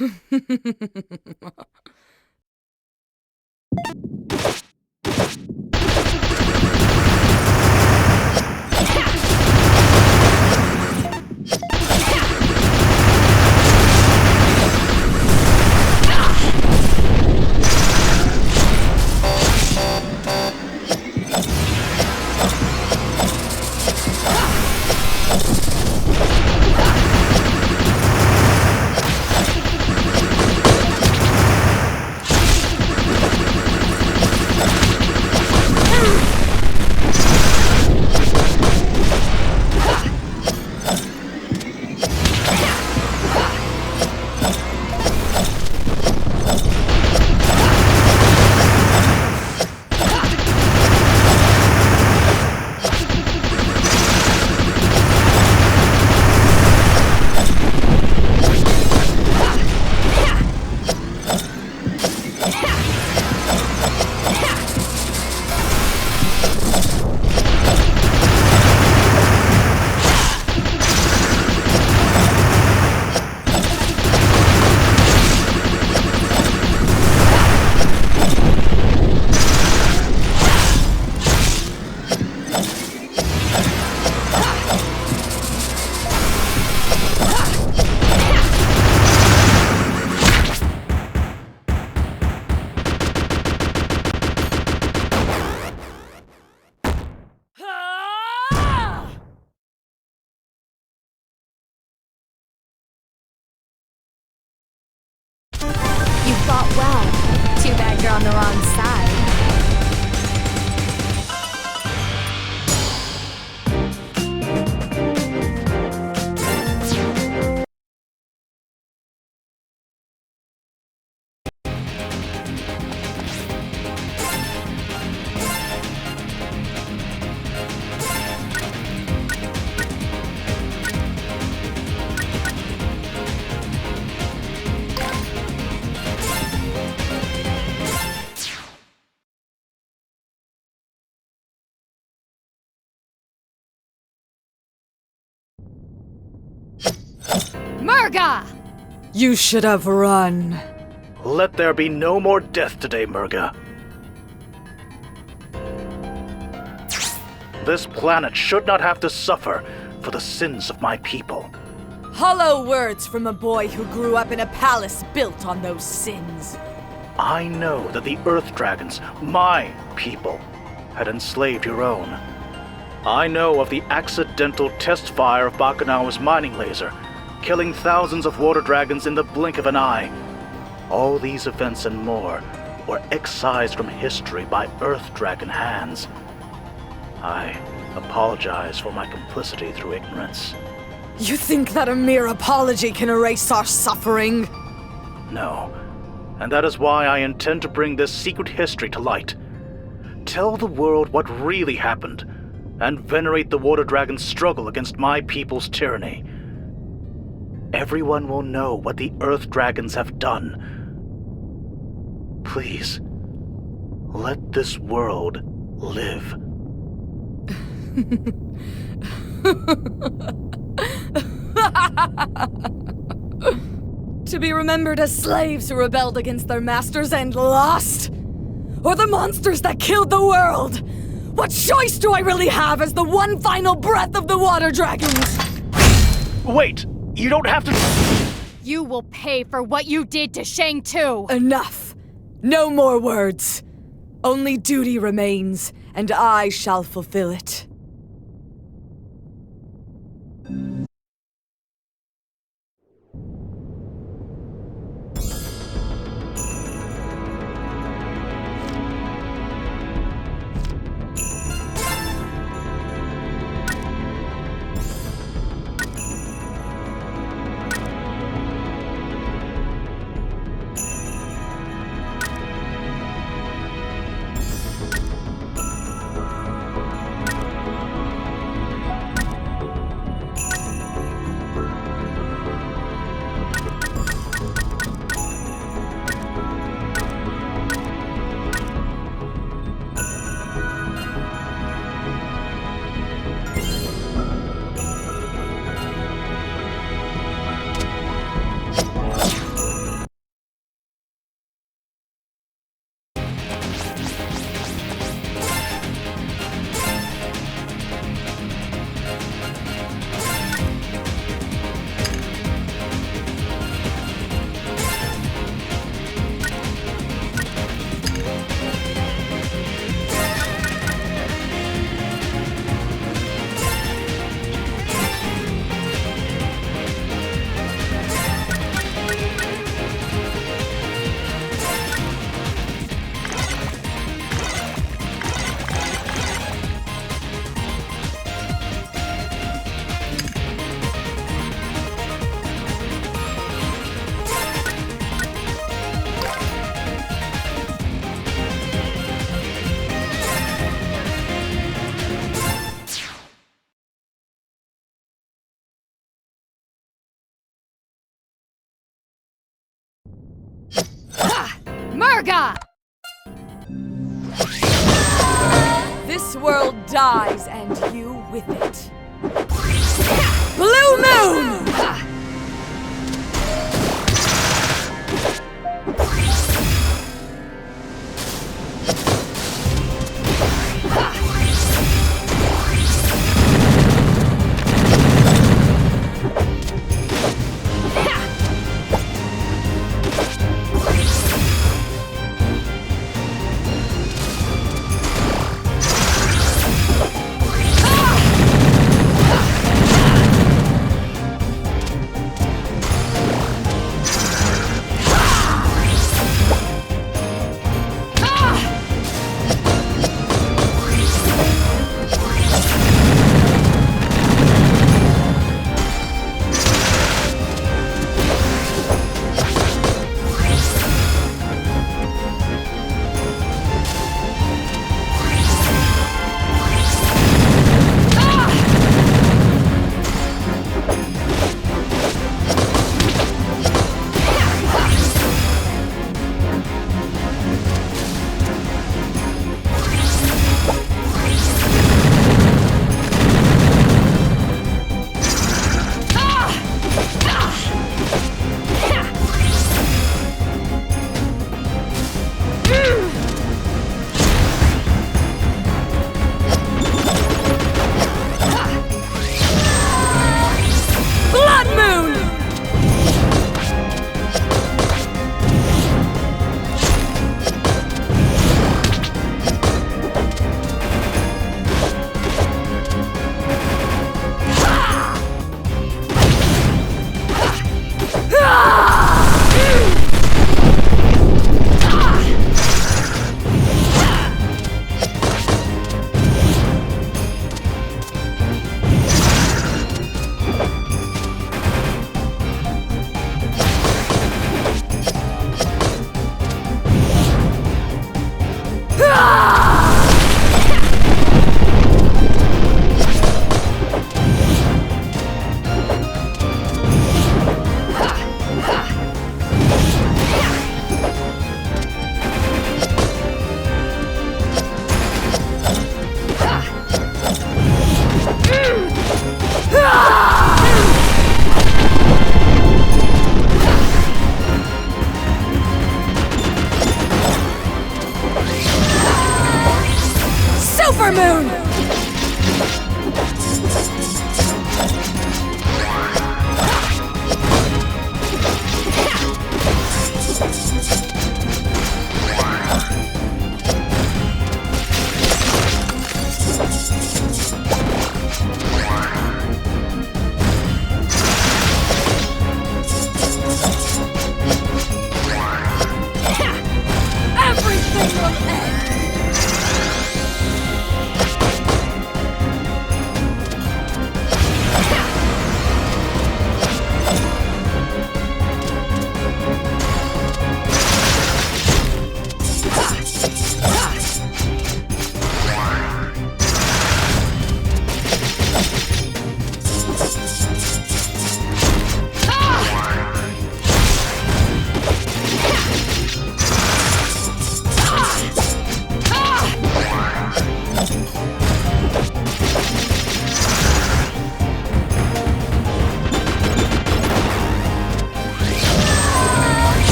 You fought well. Too bad you're on the wrong side. Merga! You should have run. Let there be no more death today, Merga. This planet should not have to suffer for the sins of my people. Hollow words from a boy who grew up in a palace built on those sins. I know that the Earth Dragons, my people, had enslaved your own. I know of the accidental test fire of Bakunawa's mining laser, killing thousands of water dragons in the blink of an eye. All these events and more were excised from history by Earth Dragon hands. I apologize for my complicity through ignorance. You think that a mere apology can erase our suffering? No, and that is why I intend to bring this secret history to light. Tell the world what really happened, and venerate the water dragon's struggle against my people's tyranny. Everyone will know what the Earth Dragons have done. Please, let this world live. To be remembered as slaves who rebelled against their masters and lost? Or the monsters that killed the world? What choice do I really have as the one final breath of the water dragons? Wait! You don't have to— You will pay for what you did to Shang Tu! Enough! No more words. Only duty remains, and I shall fulfill it. Merga! This world dies, and you with it. Blue Moon!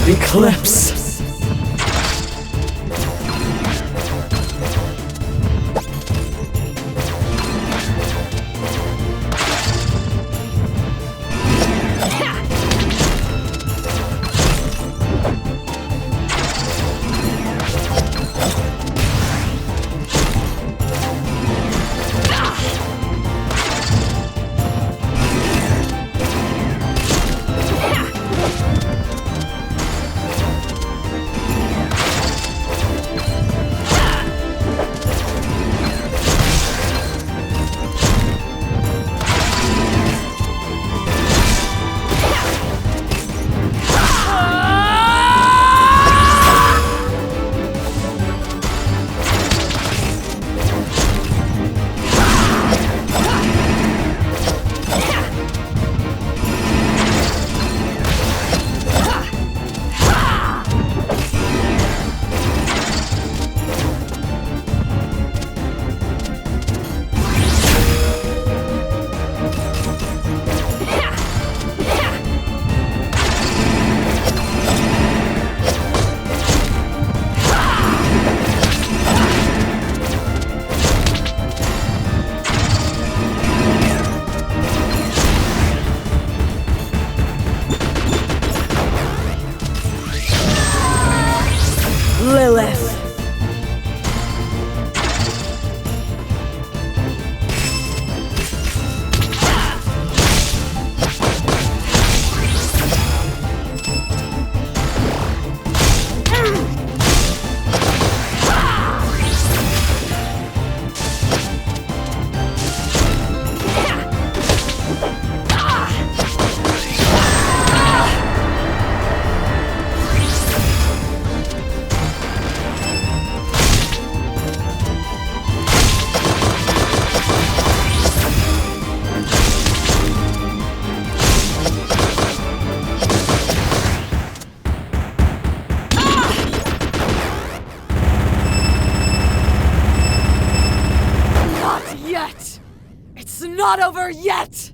Eclipse! not over yet!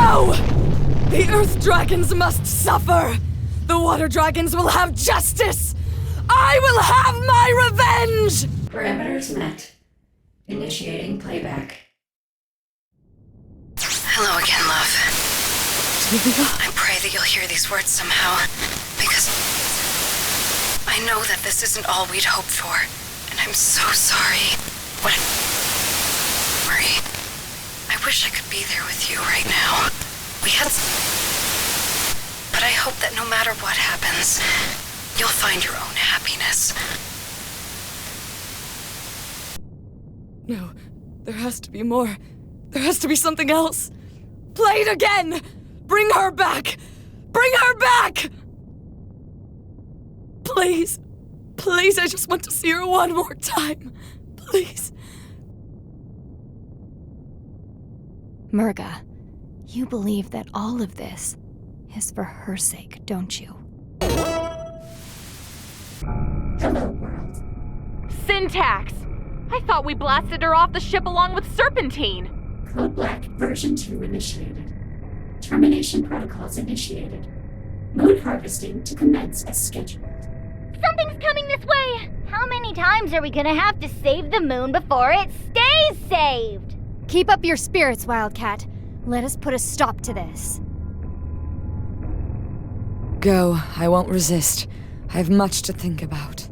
No! The Earth Dragons must suffer! The Water Dragons will have justice! I will have my revenge! Parameters met. Initiating playback. Hello again, love. I pray that you'll hear these words somehow, because I know that this isn't all we'd hoped for, and I'm so sorry. Marie, I wish I could be there with you right now. We had but I hope that no matter what happens, you'll find your own happiness. No, there has to be more. There has to be something else. Play it again! Bring her back! Bring her back! Please. Please, I just want to see her one more time. Please. Merga, you believe that all of this is for her sake, don't you? Hello, world. Syntax! I thought we blasted her off the ship along with Serpentine! Code Black version 2 initiated. Termination protocols initiated. Mood harvesting to commence as scheduled. Something's coming this way! How many times are we gonna have to save the moon before it stays saved? Keep up your spirits, Wildcat. Let us put a stop to this. Go. I won't resist. I have much to think about.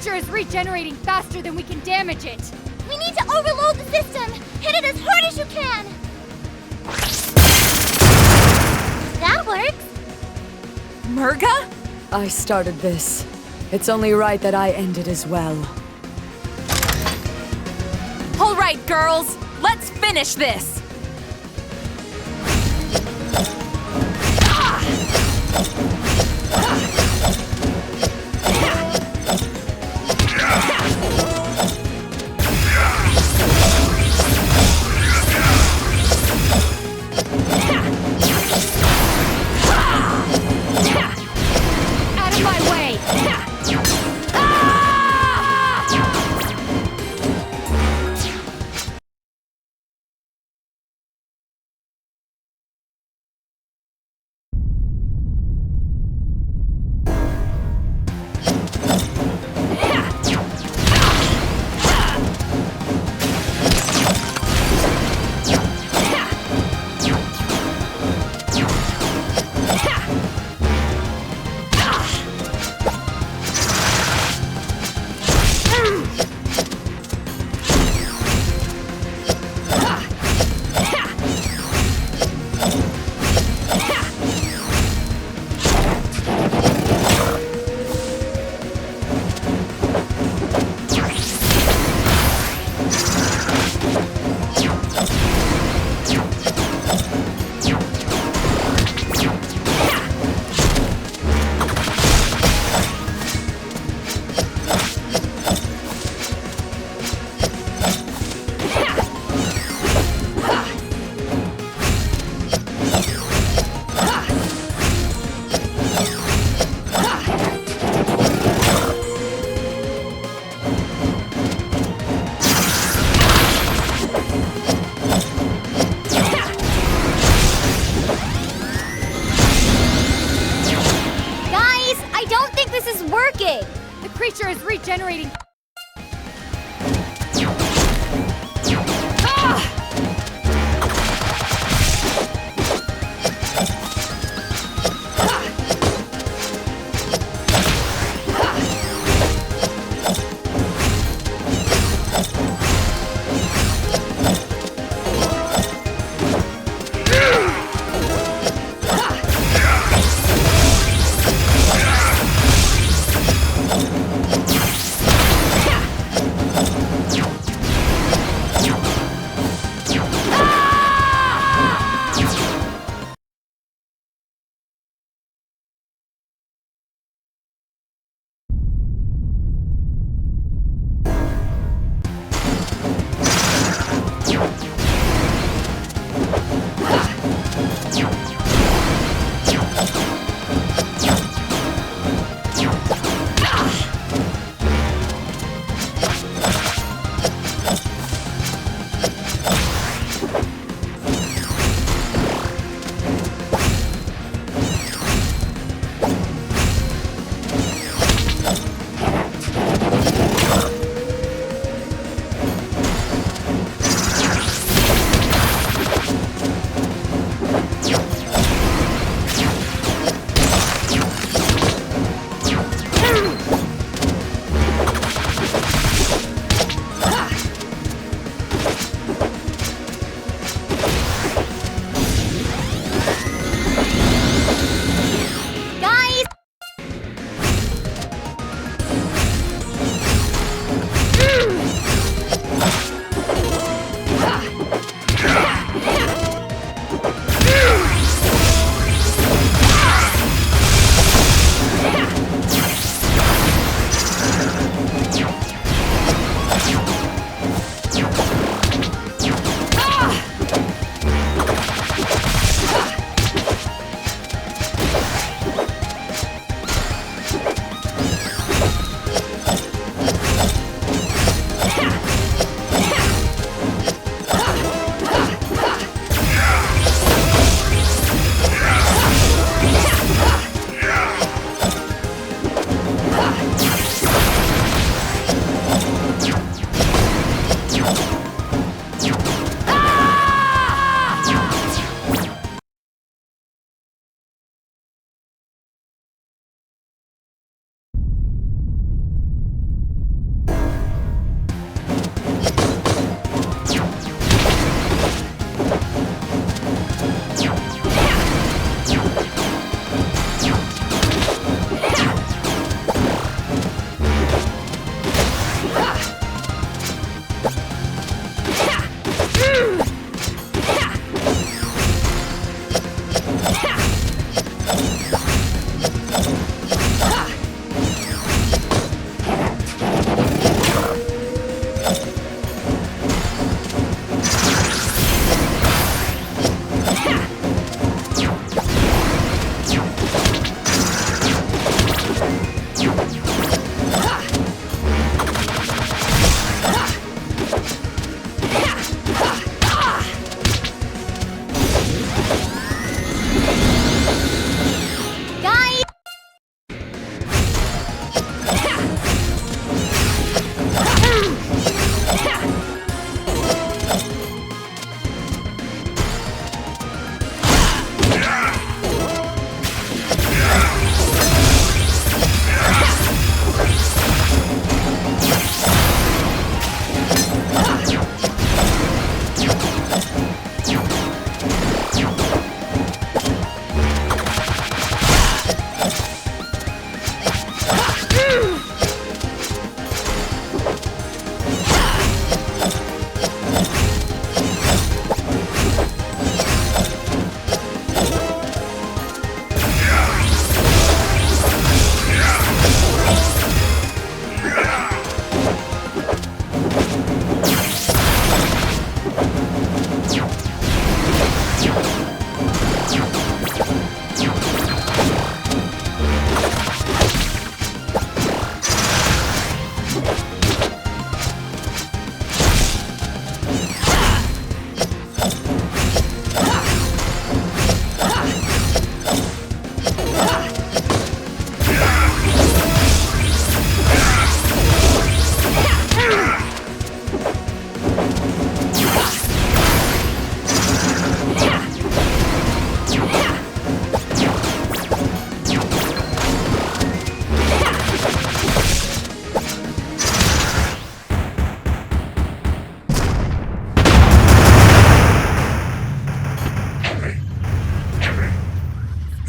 creature is regenerating faster than we can damage it. We need to overload the system. Hit it as hard as you can. That works. Merga? I started this. It's only right that I end it as well. All right, girls. Let's finish this.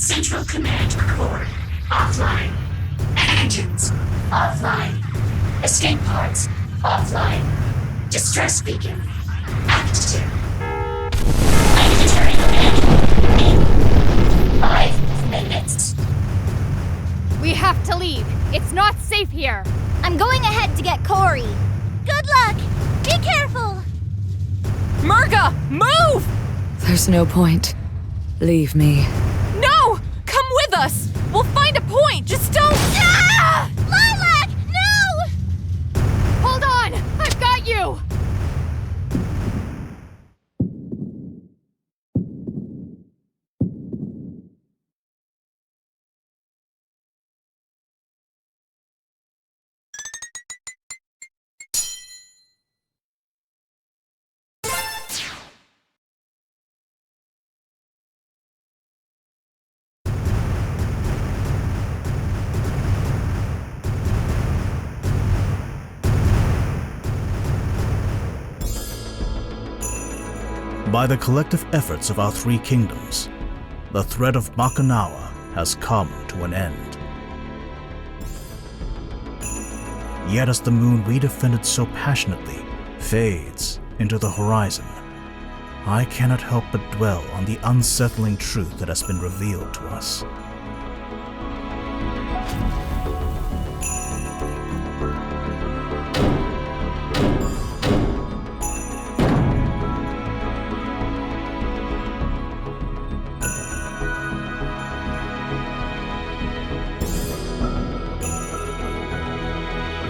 Central Command Core offline. Engines offline. Escape pods offline. Distress beacon active. Planetary command in 5 minutes. We have to leave. It's not safe here. I'm going ahead to get Corey. Good luck. Be careful. Merga, move! There's no point. Leave me. No! Come with us! We'll find a point! Just don't... Ah! Lilac! No! Hold on! I've got you! By the collective efforts of our three kingdoms, the threat of Bakunawa has come to an end. Yet as the moon we defended so passionately fades into the horizon, I cannot help but dwell on the unsettling truth that has been revealed to us.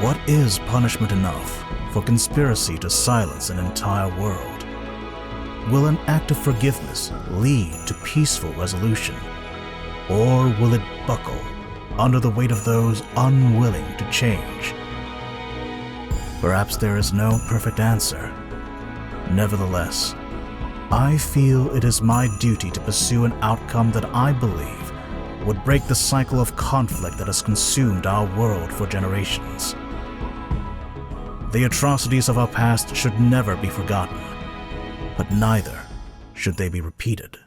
What is punishment enough for conspiracy to silence an entire world? Will an act of forgiveness lead to peaceful resolution? Or will it buckle under the weight of those unwilling to change? Perhaps there is no perfect answer. Nevertheless, I feel it is my duty to pursue an outcome that I believe would break the cycle of conflict that has consumed our world for generations. The atrocities of our past should never be forgotten, but neither should they be repeated.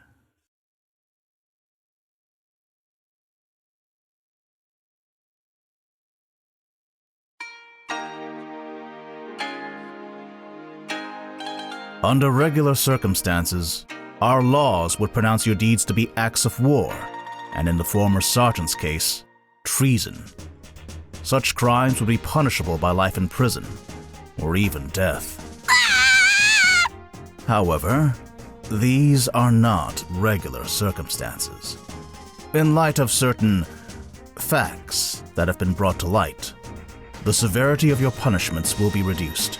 Under regular circumstances, our laws would pronounce your deeds to be acts of war, and in the former sergeant's case, treason. Such crimes would be punishable by life in prison, or even death. However, these are not regular circumstances. In light of certain facts that have been brought to light, the severity of your punishments will be reduced.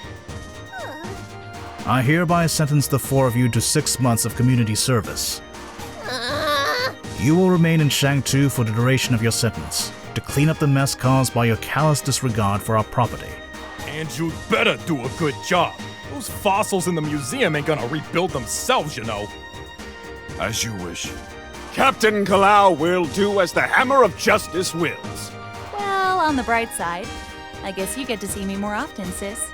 I hereby sentence the 4 of you to 6 months of community service. You will remain in Shang-Tu for the duration of your sentence, to clean up the mess caused by your callous disregard for our property. And you'd better do a good job. Those fossils in the museum ain't gonna rebuild themselves, you know. As you wish. Captain Kalau will do as the Hammer of Justice wills. Well, on the bright side, I guess you get to see me more often, sis.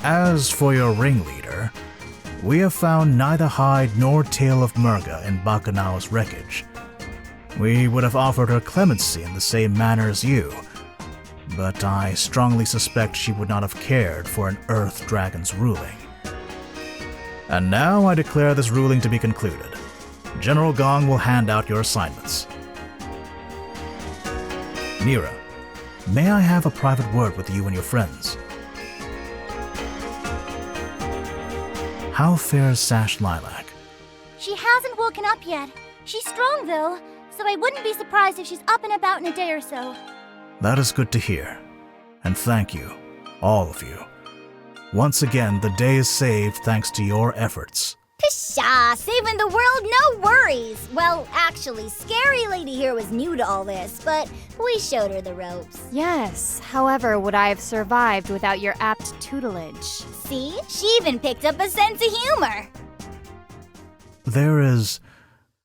As for your ringleader, we have found neither hide nor tail of Merga in Bakunawa's wreckage. We would have offered her clemency in the same manner as you, but I strongly suspect she would not have cared for an Earth Dragon's ruling. And now I declare this ruling to be concluded. General Gong will hand out your assignments. Neera, may I have a private word with you and your friends? How fares Sash Lilac? She hasn't woken up yet. She's strong, though, so I wouldn't be surprised if she's up and about in a day or so. That is good to hear. And thank you, all of you. Once again, the day is saved thanks to your efforts. Pshaw, saving the world, no worries. Well, actually, Scary Lady here was new to all this, but we showed her the ropes. Yes, however, would I have survived without your apt tutelage? See? She even picked up a sense of humor. There is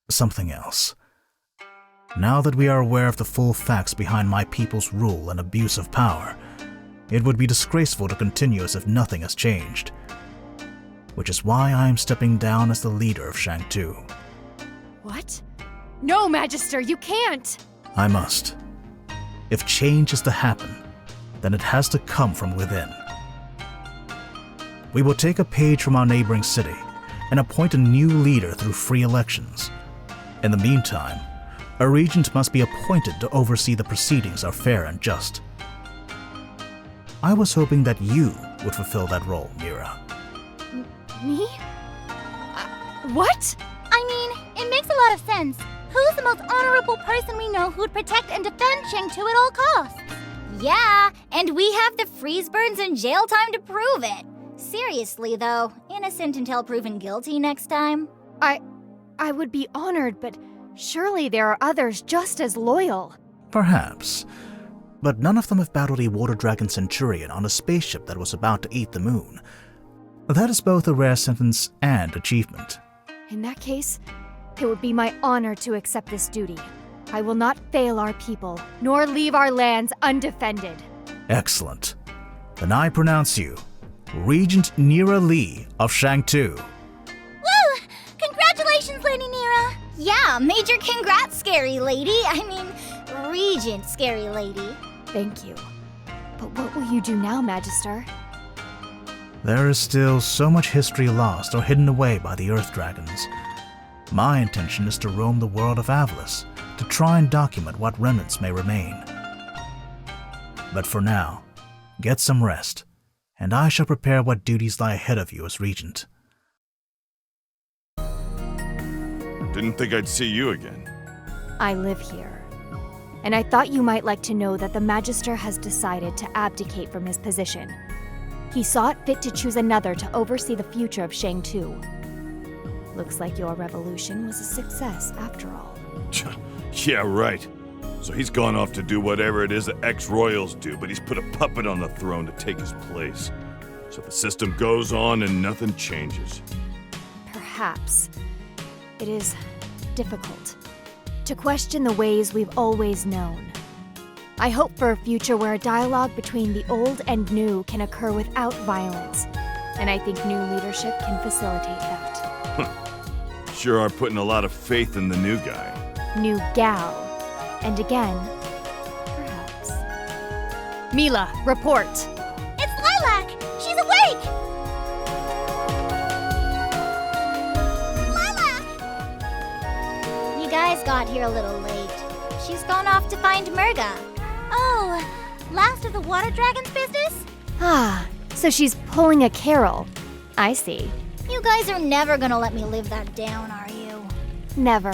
something else. Now that we are aware of the full facts behind my people's rule and abuse of power, it would be disgraceful to continue as if nothing has changed. Which is why I am stepping down as the leader of Shang-Tu. What? No, Magister, you can't! I must. If change is to happen, then it has to come from within. We will take a page from our neighboring city and appoint a new leader through free elections. In the meantime, a regent must be appointed to oversee the proceedings are fair and just. I was hoping that you would fulfill that role, Neera. Me? What? I mean, it makes a lot of sense. Who's the most honorable person we know who'd protect and defend Shang-Tu at all costs? Yeah, and we have the freeze burns and jail time to prove it. Seriously, though, innocent until proven guilty next time. I would be honored, but surely there are others just as loyal. Perhaps. But none of them have battled a water dragon centurion on a spaceship that was about to eat the moon. That is both a rare sentence and achievement. In that case, it would be my honor to accept this duty. I will not fail our people, nor leave our lands undefended. Excellent. Then I pronounce you Regent Neera Lee of Shang-Tu. Woo! Congratulations, Lady Neera! Yeah, major congrats, Scary Lady. I mean, Regent Scary Lady. Thank you. But what will you do now, Magister? There is still so much history lost or hidden away by the Earth Dragons. My intention is to roam the world of Avalis, to try and document what remnants may remain. But for now, get some rest, and I shall prepare what duties lie ahead of you as Regent. Didn't think I'd see you again. I live here. And I thought you might like to know that the Magister has decided to abdicate from his position. He saw it fit to choose another to oversee the future of Shang-Tu. Looks like your revolution was a success after all. Yeah, right. So he's gone off to do whatever it is that ex-royals do, but he's put a puppet on the throne to take his place. So the system goes on and nothing changes. Perhaps. It is difficult to question the ways we've always known. I hope for a future where a dialogue between the old and new can occur without violence, and I think new leadership can facilitate that. Sure are putting a lot of faith in the new guy. New gal. And again, perhaps. Mila, report! It's Lilac! She's awake! Lilac! You guys got here a little late. She's gone off to find Merga. Oh, last of the water dragon's business? Ah, so she's pulling a Carol. I see. You guys are never gonna let me live that down, are you? Never.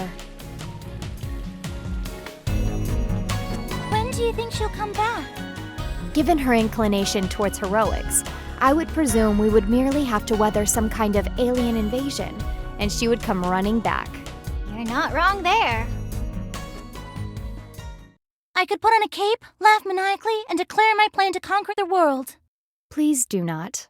When do you think she'll come back? Given her inclination towards heroics, I would presume we would merely have to weather some kind of alien invasion, and she would come running back. You're not wrong there. I could put on a cape, laugh maniacally, and declare my plan to conquer the world. Please do not.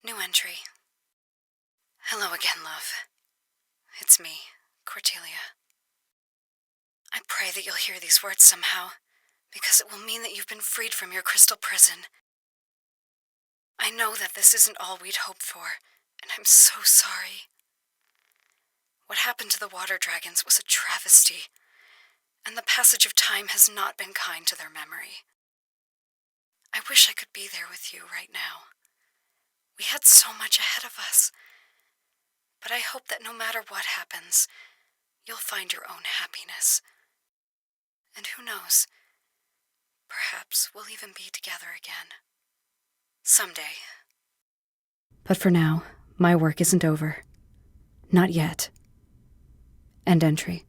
New entry. Hello again, love. It's me, Cordelia. I pray that you'll hear these words somehow, because it will mean that you've been freed from your crystal prison. I know that this isn't all we'd hoped for, and I'm so sorry. What happened to the water dragons was a travesty, and the passage of time has not been kind to their memory. I wish I could be there with you right now. We had so much ahead of us. But I hope that no matter what happens, you'll find your own happiness. And who knows, perhaps we'll even be together again. Someday. But for now, my work isn't over. Not yet. End entry.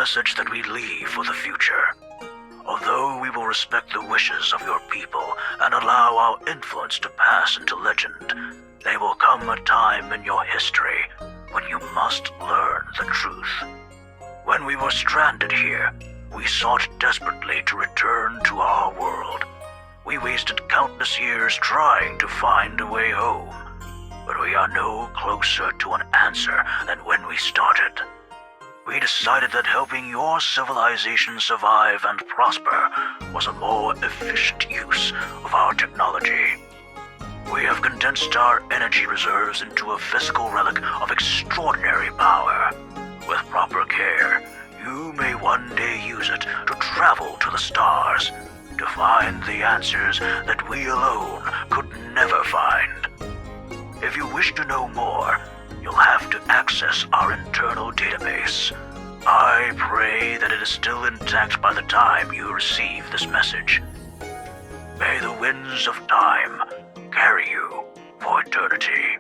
message that we leave for the future. Although we will respect the wishes of your people and allow our influence to pass into legend, there will come a time in your history when you must learn the truth. When we were stranded here, we sought desperately to return to our world. We wasted countless years trying to find a way home, but we are no closer to an answer than when we started. We decided that helping your civilization survive and prosper was a more efficient use of our technology. We have condensed our energy reserves into a physical relic of extraordinary power. With proper care, you may one day use it to travel to the stars, to find the answers that we alone could never find. If you wish to know more, you'll have to access our internal database. I pray that it is still intact by the time you receive this message. May the winds of time carry you for eternity.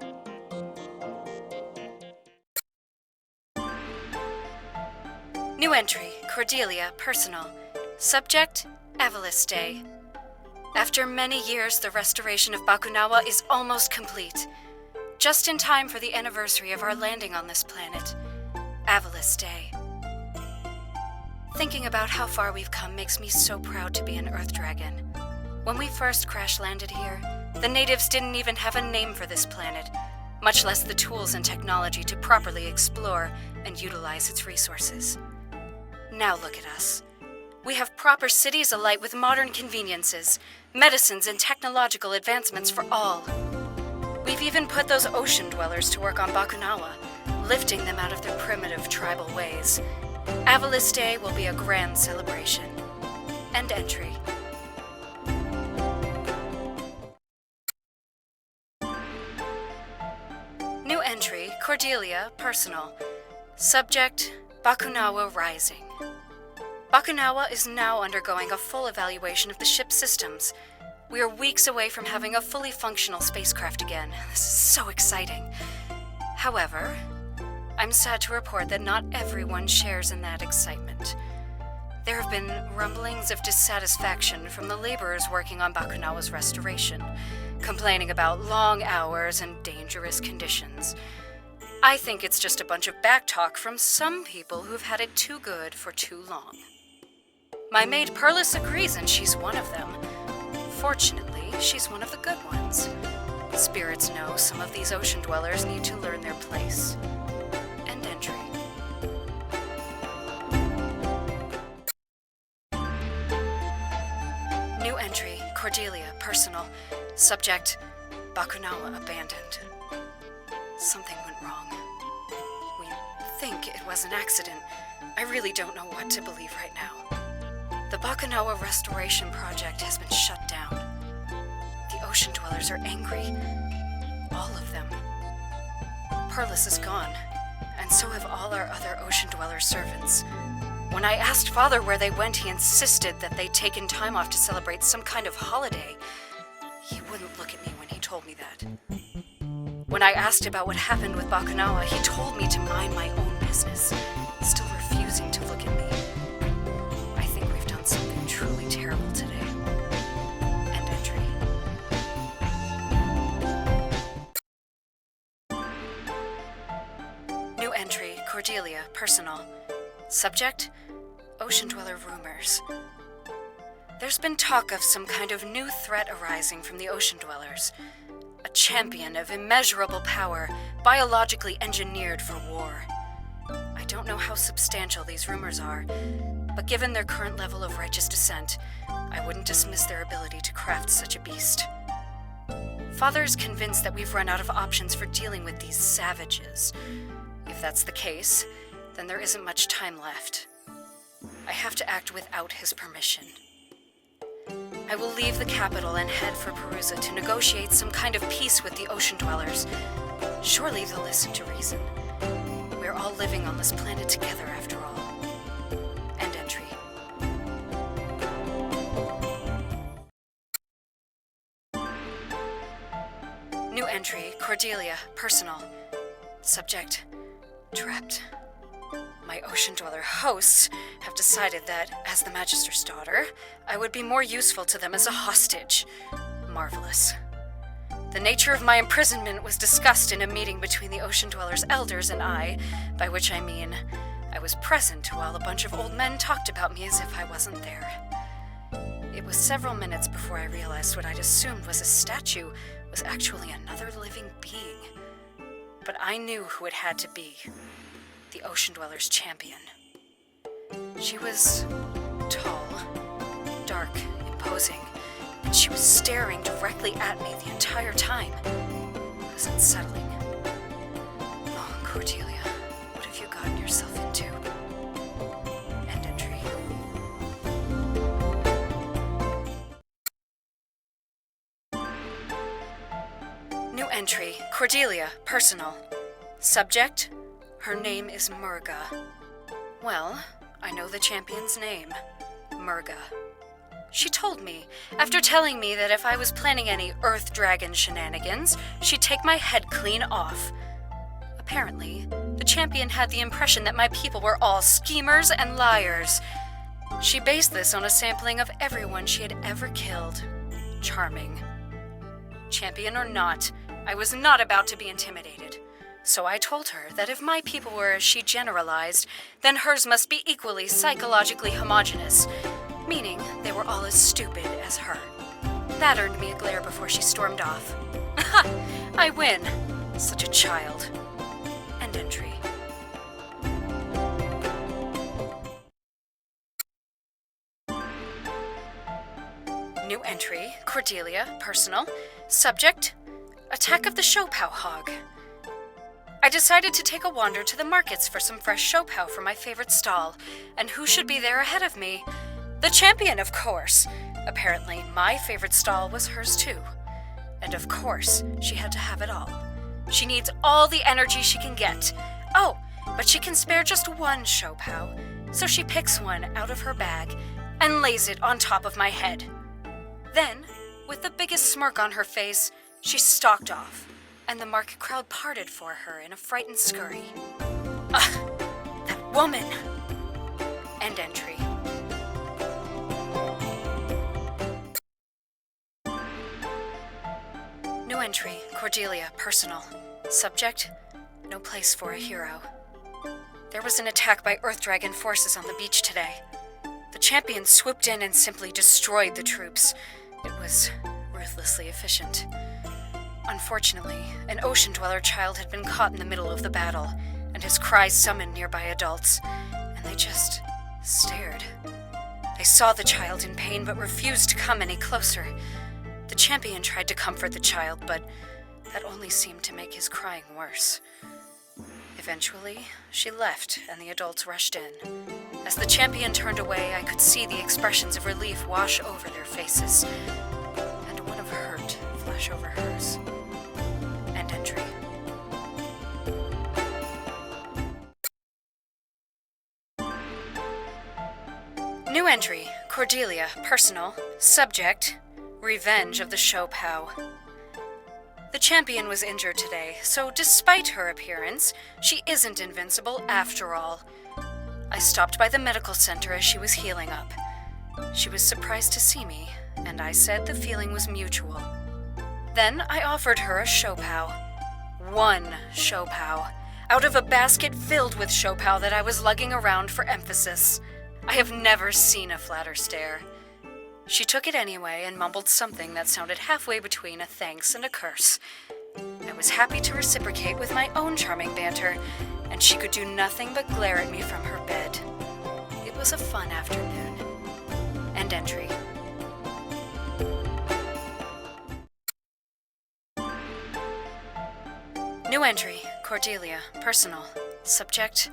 New entry, Cordelia, personal. Subject, Avalis Day. After many years, the restoration of Bakunawa is almost complete. Just in time for the anniversary of our landing on this planet. Avalis Day. Thinking about how far we've come makes me so proud to be an Earth Dragon. When we first crash-landed here, the natives didn't even have a name for this planet, much less the tools and technology to properly explore and utilize its resources. Now look at us. We have proper cities alight with modern conveniences, medicines, and technological advancements for all. We've even put those ocean dwellers to work on Bakunawa, lifting them out of their primitive tribal ways. Avalis Day will be a grand celebration. End entry. New entry, Cordelia, personal. Subject, Bakunawa Rising. Bakunawa is now undergoing a full evaluation of the ship's systems. We are weeks away from having a fully functional spacecraft again. This is so exciting. However, I'm sad to report that not everyone shares in that excitement. There have been rumblings of dissatisfaction from the laborers working on Bakunawa's restoration, complaining about long hours and dangerous conditions. I think it's just a bunch of backtalk from some people who've had it too good for too long. My maid Perlis agrees, and she's one of them. Fortunately, she's one of the good ones. Spirits know some of these ocean dwellers need to learn their place. End entry. New entry, Cordelia, personal. Subject, Bakunawa abandoned. Something went wrong. We think it was an accident. I really don't know what to believe right now. The Bakunawa restoration project has been shut down. The ocean dwellers are angry. All of them. Perlis is gone, and so have all our other ocean dweller servants. When I asked Father where they went, he insisted that they'd taken time off to celebrate some kind of holiday. He wouldn't look at me when he told me that. When I asked about what happened with Bakunawa, he told me to mind my own business, still refusing to look at me. I think we've done something truly terrible today. End entry. New entry, Cordelia, personal. Subject, ocean dweller rumors. There's been talk of some kind of new threat arising from the ocean dwellers. A champion of immeasurable power, biologically engineered for war. I don't know how substantial these rumors are, but given their current level of righteous descent, I wouldn't dismiss their ability to craft such a beast. Father is convinced that we've run out of options for dealing with these savages. If that's the case, then there isn't much time left. I have to act without his permission. I will leave the capital and head for Perusa to negotiate some kind of peace with the ocean dwellers. Surely they'll listen to reason. We're all living on this planet together after all. End entry. New entry, Cordelia, personal. Subject, trapped. My Ocean Dweller hosts have decided that, as the Magister's daughter, I would be more useful to them as a hostage. Marvelous. The nature of my imprisonment was discussed in a meeting between the Ocean Dweller's elders and I, by which I mean I was present while a bunch of old men talked about me as if I wasn't there. It was several minutes before I realized what I'd assumed was a statue was actually another living being. But I knew who it had to be. The Ocean Dweller's champion. She was tall, dark, imposing, and she was staring directly at me the entire time. It was unsettling. Oh, Cordelia, what have you gotten yourself into? End entry. New entry, Cordelia, personal. Subject, her name is Merga. Well, I know the champion's name. Merga. She told me, after telling me that if I was planning any Earth Dragon shenanigans, she'd take my head clean off. Apparently, the champion had the impression that my people were all schemers and liars. She based this on a sampling of everyone she had ever killed. Charming. Champion or not, I was not about to be intimidated. So I told her that if my people were as she generalized, then hers must be equally psychologically homogeneous, meaning they were all as stupid as her. That earned me a glare before she stormed off. Ha! I win. Such a child. End entry. New entry, Cordelia, personal. Subject, attack of the Shopao hog. I decided to take a wander to the markets for some fresh Shopao for my favorite stall, and who should be there ahead of me? The champion, of course. Apparently, my favorite stall was hers too. And of course, she had to have it all. She needs all the energy she can get. Oh, but she can spare just one Shopao, so she picks one out of her bag and lays it on top of my head. Then, with the biggest smirk on her face, she stalked off, and the market crowd parted for her in a frightened scurry. Ugh, that woman! End entry. New entry, Cordelia, personal. Subject, no place for a hero. There was an attack by Earth Dragon forces on the beach today. The champion swooped in and simply destroyed the troops. It was ruthlessly efficient. Unfortunately, an Ocean Dweller child had been caught in the middle of the battle, and his cries summoned nearby adults, and they just stared. They saw the child in pain but refused to come any closer. The champion tried to comfort the child, but that only seemed to make his crying worse. Eventually, she left, and the adults rushed in. As the champion turned away, I could see the expressions of relief wash over their faces, and one of hurt flash over hers. End entry. New entry, Cordelia, personal. Subject, revenge of the Shopao. The champion was injured today, so despite her appearance, she isn't invincible after all. I stopped by the medical center as she was healing up. She was surprised to see me, and I said the feeling was mutual. Then I offered her a Shopao. One Shopao, out of a basket filled with Shopao that I was lugging around for emphasis. I have never seen a flatter stare. She took it anyway and mumbled something that sounded halfway between a thanks and a curse. I was happy to reciprocate with my own charming banter, and she could do nothing but glare at me from her bed. It was a fun afternoon. End entry. New entry, Cordelia, personal. Subject,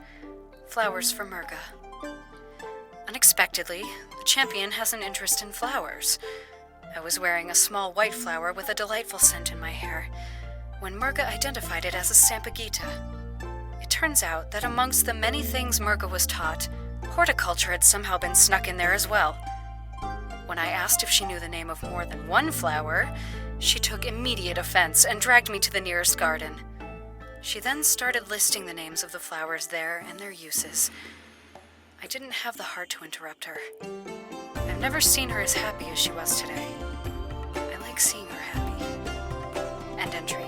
flowers for Merga. Unexpectedly, the champion has an interest in flowers. I was wearing a small white flower with a delightful scent in my hair, when Merga identified it as a Sampaguita. It turns out that amongst the many things Merga was taught, horticulture had somehow been snuck in there as well. When I asked if she knew the name of more than one flower, she took immediate offense and dragged me to the nearest garden. She then started listing the names of the flowers there and their uses. I didn't have the heart to interrupt her. I've never seen her as happy as she was today. I like seeing her happy. End entry.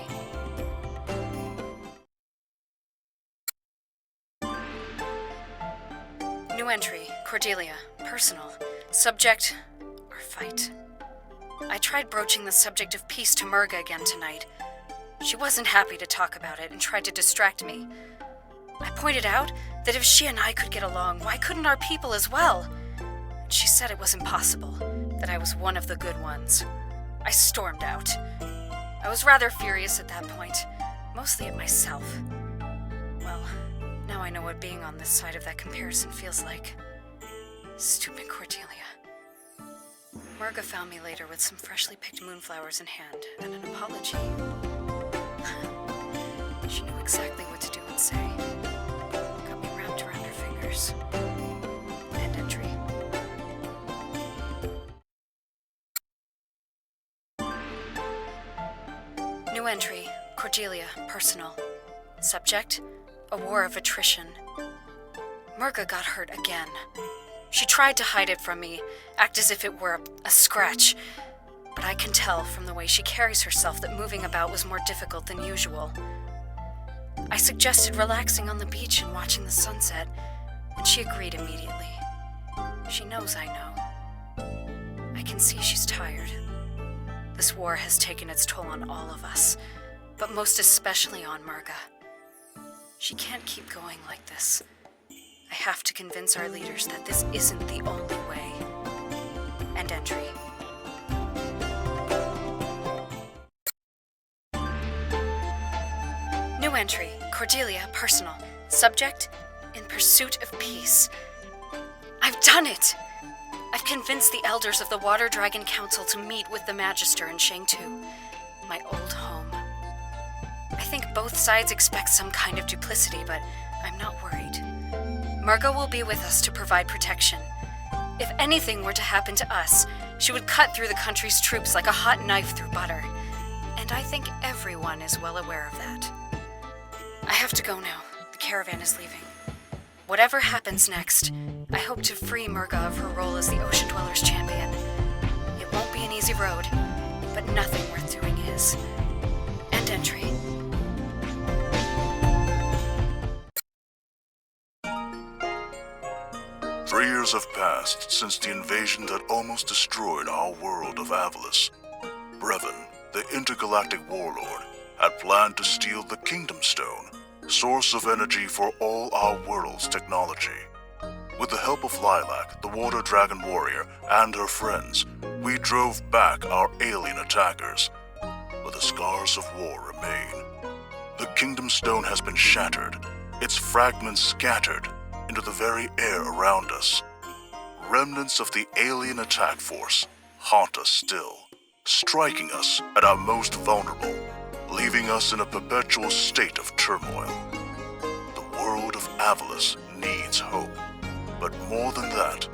New entry, Cordelia, personal. Subject, or fight. I tried broaching the subject of peace to Merga again tonight. She wasn't happy to talk about it and tried to distract me. I pointed out that if she and I could get along, why couldn't our people as well? And she said it was impossible, that I was one of the good ones. I stormed out. I was rather furious at that point, mostly at myself. Well, now I know what being on this side of that comparison feels like. Stupid Cordelia. Merga found me later with some freshly picked moonflowers in hand and an apology. She knew exactly what to do and say. Got me wrapped around her fingers. End entry. New entry, Cordelia, personal. Subject, a war of attrition. Merga got hurt again. She tried to hide it from me, act as if it were a scratch. But I can tell from the way she carries herself that moving about was more difficult than usual. I suggested relaxing on the beach and watching the sunset, and she agreed immediately. She knows I know. I can see she's tired. This war has taken its toll on all of us, but most especially on Merga. She can't keep going like this. I have to convince our leaders that this isn't the only way. End entry. New entry, Cordelia, personal. Subject, in pursuit of peace. I've done it! I've convinced the elders of the Water Dragon Council to meet with the Magister in Shangtu, my old home. I think both sides expect some kind of duplicity, but I'm not worried. Merga will be with us to provide protection. If anything were to happen to us, she would cut through the country's troops like a hot knife through butter. And I think everyone is well aware of that. I have to go now. The caravan is leaving. Whatever happens next, I hope to free Merga of her role as the Ocean Dwellers champion. It won't be an easy road, but nothing worth doing is. End entry. Three years have passed since the invasion that almost destroyed our world of Avalis. Brevin, the intergalactic warlord, had planned to steal the Kingdom Stone, source of energy for all our world's technology. With the help of Lilac, the Water Dragon warrior, and her friends, we drove back our alien attackers. But the scars of war remain. The Kingdom Stone has been shattered, its fragments scattered into the very air around us. Remnants of the alien attack force haunt us still, striking us at our most vulnerable, leaving us in a perpetual state of turmoil. The world of Avalis needs hope, but more than that,